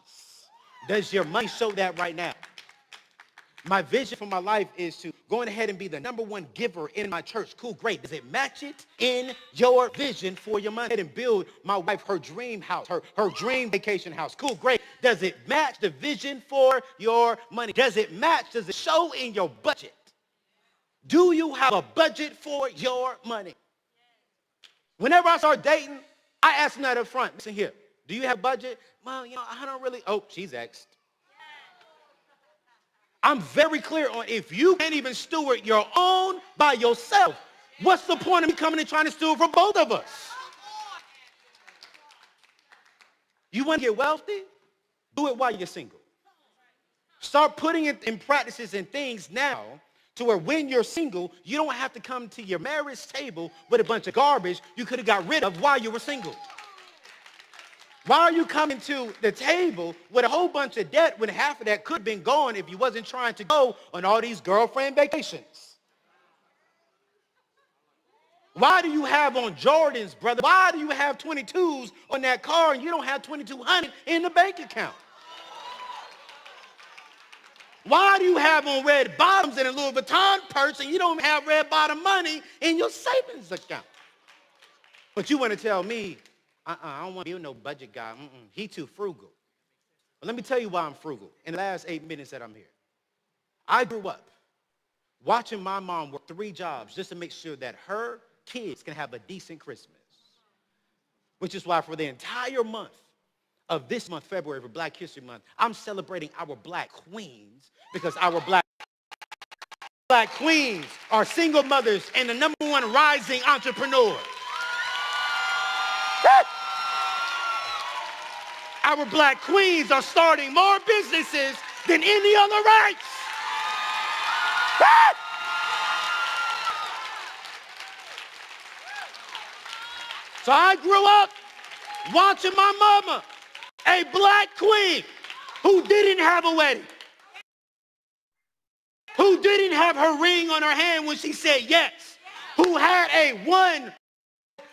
Does your money show that right now? My vision for my life is to go ahead and be the #1 giver in my church. Cool, great. Does it match it in your vision for your money? And build my wife her dream house, her dream vacation house. Cool, great. Does it match the vision for your money? Does it match? Does it show in your budget? Do you have a budget for your money? Whenever I start dating, I ask them that up front. Listen here, do you have budget? Well, I don't really. Oh, she's asked. I'm very clear on if you can't even steward your own by yourself, what's the point of me coming and trying to steward for both of us? You want to get wealthy? Do it while you're single. Start putting it in practices and things now to where when you're single, you don't have to come to your marriage table with a bunch of garbage you could have got rid of while you were single. Why are you coming to the table with a whole bunch of debt when half of that could have been gone if you wasn't trying to go on all these girlfriend vacations? Why do you have on Jordans, brother? Why do you have 22s on that car and you don't have 2,200 in the bank account? Why do you have on red bottoms and a Louis Vuitton purse and you don't have red bottom money in your savings account? But you want to tell me, I don't want to be no budget guy. He too frugal. But let me tell you why I'm frugal in the last 8 minutes that I'm here. I grew up watching my mom work 3 jobs just to make sure that her kids can have a decent Christmas. Which is why for the entire month of this month, February, for Black History Month, I'm celebrating our black queens because our black queens are single mothers and the #1 rising entrepreneurs. Our black queens are starting more businesses than any other race. So I grew up watching my mama, a black queen who didn't have a wedding, who didn't have her ring on her hand when she said yes, who had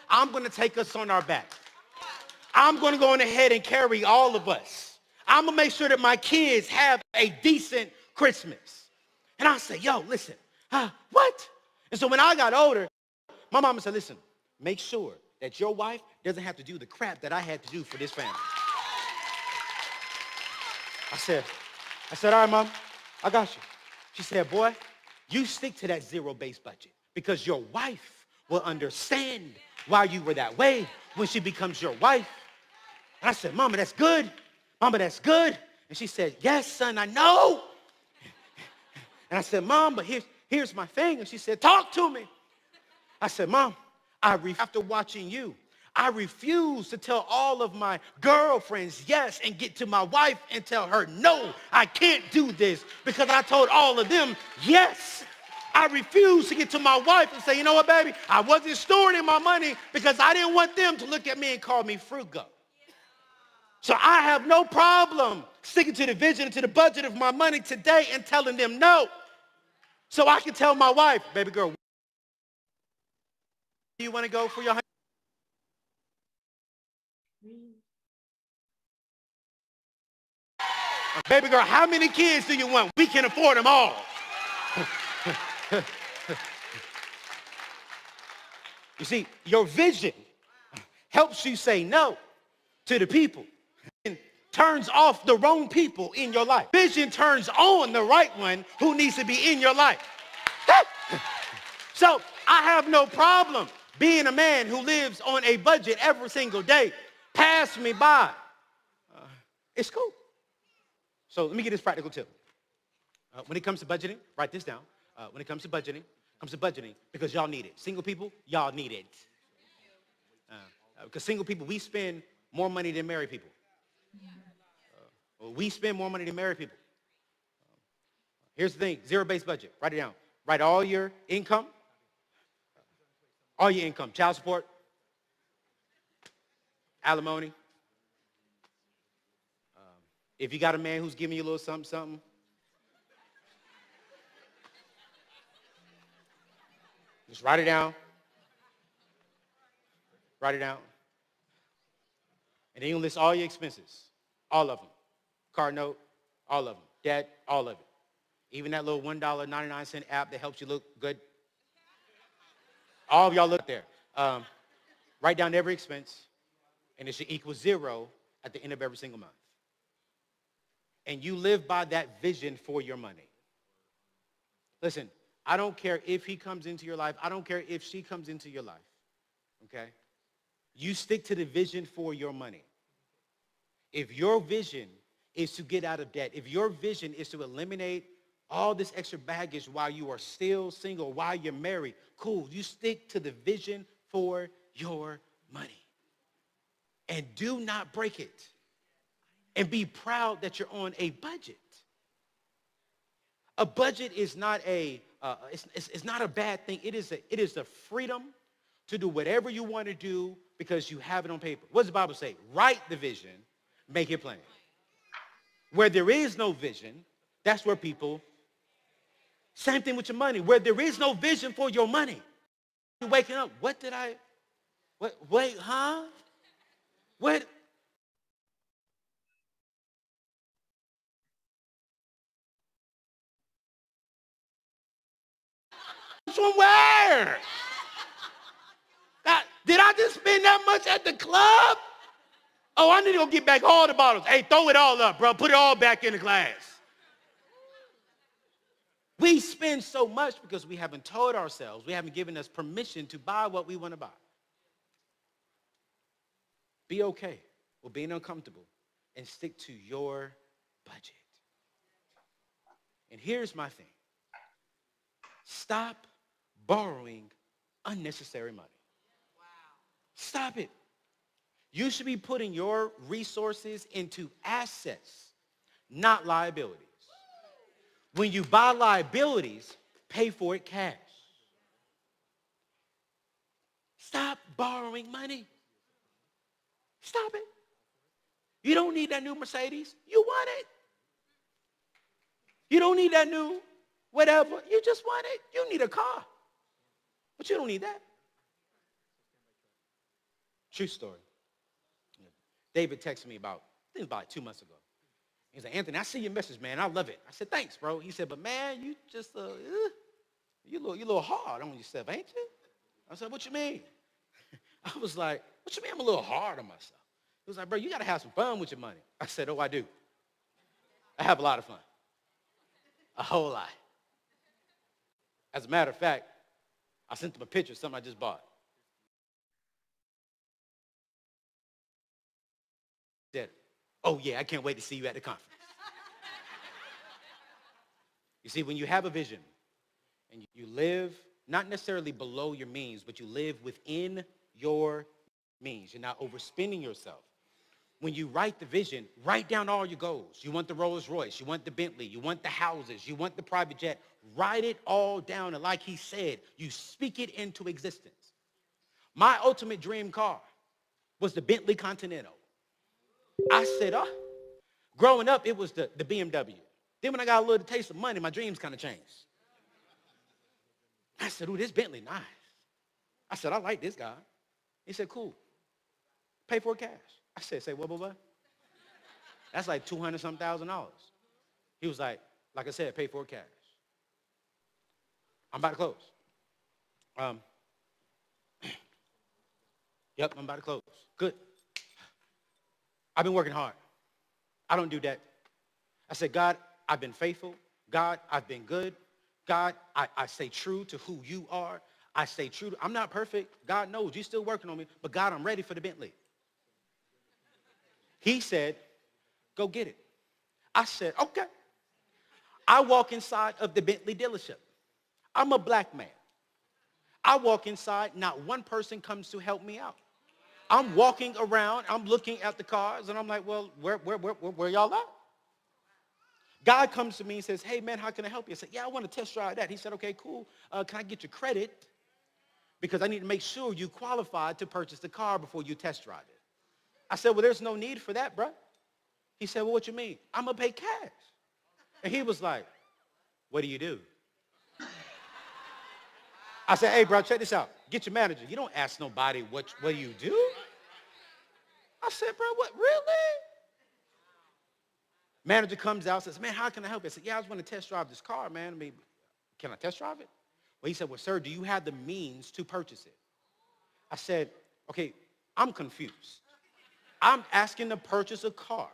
I'm going to take us on our back. I'm going to go on ahead and carry all of us. I'm going to make sure that my kids have a decent Christmas. And I say, yo, listen, what? And so when I got older, my mama said, listen, make sure that your wife doesn't have to do the crap that I had to do for this family. I said, all right, Mom, I got you. She said, boy, you stick to that zero-based budget because your wife will understand why you were that way when she becomes your wife. And I said, Mama, that's good. Mama, that's good. And she said, yes, son, I know. And I said, Mom, but here's my thing. And she said, talk to me. I said, Mom, after watching you, I refuse to tell all of my girlfriends yes and get to my wife and tell her no, I can't do this because I told all of them yes. I refuse to get to my wife and say, you know what, baby, I wasn't stewarding my money because I didn't want them to look at me and call me frugal. So I have no problem sticking to the vision and to the budget of my money today and telling them no. So I can tell my wife, baby girl, do you want to go for your honeymoon? Baby girl, how many kids do you want? We can afford them all. You see, your vision helps you say no to the people and turns off the wrong people in your life. Vision turns on the right one who needs to be in your life. So I have no problem being a man who lives on a budget every single day. Pass me by. It's cool. So let me get this practical tip. When it comes to budgeting, write this down. When it comes to budgeting, because y'all need it. Single people, y'all need it. Because single people, we spend more money than married people. We spend more money than married people. Here's the thing, zero-based budget. Write it down. Write all your income, child support, alimony. If you got a man who's giving you a little something, just write it down. Write it down. And then you list all your expenses, all of them. Car note, all of them. Debt, all of it. Even that little $1.99 app that helps you look good. All of y'all look there. Write down every expense, and it should equal 0 at the end of every single month. And you live by that vision for your money. Listen, I don't care if he comes into your life. I don't care if she comes into your life. Okay? You stick to the vision for your money. If your vision is to get out of debt, if your vision is to eliminate all this extra baggage while you are still single, while you're married, cool. You stick to the vision for your money. And do not break it. And be proud that you're on a budget. A budget is not it's not a bad thing. It is the freedom to do whatever you want to do because you have it on paper. What does the Bible say? Write the vision, make it plain. Where there is no vision, that's where people, same thing with your money. Where there is no vision for your money, you're waking up, wait, huh? What? From where? Did I just spend that much at the club? Oh, I need to go get back all the bottles. Hey, throw it all up, bro. Put it all back in the glass. We spend so much because we haven't told ourselves, we haven't given us permission to buy what we want to buy. Be okay with being uncomfortable and stick to your budget. And here's my thing. Stop borrowing unnecessary money. Stop it. You should be putting your resources into assets, not liabilities. When you buy liabilities, pay for it cash. Stop borrowing money. Stop it. You don't need that new Mercedes. You want it. You don't need that new whatever. You just want it. You need a car. But you don't need that. True story. David texted me about 2 months ago. He said, Anthony, I see your message, man. I love it. I said, thanks, bro. He said, but man, you just, you a little hard on yourself, ain't you? I said, what you mean? I was like, what you mean I'm a little hard on myself? He was like, bro, you got to have some fun with your money. I said, oh, I do. I have a lot of fun. A whole lot. As a matter of fact, I sent him a picture of something I just bought. He said, oh, yeah, I can't wait to see you at the conference. You see, when you have a vision and you live not necessarily below your means, but you live within your means. You're not overspending yourself. When you write the vision, write down all your goals. You want the Rolls Royce, you want the Bentley, you want the houses, you want the private jet. Write it all down, and like he said, you speak it into existence. My ultimate dream car was the Bentley Continental. I said, oh, growing up, it was the BMW. Then when I got a little taste of money, my dreams kind of changed. I said, ooh, this Bentley, nice. I said, I like this guy. He said, cool. Pay for it cash. I said, say what? That's like $200-something. He was like I said, pay for it cash. I'm about to close. Yep, I'm about to close. Good. I've been working hard. I don't do that. I said, God, I've been faithful. God, I've been good. God, I stay true to who you are. I stay true I'm not perfect. God knows you're still working on me. But God, I'm ready for the Bentley. He said, go get it. I said, okay. I walk inside of the Bentley dealership. I'm a black man. I walk inside, not one person comes to help me out. I'm walking around, I'm looking at the cars, and I'm like, well, where y'all at? God comes to me and says, hey, man, how can I help you? I said, yeah, I want to test drive that. He said, okay, cool. Can I get your credit? Because I need to make sure you qualified to purchase the car before you test drive it. I said, well, there's no need for that, bro. He said, well, what you mean? I'm going to pay cash. And he was like, what do you do? I said, hey, bro, check this out. Get your manager. You don't ask nobody what do you do? I said, bro, what, really? Manager comes out and says, man, how can I help you? I said, yeah, I just want to test drive this car, man. I mean, can I test drive it? Well, he said, well, sir, do you have the means to purchase it? I said, okay, I'm confused. I'm asking to purchase a car.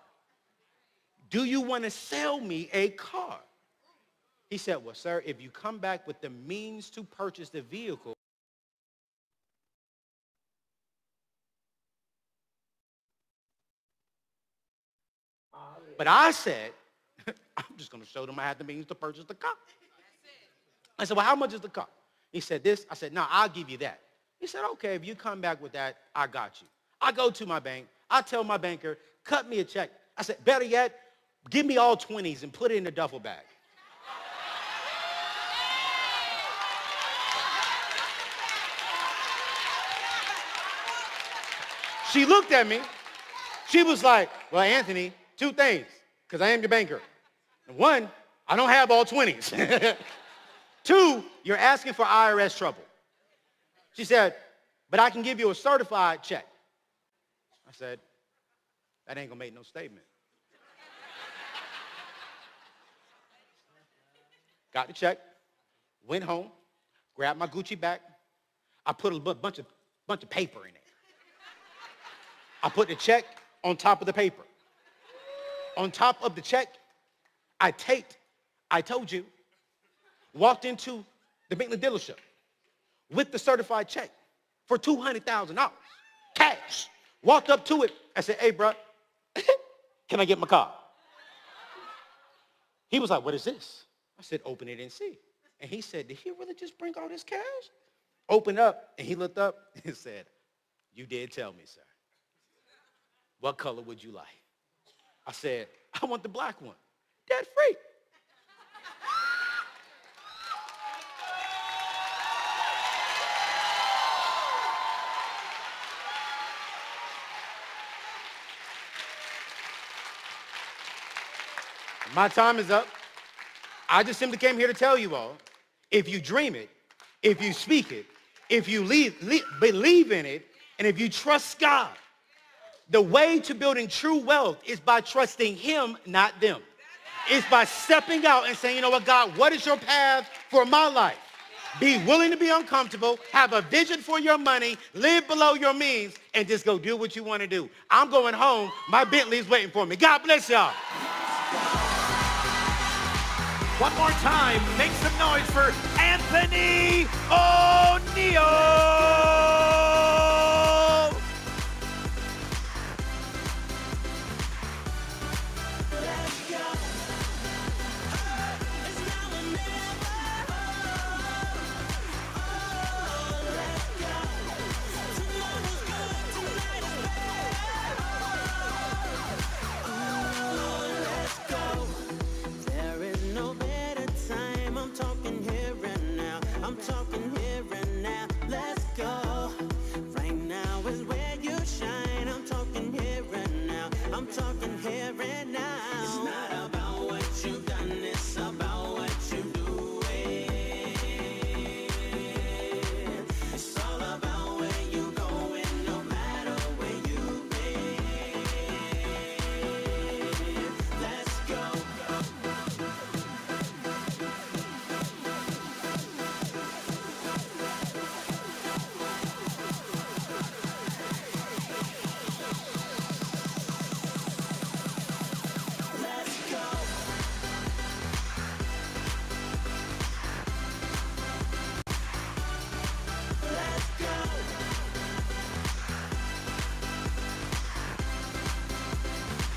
Do you want to sell me a car? He said, well, sir, if you come back with the means to purchase the vehicle, but I said, I'm just going to show them I had the means to purchase the car. I said, well, how much is the car? He said this. I said, no, I'll give you that. He said, okay, if you come back with that, I got you. I go to my bank. I tell my banker, cut me a check. I said, better yet, give me all 20s and put it in a duffel bag. She looked at me. She was like, well, Anthony, two things, because I am your banker. And one, I don't have all 20s. Two, you're asking for IRS trouble. She said, but I can give you a certified check. I said, that ain't going to make no statement. Got the check, went home, grabbed my Gucci bag. I put a bunch of paper in it. I put the check on top of the paper. On top of the check, I taped, I told you, walked into the Bentley dealership with the certified check for $200,000, cash. Walked up to it. I said, hey, bro, can I get my car? He was like, what is this? I said, open it and see. And he said, did he really just bring all this cash? Opened up, and he looked up and said, you did tell me, sir. What color would you like? I said, I want the black one. Dead free. My time is up. I just simply came here to tell you all, if you dream it, if you speak it, if you believe in it, and if you trust God, the way to building true wealth is by trusting him, not them. It's by stepping out and saying, you know what, God, what is your path for my life? Be willing to be uncomfortable, have a vision for your money, live below your means, and just go do what you want to do. I'm going home. My Bentley's waiting for me. God bless y'all. One more time, make some noise for Anthony O'Neill. I'm talking here and now. Let's go.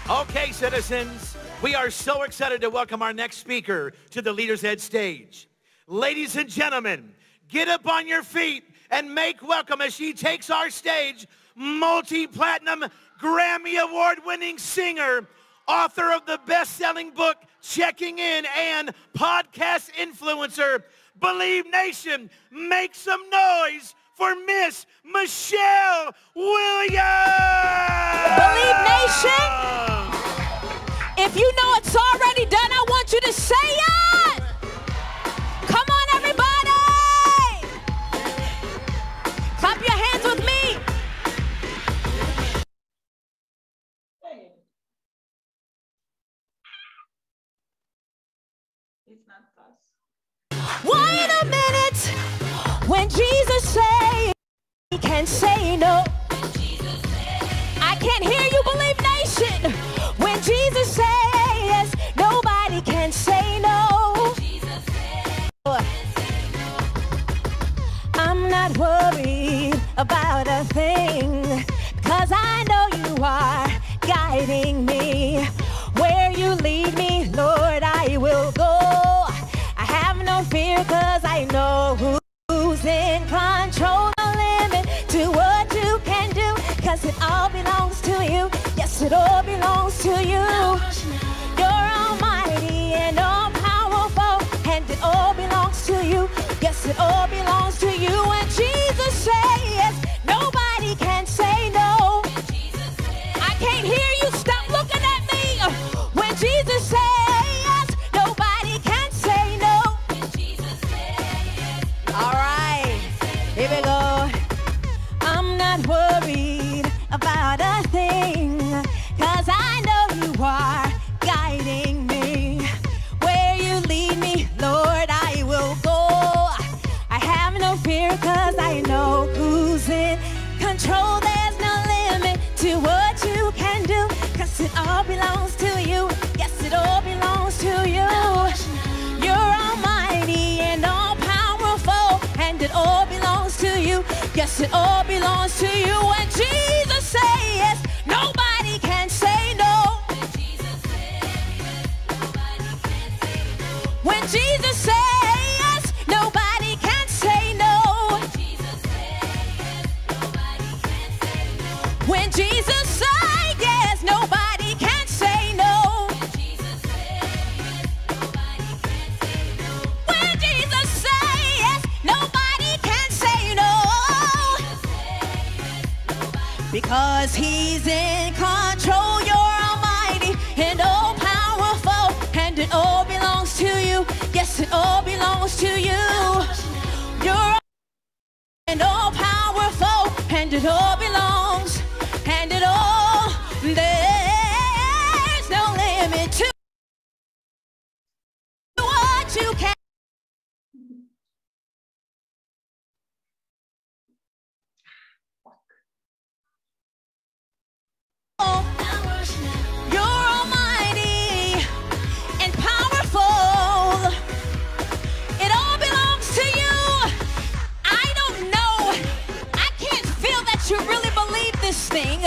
Okay, citizens, we are so excited to welcome our next speaker to the Leaders Ed stage. Ladies and gentlemen, get up on your feet and make welcome as she takes our stage, multi-platinum Grammy Award-winning singer, author of the best-selling book, Checking In, and podcast influencer. Believe Nation, make some noise for Miss Michelle Williams! Believe Nation, if you know it's already done, I want you to say it! Come on, everybody! Clap your hands with me! It's not us. Wait a minute! When Jesus says he can say no. I can't hear you, Believe Nation. When Jesus says nobody can say no. I'm not worried about a thing, 'cause I know you are guiding me. Where you lead me, Lord, I will go. I have no fear, 'cause I know who's in control. No limit to what you can do, 'cause it all belongs to you. Yes, it all belongs to you. You're almighty and all powerful, and it all belongs to you. Yes, it all belongs to you. And Jesus says nobody can say no. I can't hear you. Stop looking at me. When Jesus says nobody can say no. All right, here we go. I'm not worried about a thing, 'cause I know you are guiding me. Where you lead me, Lord, I will go. I have no fear, 'cause I know who's in control. There's no limit to what you can do, 'cause it all belongs to you. Yes, it all belongs to you. You're almighty and all powerful, and it all belongs to you. Yes, it all belongs to you. And Jesus says nobody can say no. When Jesus says nobody can say no. When Jesus says yes, nobody can say no. When Jesus says yes, nobody can say no. Because he's in control. You're almighty and all powerful, and it all belongs to you. Yes, it all belongs to you. You're and all powerful, and it all belongs, and it all, there's no limit to what you can. You're almighty and powerful. It all belongs to you. I don't know. I can't feel that you really believe this thing.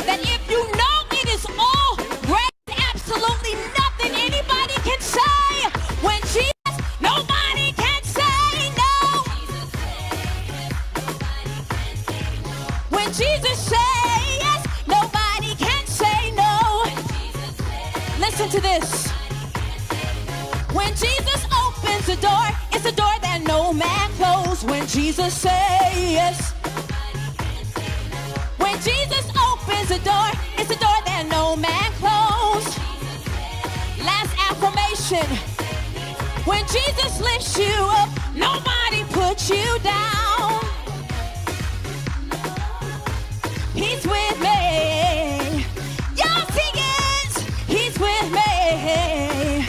That if you know it is all great, absolutely nothing anybody can say. When Jesus, nobody can say no. When Jesus says, nobody can say no. Listen to this. When Jesus opens the door, it's a door that no man closes. When Jesus says yes. When Jesus opens the door, it's a door that no man closes. Last affirmation. When Jesus lifts you up, nobody puts you down. He's with me. Yes, he is. He's with me.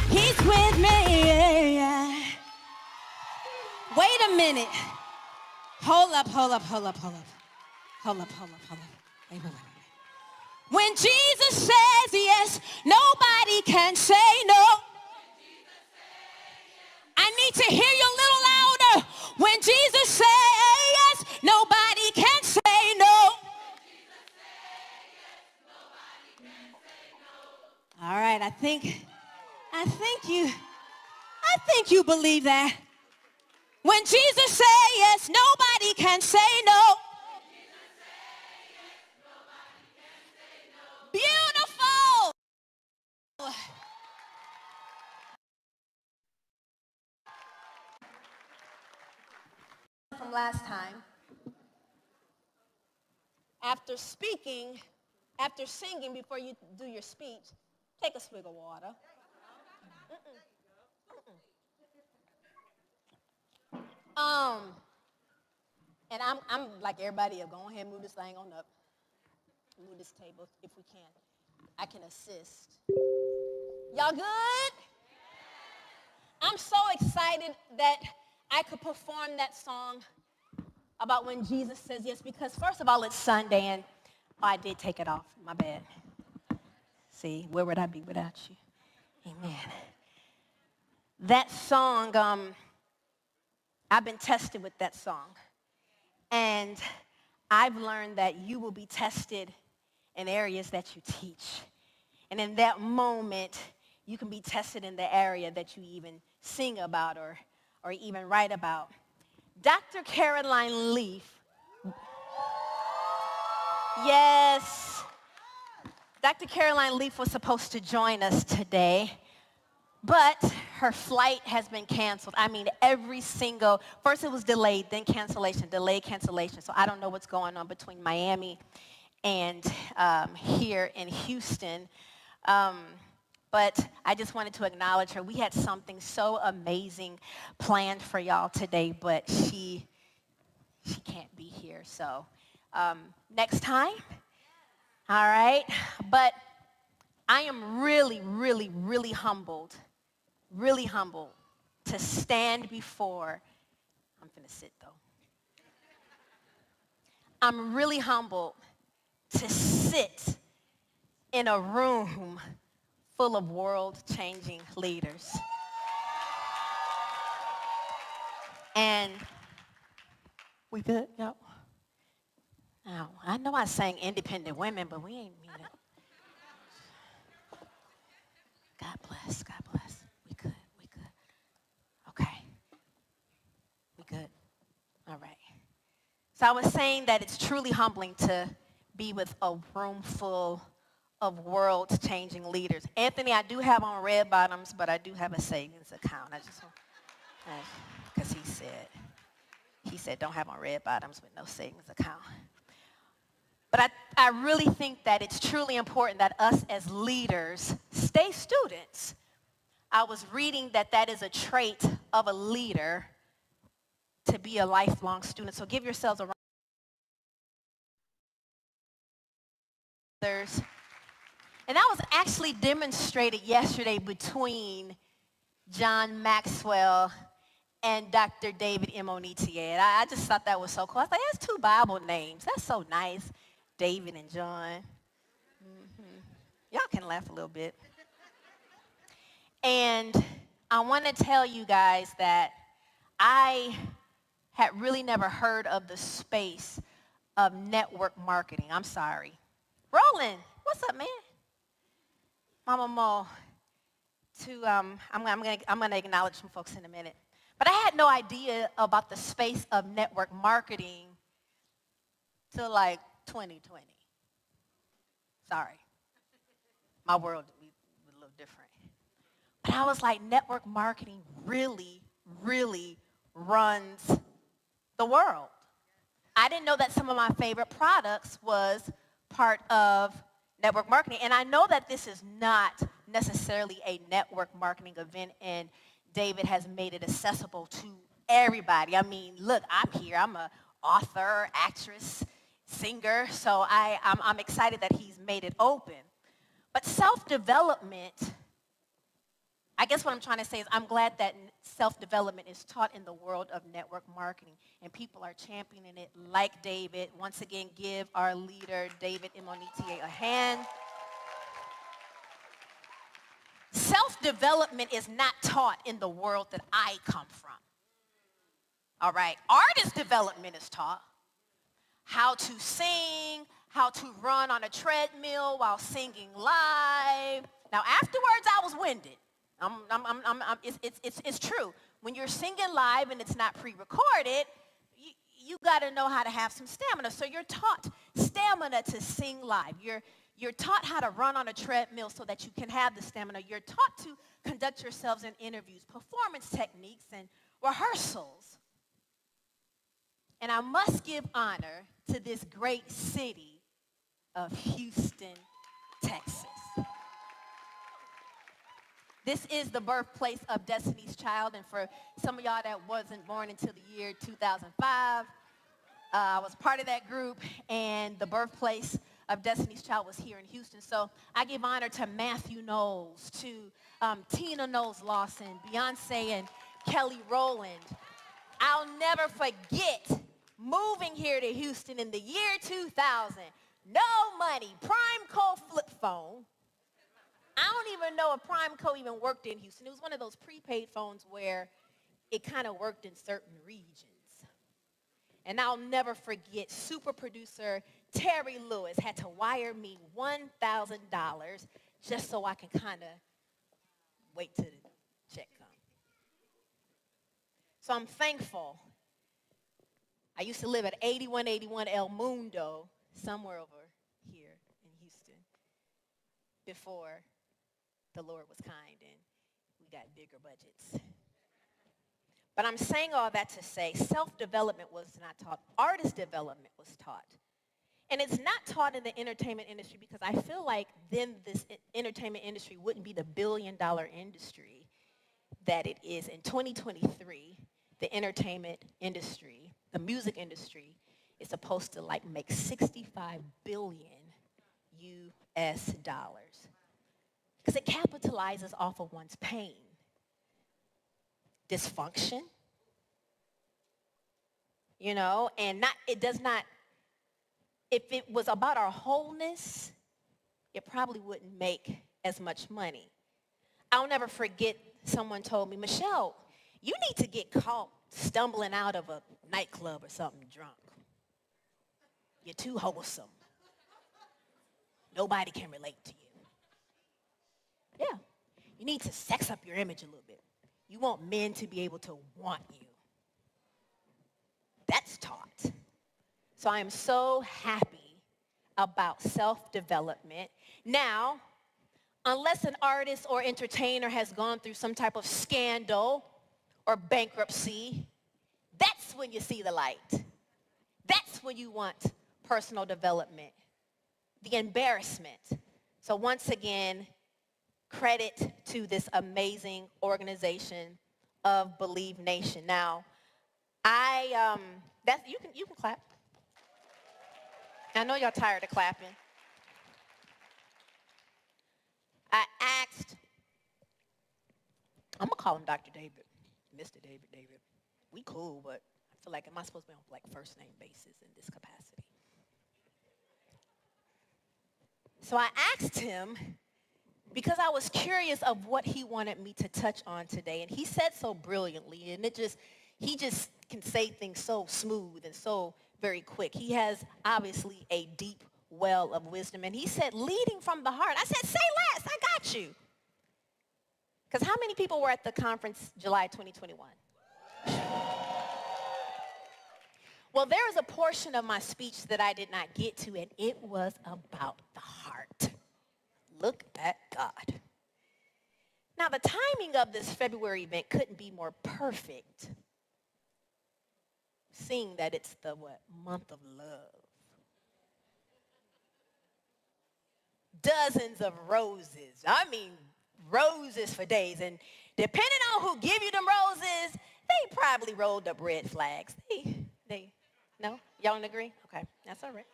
He's with me. Wait a minute. Hold up. Wait. When Jesus says yes, nobody can say no. I need to hear you a little louder. When Jesus says yes, nobody can say no. All right, I think you believe that. When Jesus says yes, nobody can say no. Beautiful. From last time, after singing before you do your speech, take a swig of water. And I'm like everybody else, go ahead and move this thing on up. Move this table if we can. I can assist. Y'all good? I'm so excited that I could perform that song about when Jesus says yes, because first of all, it's Sunday, and I did take it off. My bad. See, where would I be without you? Amen. That song, I've been tested with that song. And I've learned that you will be tested in areas that you teach. And in that moment, you can be tested in the area that you even sing about or even write about. Dr. Caroline Leaf, yes, Dr. Caroline Leaf was supposed to join us today, but her flight has been canceled. I mean, first it was delayed, then cancellation, delayed, cancellation. So I don't know what's going on between Miami and here in Houston. But I just wanted to acknowledge her. We had something so amazing planned for y'all today, but she can't be here. So next time, all right? But I am really, really, really humbled to stand before, I'm finna sit though. I'm really humbled to sit in a room full of world-changing leaders. And we good? Yo. Now, I know I sang independent women, but we ain't mean it. God bless, God bless. We good. Okay. We good. All right. So I was saying that it's truly humbling to be with a room full of world-changing leaders. Anthony, I do have on red bottoms, but I do have a savings account. I just want, because he said don't have on red bottoms with no savings account. But I really think that it's truly important that us as leaders stay students. I was reading that is a trait of a leader, to be a lifelong student. So give yourselves a round of applause. And that was actually demonstrated yesterday between John Maxwell and Dr. David Imonitie. And I just thought that was so cool. I was like, that's two Bible names. That's so nice, David and John. Y'all can laugh a little bit. And I want to tell you guys that I had really never heard of the space of network marketing. I'm sorry. Roland, what's up, man? Mama Mo, I'm gonna acknowledge some folks in a minute. But I had no idea about the space of network marketing till like 2020. Sorry. My world was a little different. But I was like, network marketing really, really runs the world. I didn't know that some of my favorite products was part of network marketing. And I know that this is not necessarily a network marketing event, and David has made it accessible to everybody. I mean, look, I'm here. I'm an author, actress, singer, so I'm excited that he's made it open. But self-development, I guess what I'm trying to say is I'm glad that self-development is taught in the world of network marketing, and people are championing it like David. Once again, give our leader, David Imonitie, a hand. Self-development is not taught in the world that I come from. All right, artist development is taught. How to sing, how to run on a treadmill while singing live. Now, Now, afterwards, I was winded. It's true. When you're singing live and it's not pre-recorded, you got to know how to have some stamina. So you're taught stamina to sing live. You're taught how to run on a treadmill so that you can have the stamina. You're taught to conduct yourselves in interviews, performance techniques, and rehearsals. And I must give honor to this great city of Houston, Texas. This is the birthplace of Destiny's Child, and for some of y'all that wasn't born until the year 2005, I was part of that group, and the birthplace of Destiny's Child was here in Houston. So I give honor to Matthew Knowles, to Tina Knowles Lawson, Beyonce, and Kelly Rowland. I'll never forget moving here to Houston in the year 2000. No money, PrimeCo flip phone. I don't even know if PrimeCo even worked in Houston. It was one of those prepaid phones where it kind of worked in certain regions. And I'll never forget, super producer Terry Lewis had to wire me $1,000 just so I can kind of wait till the check comes. So I'm thankful. I used to live at 8181 El Mundo, somewhere over here in Houston, before the Lord was kind and we got bigger budgets. But I'm saying all that to say self-development was not taught. Artist development was taught. And it's not taught in the entertainment industry because I feel like then this entertainment industry wouldn't be the billion-dollar industry that it is. In 2023, the entertainment industry, the music industry, is supposed to like make $65 billion US dollars. Because it capitalizes off of one's pain, dysfunction, you know, and it does not, if it was about our wholeness, it probably wouldn't make as much money. I'll never forget someone told me, Michelle, you need to get caught stumbling out of a nightclub or something drunk. You're too wholesome. Nobody can relate to you. Yeah, you need to sex up your image a little bit. You want men to be able to want you. That's taught. So I am so happy about self-development. Now, unless an artist or entertainer has gone through some type of scandal or bankruptcy, that's when you see the light. That's when you want personal development. The embarrassment. So once again, credit to this amazing organization of Believe Nation. Now, you can clap. I know y'all tired of clapping. I asked, I'm gonna call him Dr. David, Mr. David. We cool, but I feel like, am I supposed to be on like first name basis in this capacity? So I asked him, because I was curious of what he wanted me to touch on today. And he said so brilliantly, and he just can say things so smooth and so very quick. He has obviously a deep well of wisdom. And he said, leading from the heart. I said, say less, I got you. Because how many people were at the conference July 2021? Well, there is a portion of my speech that I did not get to, and it was about the heart. Look at God. Now, the timing of this February event couldn't be more perfect, seeing that it's the, month of love. Dozens of roses. I mean, roses for days. And depending on who give you them roses, they probably rolled up red flags. No? Y'all don't agree? Okay, that's all right.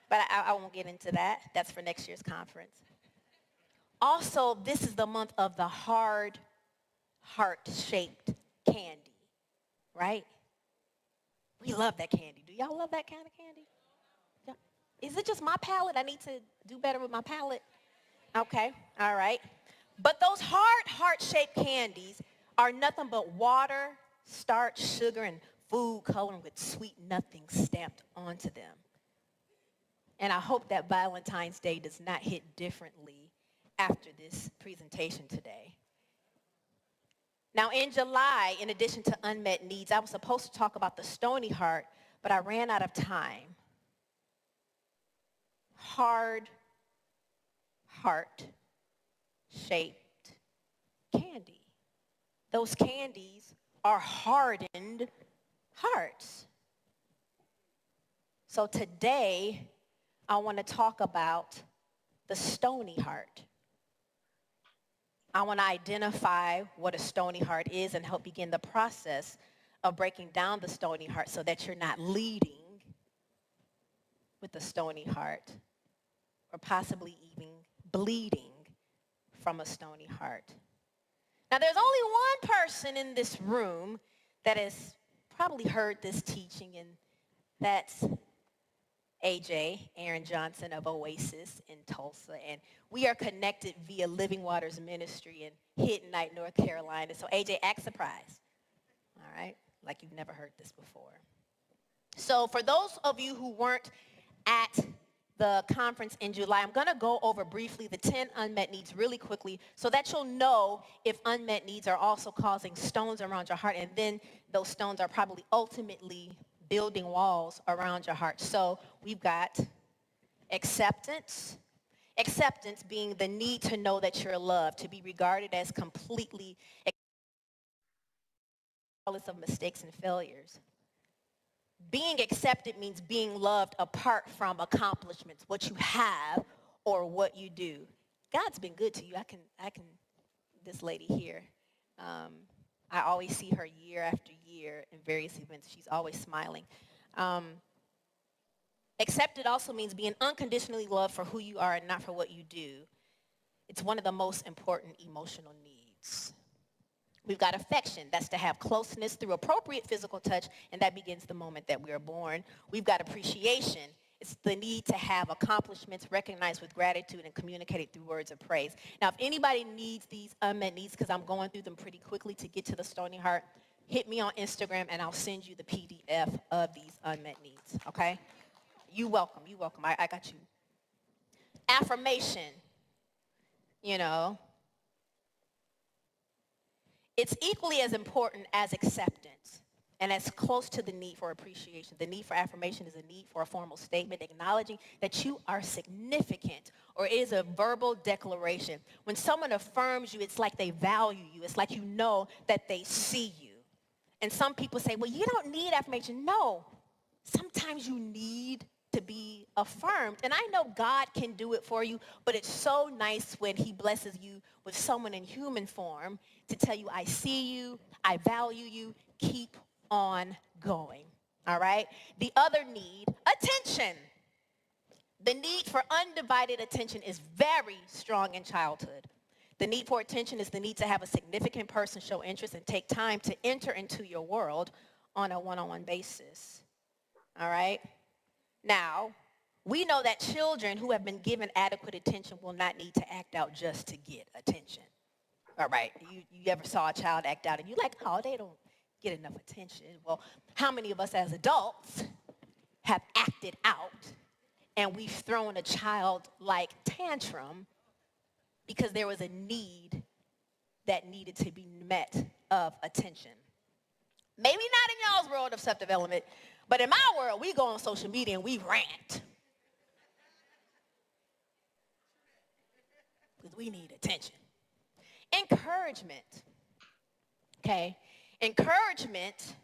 But I won't get into that. That's for next year's conference. Also, this is the month of the hard, heart-shaped candy, right? We love that candy. Do y'all love that kind of candy? Yeah. Is it just my palate? I need to do better with my palate. Okay, all right. But those hard, heart-shaped candies are nothing but water, starch, sugar, and food coloring with sweet nothing stamped onto them. And I hope that Valentine's Day does not hit differently after this presentation today. Now, in July, in addition to unmet needs, I was supposed to talk about the stony heart, but I ran out of time. Hard heart-shaped candy. Those candies are hardened hearts. So today, I want to talk about the stony heart. I want to identify what a stony heart is and help begin the process of breaking down the stony heart so that you're not leading with a stony heart or possibly even bleeding from a stony heart. Now, there's only one person in this room that has probably heard this teaching, and that's AJ, Aaron Johnson of Oasis in Tulsa, and we are connected via Living Waters Ministry in Hidden Night, North Carolina. So AJ, act surprised, all right? Like you've never heard this before. So for those of you who weren't at the conference in July, I'm going to go over briefly the 10 unmet needs really quickly so that you'll know if unmet needs are also causing stones around your heart, and then those stones are probably ultimately building walls around your heart. So we've got acceptance. Acceptance being the need to know that you're loved, to be regarded as completely regardless of mistakes and failures. Being accepted means being loved apart from accomplishments, what you have or what you do. God's been good to you. I can this lady here, I always see her year after year in various events. She's always smiling. Accepted also means being unconditionally loved for who you are and not for what you do. It's one of the most important emotional needs. We've got affection. That's to have closeness through appropriate physical touch, and that begins the moment that we are born. We've got appreciation. It's the need to have accomplishments recognized with gratitude and communicated through words of praise. Now, if anybody needs these unmet needs, because I'm going through them pretty quickly to get to the stony heart, hit me on Instagram, and I'll send you the PDF of these unmet needs, okay? You're welcome. You're welcome. I got you. Affirmation, you know. It's equally as important as acceptance and as close to the need for appreciation. The need for affirmation is a need for a formal statement acknowledging that you are significant, or it is a verbal declaration. When someone affirms you, it's like they value you. It's like you know that they see you. And some people say, well, you don't need affirmation. No, sometimes you need to be affirmed. And I know God can do it for you, but it's so nice when he blesses you with someone in human form to tell you, I see you, I value you, keep on going, all right? The other need, attention. The need for undivided attention is very strong in childhood. The need for attention is the need to have a significant person show interest and take time to enter into your world on a one-on-one basis, all right? Now, we know that children who have been given adequate attention will not need to act out just to get attention. All right, you ever saw a child act out and you're like, oh, they don't get enough attention. Well, how many of us as adults have acted out and we've thrown a childlike tantrum because there was a need that needed to be met of attention? Maybe not in y'all's world of self-development, but in my world, we go on social media and we rant. Because we need attention. Encouragement, okay? Encouragement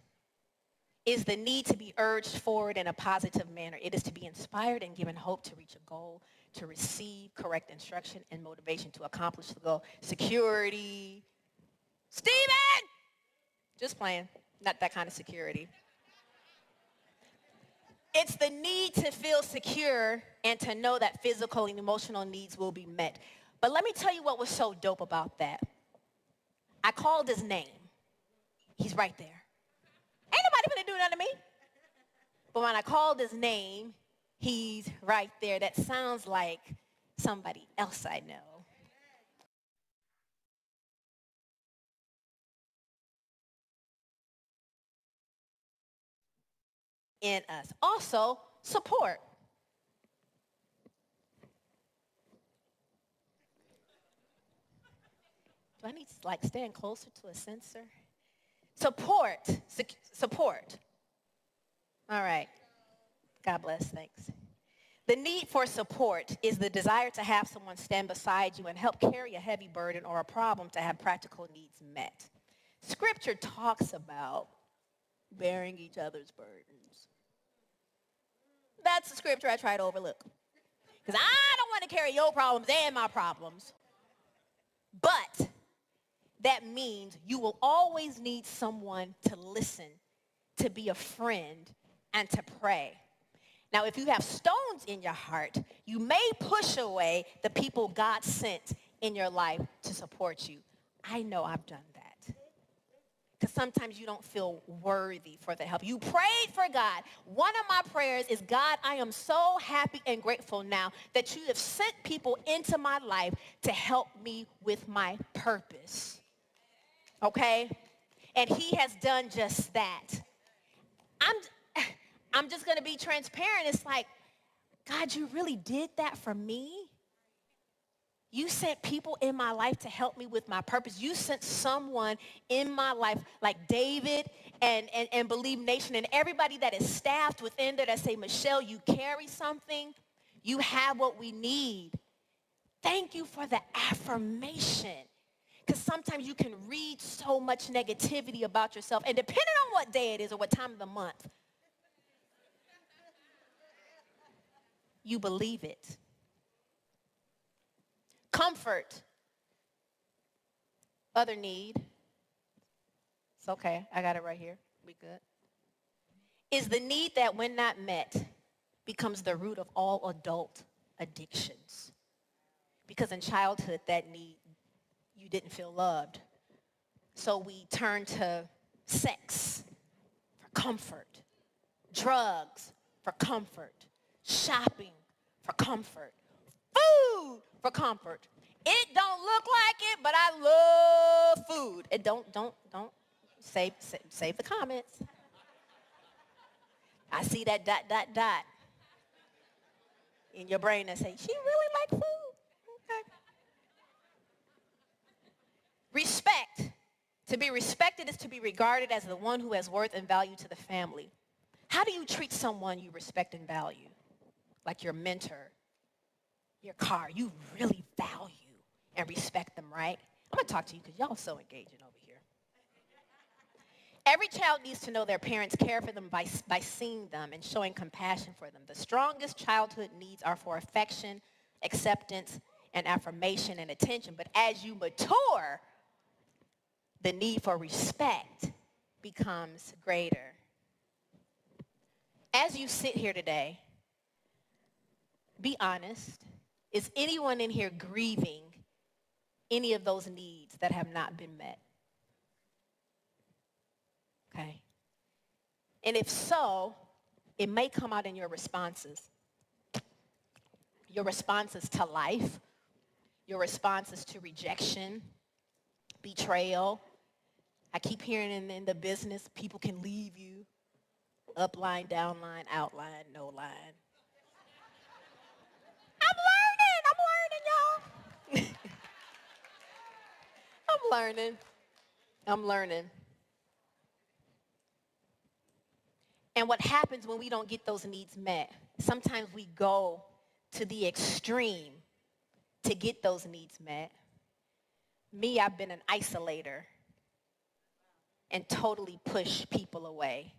is the need to be urged forward in a positive manner. It is to be inspired and given hope to reach a goal, to receive correct instruction and motivation to accomplish the goal. Security. Steven! Just playing. Not that kind of security. It's the need to feel secure and to know that physical and emotional needs will be met. But let me tell you what was so dope about that. I called his name. He's right there. Ain't nobody gonna do nothing to me. But when I called his name, he's right there. That sounds like somebody else I know. In us. Also, support. Do I need to like stand closer to a sensor? Support. Support. All right. God bless. Thanks. The need for support is the desire to have someone stand beside you and help carry a heavy burden or a problem to have practical needs met. Scripture talks about bearing each other's burdens. That's the scripture I try to overlook. Because I don't want to carry your problems and my problems. But that means you will always need someone to listen, to be a friend, and to pray. Now, if you have stones in your heart, you may push away the people God sent in your life to support you. I know I've done that. Because sometimes you don't feel worthy for the help. You prayed for God. One of my prayers is, God, I am so happy and grateful now that you have sent people into my life to help me with my purpose. Okay? And he has done just that. I'm just going to be transparent. It's like, God, you really did that for me? You sent people in my life to help me with my purpose. You sent someone in my life like David and Believe Nation and everybody that is staffed within there that say, Michelle, you carry something. You have what we need. Thank you for the affirmation. Because sometimes you can read so much negativity about yourself. And depending on what day it is or what time of the month, you believe it. Comfort. Other need. It's okay. I got it right here. We good. Is the need that when not met becomes the root of all adult addictions. Because in childhood, that need, you didn't feel loved. So we turn to sex for comfort, drugs for comfort, shopping for comfort, food for comfort. It don't look like it, but I love food. And don't save the comments. I see that ... in your brain that say, she really like food. Okay. Respect. To be respected is to be regarded as the one who has worth and value to the family. How do you treat someone you respect and value? Like your mentor, your car. You really value and respect them, right? I'm going to talk to you because y'all so engaging over here. Every child needs to know their parents care for them by seeing them and showing compassion for them. The strongest childhood needs are for affection, acceptance, and affirmation and attention. But as you mature, the need for respect becomes greater. As you sit here today, be honest. Is anyone in here grieving any of those needs that have not been met? Okay. And if so, it may come out in your responses. Your responses to life, your responses to rejection, betrayal. I keep hearing in the business, people can leave you. Upline, downline, outline, no line. I'm learning, y'all. I'm learning. And what happens when we don't get those needs met? Sometimes we go to the extreme to get those needs met. Me, I've been an isolator and totally push people away.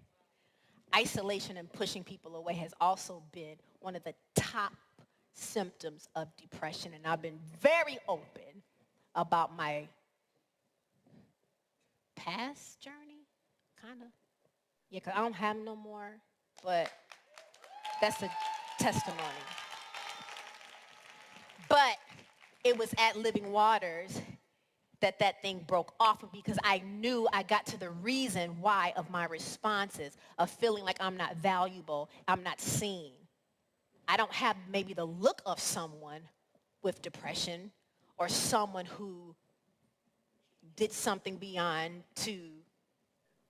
Isolation and pushing people away has also been one of the top symptoms of depression. And I've been very open about my past journey, kind of. Yeah, because I don't have no more, but that's a testimony. But it was at Living Waters that thing broke off of me because I knew I got to the reason why of my responses, of feeling like I'm not valuable, I'm not seen. I don't have maybe the look of someone with depression or someone who did something beyond to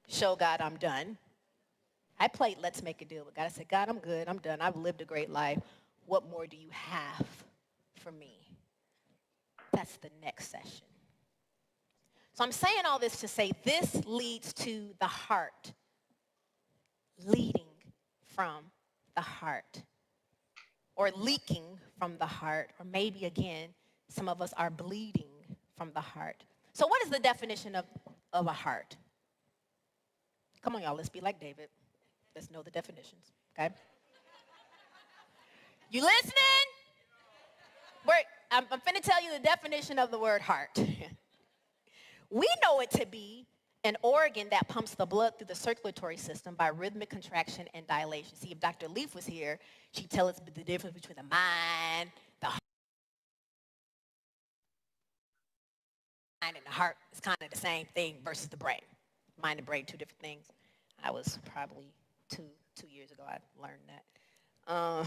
show God I'm done. I played Let's Make a Deal with God. I said, God, I'm good. I'm done. I've lived a great life. What more do you have for me? That's the next session. So I'm saying all this to say this leads to the heart, leading from the heart, or leaking from the heart, or maybe again, some of us are bleeding from the heart. So what is the definition of a heart? Come on, y'all, let's be like David. Let's know the definitions, okay? You listening? Wait, I'm finna tell you the definition of the word heart. We know it to be an organ that pumps the blood through the circulatory system by rhythmic contraction and dilation. See, if Dr. Leaf was here, she'd tell us the difference between the mind, the heart, and the heart is kind of the same thing versus the brain. Mind and brain, two different things. I was probably two years ago I learned that.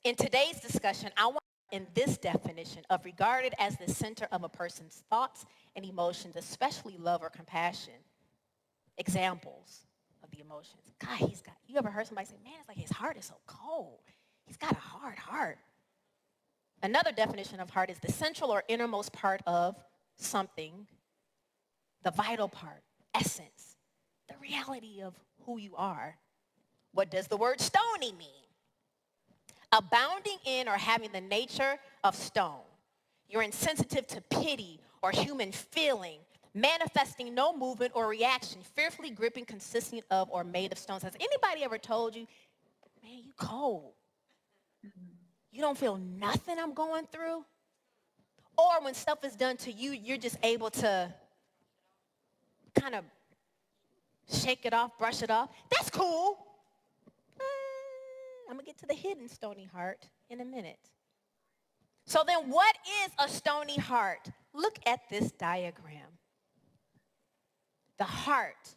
In today's discussion, I want in this definition of regarded as the center of a person's thoughts and emotions, especially love or compassion. Examples of the emotions. God, you ever heard somebody say, man, it's like his heart is so cold. He's got a hard heart. Another definition of heart is the central or innermost part of something, the vital part, essence, the reality of who you are. What does the word stony mean? Abounding in or having the nature of stone. You're insensitive to pity or human feeling, manifesting no movement or reaction, fearfully gripping, consisting of or made of stones. Has anybody ever told you, man, you cold? You don't feel nothing I'm going through? Or when stuff is done to you, you're just able to kind of shake it off, brush it off. That's cool. I'm going to get to the hidden stony heart in a minute. So then what is a stony heart? Look at this diagram. The heart.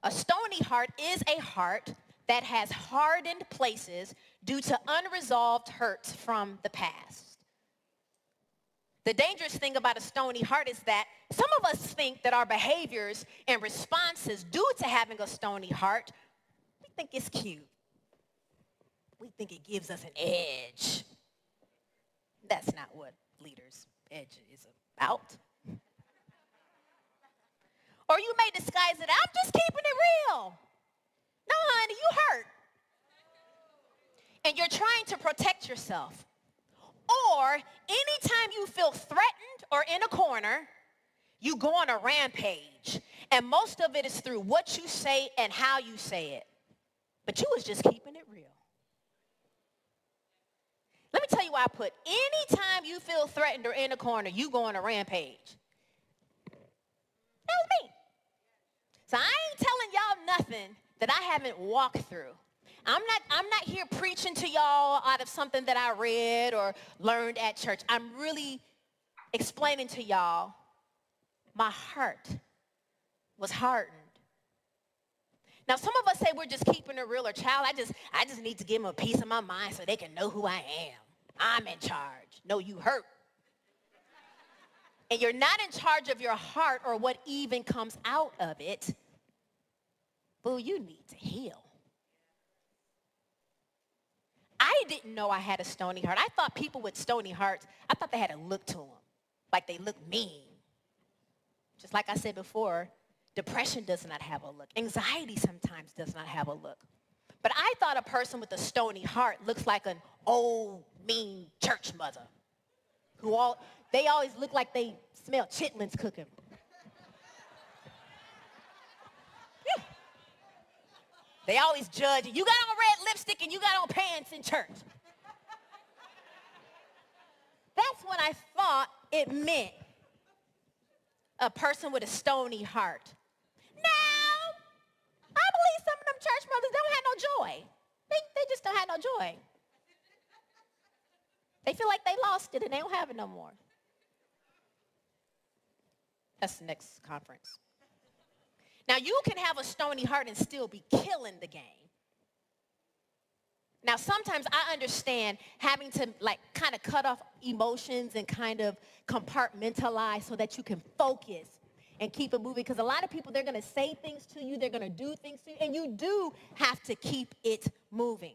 A stony heart is a heart that has hardened places due to unresolved hurts from the past. The dangerous thing about a stony heart is that some of us think that our behaviors and responses due to having a stony heart, we think it's cute. We think it gives us an edge. That's not what leaders' edge is about. Or you may disguise it, I'm just keeping it real. No, honey, you hurt. And you're trying to protect yourself. Or anytime you feel threatened or in a corner, you go on a rampage. And most of it is through what you say and how you say it. But you was just keeping it real. Let me tell you why I put anytime you feel threatened or in a corner, you go on a rampage. That was me. So I ain't telling y'all nothing that I haven't walked through. I'm not here preaching to y'all out of something that I read or learned at church. I'm really explaining to y'all my heart was hardened. Now, some of us say we're just keeping it real, or child, I just need to give them a piece of my mind so they can know who I am. I'm in charge. No, you hurt. And you're not in charge of your heart or what even comes out of it. Boo, you need to heal. I didn't know I had a stony heart. I thought people with stony hearts, I thought they had a look to them, like they look mean. Just like I said before, depression does not have a look. Anxiety sometimes does not have a look. But I thought a person with a stony heart looks like an old, mean church mother. They always look like they smell chitlins cooking. They always judge you. You got on red lipstick and you got on pants in church. That's what I thought it meant. A person with a stony heart. Now, I believe some of them church mothers don't have no joy. They just don't have no joy. They feel like they lost it and they don't have it no more. That's the next conference. Now, you can have a stony heart and still be killing the game. Now, sometimes I understand having to kind of cut off emotions and kind of compartmentalize so that you can focus and keep it moving. Because a lot of people, they're going to say things to you, they're going to do things to you, and you do have to keep it moving.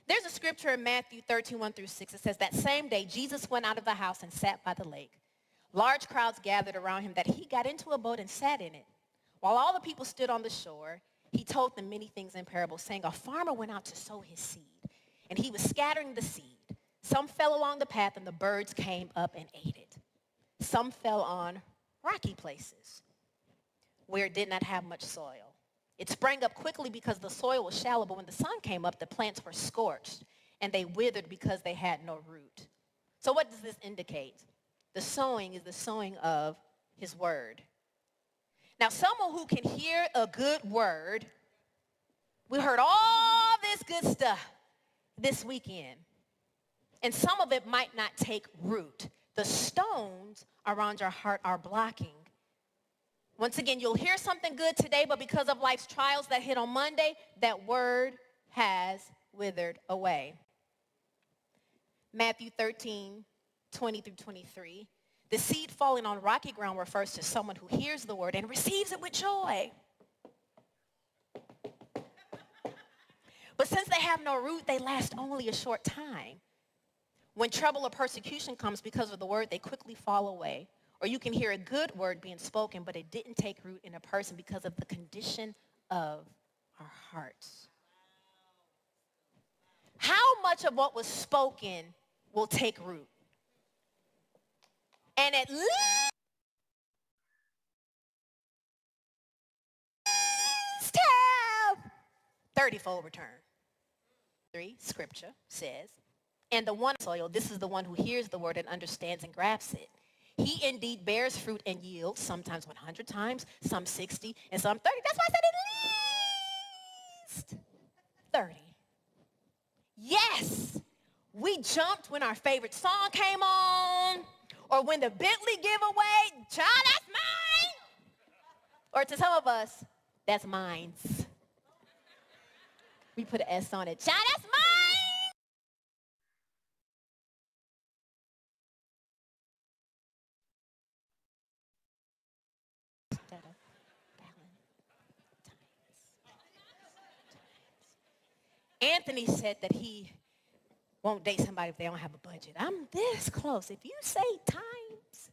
There's a scripture in Matthew 13:1-6. It says, that same day, Jesus went out of the house and sat by the lake. Large crowds gathered around him that he got into a boat and sat in it. While all the people stood on the shore, he told them many things in parables, saying, a farmer went out to sow his seed, and he was scattering the seed. Some fell along the path, and the birds came up and ate it. Some fell on rocky places where it did not have much soil. It sprang up quickly because the soil was shallow, but when the sun came up, the plants were scorched, and they withered because they had no root. So what does this indicate? The sowing is the sowing of his word. Now, someone who can hear a good word, we heard all this good stuff this weekend, and some of it might not take root. The stones around your heart are blocking. Once again, you'll hear something good today, but because of life's trials that hit on Monday, that word has withered away. Matthew 13:20-23. The seed falling on rocky ground refers to someone who hears the word and receives it with joy. But since they have no root, they last only a short time. When trouble or persecution comes because of the word, they quickly fall away. Or you can hear a good word being spoken, but it didn't take root in a person because of the condition of our hearts. How much of what was spoken will take root? And at least 30-fold return. 3, scripture says, and the one soil, this is the one who hears the word and understands and grasps it. He indeed bears fruit and yields, sometimes 100 times, some 60, and some 30. That's why I said at least 30. Yes, we jumped when our favorite song came on, or when the Bentley giveaway, child, that's mine. Or to some of us, that's mine's. We put an S on it. Child, that's mine. Anthony said that he won't date somebody if they don't have a budget. I'm this close. If you say times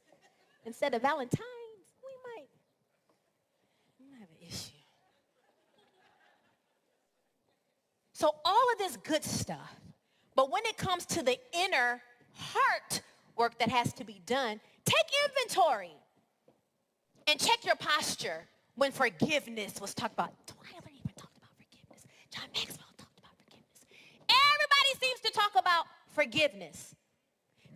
instead of Valentine's, we might have an issue. So all of this good stuff, but when it comes to the inner heart work that has to be done, take inventory and check your posture when forgiveness was talked about. Twyla even talked about forgiveness. John Maxwell. Everybody seems to talk about forgiveness.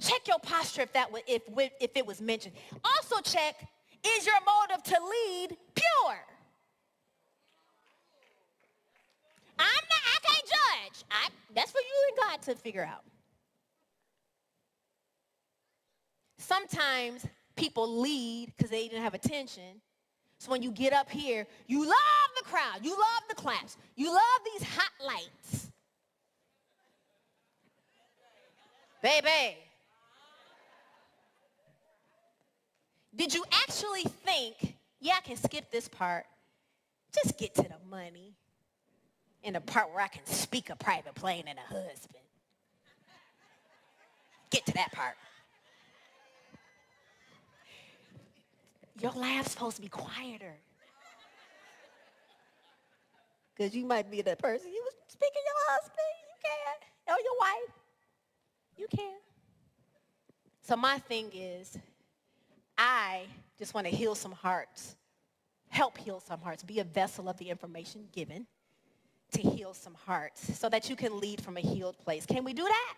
Check your posture if it was mentioned. Also check, is your motive to lead pure? I can't judge. That's for you and God to figure out. Sometimes people lead because they didn't have attention. So when you get up here, you love the crowd. You love the claps. You love these hot lights. Baby, did you actually think, yeah, I can skip this part, just get to the money, in the part where I can speak a private plane and a husband? Get to that part. Your laugh's supposed to be quieter. Because you might be the person, you was speaking your husband, you can, or your wife. You can. So my thing is, I just want to heal some hearts, help heal some hearts, be a vessel of the information given to heal some hearts so that you can lead from a healed place. Can we do that?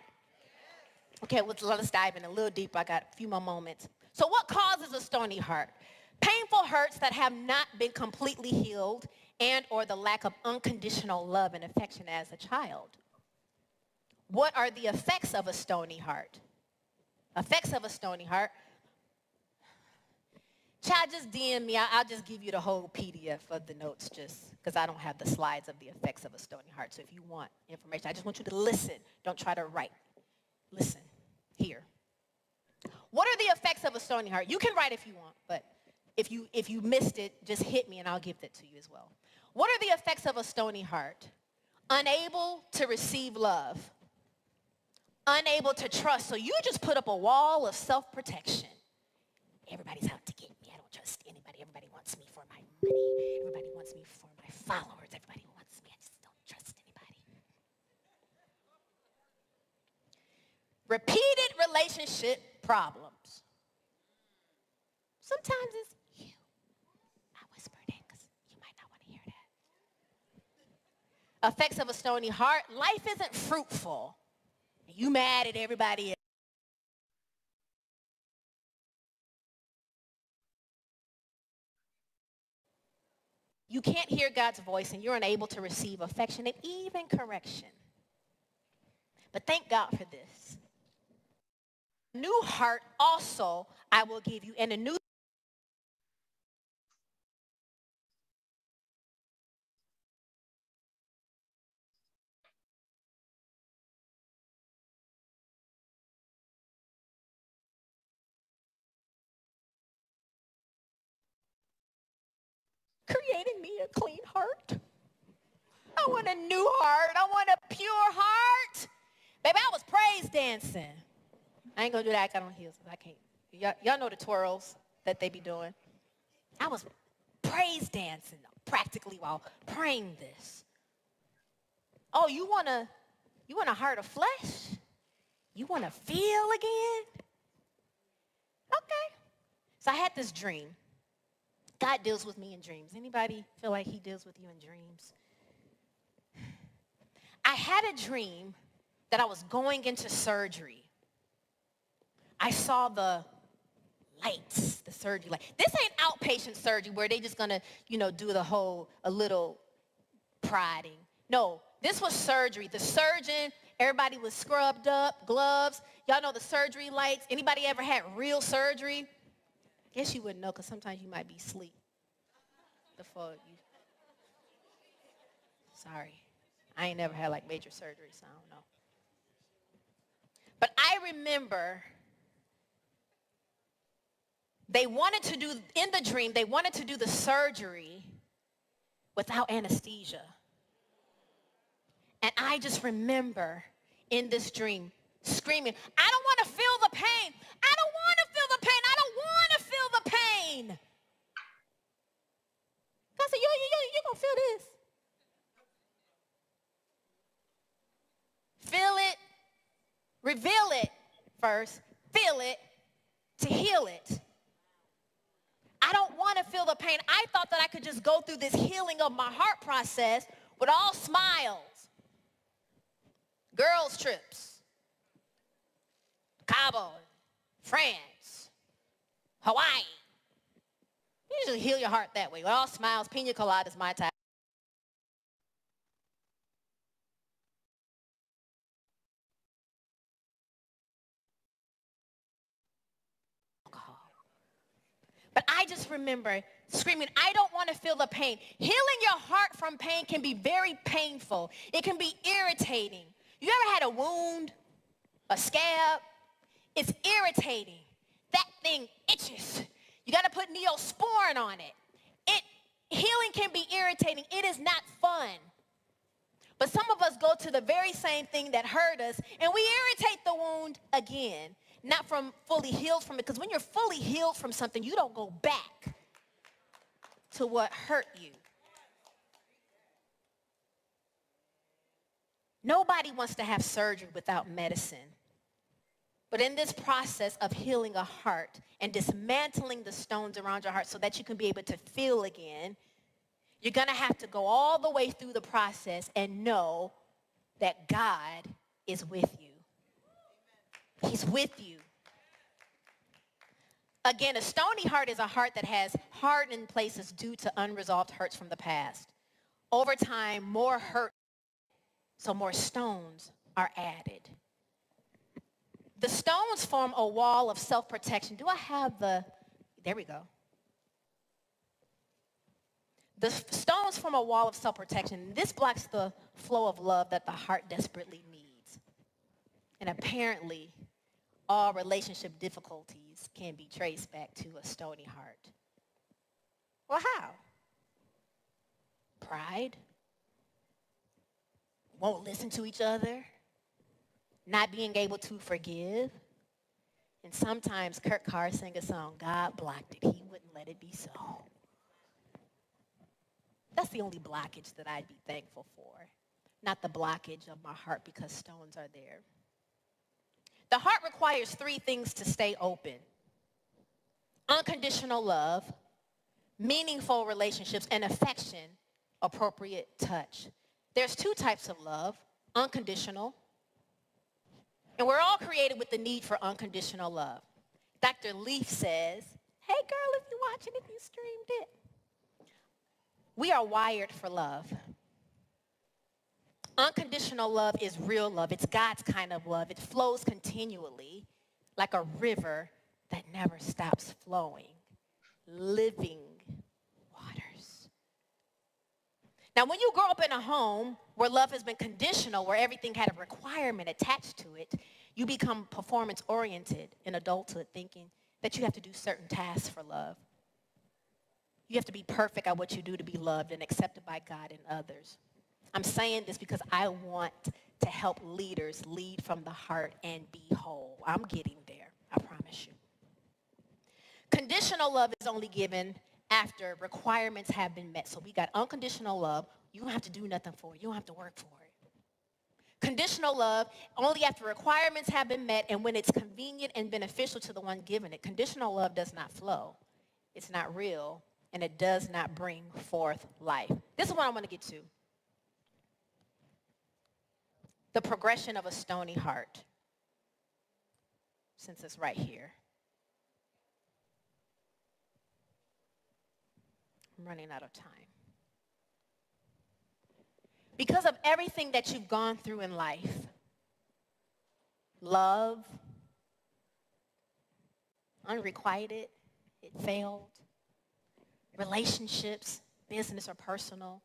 Okay, well, let's dive in a little deeper. I got a few more moments. So what causes a stony heart? Painful hurts that have not been completely healed and or the lack of unconditional love and affection as a child. What are the effects of a stony heart? Effects of a stony heart. Child, just DM me. I'll just give you the whole PDF of the notes just because I don't have the slides of the effects of a stony heart. So if you want information, I just want you to listen. Don't try to write. Listen. Here. What are the effects of a stony heart? You can write if you want, but if you missed it, just hit me and I'll give that to you as well. What are the effects of a stony heart? unable to receive love, unable to trust. So you just put up a wall of self-protection. Everybody's out to get me. I don't trust anybody. Everybody wants me for my money. Everybody wants me for my followers. Everybody wants me. I just don't trust anybody. Repeated relationship problems. Sometimes it's you. I whispered it because you might not want to hear that. Effects of a stony heart. Life isn't fruitful. You mad at everybody else. You can't hear God's voice and you're unable to receive affection and even correction. But thank God for this. New heart also I will give you, and a new creating me a clean heart. I want a new heart. I want a pure heart. Baby, I was praise dancing. I ain't gonna do that. I got on heels. I can't. Y'all know the twirls that they be doing. I was praise dancing practically while praying this. Oh, you want a heart of flesh? You want to feel again? Okay. So I had this dream. God deals with me in dreams. Anybody feel like he deals with you in dreams? I had a dream that I was going into surgery. I saw the lights, the surgery light. This ain't outpatient surgery where they just gonna, do the whole, a little prodding. No, this was surgery. The surgeon, everybody was scrubbed up, gloves. Y'all know the surgery lights. Anybody ever had real surgery? Guess you wouldn't know because sometimes you might be asleep before you. Sorry. I ain't never had like major surgery, so I don't know. But I remember they wanted to do, in the dream, they wanted to do the surgery without anesthesia. And I just remember in this dream screaming, I don't want to feel the pain. I don't want to feel the pain. I don't want to feel the pain. God said, you're going to feel this. Feel it, reveal it first, feel it to heal it. I don't want to feel the pain. I thought that I could just go through this healing of my heart process with all smiles. Girls' trips, Cabo, France, Hawaii. You usually heal your heart that way with all smiles. Pina colada is my type. But I just remember screaming, I don't want to feel the pain. Healing your heart from pain can be very painful. It can be irritating. You ever had a wound, a scab? It's irritating. That thing itches. You got to put Neosporin on it. Healing can be irritating. It is not fun. But some of us go to the very same thing that hurt us, and we irritate the wound again. Not from fully healed from it, because when you're fully healed from something, you don't go back to what hurt you. Nobody wants to have surgery without medicine. But in this process of healing a heart and dismantling the stones around your heart so that you can be able to feel again, you're going to have to go all the way through the process and know that God is with you. He's with you. Again, a stony heart is a heart that has hardened places due to unresolved hurts from the past. Over time, more hurt, so more stones are added. The stones form a wall of self-protection. Do I have there we go. The stones form a wall of self-protection. This blocks the flow of love that the heart desperately needs. And apparently, all relationship difficulties can be traced back to a stony heart. Well, how? Pride, won't listen to each other, not being able to forgive. And sometimes Kurt Carr sang a song, God blocked it. He wouldn't let it be so. That's the only blockage that I'd be thankful for, not the blockage of my heart because stones are there. The heart requires three things to stay open: unconditional love, meaningful relationships, and affection, appropriate touch. There's two types of love, unconditional, and we're all created with the need for unconditional love. Dr. Leaf says, hey girl, if you're watching, if you streamed it, we are wired for love. Unconditional love is real love. It's God's kind of love. It flows continually like a river that never stops flowing. Living waters. Now, when you grow up in a home where love has been conditional, where everything had a requirement attached to it, you become performance-oriented in adulthood, thinking that you have to do certain tasks for love. You have to be perfect at what you do to be loved and accepted by God and others. I'm saying this because I want to help leaders lead from the heart and be whole. I'm getting there, I promise you. Conditional love is only given after requirements have been met. So we got unconditional love. You don't have to do nothing for it. You don't have to work for it. Conditional love, only after requirements have been met and when it's convenient and beneficial to the one giving it. Conditional love does not flow. It's not real, and it does not bring forth life. This is what I want to get to. The progression of a stony heart, since it's right here. I'm running out of time. Because of everything that you've gone through in life, love, unrequited, it failed, relationships, business or personal,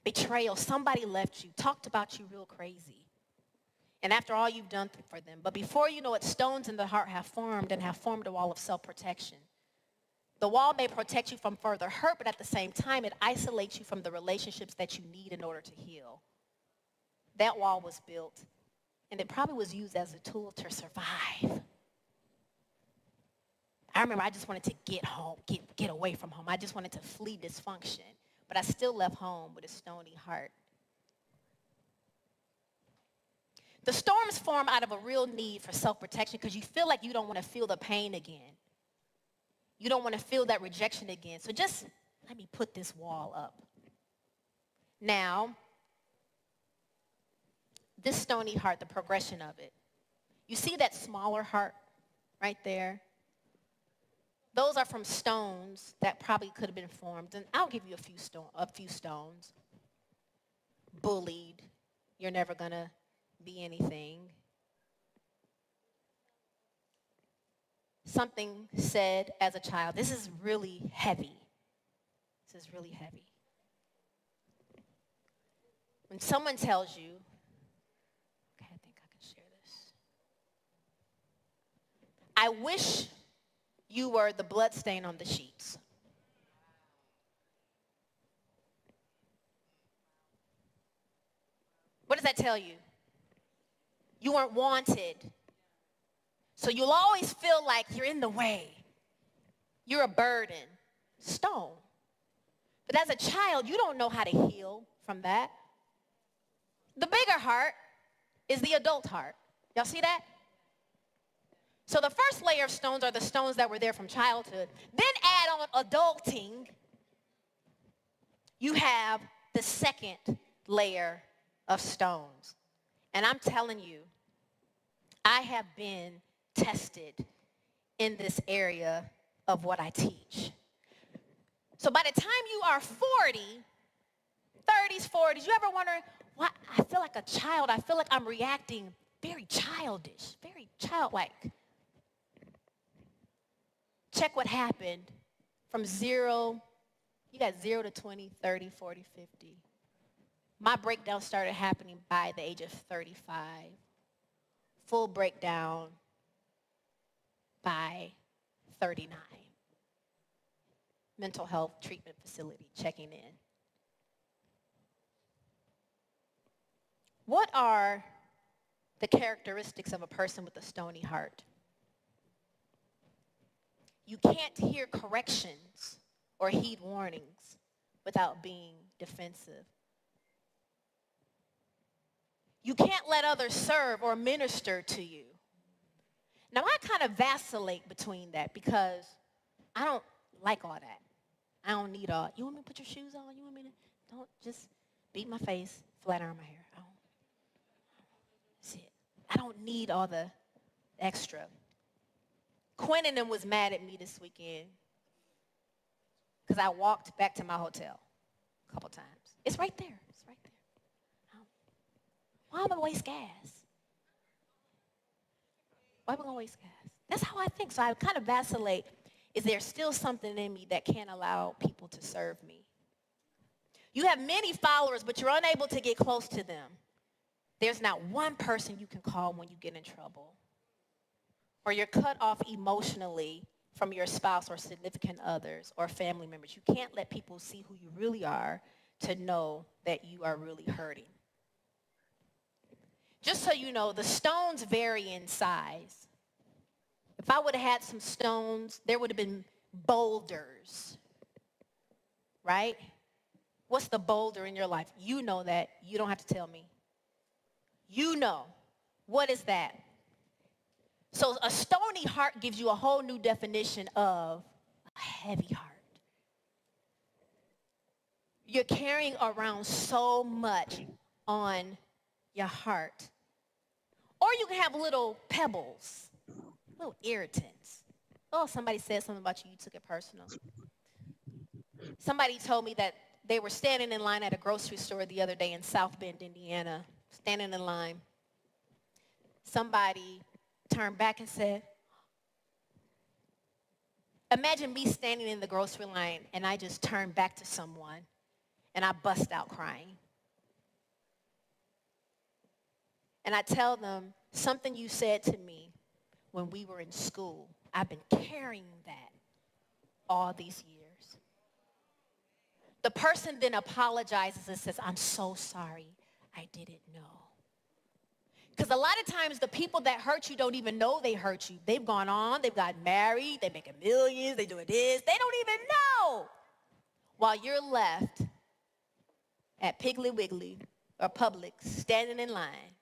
betrayal, somebody left you, talked about you real crazy. And after all you've done for them, but before you know it, stones in the heart have formed and have formed a wall of self-protection. The wall may protect you from further hurt, but at the same time, it isolates you from the relationships that you need in order to heal. That wall was built, and it probably was used as a tool to survive. I remember I just wanted to get home, get away from home. I just wanted to flee dysfunction, but I still left home with a stony heart. The storms form out of a real need for self-protection because you feel like you don't want to feel the pain again. You don't want to feel that rejection again. So just let me put this wall up. Now, this stony heart, the progression of it. You see that smaller heart right there? Those are from stones that probably could have been formed. And I'll give you a few stones. Bullied. You're never going to be anything. Something said as a child. This is really heavy. This is really heavy. When someone tells you, okay, I think I can share this. I wish you were the blood stain on the sheets. What does that tell you? You weren't wanted. So you'll always feel like you're in the way. You're a burden. Stone. But as a child, you don't know how to heal from that. The bigger heart is the adult heart. Y'all see that? So the first layer of stones are the stones that were there from childhood. Then add on adulting. You have the second layer of stones. And I'm telling you, I have been tested in this area of what I teach. So by the time you are 40, 30s, 40s, you ever wonder, why I feel like a child, I feel like I'm reacting very childish, very childlike. Check what happened from 0, you got 0 to 20, 30, 40, 50. My breakdown started happening by the age of 35. Full breakdown by 39. Mental health treatment facility, checking in. What are the characteristics of a person with a stony heart? You can't hear corrections or heed warnings without being defensive. You can't let others serve or minister to you. Now, I kind of vacillate between that because I don't like all that. I don't need all, you want me to put your shoes on? You want me to, don't just beat my face, flat iron my hair. That's it. I don't need all the extra. Quinn and them was mad at me this weekend because I walked back to my hotel a couple times. It's right there. It's right there. Why am I going to waste gas? Why am I going to waste gas? That's how I think. So I kind of vacillate. Is there still something in me that can't allow people to serve me? You have many followers, but you're unable to get close to them. There's not one person you can call when you get in trouble. Or you're cut off emotionally from your spouse or significant others or family members. You can't let people see who you really are to know that you are really hurting. Just so you know, the stones vary in size. If I would have had some stones, there would have been boulders, right? What's the boulder in your life? You know that. You don't have to tell me. You know. What is that? So a stony heart gives you a whole new definition of a heavy heart. You're carrying around so much on your heart. Or you can have little pebbles, little irritants. Oh, somebody said something about you, you took it personal. Somebody told me that they were standing in line at a grocery store the other day in South Bend, Indiana, standing in line. Somebody turned back and said, imagine me standing in the grocery line and I just turn back to someone and I bust out crying. And I tell them, something you said to me when we were in school, I've been carrying that all these years. The person then apologizes and says, I'm so sorry, I didn't know. Because a lot of times the people that hurt you don't even know they hurt you. They've gone on, they've gotten married, they're making millions, they're doing this. They don't even know. While you're left at Piggly Wiggly or Publix standing in line.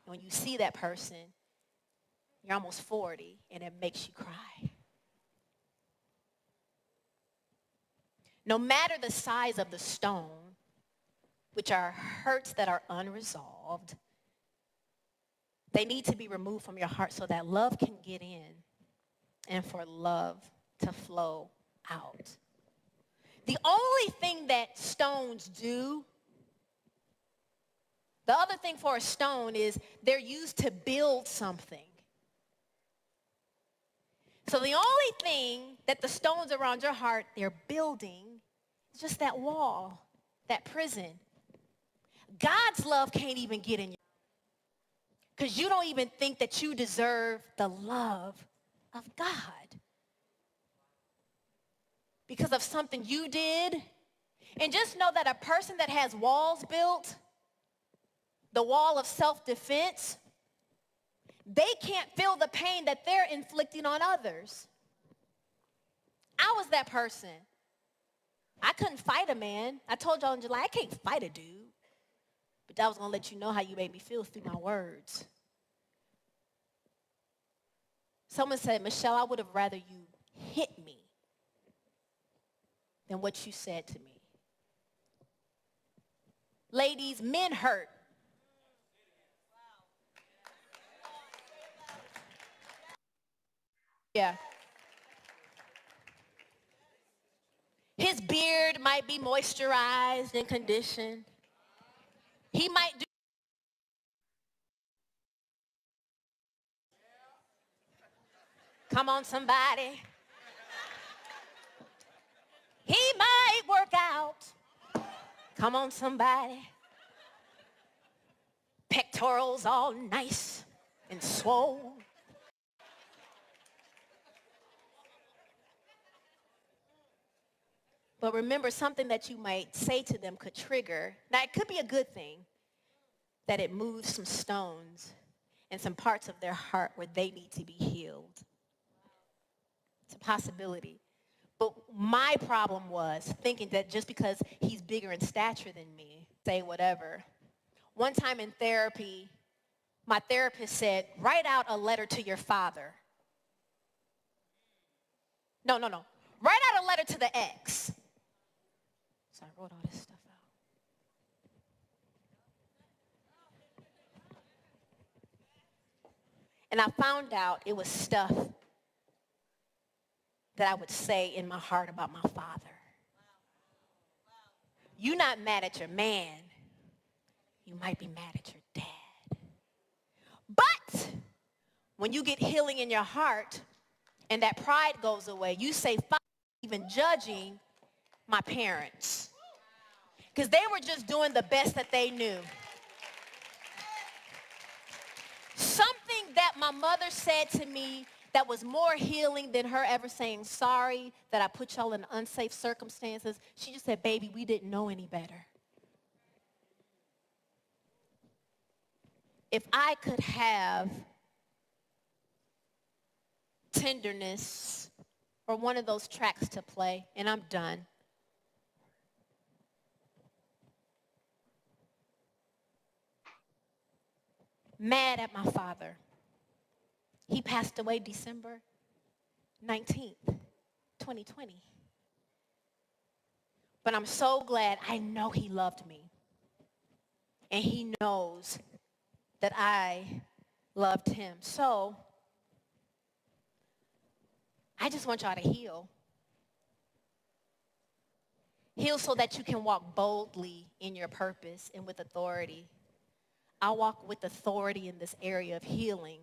And when you see that person, you're almost 40 and it makes you cry. No matter the size of the stone, which are hurts that are unresolved, they need to be removed from your heart so that love can get in and for love to flow out. The only thing that stones do, the other thing for a stone is they're used to build something. So the only thing that the stones around your heart, they're building is just that wall, that prison. God's love can't even get in you. Because you don't even think that you deserve the love of God. Because of something you did. And just know that a person that has walls built, the wall of self-defense, they can't feel the pain that they're inflicting on others. I was that person. I couldn't fight a man. I told y'all in July, I can't fight a dude. But I was going to let you know how you made me feel through my words. Someone said, Michelle, I would have rather you hit me than what you said to me. Ladies, men hurt. Yeah. His beard might be moisturized and conditioned. He might do. Come on, somebody. He might work out. Come on, somebody. Pectorals all nice and swole. But remember, something that you might say to them could trigger. Now, it could be a good thing. that it moves some stones and some parts of their heart where they need to be healed. It's a possibility. But my problem was thinking that just because he's bigger in stature than me, say whatever. One time in therapy, my therapist said, write out a letter to your father. No. Write out a letter to the ex. So I wrote all this stuff out. And I found out it was stuff that I would say in my heart about my father. You're not mad at your man. You might be mad at your dad. But when you get healing in your heart and that pride goes away, you say, "Father, even judging my parents." Because they were just doing the best that they knew. Something that my mother said to me that was more healing than her ever saying sorry that I put y'all in unsafe circumstances. She just said, "Baby, we didn't know any better." If I could have tenderness or one of those tracks to play, and I'm done. Mad at my father. He passed away December 19th, 2020. But I'm so glad. I know he loved me. And he knows that I loved him. So I just want y'all to heal. Heal so that you can walk boldly in your purpose and with authority. I walk with authority in this area of healing,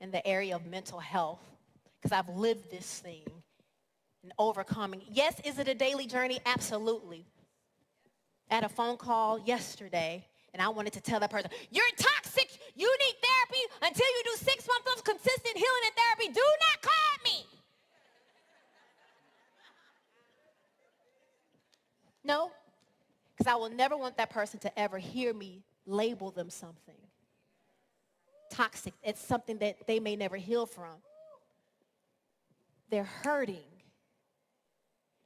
in the area of mental health, because I've lived this thing and overcoming. Yes, is it a daily journey? Absolutely. I had a phone call yesterday, and I wanted to tell that person, "You're toxic. You need therapy. Until you do 6 months of consistent healing and therapy, do not call me." No, because I will never want that person to ever hear me label them something toxic. It's something that they may never heal from. They're hurting.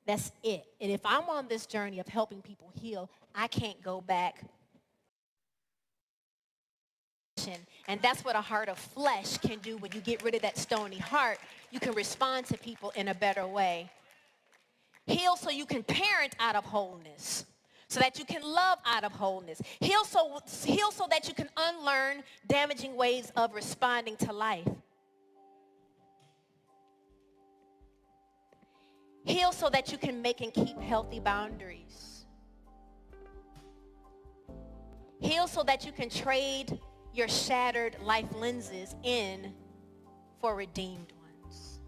That's it. And if I'm on this journey of helping people heal, I can't go back. And that's what a heart of flesh can do. When you get rid of that stony heart, you can respond to people in a better way. Heal so you can parent out of wholeness, so that you can love out of wholeness. Heal so that you can unlearn damaging ways of responding to life. Heal so that you can make and keep healthy boundaries. Heal so that you can trade your shattered life lenses in for redeemed ones.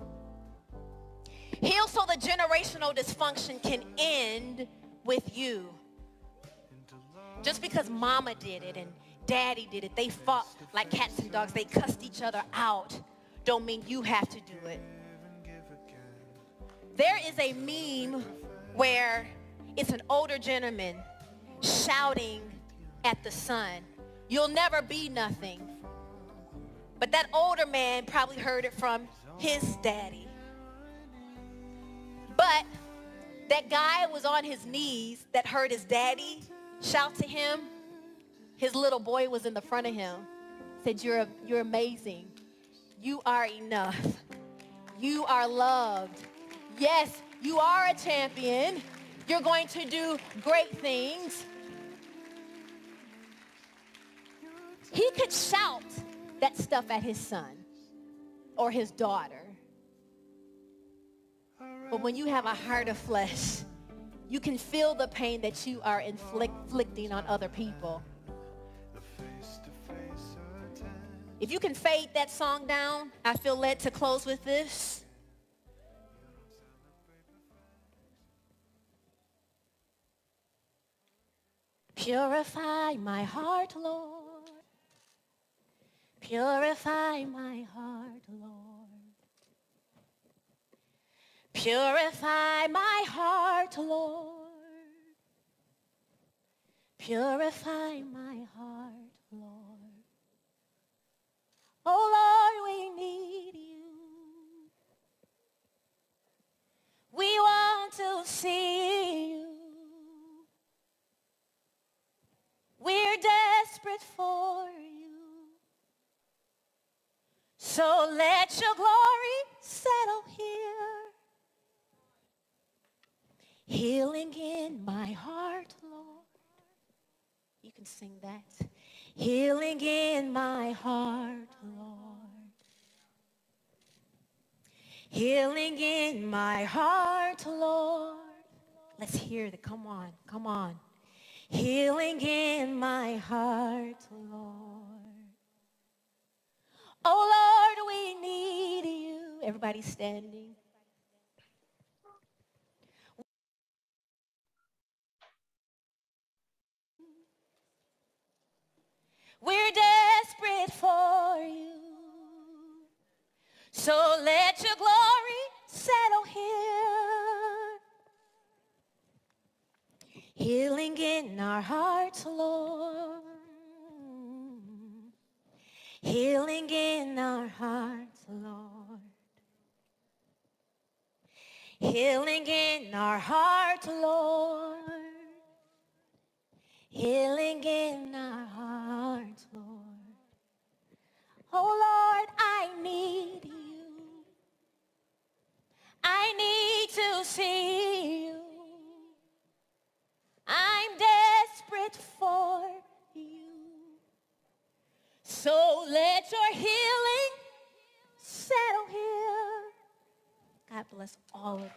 Heal so the generational dysfunction can end with you. Just because mama did it and daddy did it, they fought like cats and dogs, they cussed each other out, don't mean you have to do it. There is a meme where it's an older gentleman shouting at the son, "You'll never be nothing." But that older man probably heard it from his daddy. But that guy was on his knees that heard his daddy shout to him. His little boy was in the front of him. Said, you're amazing. You are enough. You are loved. Yes, you are a champion. You're going to do great things. He could shout that stuff at his son or his daughter. But when you have a heart of flesh, you can feel the pain that you are inflicting on other people. If you can fade that song down, I feel led to close with this. Purify my heart, Lord. Purify my heart, Lord. Purify my heart, Lord. Purify my heart, Lord. So let your glory settle here. Healing in my heart, Lord. You can sing that. Healing in my heart, Lord. Healing in my heart, Lord. Let's hear it. Come on, come on. Healing in my heart, Lord. Oh, Lord, we need you. Everybody standing. We're desperate for you. So let your glory settle here. Healing in our hearts, Lord. Healing in our hearts, Lord. Healing in our hearts, Lord. Healing in our hearts, Lord. Oh, Lord, I need you. I need to see you. I'm desperate for you. So let your healing settle here. God bless all of you.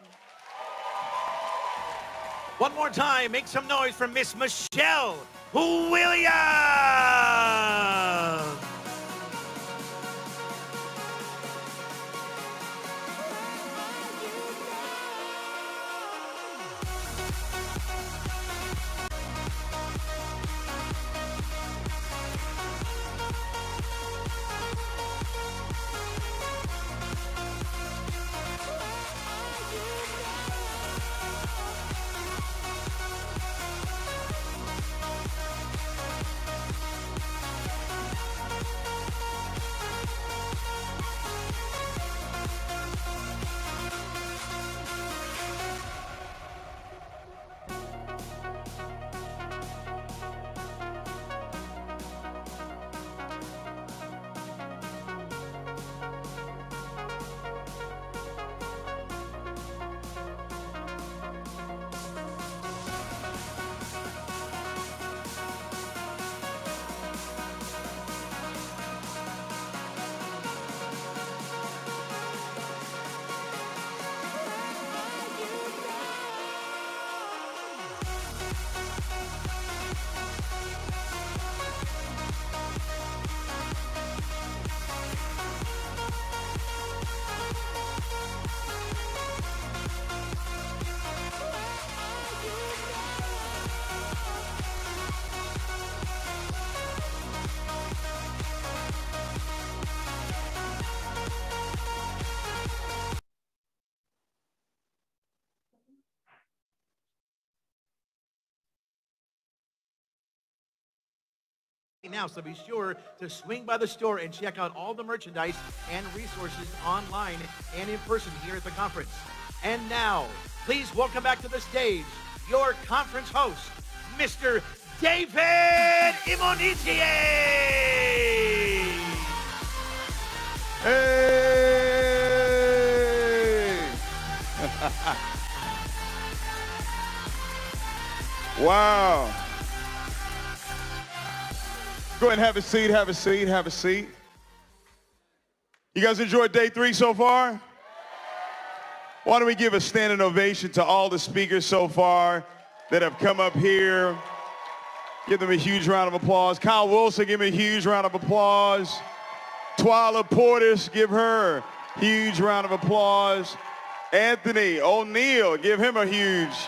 One more time, make some noise for Miss Michelle Williams. Now, so be sure to swing by the store and check out all the merchandise and resources online and in person here at the conference. And now, please welcome back to the stage your conference host, Mr. David Imonitie. Hey! Wow. Go ahead and have a seat, have a seat, have a seat. You guys enjoyed day 3 so far? Why don't we give a standing ovation to all the speakers so far that have come up here. Give them a huge round of applause. Kyle Wilson, give him a huge round of applause. Twyla Portis, give her a huge round of applause. Anthony O'Neill, give him a huge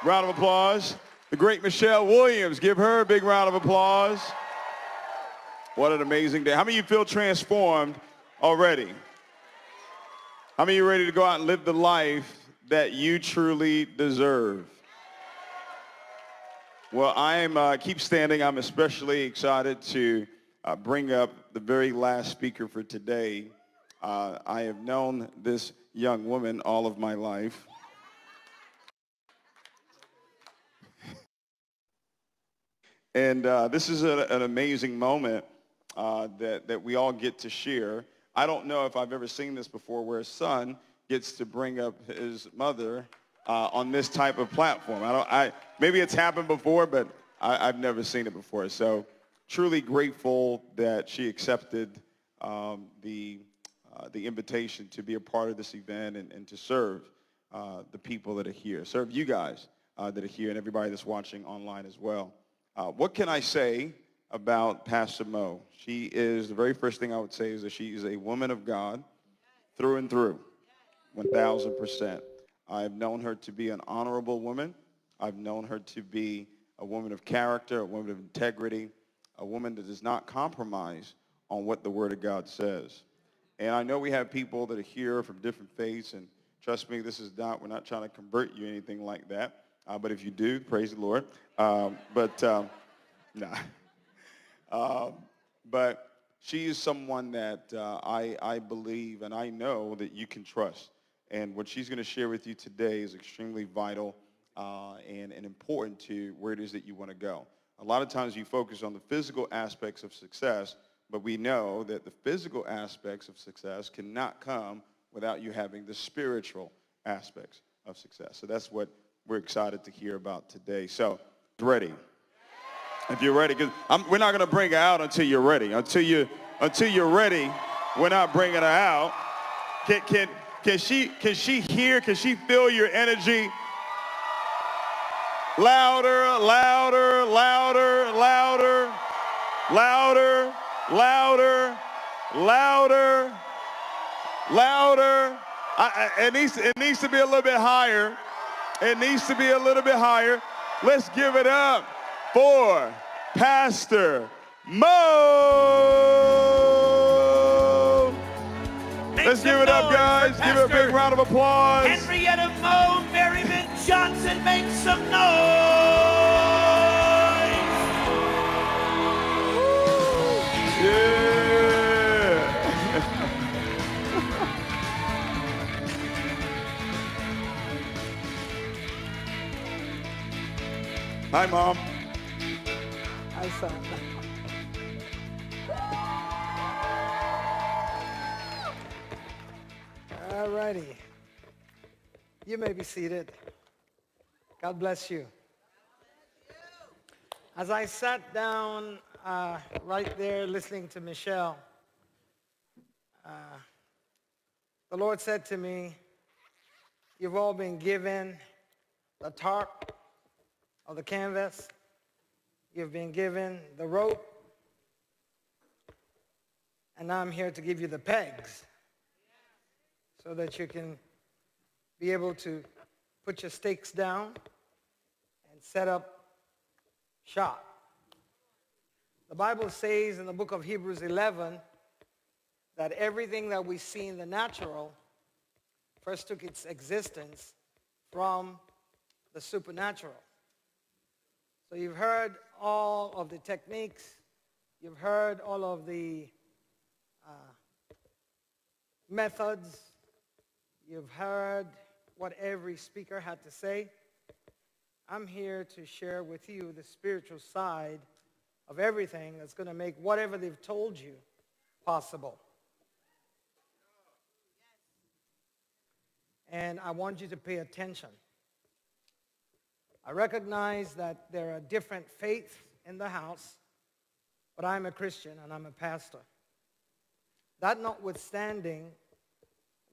round of applause. The great Michelle Williams, give her a big round of applause. What an amazing day. How many of you feel transformed already? How many of you are ready to go out and live the life that you truly deserve? Well, keep standing. I'm especially excited to bring up the very last speaker for today. I have known this young woman all of my life. And this is an amazing moment that we all get to share. I don't know if I've ever seen this before where a son gets to bring up his mother on this type of platform. Maybe it's happened before, but I've never seen it before. So truly grateful that she accepted the invitation to be a part of this event and to serve the people that are here, serve you guys that are here and everybody that's watching online as well. What can I say about Pastor Mo? She is, the very first thing I would say is that she is a woman of God through and through, 1,000%. I've known her to be an honorable woman. I've known her to be a woman of character, a woman of integrity, a woman that does not compromise on what the Word of God says. And I know we have people that are here from different faiths, and trust me, we're not trying to convert you or anything like that. But if you do, praise the Lord. But she is someone that I believe and I know that you can trust. And what she's going to share with you today is extremely vital and important to where it is that you want to go. A lot of times you focus on the physical aspects of success, but we know that the physical aspects of success cannot come without you having the spiritual aspects of success. So that's what we're excited to hear about today. So, ready? If you're ready, because we're not going to bring her out until you're ready. Until you're ready, we're not bringing her out. Can she hear? Can she feel your energy? Louder, louder, louder, louder, louder, louder, louder, louder. It needs to be a little bit higher. It needs to be a little bit higher. Let's give it up for Pastor Mo. Let's give it up, guys. Give her a big round of applause. Henrietta Mo Merriman Johnson, make some noise. Yeah. Hi, Mom. Hi, son. All righty. You may be seated. God bless you. As I sat down right there listening to Michelle, the Lord said to me, you've all been given the tarp of the canvas. You've been given the rope. And now I'm here to give you the pegs so that you can be able to put your stakes down and set up shop. The Bible says in the book of Hebrews 11 that everything that we see in the natural first took its existence from the supernatural. So you've heard all of the techniques. You've heard all of the methods. You've heard what every speaker had to say. I'm here to share with you the spiritual side of everything that's going to make whatever they've told you possible. And I want you to pay attention. I recognize that there are different faiths in the house, but I'm a Christian and I'm a pastor. That notwithstanding,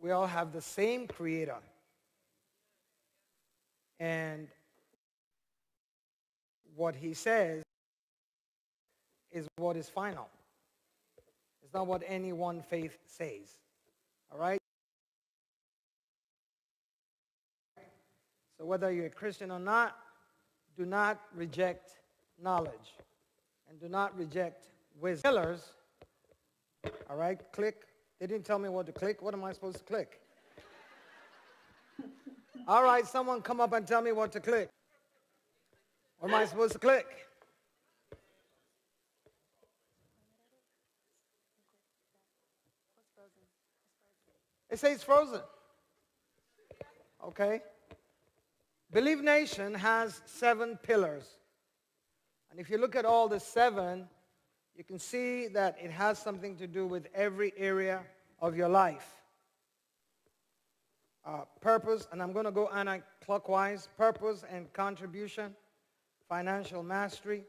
we all have the same Creator. And what He says is what is final. It's not what any one faith says. All right? So whether you're a Christian or not, do not reject knowledge and do not reject wisdom. Pillars, all right, click. They didn't tell me what to click. What am I supposed to click? All right, someone come up and tell me what to click. What am I supposed to click? It says frozen. Okay. Believe Nation has 7 pillars. And if you look at all the 7, you can see that it has something to do with every area of your life. Purpose, and I'm going to go anti-clockwise. Purpose and contribution, financial mastery,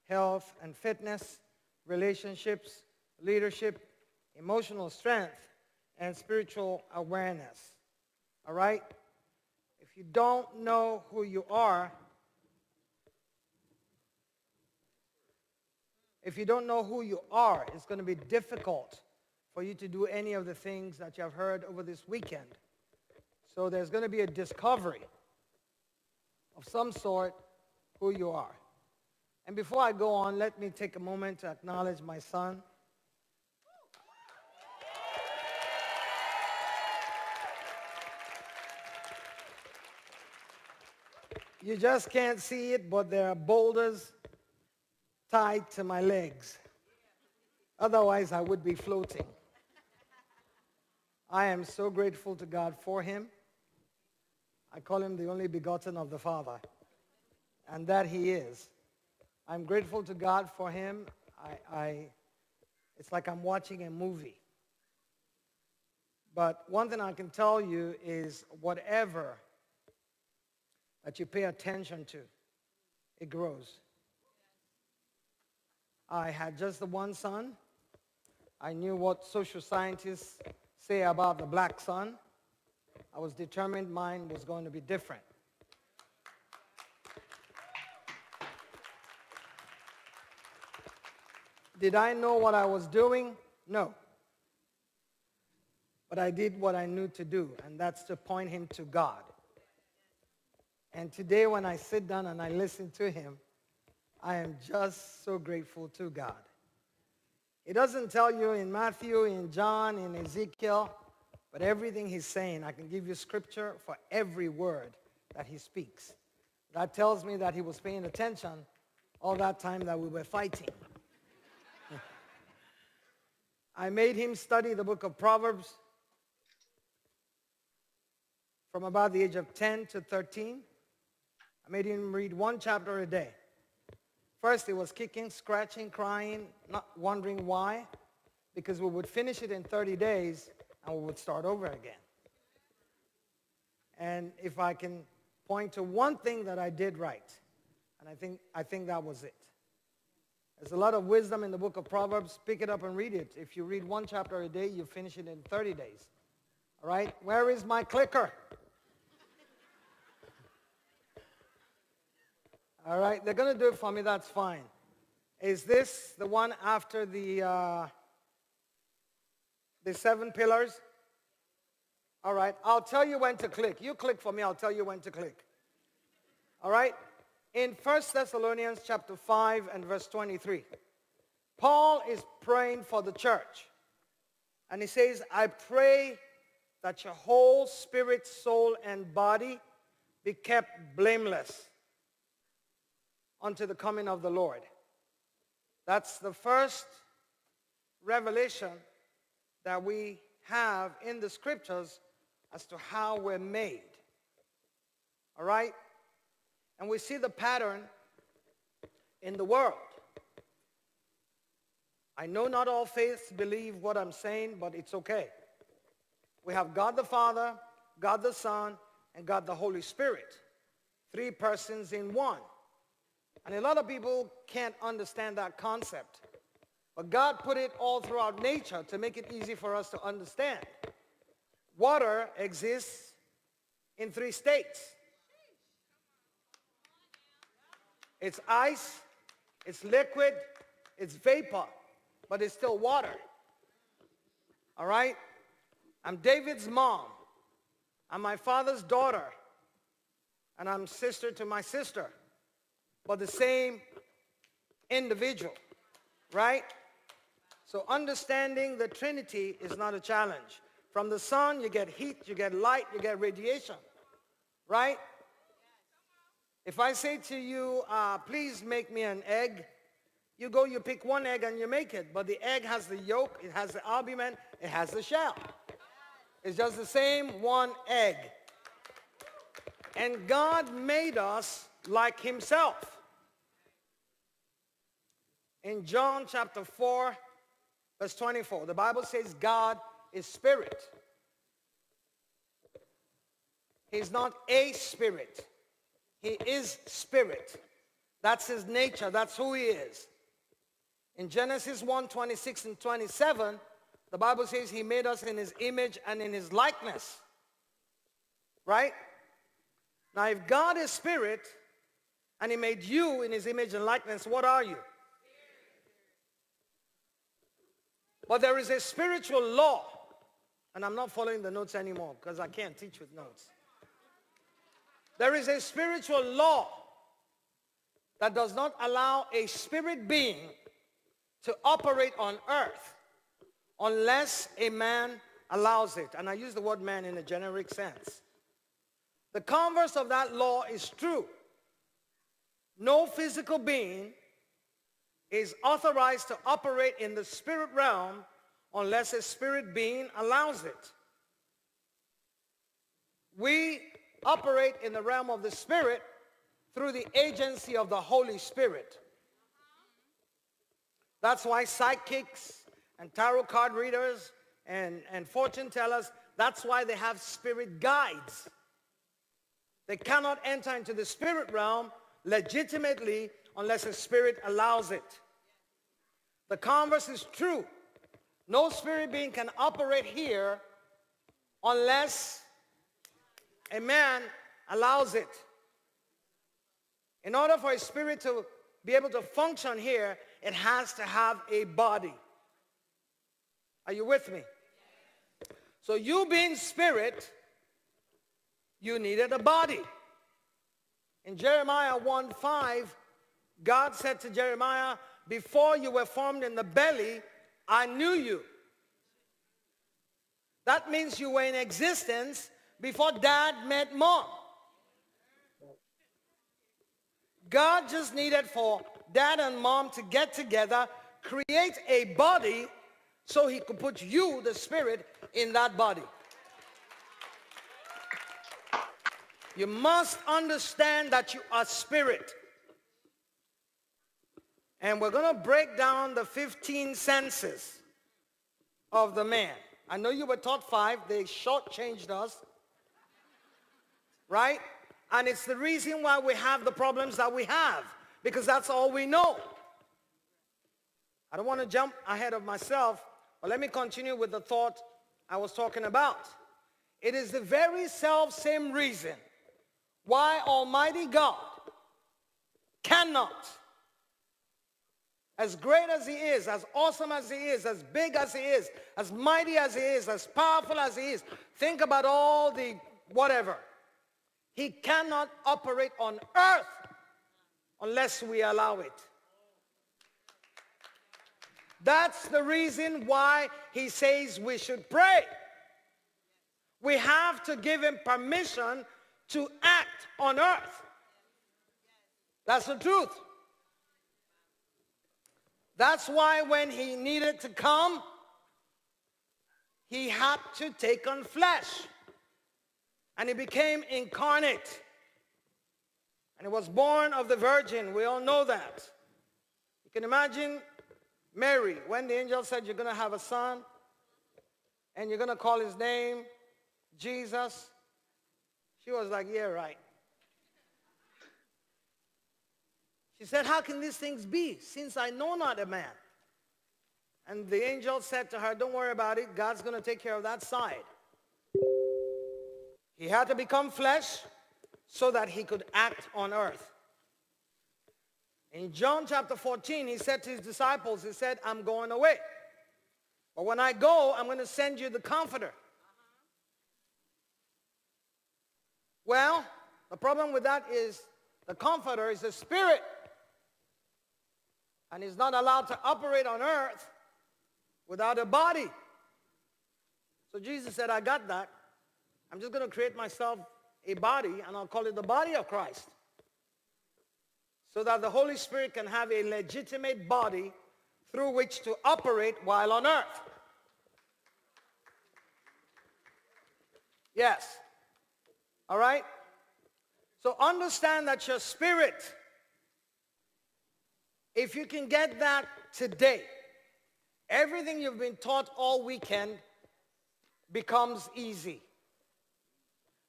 health and fitness, relationships, leadership, emotional strength, and spiritual awareness. All right? If you don't know who you are, it's going to be difficult for you to do any of the things that you have heard over this weekend. So there's going to be a discovery of some sort who you are. And before I go on, let me take a moment to acknowledge my son. You just can't see it, but there are boulders tied to my legs. Otherwise, I would be floating. I am so grateful to God for him. I call him the only begotten of the Father, and that he is. I'm grateful to God for him. It's like I'm watching a movie. But one thing I can tell you is whatever that you pay attention to, it grows. I had just the one son. I knew what social scientists say about the black son. I was determined mine was going to be different. Did I know what I was doing? No. But I did what I knew to do, and that's to point him to God. And today when I sit down and I listen to him, I am just so grateful to God. It doesn't tell you in Matthew, in John, in Ezekiel, but everything he's saying, I can give you scripture for every word that he speaks. That tells me that he was paying attention all that time that we were fighting. I made him study the book of Proverbs from about the age of 10 to 13. I made him read one chapter a day. First, he was kicking, scratching, crying, not wondering why, because we would finish it in 30 days and we would start over again. And if I can point to one thing that I did right, and I think that was it. There's a lot of wisdom in the book of Proverbs. Pick it up and read it. If you read one chapter a day, you finish it in 30 days. All right? Where is my clicker? All right, they're going to do it for me, that's fine. Is this the one after the 7 pillars? All right, I'll tell you when to click. You click for me, I'll tell you when to click. All right, in 1 Thessalonians chapter 5 and verse 23, Paul is praying for the church. And he says, I pray that your whole spirit, soul, and body be kept blameless unto the coming of the Lord. That's the first revelation that we have in the scriptures as to how we're made. All right? And we see the pattern in the world. I know not all faiths believe what I'm saying, but it's okay. We have God the Father, God the Son, and God the Holy Spirit. 3 persons in one. And a lot of people can't understand that concept. But God put it all throughout nature to make it easy for us to understand. Water exists in 3 states. It's ice, it's liquid, it's vapor, but it's still water. All right? I'm David's mom. I'm my father's daughter. And I'm sister to my sister. But the same individual, right? So understanding the Trinity is not a challenge. From the sun, you get heat, you get light, you get radiation, right? If I say to you, please make me an egg, you go, you pick one egg and you make it. But the egg has the yolk, it has the albumin, it has the shell. It's just the same one egg. And God made us like himself. In John chapter 4, verse 24, the Bible says God is spirit. He's not a spirit. He is spirit. That's his nature. That's who he is. In Genesis 1:26 and 27, the Bible says he made us in his image and in his likeness. Right? Now, if God is spirit and he made you in his image and likeness, what are you? But there is a spiritual law, and I'm not following the notes anymore because I can't teach with notes. There is a spiritual law that does not allow a spirit being to operate on earth unless a man allows it. And I use the word man in a generic sense. The converse of that law is true. No physical being is authorized to operate in the spirit realm unless a spirit being allows it. We operate in the realm of the spirit through the agency of the Holy Spirit. That's why psychics and tarot card readers and fortune tellers, that's why they have spirit guides. They cannot enter into the spirit realm legitimately unless a spirit allows it. The converse is true. No spirit being can operate here unless a man allows it. In order for a spirit to be able to function here, it has to have a body. Are you with me? So you being spirit, you needed a body. In Jeremiah 1:5, God said to Jeremiah, before you were formed in the belly, I knew you. That means you were in existence before dad met mom. God just needed for dad and mom to get together, create a body so he could put you, the spirit, in that body. You must understand that you are spirit. And we're going to break down the 15 senses of the man. I know you were taught 5. They shortchanged us. Right? And it's the reason why we have the problems that we have. Because that's all we know. I don't want to jump ahead of myself. But let me continue with the thought I was talking about. It is the very self-same reason why Almighty God cannot, as great as he is, as awesome as he is, as big as he is, as mighty as he is, as powerful as he is, think about all the whatever. He cannot operate on earth unless we allow it. That's the reason why he says we should pray. We have to give him permission to act on earth. That's the truth. That's why when he needed to come, he had to take on flesh. And he became incarnate. And he was born of the Virgin. We all know that. You can imagine Mary, when the angel said you're going to have a son, and you're going to call his name Jesus, she was like, yeah, right. She said, how can these things be, since I know not a man? And the angel said to her, don't worry about it. God's going to take care of that side. He had to become flesh so that he could act on earth. In John chapter 14, he said to his disciples, he said, I'm going away. But when I go, I'm going to send you the Comforter. Well, the problem with that is the Comforter is a spirit. And he's not allowed to operate on earth without a body. So Jesus said, I got that. I'm just going to create myself a body, and I'll call it the body of Christ. So that the Holy Spirit can have a legitimate body through which to operate while on earth. Yes. All right? So understand that your spirit, if you can get that today, everything you've been taught all weekend becomes easy.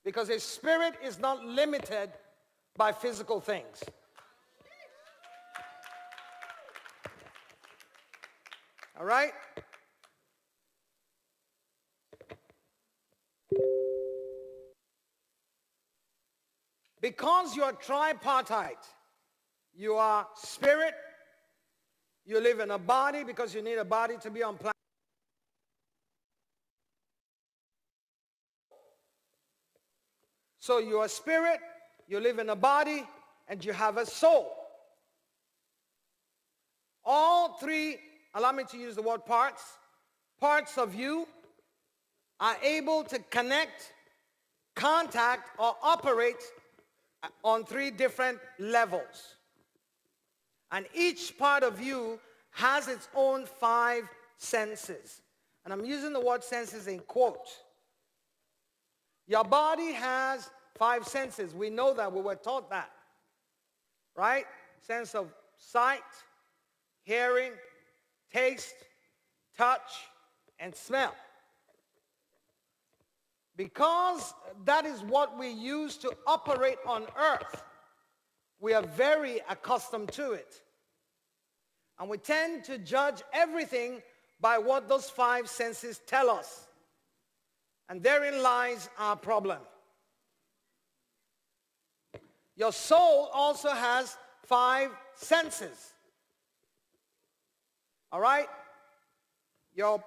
Because a spirit is not limited by physical things. All right? Because you are tripartite, you are spirit, you live in a body because you need a body to be on planet. So you are spirit, you live in a body, and you have a soul. All three, allow me to use the word parts of you are able to connect, contact, or operate on three different levels. And each part of you has its own 5 senses. And I'm using the word senses in quotes. Your body has 5 senses. We know that. We were taught that. Right? Sense of sight, hearing, taste, touch, and smell. Because that is what we use to operate on earth, we are very accustomed to it. And we tend to judge everything by what those 5 senses tell us. And therein lies our problem. Your soul also has 5 senses. All right? Your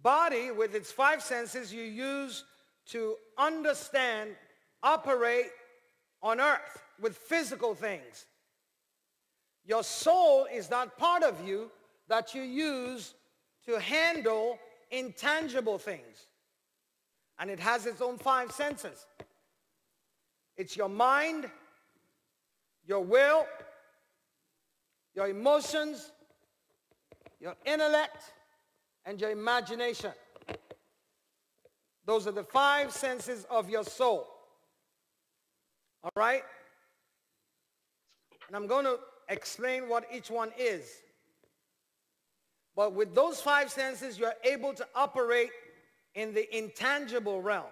body, with its 5 senses, you use to understand, operate on earth with physical things. Your soul is that part of you that you use to handle intangible things. And it has its own 5 senses. It's your mind, your will, your emotions, your intellect, and your imagination. Those are the 5 senses of your soul. All right? And I'm going to explain what each one is. But with those 5 senses, you're able to operate in the intangible realm.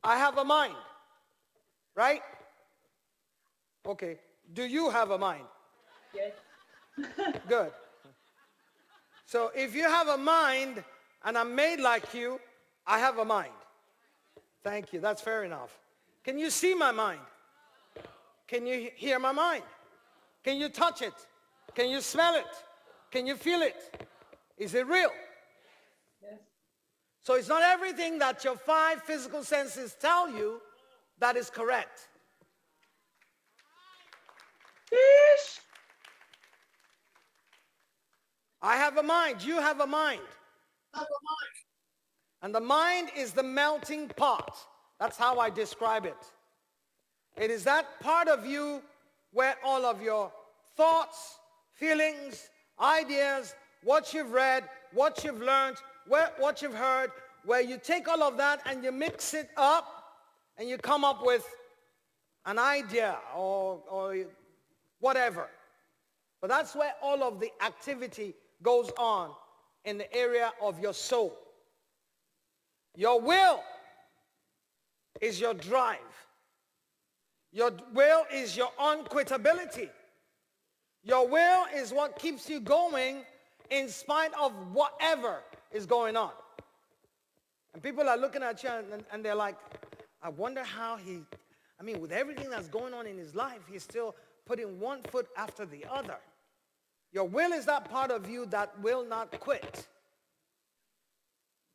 I have a mind, right? Okay. Do you have a mind? Yes. Good. So if you have a mind and I'm made like you, I have a mind. Thank you. That's fair enough. Can you see my mind? Can you hear my mind? Can you touch it? Can you smell it? Can you feel it? Is it real? Yes. So it's not everything that your 5 physical senses tell you that is correct. Fish. I have a mind. You have a mind. I have a mind. And the mind is the melting pot. That's how I describe it. It is that part of you where all of your thoughts, feelings, ideas, what you've read, what you've learned, what you've heard, where you take all of that and you mix it up and you come up with an idea or whatever. But that's where all of the activity goes on in the area of your soul. Your will is your drive. Your will is your unquitability. Your will is what keeps you going in spite of whatever is going on. And people are looking at you and they're like, I wonder how with everything that's going on in his life, he's still putting one foot after the other. Your will is that part of you that will not quit.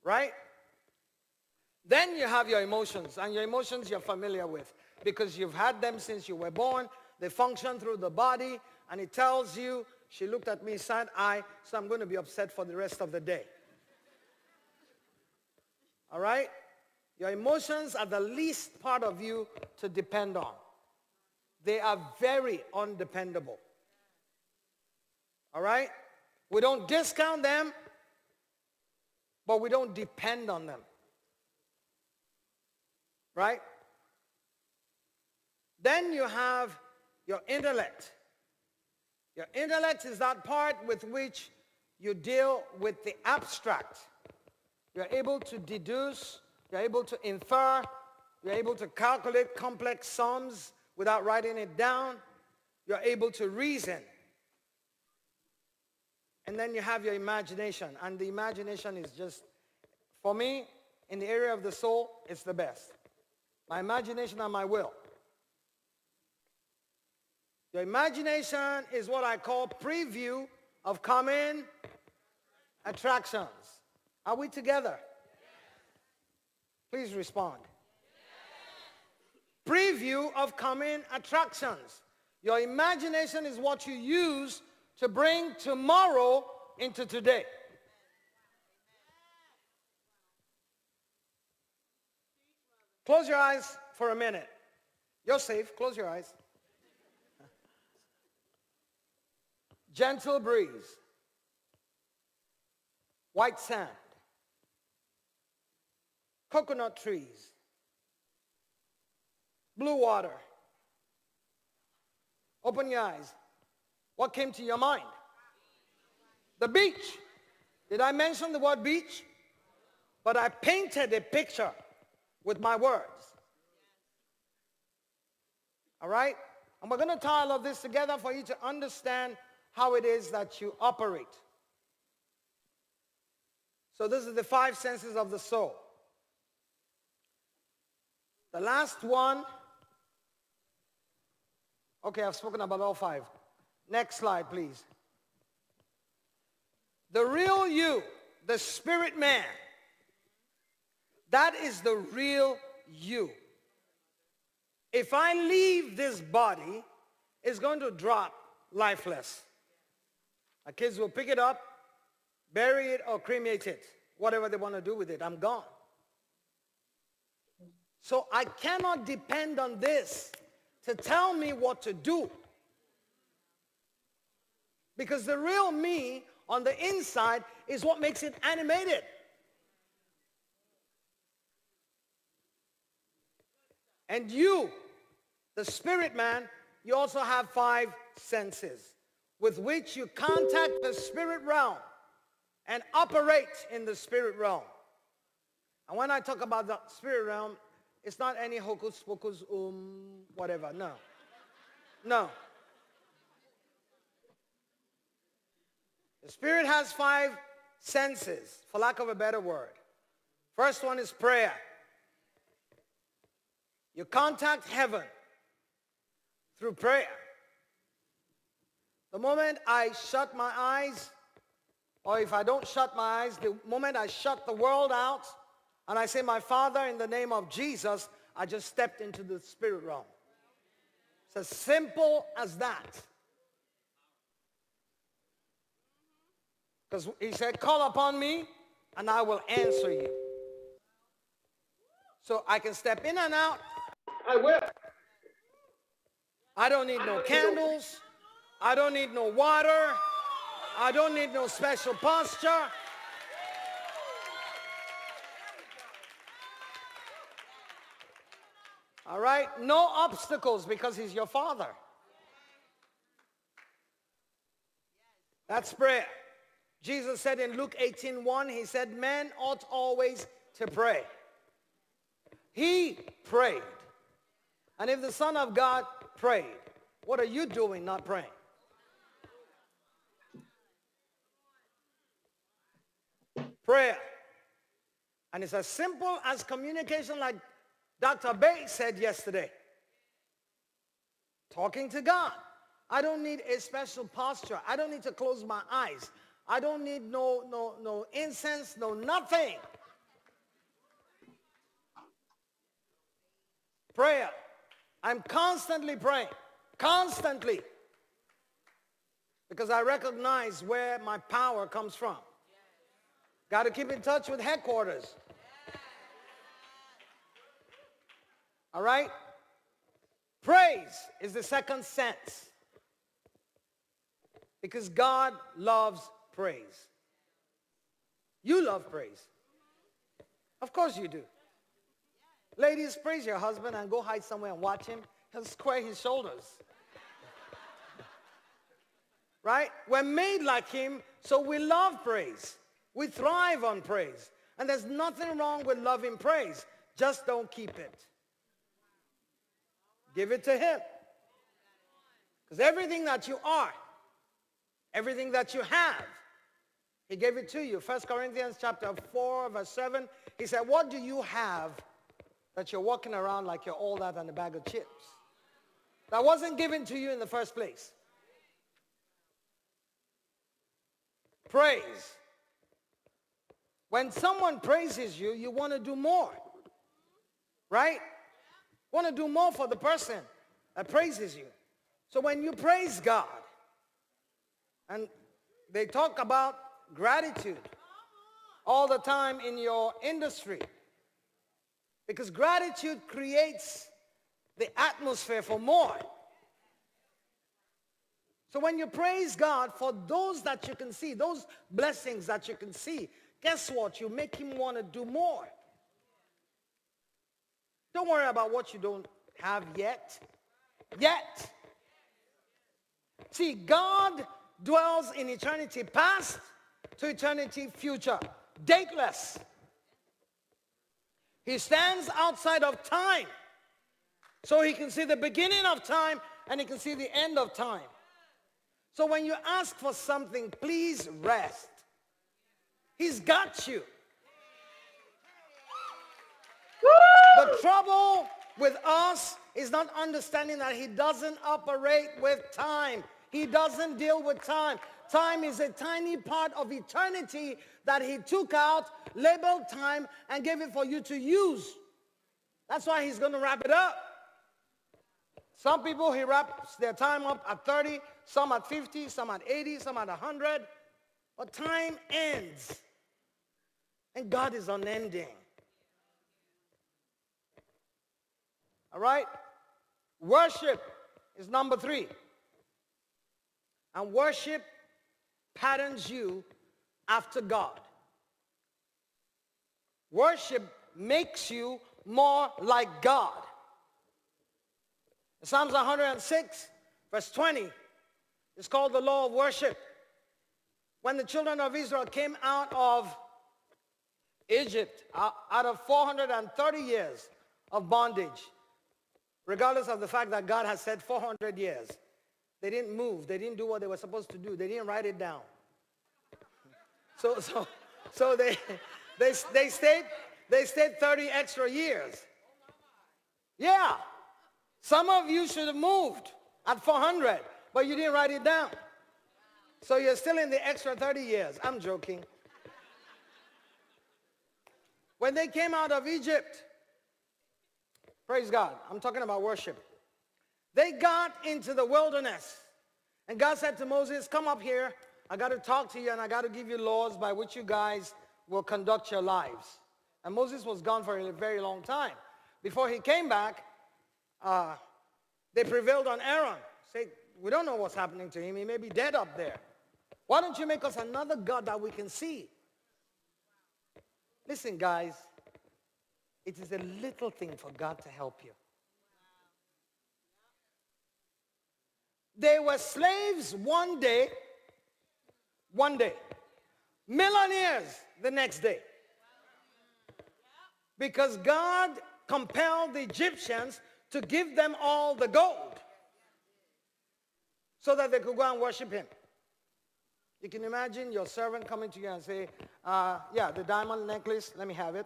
Right? Then you have your emotions, and your emotions you're familiar with because you've had them since you were born. They function through the body, and it tells you, she looked at me side eye, so I'm going to be upset for the rest of the day. All right? Your emotions are the least part of you to depend on. They are very undependable. All right? We don't discount them, but we don't depend on them. Right? Then you have your intellect. Your intellect is that part with which you deal with the abstract. You're able to deduce, you're able to infer, you're able to calculate complex sums without writing it down. You're able to reason. And then you have your imagination. And the imagination is just, for me, in the area of the soul, it's the best. My imagination and my will. Your imagination is what I call preview of coming attractions. Are we together? Please respond. Preview of coming attractions. Your imagination is what you use to bring tomorrow into today. Close your eyes for a minute. You're safe. Close your eyes. Gentle breeze. White sand. Coconut trees. Blue water. Open your eyes. What came to your mind? The beach. Did I mention the word beach? But I painted a picture with my words. All right? And we're going to tie all of this together for you to understand how it is that you operate. So this is the 5 senses of the soul. The last one. Okay, I've spoken about all 5. Next slide, please. The real you, the spirit man, that is the real you. If I leave this body, it's going to drop lifeless. My kids will pick it up, bury it, or cremate it. Whatever they want to do with it, I'm gone. So I cannot depend on this to tell me what to do. Because the real me on the inside is what makes it animated. And you, the spirit man, you also have 5 senses with which you contact the spirit realm and operate in the spirit realm. And when I talk about the spirit realm, it's not any hocus pocus, whatever. No. No. The spirit has 5 senses, for lack of a better word. First one is prayer. You contact heaven through prayer. The moment I shut my eyes, or if I don't shut my eyes, the moment I shut the world out, and I say, my Father, in the name of Jesus, I just stepped into the spirit realm. It's as simple as that. Because he said, call upon me, and I will answer you. So I can step in and out. I will. I don't need no candles. I don't need no water. I don't need no special posture. All right? No obstacles because he's your Father. That's prayer. Jesus said in Luke 18:1, he said, men ought always to pray. He prayed. And if the Son of God prayed, what are you doing not praying? Prayer. And it's as simple as communication, like Dr. Bay said yesterday. Talking to God. I don't need a special posture. I don't need to close my eyes. I don't need no incense, no nothing. Prayer. I'm constantly praying. Constantly. Because I recognize where my power comes from. Got to keep in touch with headquarters. All right? Praise is the second sense. Because God loves praise. You love praise. Of course you do. Ladies, praise your husband and go hide somewhere and watch him. He'll square his shoulders. Right? We're made like him So we love praise. We thrive on praise. And there's nothing wrong with loving praise. Just don't keep it. Give it to him. Because everything that you are, everything that you have, he gave it to you. 1 Corinthians chapter 4, verse 7, he said, what do you have that you're walking around like you're all that and a bag of chips? That wasn't given to you in the first place. Praise. When someone praises you, you want to do more. Right? You want to do more for the person that praises you. So when you praise God, and they talk about gratitude all the time in your industry, because gratitude creates the atmosphere for more. So when you praise God for those that you can see, those blessings that you can see, guess what? You make him want to do more. Don't worry about what you don't have yet. Yet. See, God dwells in eternity past to eternity future. Dateless. He stands outside of time. So he can see the beginning of time and he can see the end of time. So when you ask for something, please rest. He's got you. The trouble with us is not understanding that he doesn't operate with time. He doesn't deal with time. Time is a tiny part of eternity that he took out, labeled time, and gave it for you to use. That's why he's going to wrap it up. Some people, he wraps their time up at 30, some at 50, some at 80, some at 100. But time ends. And God is unending. All right? Worship is number 3. And worship patterns you after God. Worship makes you more like God. Psalms 106, verse 20, is called the law of worship. When the children of Israel came out of Egypt, out of 430 years of bondage, regardless of the fact that God has said 400 years, they didn't move. They didn't do what they were supposed to do. They didn't write it down. So they stayed 30 extra years. Yeah. Some of you should have moved at 400, but you didn't write it down. So you're still in the extra 30 years. I'm joking. When they came out of Egypt, praise God, I'm talking about worship. They got into the wilderness. And God said to Moses, come up here. I got to talk to you and I got to give you laws by which you guys will conduct your lives. And Moses was gone for a very long time. Before he came back, they prevailed on Aaron. Say, we don't know what's happening to him. He may be dead up there. Why don't you make us another God that we can see? Listen, guys, it is a little thing for God to help you. They were slaves one day, millionaires the next day. Because God compelled the Egyptians to give them all the gold so that they could go and worship him. You can imagine your servant coming to you and say, yeah, the diamond necklace, let me have it.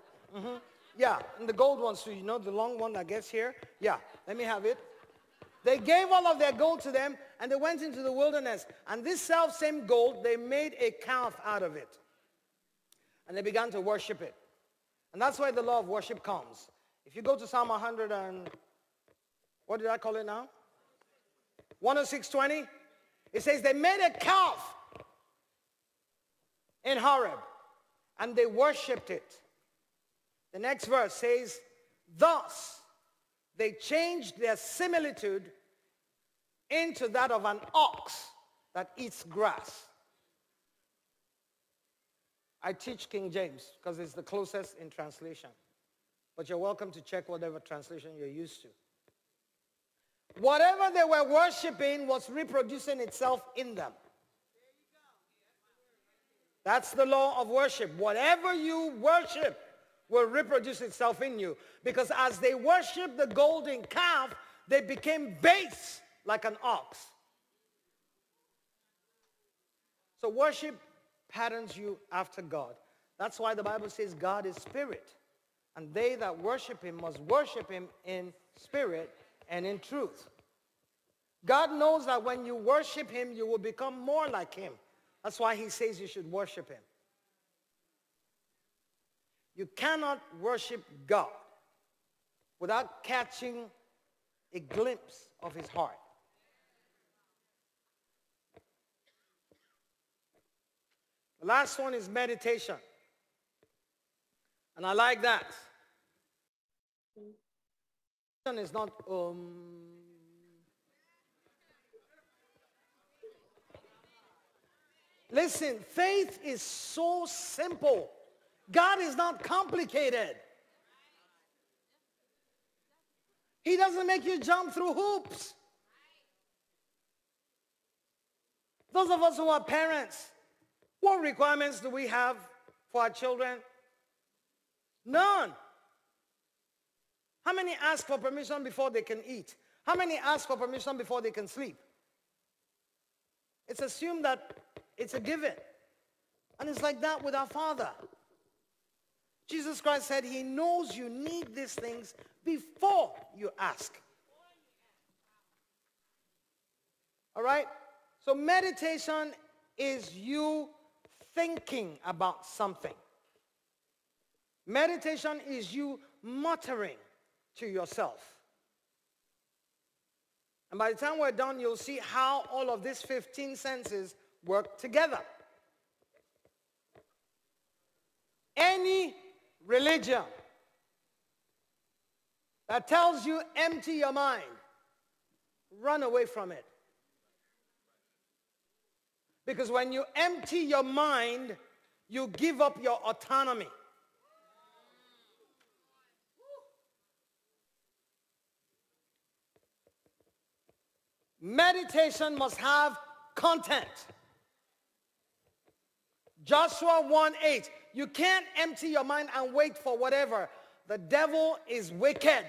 Yeah, and the gold ones too, you know, the long one that gets here? Yeah, let me have it. They gave all of their gold to them and they went into the wilderness. And this self-same gold, they made a calf out of it. And they began to worship it. And that's why the law of worship comes. If you go to Psalm 100 and, what did I call it now? 106:20. It says they made a calf in Horeb and they worshipped it. The next verse says, thus they changed their similitude into that of an ox that eats grass. I teach King James because it's the closest in translation. But you're welcome to check whatever translation you're used to. Whatever they were worshiping was reproducing itself in them. That's the law of worship. Whatever you worship will reproduce itself in you. Because as they worshiped the golden calf, they became base like an ox. So worship patterns you after God. That's why the Bible says God is spirit. And they that worship him must worship him in spirit and in truth. God knows that when you worship him, you will become more like him. That's why he says you should worship him. You cannot worship God without catching a glimpse of his heart. The last one is meditation. And I like that. It's not Listen, faith is so simple. God is not complicated. He doesn't make you jump through hoops. Those of us who are parents, what requirements do we have for our children? None. How many ask for permission before they can eat? How many ask for permission before they can sleep? It's assumed that it's a given. And it's like that with our Father. Jesus Christ said he knows you need these things before you ask. All right? So meditation is you thinking about something. Meditation is you muttering to yourself. And by the time we're done, you'll see how all of these 15 senses work together. Any religion that tells you empty your mind, run away from it. Because when you empty your mind, you give up your autonomy. Meditation must have content. Joshua 1:8. You can't empty your mind and wait for whatever. The devil is wicked.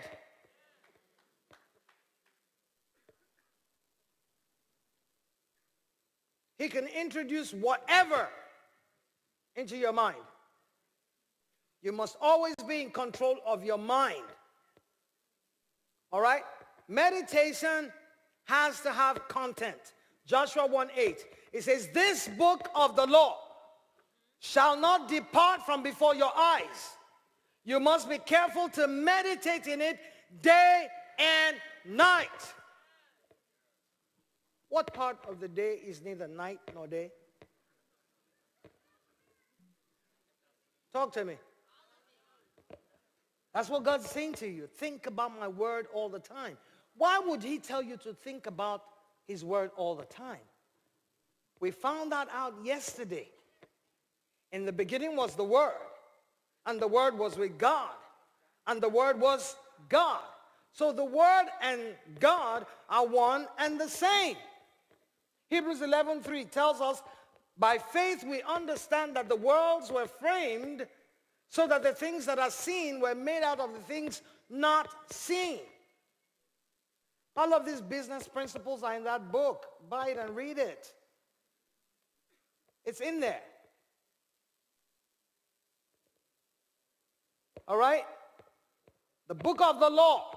He can introduce whatever into your mind. You must always be in control of your mind. All right? Meditation has to have content. Joshua 1:8. It says, this book of the law shall not depart from before your eyes. You must be careful to meditate in it day and night. What part of the day is neither night nor day? Talk to me. That's what God's saying to you. Think about my word all the time. Why would he tell you to think about his word all the time? We found that out yesterday. In the beginning was the Word, and the Word was with God, and the Word was God. So the Word and God are one and the same. Hebrews 11:3 tells us, by faith we understand that the worlds were framed so that the things that are seen were made out of the things not seen. All of these business principles are in that book. Buy it and read it. It's in there. All right? The book of the law.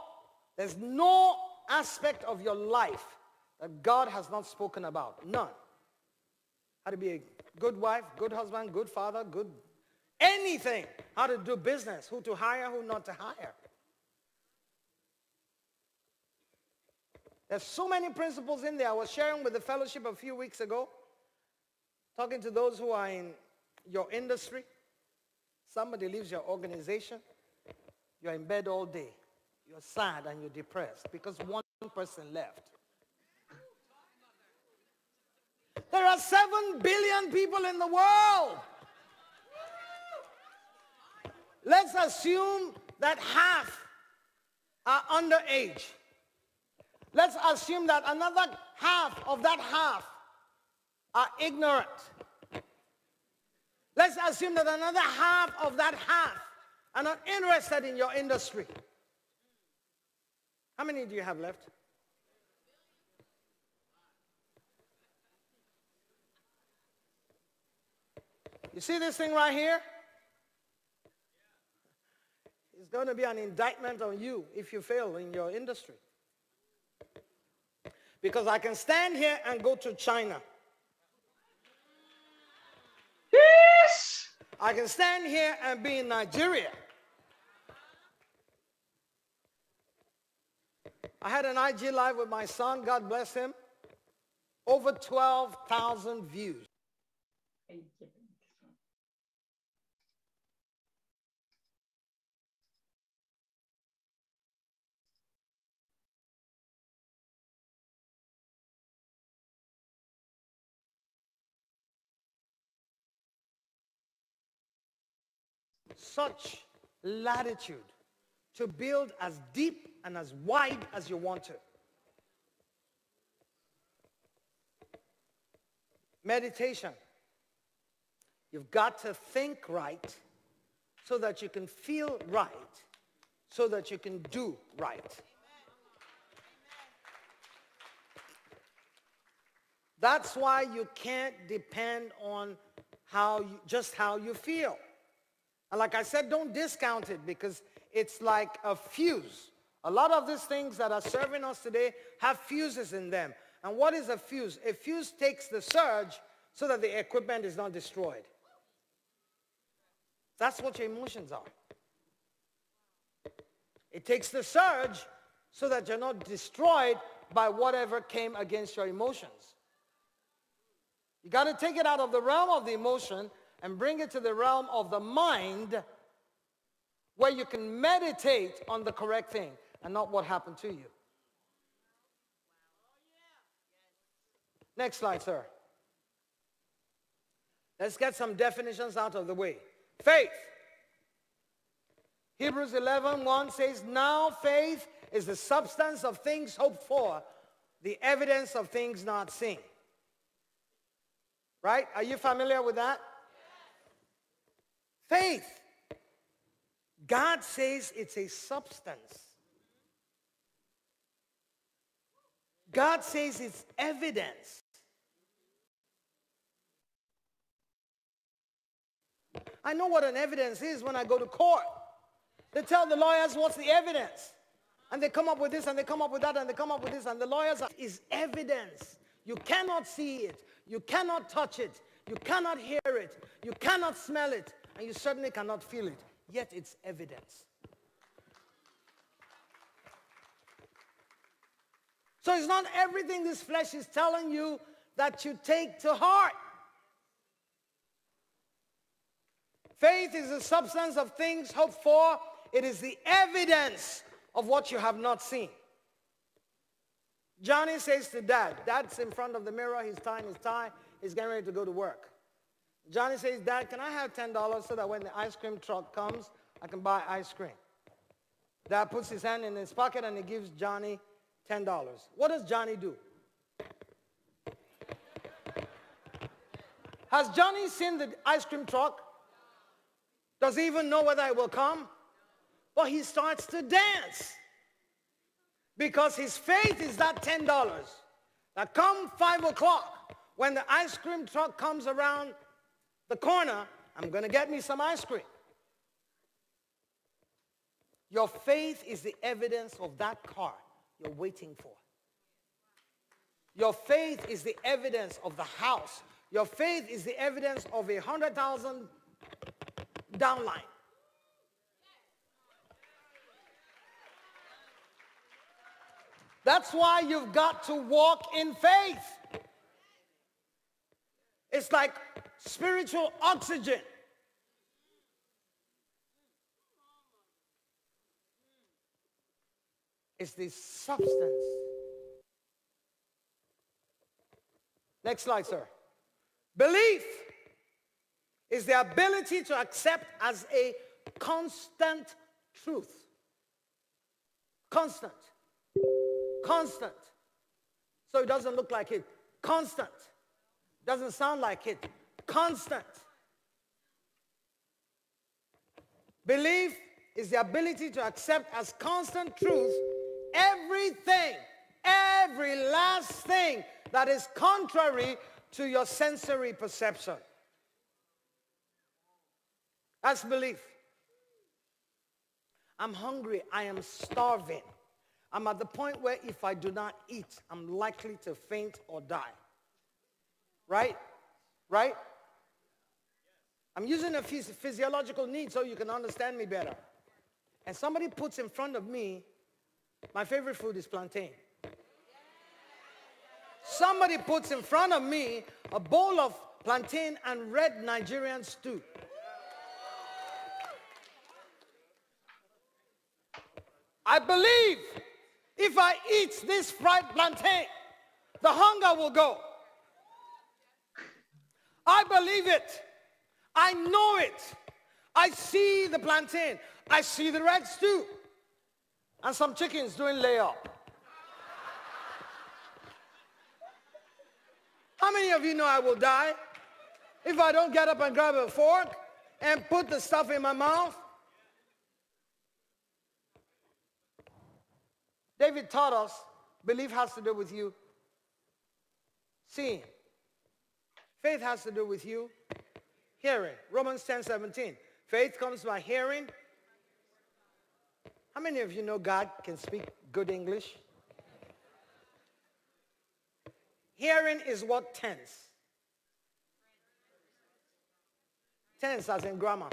There's no aspect of your life that God has not spoken about. None. How to be a good wife, good husband, good father, good anything. How to do business, who to hire, who not to hire. There's so many principles in there. I was sharing with the fellowship a few weeks ago, talking to those who are in your industry. Somebody leaves your organization, you're in bed all day. You're sad and you're depressed because one person left. There are 7 billion people in the world. Let's assume that half are underage. Let's assume that another half of that half are ignorant. Let's assume that another half of that half are not interested in your industry. How many do you have left? You see this thing right here? It's going to be an indictment on you if you fail in your industry. Because I can stand here and go to China. Yes. I can stand here and be in Nigeria. I had an IG live with my son, God bless him. Over 12,000 views. Such latitude to build as deep and as wide as you want to. Meditation. You've got to think right so that you can feel right, so that you can do right. That's why you can't depend on just how you feel. And like I said, don't discount it because it's like a fuse. A lot of these things that are serving us today have fuses in them. And what is a fuse? A fuse takes the surge so that the equipment is not destroyed. That's what your emotions are. It takes the surge so that you're not destroyed by whatever came against your emotions. You got to take it out of the realm of the emotion and bring it to the realm of the mind where you can meditate on the correct thing and not what happened to you. Next slide, sir. Let's get some definitions out of the way. Faith. Hebrews 11:1 says, now faith is the substance of things hoped for, the evidence of things not seen. Right? Are you familiar with that? Faith. God says it's a substance. God says it's evidence. I know what an evidence is when I go to court. They tell the lawyers what's the evidence. And they come up with this and they come up with that and they come up with this and the lawyers is evidence. You cannot see it. You cannot touch it. You cannot hear it. You cannot smell it. And you certainly cannot feel it. Yet it's evidence. So it's not everything this flesh is telling you that you take to heart. Faith is the substance of things hoped for. It is the evidence of what you have not seen. Johnny says to Dad, Dad's in front of the mirror, he's tying his tie, he's getting ready to go to work. Johnny says, Dad, can I have $10 so that when the ice cream truck comes, I can buy ice cream? Dad puts his hand in his pocket and he gives Johnny $10. What does Johnny do? Has Johnny seen the ice cream truck? Does he even know whether it will come? Well, he starts to dance. Because his faith is that $10. That come 5 o'clock, when the ice cream truck comes around the corner, I'm going to get me some ice cream. Your faith is the evidence of that car you're waiting for. Your faith is the evidence of the house. Your faith is the evidence of 100,000 downline. That's why you've got to walk in faith. It's like spiritual oxygen. It's the substance. Next slide, sir. Belief is the ability to accept as a constant truth. Constant. Constant. So it doesn't look like it. Constant. Doesn't sound like it. Constant. Belief is the ability to accept as constant truth everything, every last thing that is contrary to your sensory perception. That's belief. I'm hungry. I am starving. I'm at the point where if I do not eat, I'm likely to faint or die. Right? Right? I'm using a physiological need so you can understand me better. And somebody puts in front of me, my favorite food is plantain. Somebody puts in front of me a bowl of plantain and red Nigerian stew. I believe if I eat this fried plantain, the hunger will go. I believe it. I know it. I see the plantain. I see the red stew. And some chickens doing layup. How many of you know I will die if I don't get up and grab a fork and put the stuff in my mouth? David taught us belief has to do with you seeing. Faith has to do with you hearing. Romans 10:17. Faith comes by hearing. How many of you know God can speak good English? Hearing is what tense? Tense as in grammar.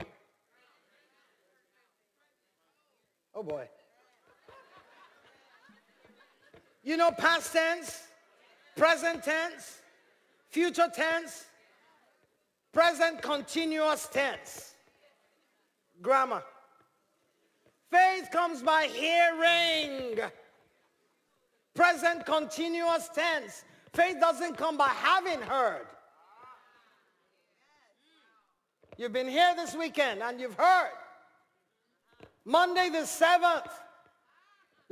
Oh boy. You know past tense, present tense, future tense, present continuous tense. Grammar. Faith comes by hearing. Present continuous tense. Faith doesn't come by having heard. You've been here this weekend and you've heard. Monday the 7th.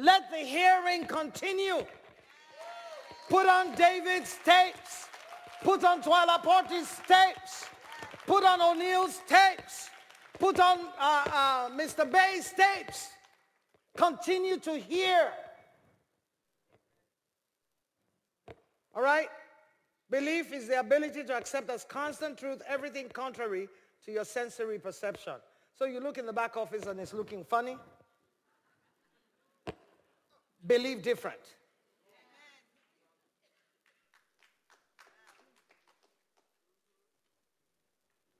Let the hearing continue. Put on David's tapes. Put on Twala Porty's tapes. Put on O'Neill's tapes. Put on Mr. Bay's tapes. Continue to hear. All right? Belief is the ability to accept as constant truth everything contrary to your sensory perception. So you look in the back office and it's looking funny. Believe different.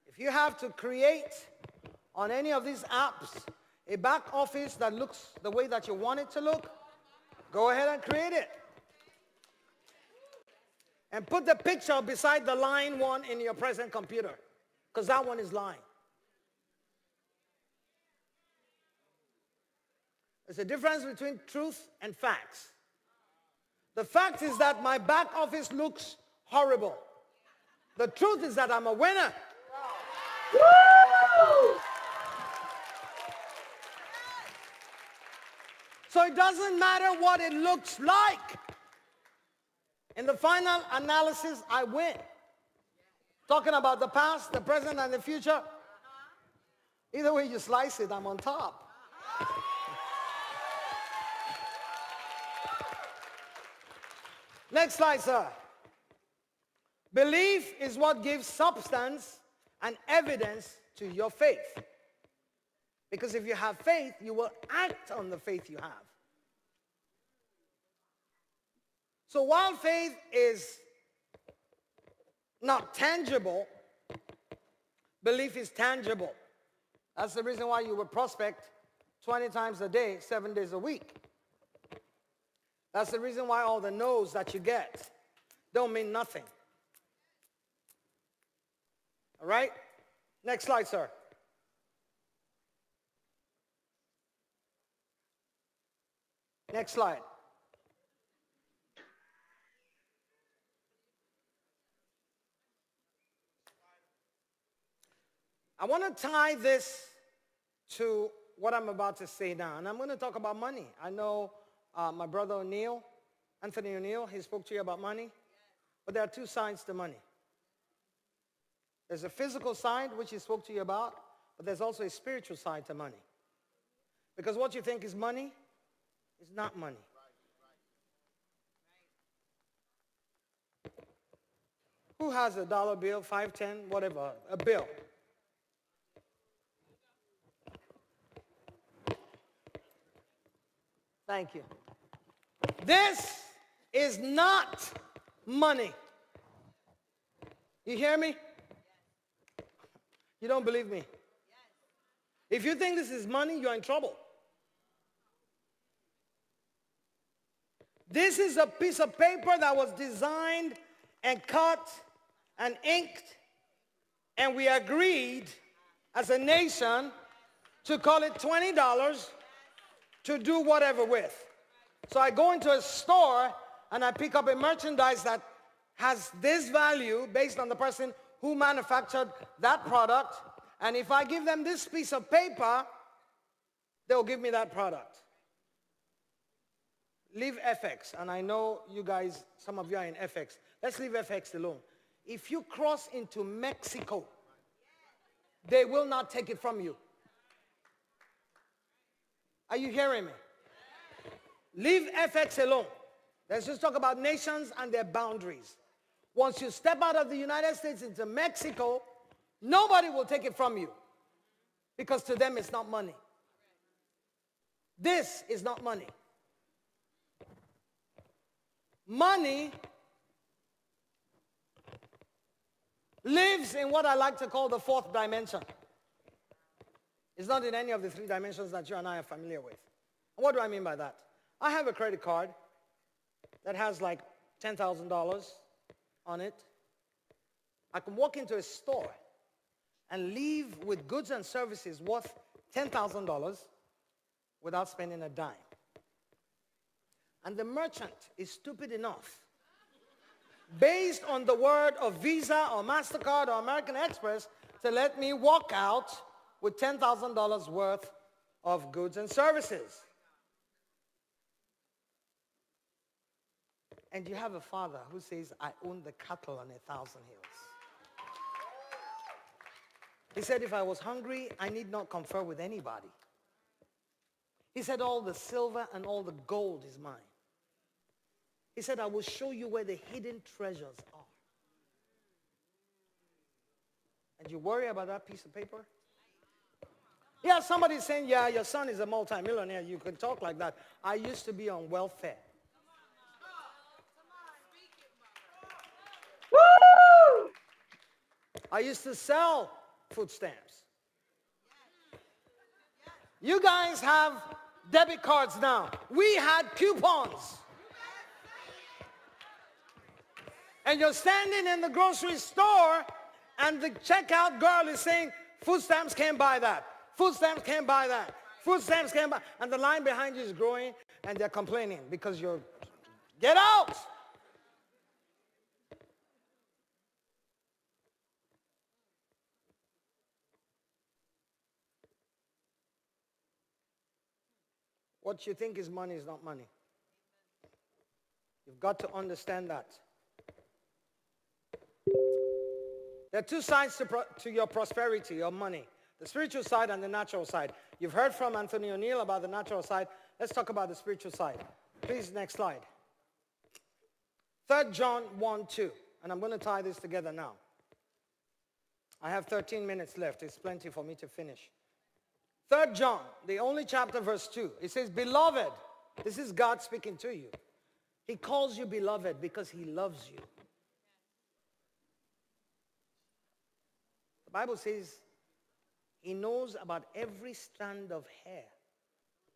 If you have to create on any of these apps a back office that looks the way that you want it to look, go ahead and create it. And put the picture beside the line one in your present computer, because that one is lying. There's a difference between truth and facts. The fact is that my back office looks horrible. The truth is that I'm a winner. Woo! So it doesn't matter what it looks like. In the final analysis, I win. Talking about the past, the present, and the future. Either way you slice it, I'm on top. Next slide, sir. Belief is what gives substance and evidence to your faith. Because if you have faith, you will act on the faith you have. So while faith is not tangible, belief is tangible. That's the reason why you would prospect 20 times a day, 7 days a week. That's the reason why all the no's that you get don't mean nothing. All right? Next slide, sir. Next slide. I want to tie this to what I'm about to say now. And I'm going to talk about money. I know my brother O'Neill, Anthony O'Neill, he spoke to you about money. But there are two sides to money. There's a physical side, which he spoke to you about, But there's also a spiritual side to money. Because what you think is money is not money. Who has a dollar bill, 5, 10, whatever, a bill? Thank you. This is not money. You hear me? You don't believe me? If you think this is money, you're in trouble. This is a piece of paper that was designed and cut and inked, and we agreed as a nation to call it $20 to do whatever with. So I go into a store and I pick up a merchandise that has this value based on the person who manufactured that product, and if I give them this piece of paper, they'll give me that product. Leave FX, and I know you guys, some of you are in FX. Let's leave FX alone. If you cross into Mexico, they will not take it from you. Are you hearing me? Leave FX alone. Let's just talk about nations and their boundaries. Once you step out of the United States into Mexico, nobody will take it from you, because to them it's not money. This is not money. Money lives in what I like to call the fourth dimension. It's not in any of the three dimensions that you and I are familiar with. And what do I mean by that? I have a credit card that has like $10,000 on it. I can walk into a store and leave with goods and services worth $10,000 without spending a dime. And the merchant is stupid enough, based on the word of Visa or MasterCard or American Express, to let me walk out with $10,000 worth of goods and services. And you have a father who says, I own the cattle on 1,000 hills. He said, if I was hungry, I need not confer with anybody. He said, all the silver and all the gold is mine. He said, I will show you where the hidden treasures are. And you worry about that piece of paper? Yeah, somebody's saying, yeah, your son is a multimillionaire. You can talk like that. I used to be on welfare. Woo! I used to sell food stamps. You guys have debit cards now. We had coupons. And you're standing in the grocery store and the checkout girl is saying, food stamps can't buy that. Food stamps can't buy that. Food stamps can't buy. And the line behind you is growing and they're complaining because you're, get out. What you think is money is not money. You've got to understand that. There are two sides to your prosperity, your money. The spiritual side and the natural side. You've heard from Anthony O'Neill about the natural side. Let's talk about the spiritual side. Please, next slide. 3 John 1:2. And I'm going to tie this together now. I have 13 minutes left. It's plenty for me to finish. 3 John, the only chapter, verse 2. It says, beloved, this is God speaking to you. He calls you beloved because he loves you. The Bible says he knows about every strand of hair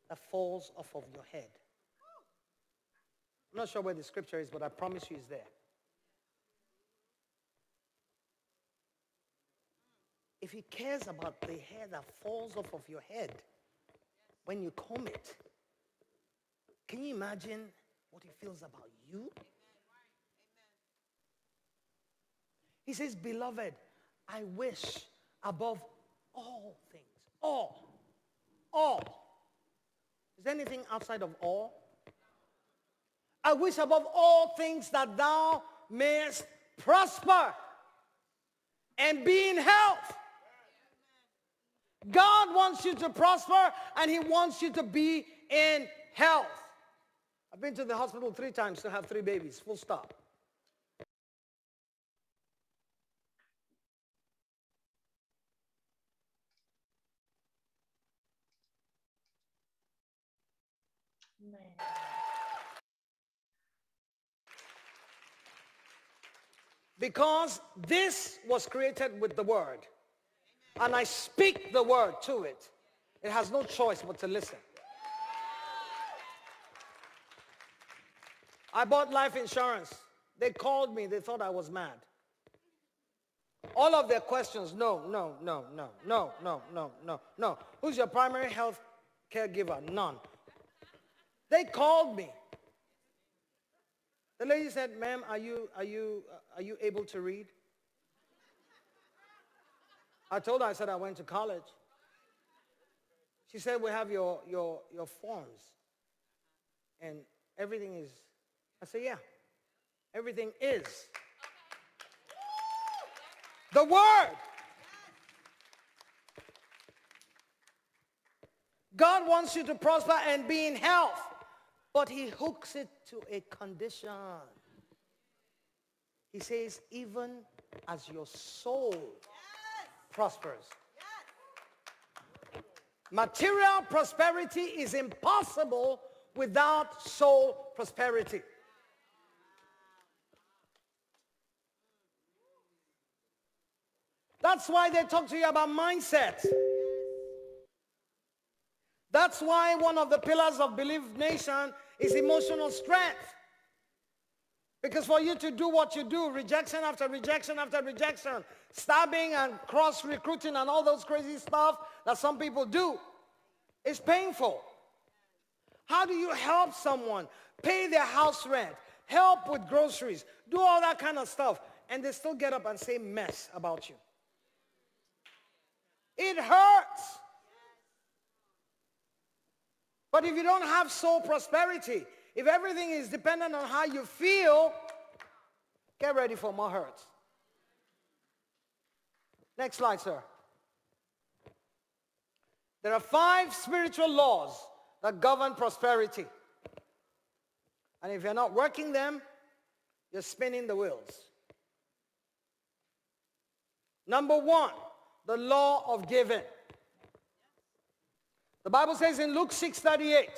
that falls off of your head. I'm not sure where the scripture is, but I promise you it's there. If he cares about the hair that falls off of your head when you comb it, can you imagine what he feels about you? He says, beloved, I wish above all things, all. Is there anything outside of all? I wish above all things that thou mayest prosper and be in health, God wants you to prosper, and he wants you to be in health. I've been to the hospital 3 times to have 3 babies, full stop. Because this was created with the word. And I speak the word to it. It has no choice but to listen. I bought life insurance. They called me. They thought I was mad. All of their questions, no, no, no, no, no, no, no, no, no. Who's your primary health caregiver? None. They called me. The lady said, ma'am, are you able to read? I told her, I said I went to college. She said, we have your forms. And everything is, I said, yeah, everything is. The word. God wants you to prosper and be in health, but he hooks it to a condition. He says, even as your soul prospers. Material prosperity is impossible without soul prosperity. That's why they talk to you about mindset. That's why one of the pillars of Believe Nation is emotional strength. Because for you to do what you do, rejection after rejection after rejection, stabbing and cross-recruiting and all those crazy stuff that some people do, is painful. How do you help someone pay their house rent, help with groceries, do all that kind of stuff, and they still get up and say mess about you? It hurts. But if you don't have soul prosperity, if everything is dependent on how you feel, get ready for more hurts. Next slide, sir. There are 5 spiritual laws that govern prosperity. And if you're not working them, you're spinning the wheels. Number 1, the law of giving. The Bible says in Luke 6:38,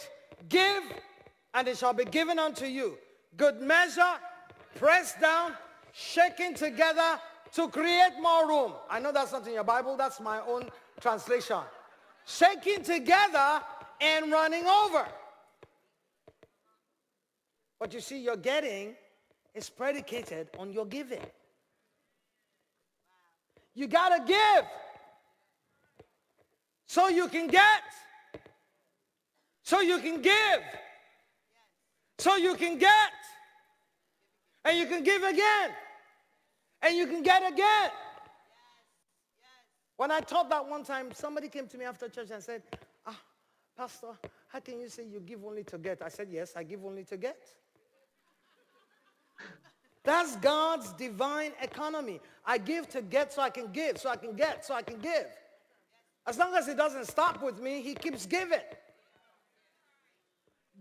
give and it shall be given unto you. Good measure, pressed down, shaken together to create more room. I know that's not in your Bible, that's my own translation. Shaking together and running over. What you see your getting is predicated on your giving. You gotta give so you can get, so you can give, so you can get, and you can give again, and you can get again. When I taught that one time, somebody came to me after church and said, Pastor, how can you say you give only to get? I said, yes, I give only to get. That's God's divine economy. I give to get so I can give, so I can get, so I can give. As long as it doesn't stop with me, he keeps giving.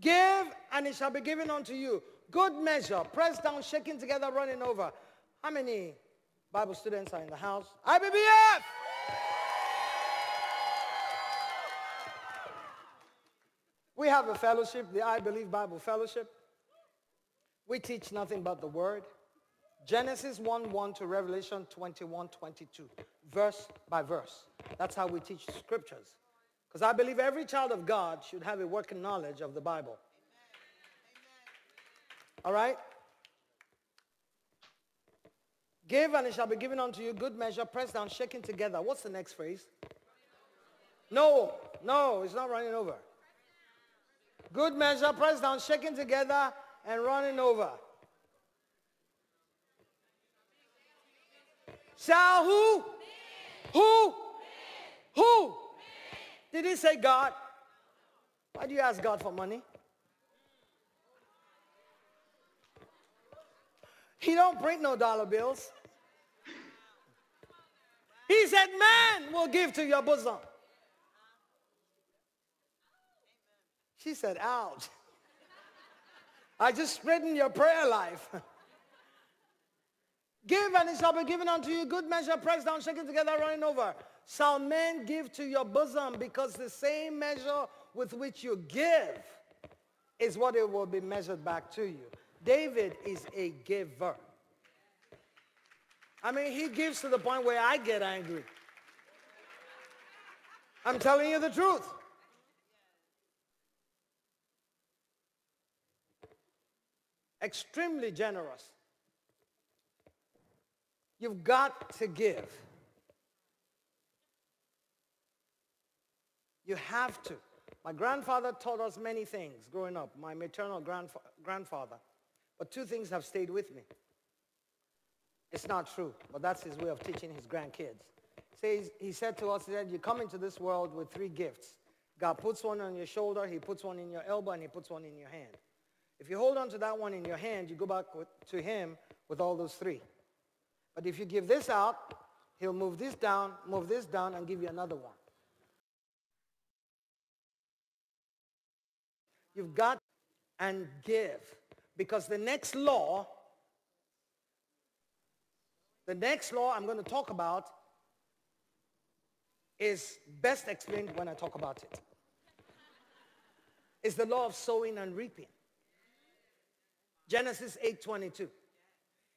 Give, and it shall be given unto you. Good measure, pressed down, shaking together, running over. How many Bible students are in the house? IBBF! We have a fellowship, the I Believe Bible Fellowship. We teach nothing but the Word. Genesis 1:1 to Revelation 21:22, verse by verse. That's how we teach scriptures. Because I believe every child of God should have a working knowledge of the Bible. All right? Give and it shall be given unto you, good measure, pressed down, shaken together. What's the next phrase? No, it's not running over. Good measure, pressed down, shaken together, and running over. Shall who? Who? Who? Did he say God? Why do you ask God for money? He don't print no dollar bills. He said man will give to your bosom. She said, ouch. I just straightened your prayer life. Give and it shall be given unto you, good measure, pressed down, shaken together, running over. Shall men give to your bosom, because the same measure with which you give is what it will be measured back to you. David is a giver. I mean, he gives to the point where I get angry. I'm telling you the truth. Extremely generous. You've got to give. You have to. My grandfather taught us many things growing up, my maternal grandfather. But two things have stayed with me. It's not true, but that's his way of teaching his grandkids. He said to us, he said, you come into this world with three gifts. God puts one on your shoulder, he puts one in your elbow, and he puts one in your hand. If you hold on to that one in your hand, you go back to him with all those three. But if you give this out, he'll move this down, and give you another one. You've got and give. Because the next law I'm going to talk about is best explained when I talk about it. It's the law of sowing and reaping. Genesis 8:22.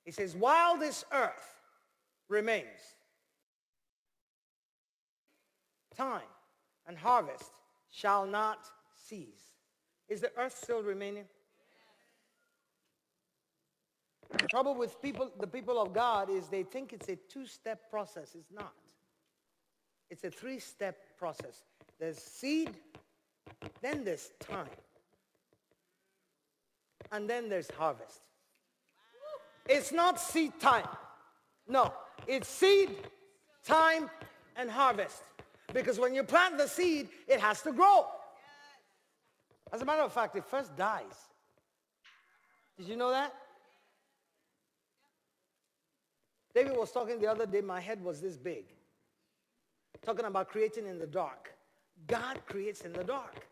It says, while this earth remains, time and harvest shall not cease. Is the earth still remaining? The trouble with the people of God is they think it's a two-step process. It's not. It's a three-step process. There's seed, then there's time, and then there's harvest. It's not seed time. No, it's seed, time, and harvest. Because when you plant the seed, it has to grow. As a matter of fact, it first dies. Did you know that? David was talking the other day, my head was this big. Talking about creating in the dark. God creates in the dark.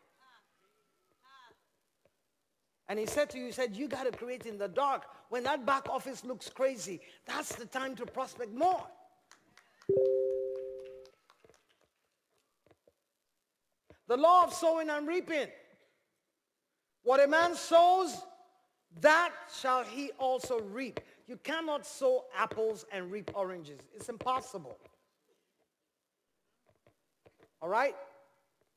And he said to you, you got to create in the dark. When that back office looks crazy, that's the time to prospect more. The law of sowing and reaping. What a man sows, that shall he also reap. You cannot sow apples and reap oranges. It's impossible. All right?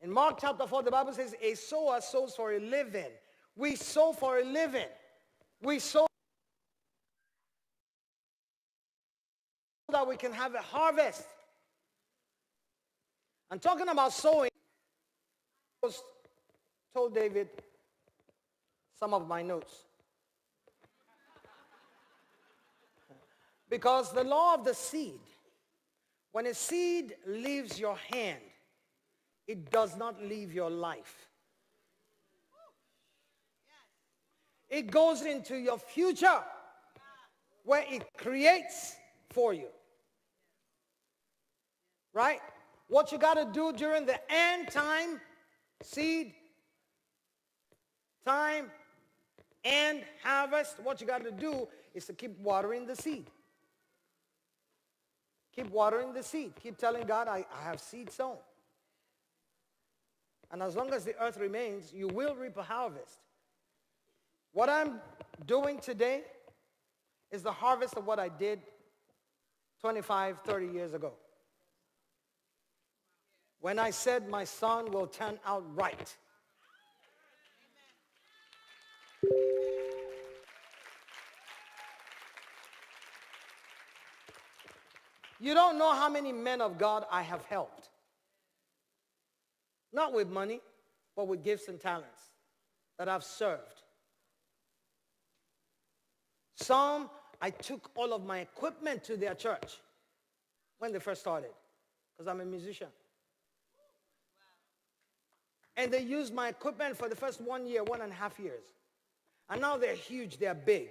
In Mark chapter 4, the Bible says, a sower sows for a living. We sow for a living. We sow that we can have a harvest. And talking about sowing, I told David some of my notes. Because the law of the seed, when a seed leaves your hand, it does not leave your life. It goes into your future where it creates for you. Right? What you got to do during the end time, seed, time, and harvest, what you got to do is to keep watering the seed. Keep watering the seed. Keep telling God, I have seed sown. And as long as the earth remains, you will reap a harvest. What I'm doing today is the harvest of what I did 25, 30 years ago. When I said my son will turn out right. You don't know how many men of God I have helped. Not with money, but with gifts and talents that I've served. Some, I took all of my equipment to their church when they first started, because I'm a musician. And they used my equipment for the first 1 year, 1.5 years. And now they're huge, they're big.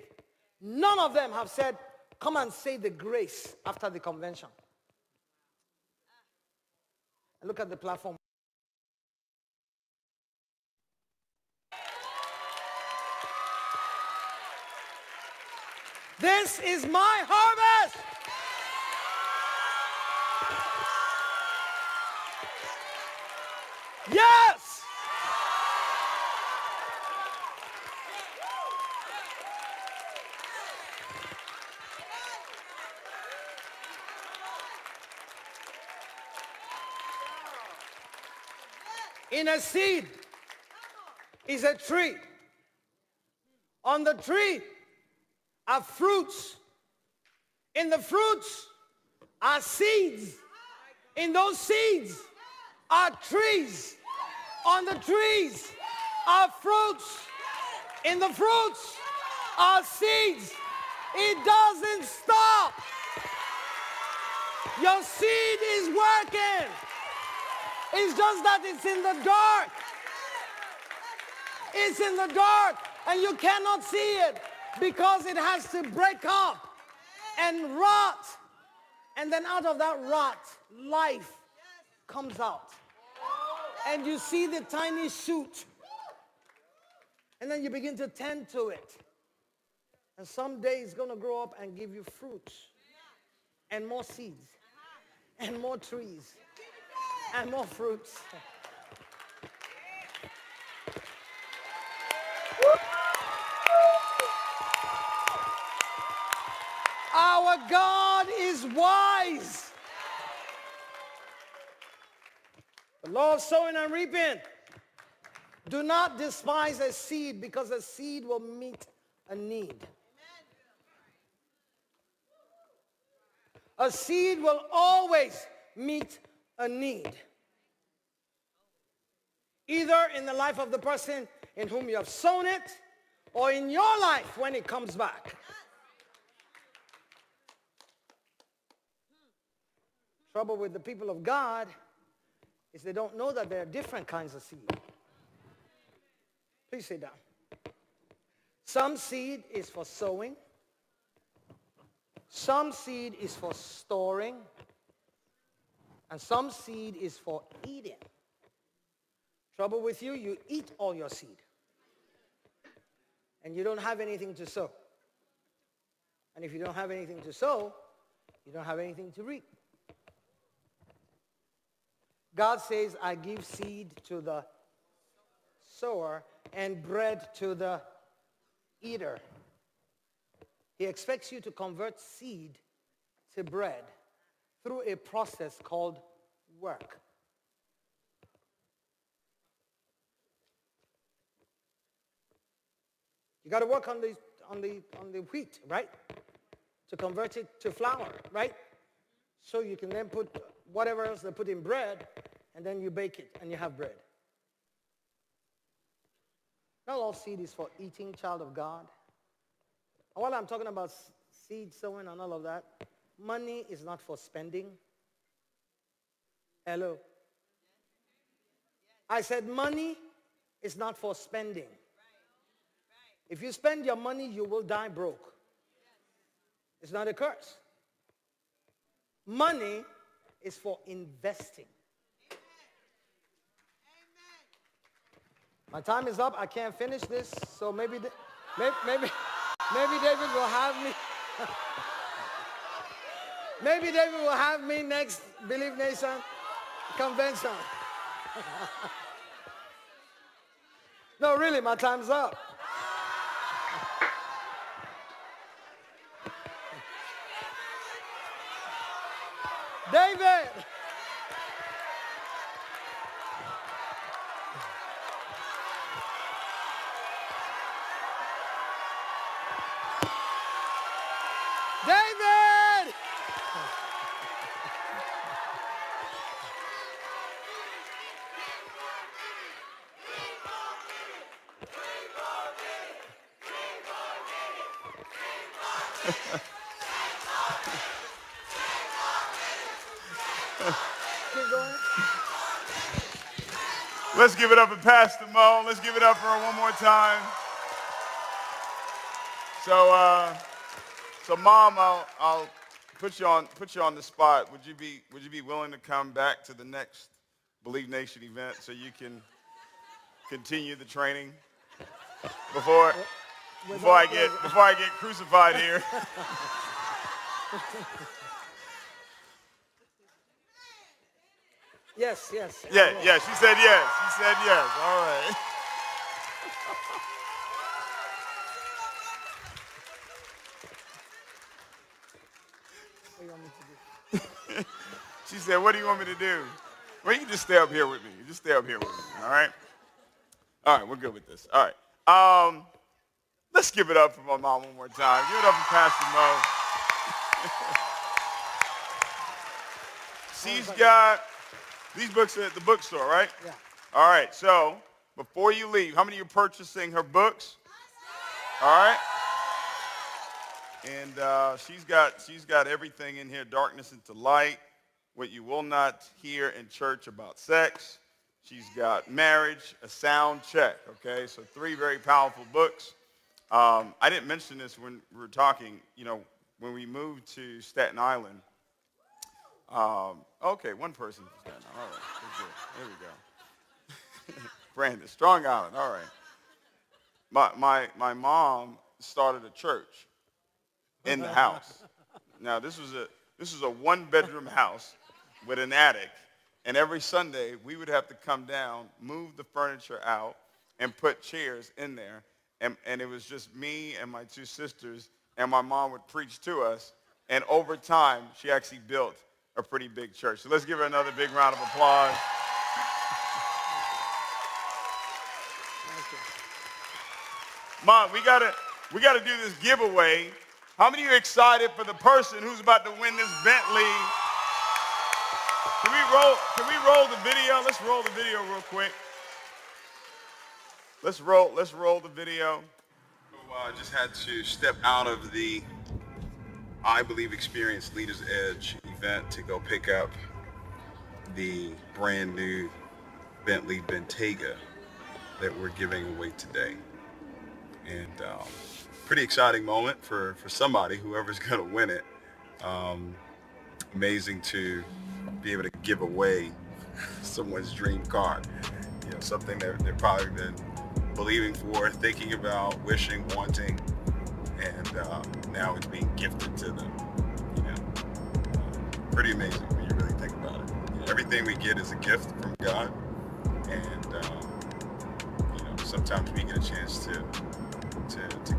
None of them have said, come and say the grace after the convention. And look at the platform. This is my harvest. Yes. In a seed is a tree. On the tree are fruits. In the fruits are seeds. In those seeds are trees. On the trees are fruits. In the fruits are seeds. It doesn't stop. Your seed is working. It's just that it's in the dark. It's in the dark and you cannot see it because it has to break up and rot. And then out of that rot, life comes out. And you see the tiny shoot. And then you begin to tend to it. And someday it's going to grow up and give you fruits and more seeds and more trees and more fruits. Our God is wise. The law of sowing and reaping. Do not despise a seed because a seed will meet a need. A seed will always meet a need. Either in the life of the person in whom you have sown it or in your life when it comes back. Trouble with the people of God is they don't know that there are different kinds of seed. Please sit down. Some seed is for sowing. Some seed is for storing. And some seed is for eating. Trouble with you, you eat all your seed. And you don't have anything to sow. And if you don't have anything to sow, you don't have anything to reap. God says, I give seed to the sower and bread to the eater. He expects you to convert seed to bread through a process called work. You got to work on the wheat, right? To convert it to flour, right? So you can then put whatever else they put in bread, and then you bake it, and you have bread. Not all seed is for eating, child of God. And while I'm talking about seed sowing and all of that, money is not for spending. Hello? I said money is not for spending. If you spend your money, you will die broke. It's not a curse. Money is for investing. My time is up. I can't finish this, so maybe David will have me. Maybe David will have me next Believe Nation convention. No, really, my time's up. David! David! Keep going. Let's give it up for Pastor Mo. Let's give it up for her one more time. So Mom, I'll put you on the spot. Would you be willing to come back to the next Believe Nation event so you can continue the training before? before I get crucified here. Yes, yes. Yeah, yeah, she said yes. She said yes. All right. What do you want me to do? She said, what do you want me to do? Well, you can just stay up here with me. You just stay up here with me, all right? All right, we're good with this. All right. Let's give it up for my mom one more time. Give it up for Pastor Mo. She's got these books at the bookstore, right? Yeah. All right, so before you leave, how many of you are purchasing her books? All right. And she's got everything in here, Darkness into Light, What You Will Not Hear in Church About Sex. She's got Marriage, A Sound Check, okay? So 3 very powerful books. I didn't mention this when we were talking, you know, when we moved to Staten Island. Okay, one person from Staten Island. All right, there we go. Brandon, Strong Island, all right. My mom started a church in the house. Now, this was a 1-bedroom house with an attic. And every Sunday, we would have to come down, move the furniture out, and put chairs in there. And it was just me and my 2 sisters, and my mom would preach to us. And over time, she actually built a pretty big church. So let's give her another big round of applause. Mom, we gotta do this giveaway. How many of you are excited for the person who's about to win this Bentley? Can we roll the video? Let's roll the video real quick. Let's roll the video. So, I just had to step out of the I Believe Experience Leaders Edge event to go pick up the brand new Bentley Bentayga that we're giving away today. And pretty exciting moment for somebody, whoever's going to win it. Amazing to be able to give away someone's dream car. You know, something that they've probably been believing for, thinking about, wishing, wanting, and now it's being gifted to them. You know, pretty amazing when you really think about it. You know, everything we get is a gift from God, and you know, sometimes we get a chance to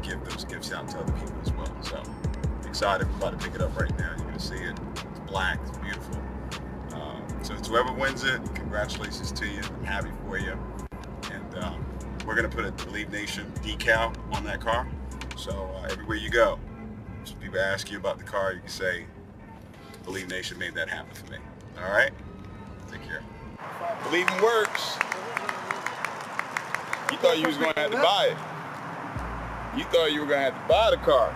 give those gifts out to other people as well. So excited, we're about to pick it up right now. You're gonna see it. It's black, it's beautiful. So it's whoever wins it, congratulations to you. I'm happy for you. And we're gonna put a Believe Nation decal on that car. So everywhere you go, so people ask you about the car, you can say, Believe Nation made that happen for me. All right? Take care. Believing works. You thought you was gonna have to buy it. You thought you were going to have to buy the car.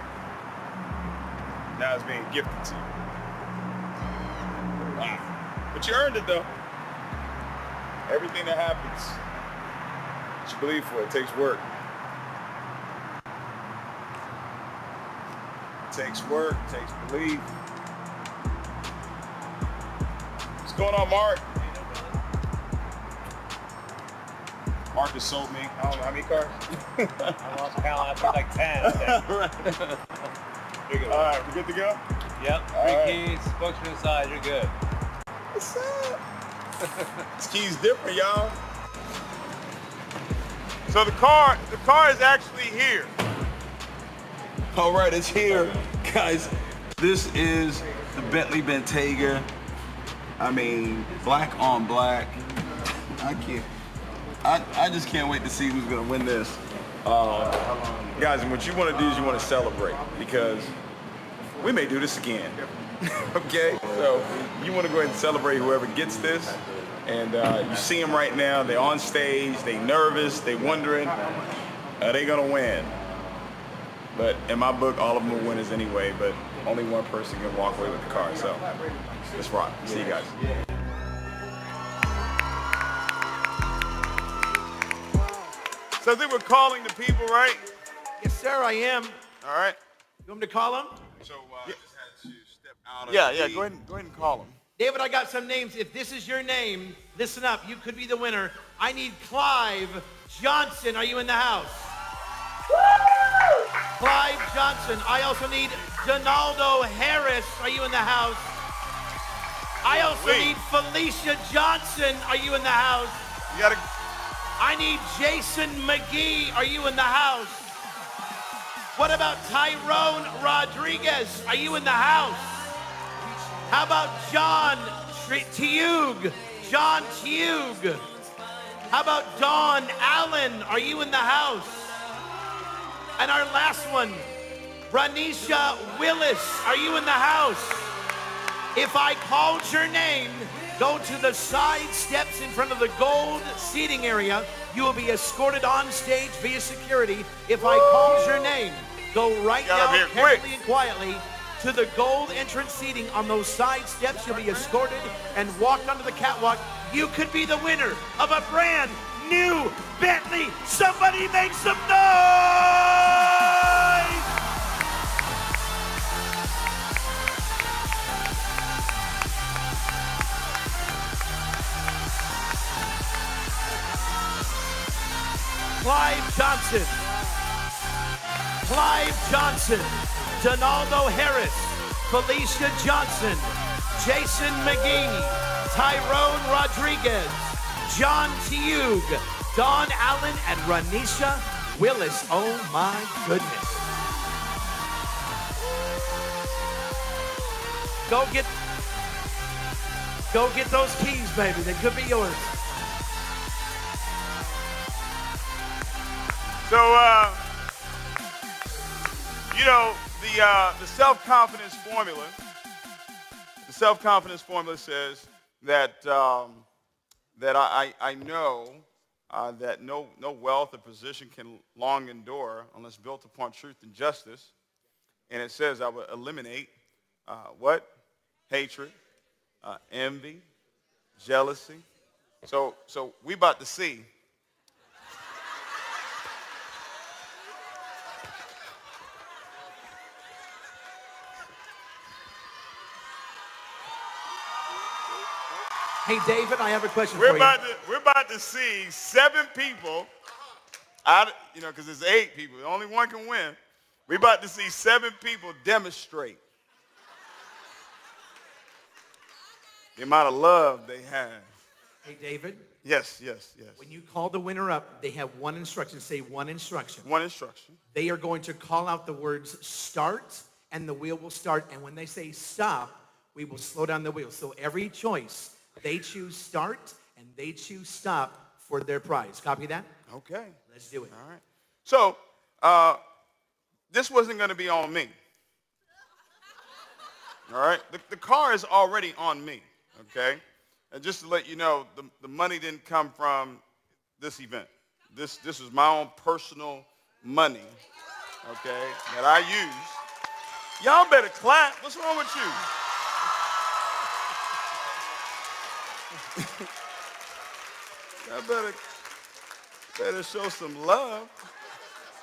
Now it's being gifted to you. Wow. But you earned it, though. Everything that happens, that you believe for, it takes work. It takes work, it takes belief. What's going on, Mark? Mark has sold me, I don't know how many cars? I lost count after like 10. All right, we good to go? Yep, 3 keys, spokesman inside, you're good. What's up? This key's different, y'all. So the car is actually here. All right, it's here. Guys, this is the Bentley Bentayga. I mean, black on black. I just can't wait to see who's gonna win this. Guys, and what you wanna do is you wanna celebrate, because we may do this again, okay? So you wanna go ahead and celebrate whoever gets this. And you see them right now, they're on stage, they nervous, they wondering, are they gonna win? But in my book, all of them are winners anyway, but only one person can walk away with the car. So let's rock. See you guys. So I think we're calling the people, right? Yes, sir, I am. All right. You want me to call them? So I just had to step out of go ahead and call them. David, I got some names. If this is your name, listen up. You could be the winner. I need Clive Johnson. Are you in the house? Woo! Johnson. I also need Donaldo Harris. Are you in the house? I also need Felicia Johnson. Are you in the house? I need Jason McGee. Are you in the house? What about Tyrone Rodriguez? Are you in the house? How about John Teague? John Teague. How about Dawn Allen? Are you in the house? And our last one, Ranisha Willis. Are you in the house? If I called your name, go to the side steps in front of the gold seating area. You will be escorted on stage via security. If I called your name, go right now carefully and quietly to the gold entrance seating on those side steps. You'll be escorted and walked onto the catwalk. You could be the winner of a brand new Bentley. Somebody make some noise! Clive Johnson, Donaldo Harris, Felicia Johnson, Jason McGee, Tyrone Rodriguez, John Teague, Dawn Allen, and Ranisha Willis. Oh my goodness. Go get those keys, baby. They could be yours. So, you know, the self-confidence formula says that I know that no wealth or position can long endure unless built upon truth and justice. And it says I will eliminate what? Hatred, envy, jealousy. So we about to see. Hey, David, I have a question for you. We're about to see 7 people, because there's 8 people. Only one can win. We're about to see 7 people demonstrate the amount of love they have. Hey, David. Yes. When you call the winner up, they have one instruction. Say one instruction. One instruction. They are going to call out the words start, and the wheel will start. And when they say stop, we will slow down the wheel. So every choice, they choose start and they choose stop for their prize. Copy that? Okay. Let's do it. All right. So this wasn't going to be on me. All right. The car is already on me. Okay. And just to let you know, the money didn't come from this event. This was my own personal money. Okay. That I used. Y'all better clap. What's wrong with you? Y'all better show some love.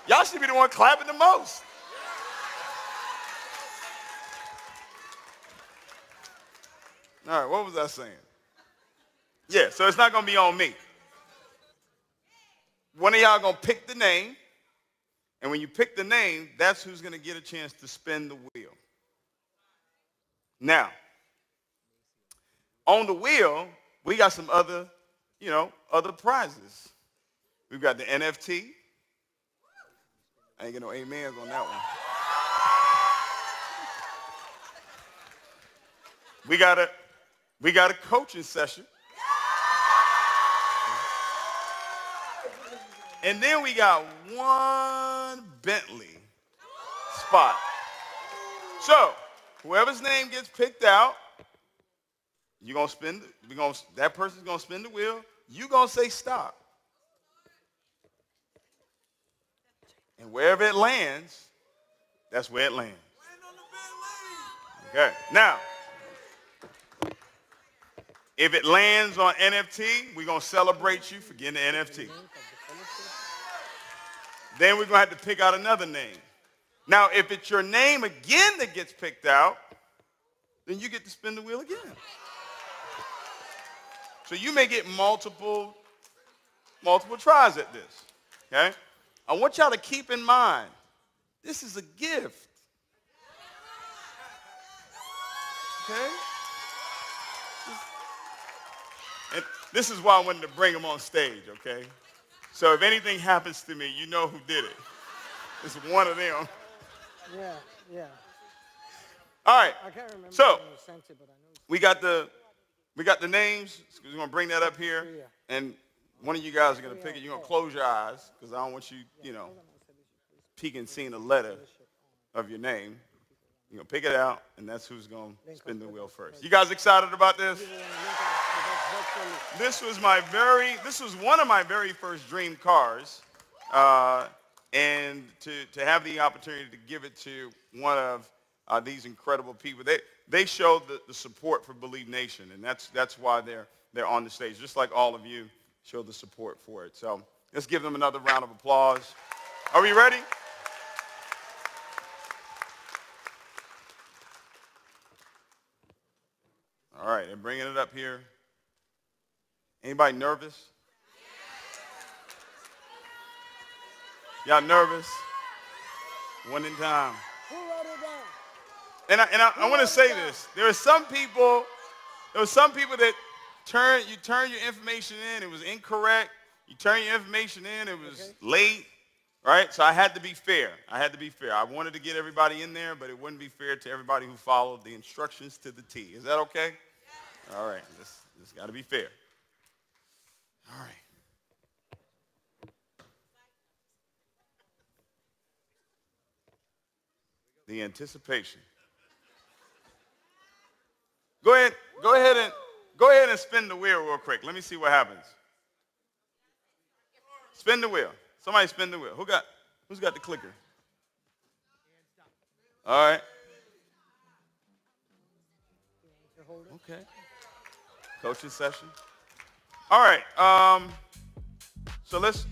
Y'all should be the one clapping the most. All right, what was I saying? Yeah, so it's not going to be on me. One of y'all going to pick the name, and when you pick the name, that's who's going to get a chance to spin the wheel. Now, on the wheel, we got some other prizes. We've got the NFT. I ain't get no amens on that one. We got a coaching session. And then we got one Bentley spot. So, whoever's name gets picked out, that person's gonna spin the wheel. You're gonna say stop. And wherever it lands, that's where it lands. Okay. Now, if it lands on NFT, we're gonna celebrate you for getting the NFT. Then we're gonna have to pick out another name. Now, if it's your name again that gets picked out, then you get to spin the wheel again. So you may get multiple tries at this, okay? I want y'all to keep in mind This is a gift. Okay? And this is why I wanted to bring him on stage, okay? So if anything happens to me, you know who did it. It's one of them. Yeah, yeah. All right. I can't remember So when you sent it, but I know. we got the names. We're gonna bring that up here, and one of you guys are gonna pick it. You're gonna close your eyes because I don't want you, peeking, seeing a letter of your name. You're gonna pick it out, and that's who's gonna spin the wheel first. You guys excited about this? This was one of my very first dream cars, and to have the opportunity to give it to one of these incredible people. They showed the support for Believe Nation, and that's why they're on the stage, just like all of you showed the support for it. So let's give them another round of applause. Are we ready? All right, and bringing it up here. Anybody nervous? Y'all nervous? One in time. And I want to say this. There were some people that you turn your information in, it was incorrect. You turn your information in, it was late, right? So I had to be fair. I wanted to get everybody in there, but it wouldn't be fair to everybody who followed the instructions to the T. Is that okay? All right, this got to be fair. All right. The anticipation. Go ahead and spin the wheel real quick. Let me see what happens. Spin the wheel. Somebody spin the wheel. Who's got the clicker? All right. Okay. Coaching session. All right. So let's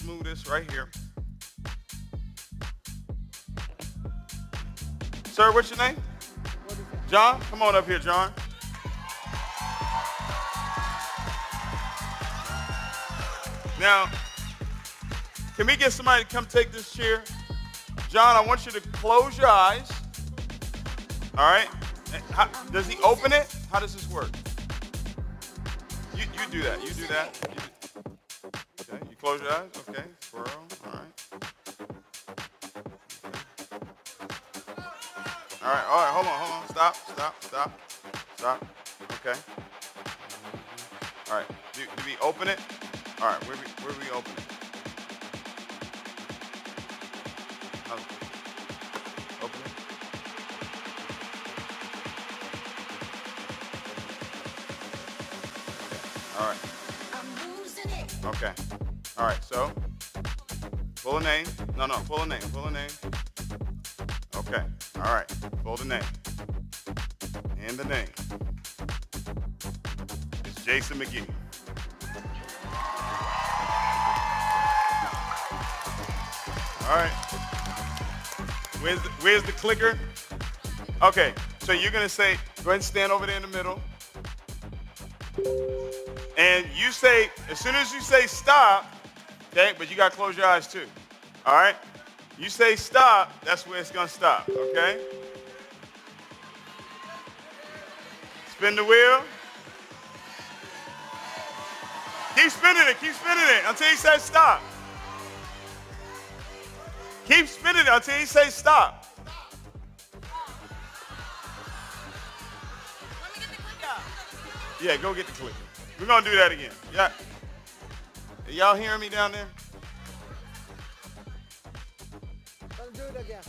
move this right here. Sir, what's your name? John? Come on up here, John. Now, can we get somebody to come take this chair? John, I want you to close your eyes. All right? Does he open it? How does this work? You do that. You do that. Okay, you close your eyes. Okay, swirl. All right. All right, hold on. Stop. Okay. All right, do we open it? All right, where we open it? Open it. All right. Okay. All right, so pull a name. No, pull a name. Okay. All right. Pull the name. And the name is Jason McGee. All right. Where's the clicker? Okay. So you're going to say, go ahead and stand over there in the middle. And you say, as soon as you say stop, okay, but you got to close your eyes too. All right? You say stop, that's where it's going to stop, okay? Spin the wheel. Keep spinning it until he says stop. Keep spinning it until he says stop. Yeah, go get the clicker. We're going to do that again. Yeah. Are y'all hearing me down there? Do it again.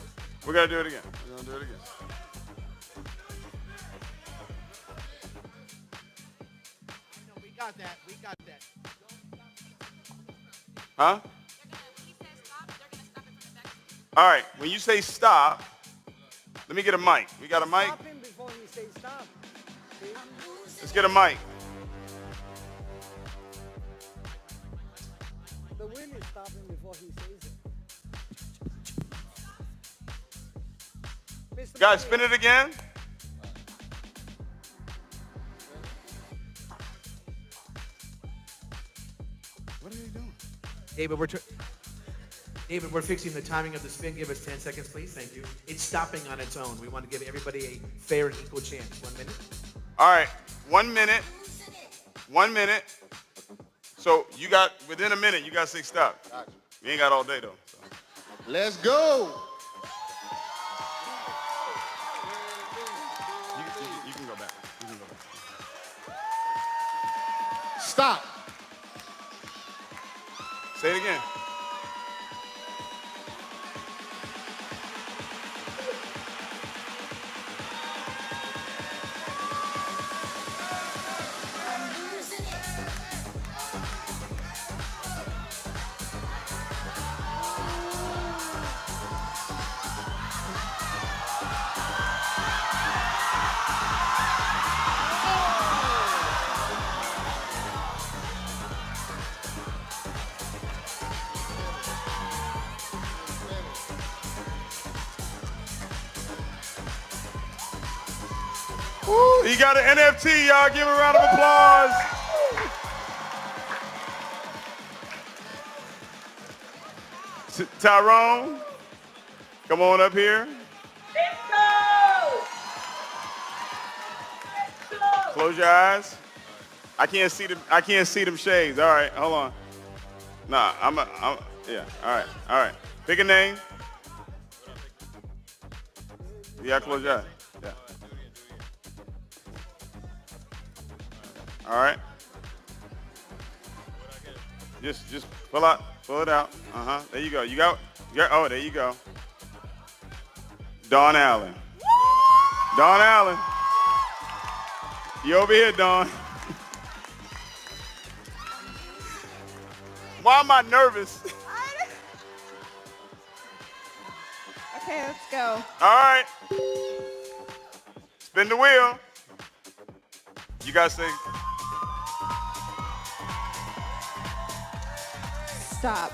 We're going to do it again. We got that. Huh? All right. When you say stop, let me get a mic. We got a mic? Stop him before he says stop. See? Let's get a mic. The wheel is stopping before he says it. Guys, spin it again. What are they doing? David, David, we're fixing the timing of the spin. Give us 10 seconds, please. Thank you. It's stopping on its own. We want to give everybody a fair and equal chance. 1 minute. All right, 1 minute. 1 minute. So you got, within a minute, you got 6 stops. You ain't got all day, though. So. Let's go. You can go back. You can go back. Stop. Say it again. Woo, he got an NFT, y'all. Give him a round of applause. Tyrone, come on up here. Let's go! Let's go! Close your eyes. I can't see them shades. All right, hold on. Nah, yeah. All right. Pick a name. You gotta close your eyes. Yeah. All right. Just pull it out. There you go. You got. Oh, there you go. Dawn Allen. Dawn Allen. You over here, Dawn. Why am I nervous? Okay, let's go. All right. Spin the wheel. You guys say. Stop.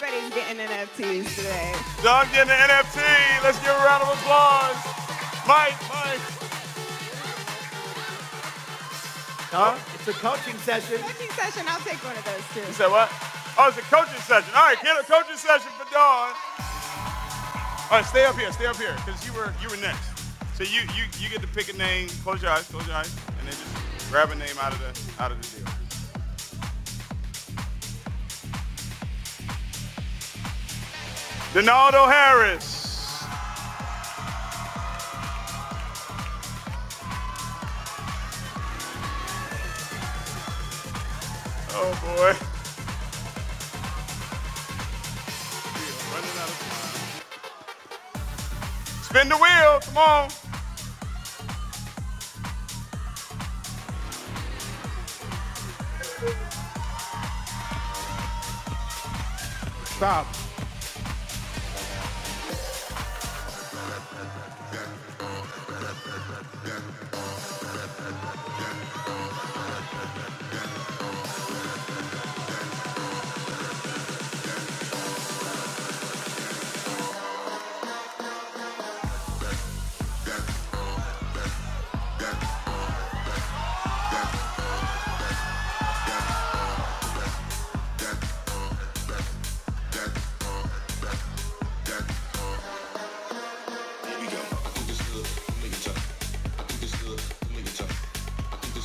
Everybody's getting NFTs today. John getting an NFT. Let's give a round of applause. Mike. Huh? It's a coaching session. Coaching session, I'll take one of those too. You said what? Oh, it's a coaching session. All right, get a coaching session for Dawn. All right, stay up here, because you were next. So you get to pick a name. Close your eyes, and then just grab a name out of the deal. Donaldo Harris. Oh boy. Spin the wheel, come on. Stop.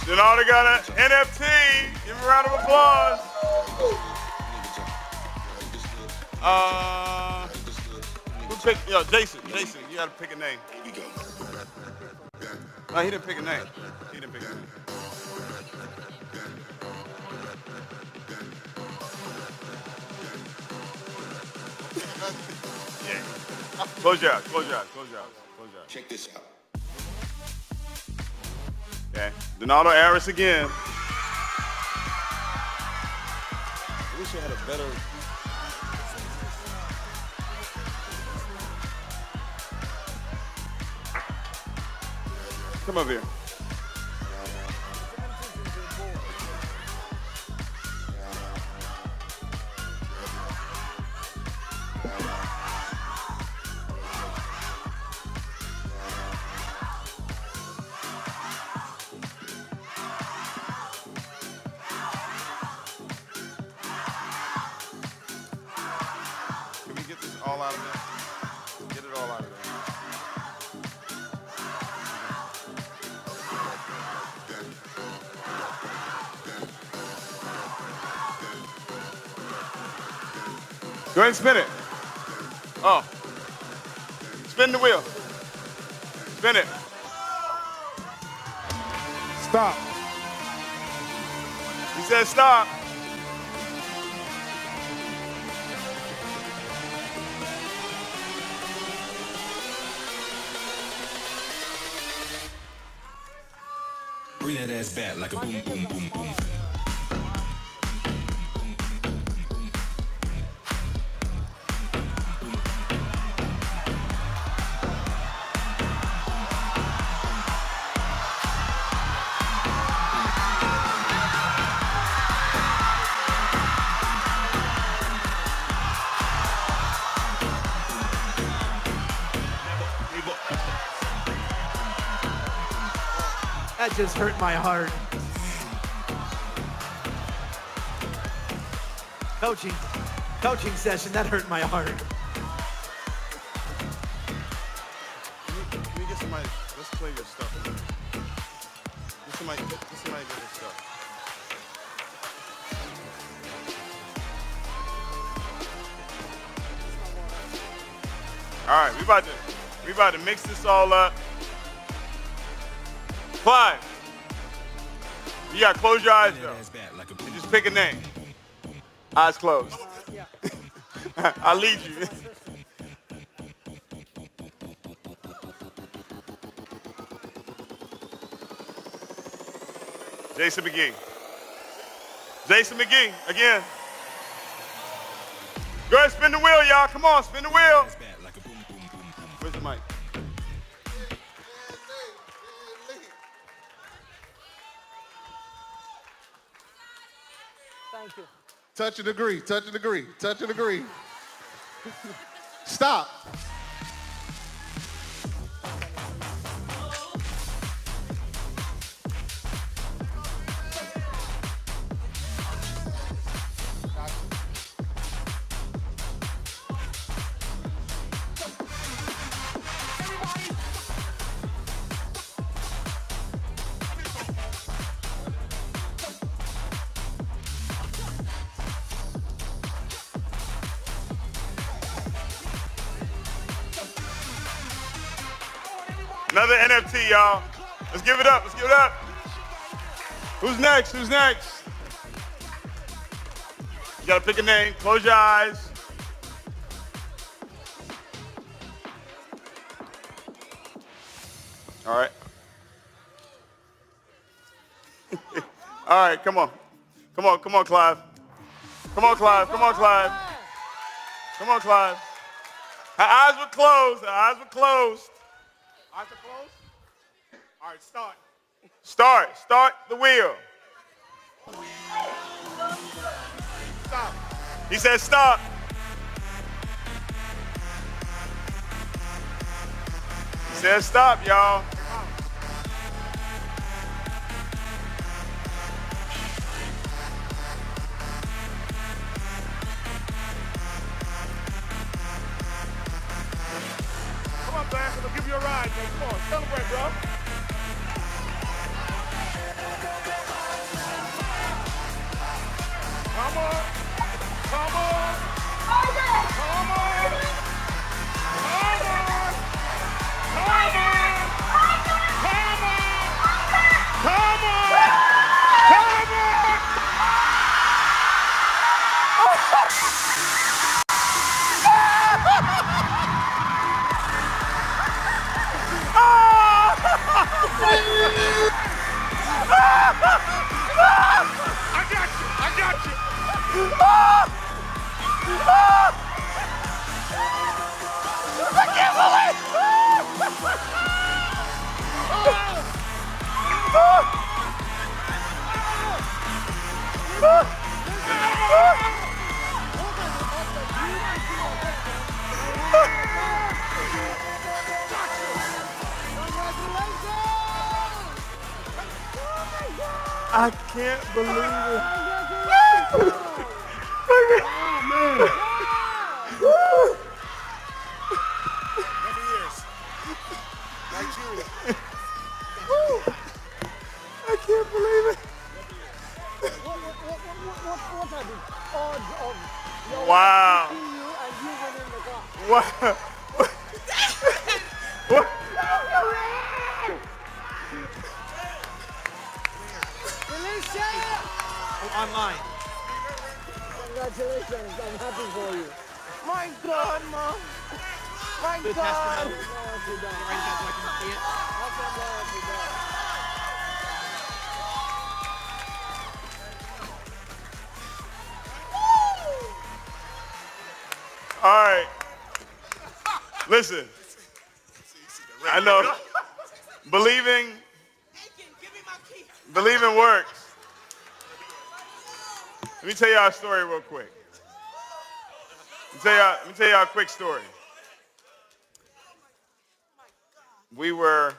Donaldo got an NFT. Give him a round of applause. Who picked? Yo, Jason, you gotta pick a name. No, he didn't pick a name. Yeah. Close your eyes. Check this out. Okay. Donaldo Harris again. I wish I had a better. Come up here. Can we get this all out of there? Get it all out of there. Go ahead and spin it. Oh. Spin the wheel. Spin it. Stop. He said stop. Bring that ass back like a boom, boom, boom, boom. That just hurt my heart. Coaching session, that hurt my heart. Can we get somebody? Let's play your stuff. Get somebody get your stuff. All right, we about to mix this all up. Clive, you gotta close your eyes though. And just pick a name. Eyes closed. I'll lead you. Jason McGee. Jason McGee, again. Go ahead, spin the wheel, y'all. Come on, spin the wheel. Where's the mic? Thank you. Touch and agree, touch and agree, touch and agree. Stop. Another NFT, y'all. Let's give it up, let's give it up. Who's next, who's next? You gotta pick a name, close your eyes. All right. All right, come on. Come on, Clive. Come on, Clive, come on, Clive. Come on, Clive. Her eyes were closed, her eyes were closed. Eyes are closed? All right, start. Start the wheel. Stop. He said stop. He said stop, y'all. Come on, man. I'll give you a ride, man. Come on, celebrate, bro. Come on. Come on. Come on. Come on. Come on. Come on. Come I got you. I can't believe it. Nigeria. I can't believe it. What are the odds of your Wow. wife beating you and you winning the car? What? What? Felicia! Online. Congratulations, I'm happy for you. My God, Mom. My Good God. testimony. Right now, so I can see it. All right. Listen. I know. Believing works. Let me tell y'all a story real quick. Let me tell y'all a quick story. We were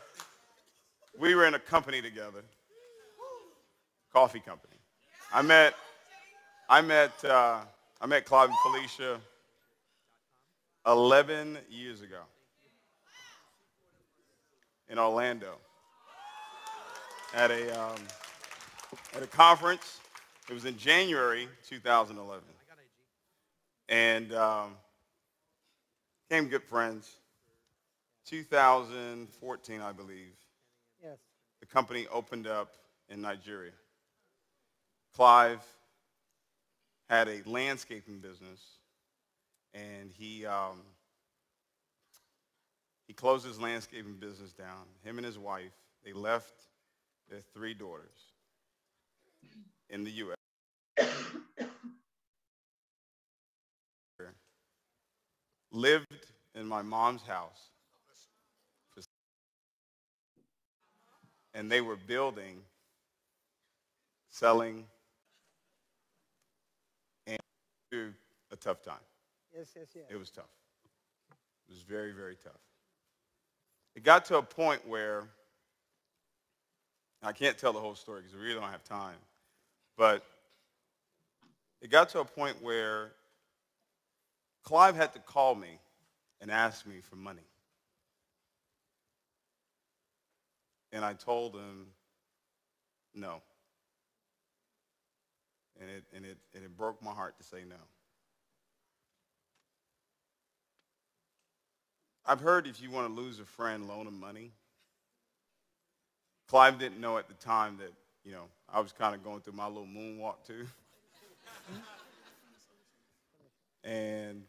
in a company together, coffee company. I met Clive and Felicia 11 years ago in Orlando at a conference. It was in January 2011, and became good friends. 2014, I believe. Yes. The company opened up in Nigeria. Clive had a landscaping business, and he closed his landscaping business down. Him and his wife, they left their 3 daughters in the U.S. Lived in my mom's house, and they were building, selling, and through a tough time. Yes. It was tough. It was very, very tough. It got to a point where, I can't tell the whole story because we really don't have time, but it got to a point where Clive had to call me and ask me for money. And I told him no. And it broke my heart to say no. I've heard if you want to lose a friend, loan him money. Clive didn't know at the time that, I was kind of going through my little moonwalk too. And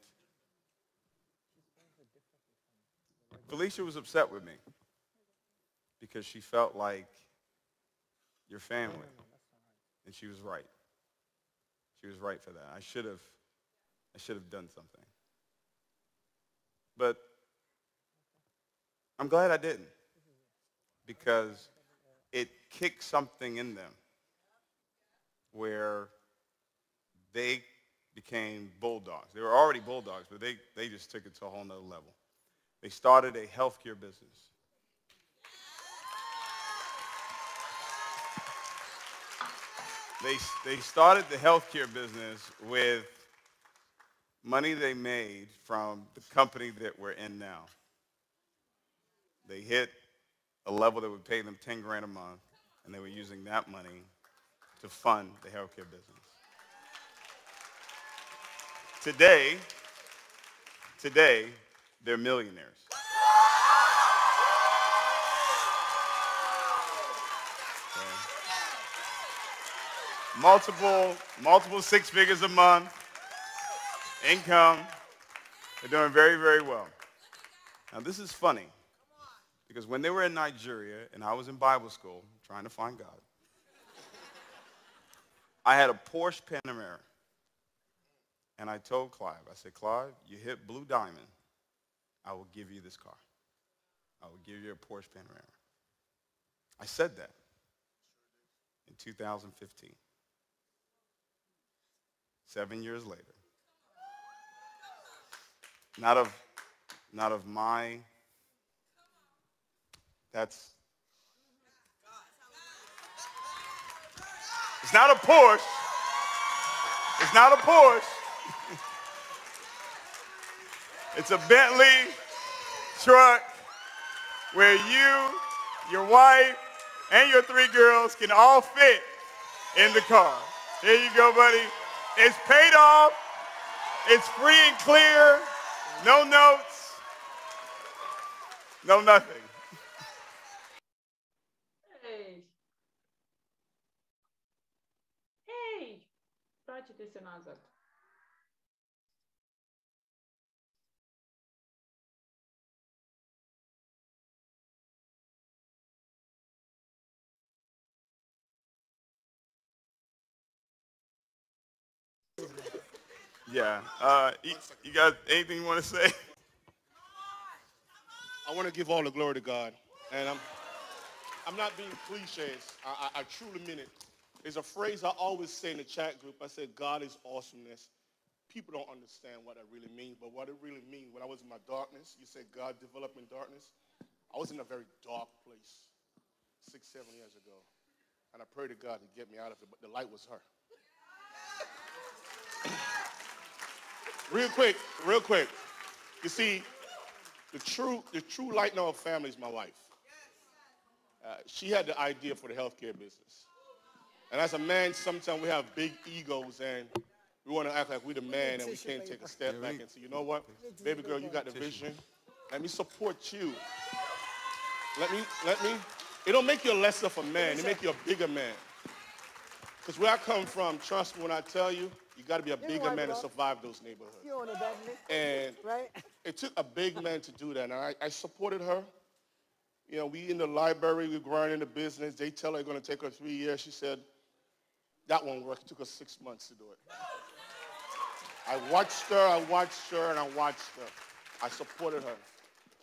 Felicia was upset with me because she felt like your family. And she was right. She was right for that. I should have done something. But I'm glad I didn't, because it kicked something in them where they became bulldogs. They were already bulldogs, but they just took it to a whole nother level. They started a healthcare business. They started the healthcare business with money they made from the company that we're in now. They hit a level that would pay them 10 grand a month, and they were using that money to fund the healthcare business. Today, they're millionaires. Okay. Multiple 6 figures a month, income. They're doing very, very well. Now, this is funny, because when they were in Nigeria and I was in Bible school trying to find God, I had a Porsche Panamera. And I told Clive, I said, Clive, you hit Blue Diamond, I will give you this car. I will give you a Porsche Panamera. I said that in 2015. 7 years later. Not of my, that's It's not a Porsche. It's not a Porsche. It's a Bentley truck where you, your wife, and your 3 girls can all fit in the car. Here you go, buddy. It's paid off. It's free and clear. No notes. No nothing. Hey. Hey. Practice another. Yeah. You guys, anything you want to say? I want to give all the glory to God. And I'm not being cliches. I truly mean it. There's a phrase I always say in the chat group. I said, God is awesomeness. People don't understand what that really means, but what it really means, when I was in my darkness, you said God developed in darkness. I was in a very dark place 6, 7 years ago. And I prayed to God to get me out of it, but the light was her. Real quick. You see, the true light in our family is my wife. She had the idea for the healthcare business. And as a man, sometimes we have big egos and we want to act like we're the man and we can't take a step back and say, you know what, baby girl, you got the vision. Let me support you. Let me, it don't make you less of a man. It make you a bigger man. Because where I come from, trust me when I tell you, you got to be a bigger man to survive those neighborhoods. And it took a big man to do that. And I supported her. You know, we in the library, we growing in the business. They tell her it's going to take her 3 years. She said, that won't work. It took her 6 months to do it. I watched her, and I watched her. I supported her.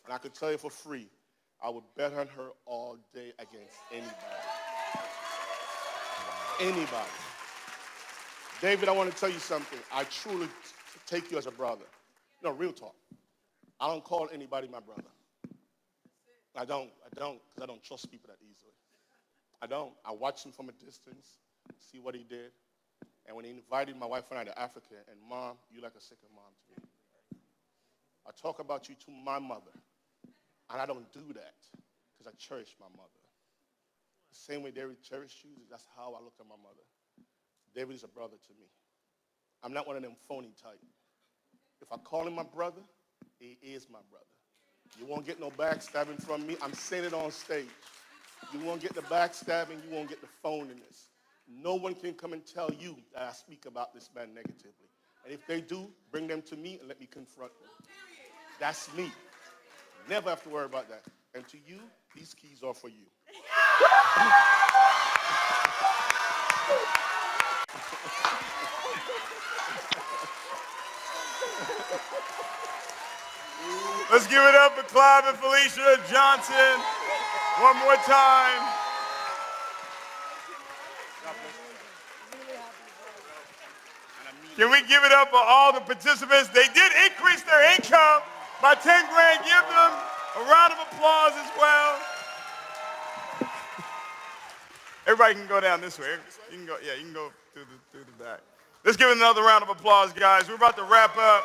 And I could tell you for free, I would bet on her all day against anybody. Anybody. David, I want to tell you something. I truly take you as a brother. No, real talk. I don't call anybody my brother. I don't, because I don't trust people that easily. I don't. I watch him from a distance, see what he did. And when he invited my wife and I to Africa, and Mom, you like a second mom to me. I talk about you to my mother, and I don't do that because I cherish my mother. The same way David cherished you, that's how I look at my mother. David is a brother to me. I'm not one of them phony type. If I call him my brother, he is my brother. You won't get no backstabbing from me. I'm saying it on stage. You won't get the backstabbing. You won't get the phoniness. No one can come and tell you that I speak about this man negatively. And if they do, bring them to me and let me confront them. That's me. Never have to worry about that. And to you, these keys are for you. Let's give it up for Clive and Felicia Johnson one more time. Can we give it up for all the participants? They did increase their income by 10 grand. Give them a round of applause as well. Everybody can go down this way. You can go, yeah, you can go through the back. Let's give it another round of applause, guys. We're about to wrap up.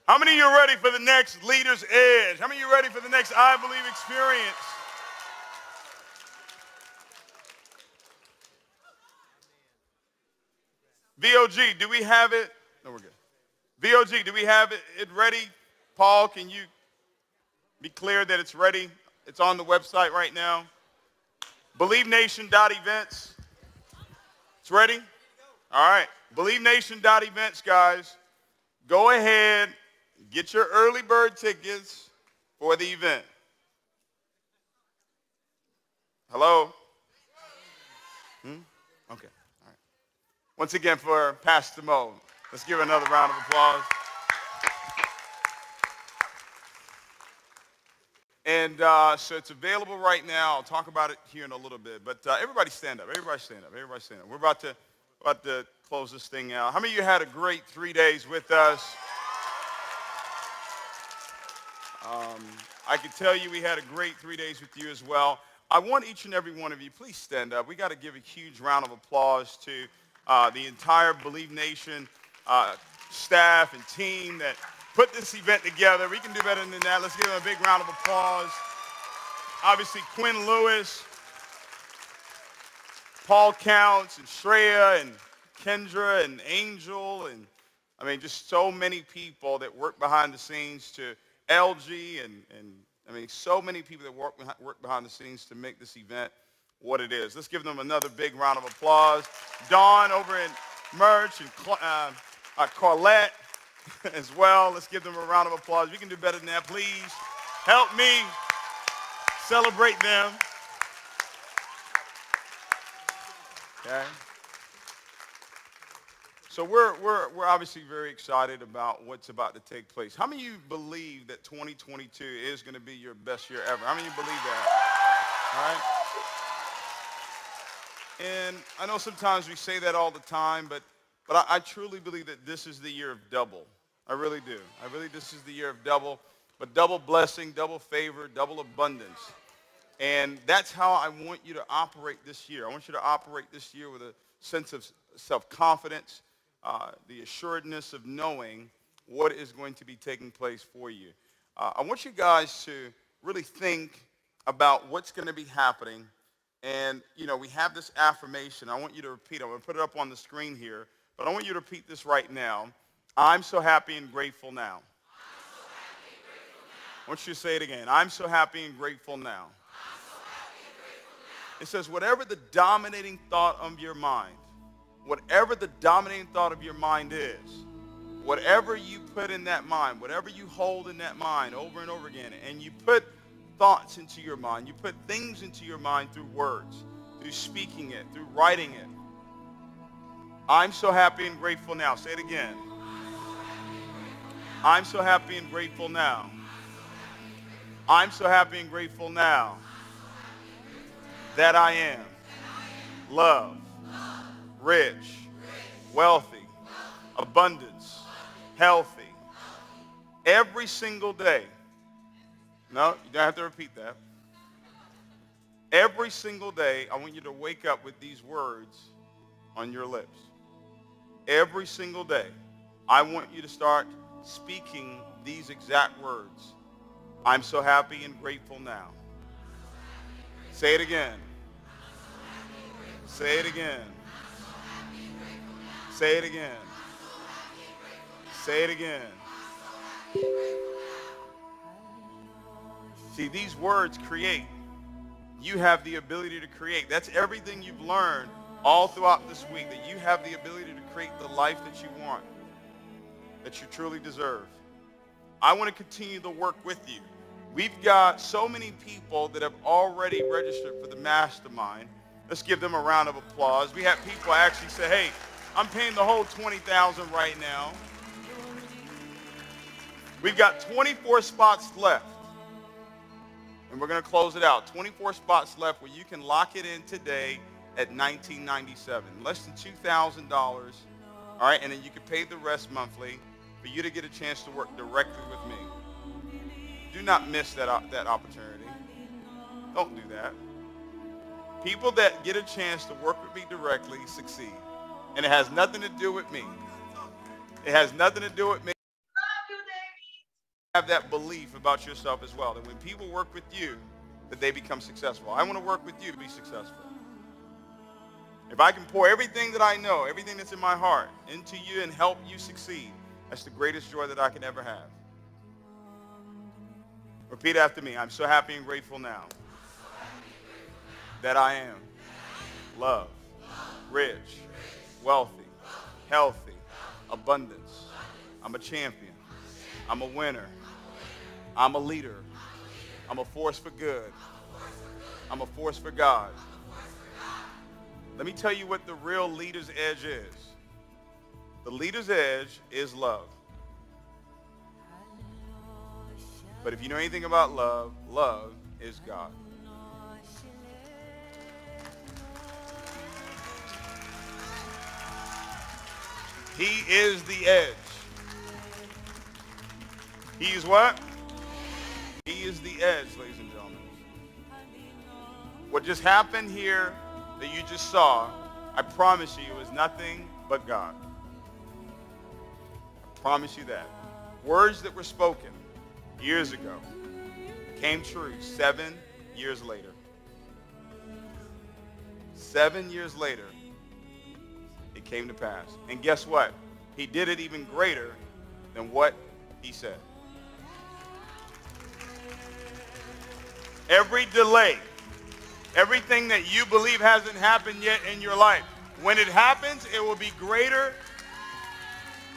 How many of you are ready for the next Leader's Edge? How many of you are ready for the next I Believe experience? VOG, do we have it? No, we're good. VOG, do we have it ready? Paul, can you be clear that it's ready? It's on the website right now. BelieveNation.events. It's ready? All right. BelieveNation.events, guys. Go ahead, get your early bird tickets for the event. Hello? Okay. All right. Once again for Pastor Mo. Let's give another round of applause. And so it's available right now. I'll talk about it here in a little bit. But everybody stand up. Everybody stand up. Everybody stand up. We're about to close this thing out. How many of you had a great 3 days with us? I can tell you we had a great 3 days with you as well. I want each and every one of you, please stand up. We got to give a huge round of applause to the entire Believe Nation staff and team that put this event together. We can do better than that. Let's give them a big round of applause. Obviously, Quinn Lewis, Paul Counts, and Shreya, and Kendra, and Angel, and I mean, just so many people that work behind the scenes, to LG, and I mean, so many people that work behind the scenes to make this event what it is. Let's give them another big round of applause. Dawn over in merch, and Carlette as well. Let's give them a round of applause. We can do better than that. Please help me celebrate them. Okay. So we're obviously very excited about what's about to take place. How many of you believe that 2022 is going to be your best year ever? How many of you believe that? All right. And I know sometimes we say that all the time, but I truly believe that this is the year of double. I really do. I really, this is the year of double, but double blessing, double favor, double abundance. And that's how I want you to operate this year. I want you to operate this year with a sense of self-confidence, the assuredness of knowing what is going to be taking place for you. I want you guys to really think about what's going to be happening. And, you know, we have this affirmation. I want you to repeat it. I'm going to put it up on the screen here, but I want you to repeat this right now. I'm so happy and grateful now. I want you to say it again. I'm so happy and grateful now. It says, whatever the dominating thought of your mind, whatever the dominating thought of your mind is, whatever you put in that mind, whatever you hold in that mind over and over again, and you put thoughts into your mind, you put things into your mind through words, through speaking it, through writing it. I'm so happy and grateful now. Say it again. I'm so happy and grateful now. I'm so happy and grateful now that I am loved, rich, wealthy, abundance, healthy. Every single day. No, you don't have to repeat that. Every single day, I want you to wake up with these words on your lips. Every single day, I want you to start speaking these exact words. I'm so happy and grateful now. Say it again. Say it again. Say it again. Say it again. See, these words create. You have the ability to create. That's everything you've learned all throughout this week, that you have the ability to create the life that you want, that you truly deserve. I want to continue the work with you. We've got so many people that have already registered for the mastermind. Let's give them a round of applause. We had people actually say, hey, I'm paying the whole $20,000 right now. We've got 24 spots left. And we're going to close it out. 24 spots left where you can lock it in today at $19.97. Less than $2,000. All right, and then you can pay the rest monthly for you to get a chance to work directly with me. Do not miss that opportunity. Don't do that. People that get a chance to work with me directly succeed. And it has nothing to do with me. It has nothing to do with me. Have that belief about yourself as well, that when people work with you, that they become successful. I want to work with you to be successful. If I can pour everything that I know, everything that's in my heart into you and help you succeed, that's the greatest joy that I can ever have. Repeat after me. I'm so happy and grateful now that I am loved, rich, wealthy, healthy, abundance. I'm a champion. I'm a winner. I'm a leader. I'm a force for good. I'm a force for God. Let me tell you what the real leader's edge is. The leader's edge is love. But if you know anything about love, love is God. He is the edge. He is what? is the edge, ladies and gentlemen. What just happened here that you just saw, I promise you, it was nothing but God. I promise you that. Words that were spoken years ago came true 7 years later. 7 years later, it came to pass. And guess what? He did it even greater than what he said. Every delay, everything that you believe hasn't happened yet in your life, when it happens, it will be greater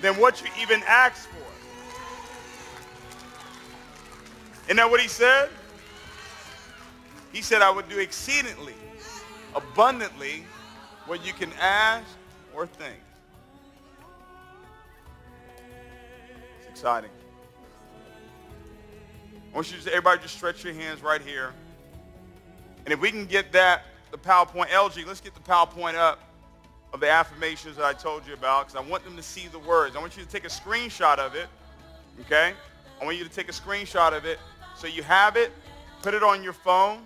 than what you even asked for. Isn't that what he said? He said, I would do exceedingly, abundantly, what you can ask or think. It's exciting. I want you to, everybody just stretch your hands right here. And if we can get that, the PowerPoint, LG, let's get the PowerPoint up of the affirmations that I told you about, because I want them to see the words. I want you to take a screenshot of it, okay? I want you to take a screenshot of it so you have it, put it on your phone,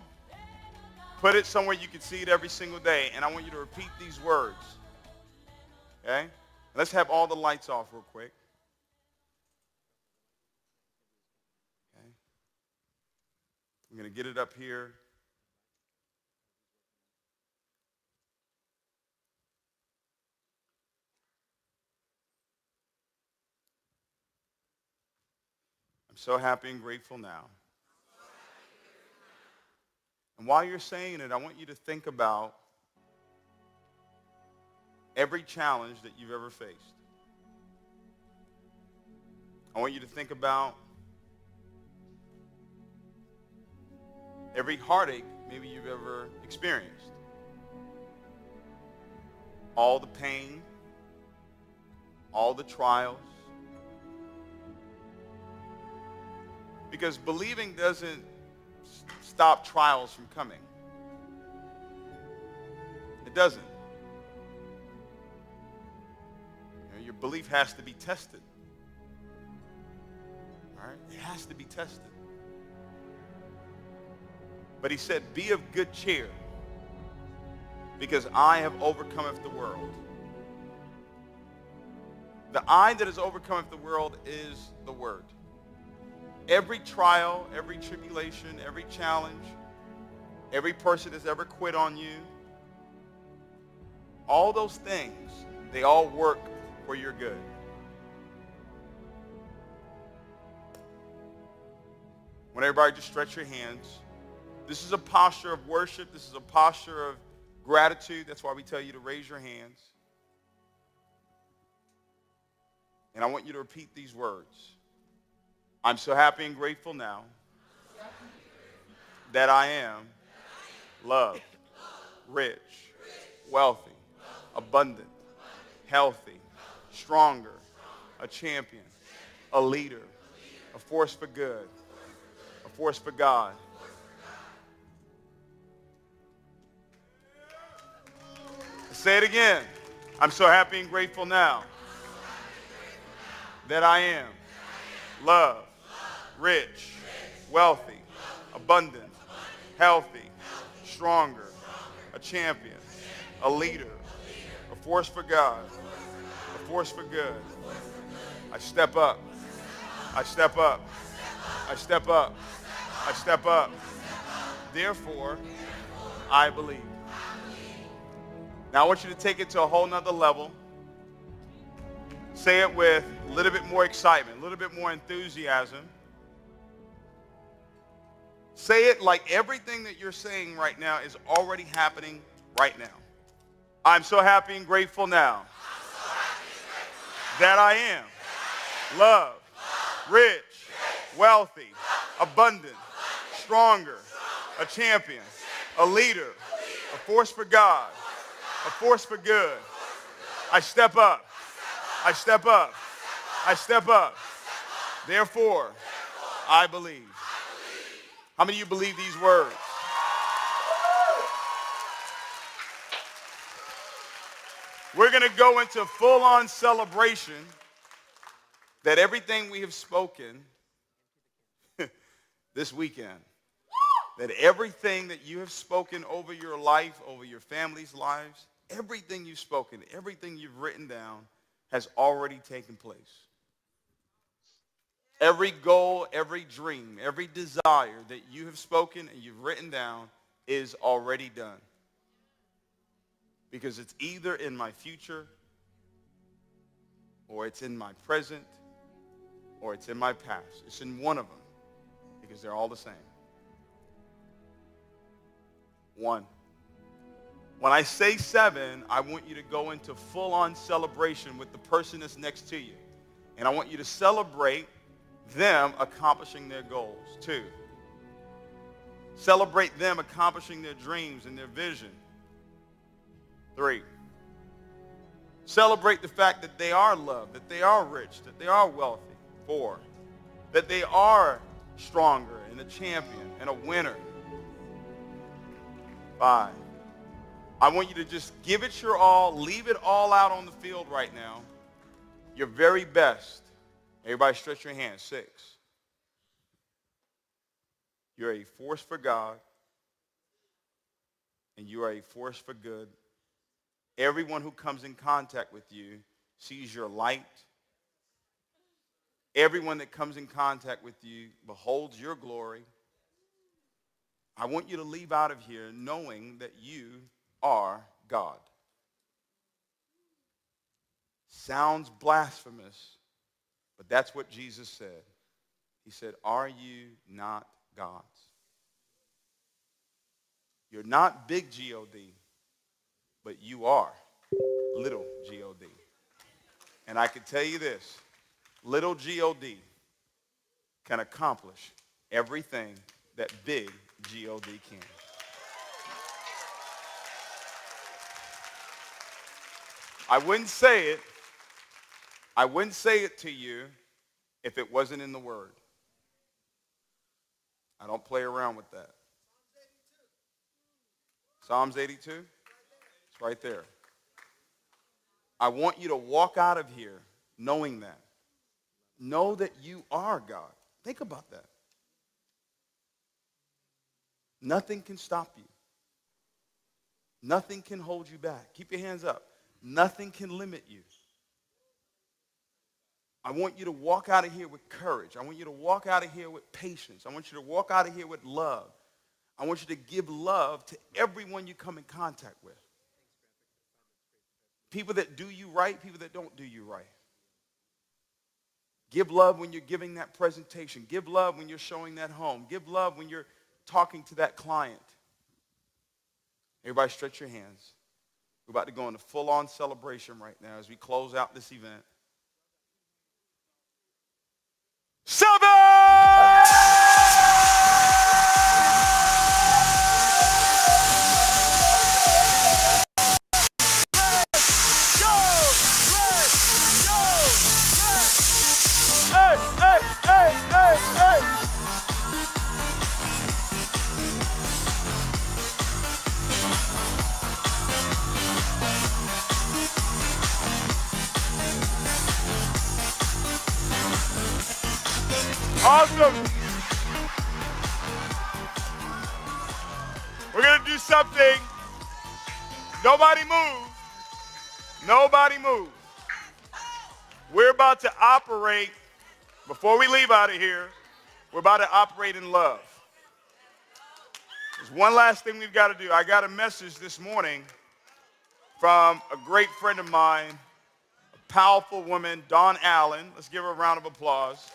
put it somewhere you can see it every single day, and I want you to repeat these words, okay? Let's have all the lights off real quick. Okay. I'm going to get it up here. I'm so happy and grateful now. And while you're saying it, I want you to think about every challenge that you've ever faced. I want you to think about every heartache maybe you've ever experienced. All the pain, all the trials. Because believing doesn't stop trials from coming. It doesn't. You know, your belief has to be tested. All right? It has to be tested. But he said, be of good cheer, because I have overcometh the world. The I that has overcometh the world is the Word. Every trial, every tribulation, every challenge, every person that's ever quit on you, all those things, they all work for your good. When everybody just stretch your hands. This is a posture of worship. This is a posture of gratitude. That's why we tell you to raise your hands. And I want you to repeat these words. I'm so happy and grateful now that I am loved, rich, wealthy, abundant, healthy, stronger, a champion, a leader, a force for good, a force for God. Say it again. I'm so happy and grateful now that I am loved, rich, wealthy, abundant, healthy, stronger, a champion, a leader, a force for God, a force for good. I step up. I step up. I step up. I step up. Therefore, I believe. Now I want you to take it to a whole nother level. Say it with a little bit more excitement, a little bit more enthusiasm. Say it like everything that you're saying right now is already happening right now. I'm so happy and grateful now that I am loved, rich, wealthy, abundant, stronger, a champion, a leader, a force for God, a force for good. I step up. I step up. I step up. Therefore, I believe. How many of you believe these words? We're going to go into full-on celebration that everything we have spoken, this weekend that everything that you have spoken over your life, over your family's lives, everything you've spoken, everything you've written down has already taken place. Every goal, every dream, every desire that you have spoken and you've written down is already done. Because it's either in my future, or it's in my present, or it's in my past. It's in one of them, because they're all the same. One. When I say 7, I want you to go into full-on celebration with the person that's next to you. And I want you to celebrate them accomplishing their goals. 2. Celebrate them accomplishing their dreams and their vision. 3. Celebrate the fact that they are loved, that they are rich, that they are wealthy. 4. That they are stronger and a champion and a winner. 5. I want you to just give it your all, leave it all out on the field right now. Your very best. Everybody stretch your hands. 6. You're a force for God, and you are a force for good. Everyone who comes in contact with you sees your light. Everyone that comes in contact with you beholds your glory. I want you to leave out of here knowing that you are God. Sounds blasphemous, but that's what Jesus said. He said, are you not gods? You're not big G-O-D, but you are little G-O-D. And I can tell you this, little G-O-D can accomplish everything that big G-O-D can. I wouldn't say it to you if it wasn't in the Word. I don't play around with that. Psalms 82? It's right there. I want you to walk out of here knowing that. Know that you are God. Think about that. Nothing can stop you. Nothing can hold you back. Keep your hands up. Nothing can limit you. I want you to walk out of here with courage. I want you to walk out of here with patience. I want you to walk out of here with love. I want you to give love to everyone you come in contact with. People that do you right, people that don't do you right. Give love when you're giving that presentation. Give love when you're showing that home. Give love when you're talking to that client. Everybody stretch your hands. We're about to go into full-on celebration right now as we close out this event. 7! Awesome. We're going to do something. Nobody move. Nobody move. We're about to operate, before we leave out of here, we're about to operate in love. There's one last thing we've got to do. I got a message this morning from a great friend of mine, a powerful woman, Dawn Allen. Let's give her a round of applause.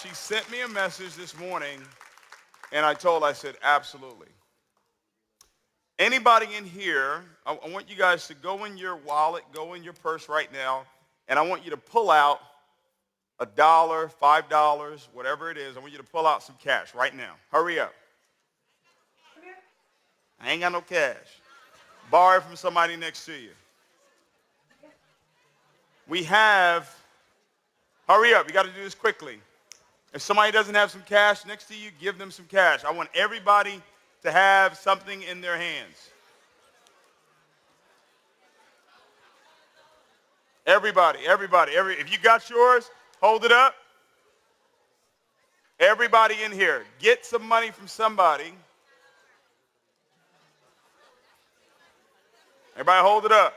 She sent me a message this morning, and I said, absolutely. Anybody in here, I want you guys to go in your wallet, go in your purse right now, and I want you to pull out $1, $5, whatever it is. I want you to pull out some cash right now. Hurry up. I ain't got no cash. Borrow it from somebody next to you. We have, hurry up, you got to do this quickly. If somebody doesn't have some cash next to you, give them some cash. I want everybody to have something in their hands. Everybody. If you got yours, hold it up. Everybody in here, get some money from somebody. Everybody hold it up.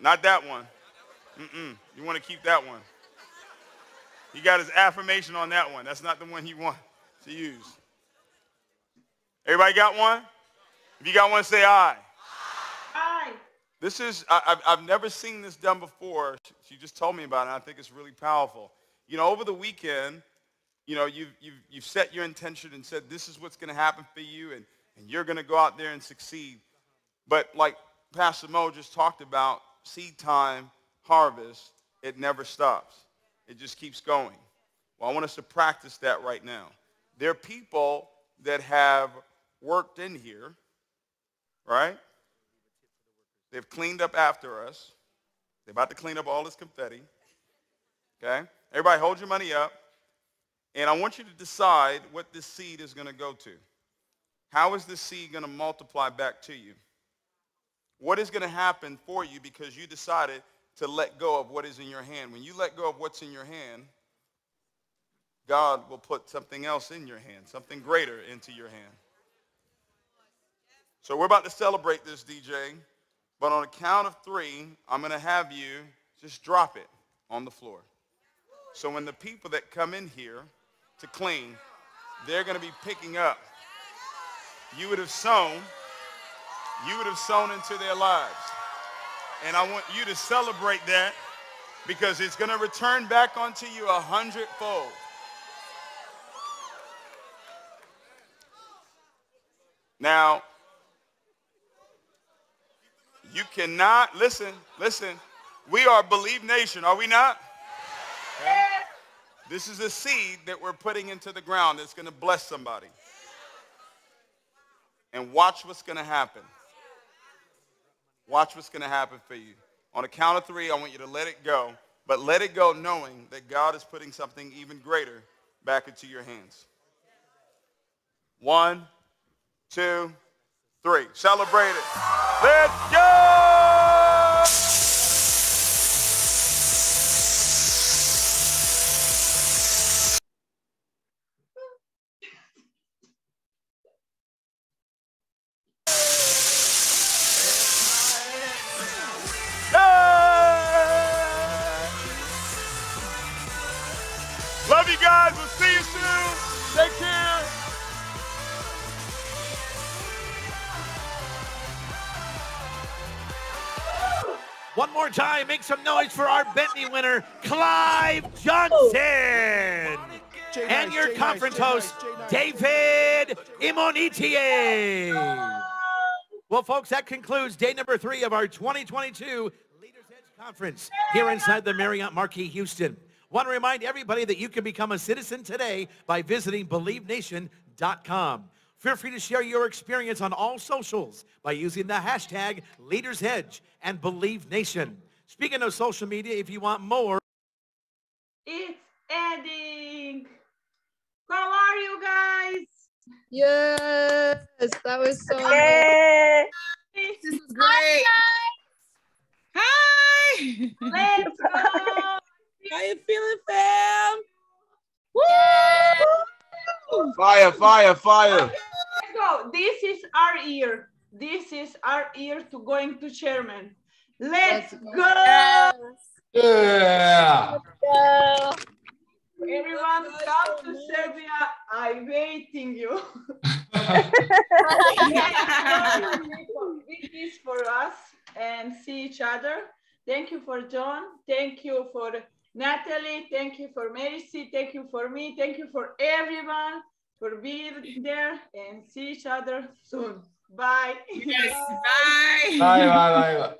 Not that one. You want to keep that one. He got his affirmation on that one. That's not the one he wants to use. Everybody got one? If you got one, say aye. Aye. This is, I've never seen this done before. She just told me about it, and I think it's really powerful. You know, over the weekend, you know, you've set your intention and said this is what's going to happen for you, and you're going to go out there and succeed. But like Pastor Mo just talked about, seed time, harvest, it never stops. It just keeps going. Well, I want us to practice that right now. There are people that have worked in here, right? They've cleaned up after us. They're about to clean up all this confetti. Okay? Everybody hold your money up. And I want you to decide what this seed is going to go to. How is this seed going to multiply back to you? What is going to happen for you because you decided to let go of what is in your hand? When you let go of what's in your hand, God will put something else in your hand, something greater into your hand. So we're about to celebrate this, DJ. But on a count of 3, I'm going to have you just drop it on the floor. So when the people that come in here to clean, they're going to be picking up. You would have sown into their lives. And I want you to celebrate that because it's going to return back onto you 100-fold. Now, you cannot, listen, we are Believe Nation, are we not? Okay. This is a seed that we're putting into the ground that's going to bless somebody. And watch what's going to happen. Watch what's going to happen for you. On a count of 3, I want you to let it go, but let it go knowing that God is putting something even greater back into your hands. 1, 2, 3. Celebrate it. Let's go! Love you guys. We'll see you soon. Take care. One more time, make some noise for our Bentley winner, Clive Johnson. And your conference host, David Imonitie. Well, folks, that concludes day number 3 of our 2022 Leaders Edge Conference here inside the Marriott Marquis, Houston. Want to remind everybody that you can become a citizen today by visiting BelieveNation.com. Feel free to share your experience on all socials by using the hashtag LeadersEdge and Believe Nation. Speaking of social media, if you want more, it's ending. How are you guys? Yes, that was so Yay. This is great. Hi. Let's go. How you feeling, fam? Woo! Fire, fire, fire. Okay, let's go. This is our year. This is our year to going to chairman. Let's go. Yeah. Let's go. Everyone come to Serbia. I'm waiting you. This is for us and see each other. Thank you for John. Thank you for Natalie. Thank you for Mercy. Thank you for me. Thank you for everyone for being there and see each other soon. Bye. Yes, bye. Bye, bye, bye, bye.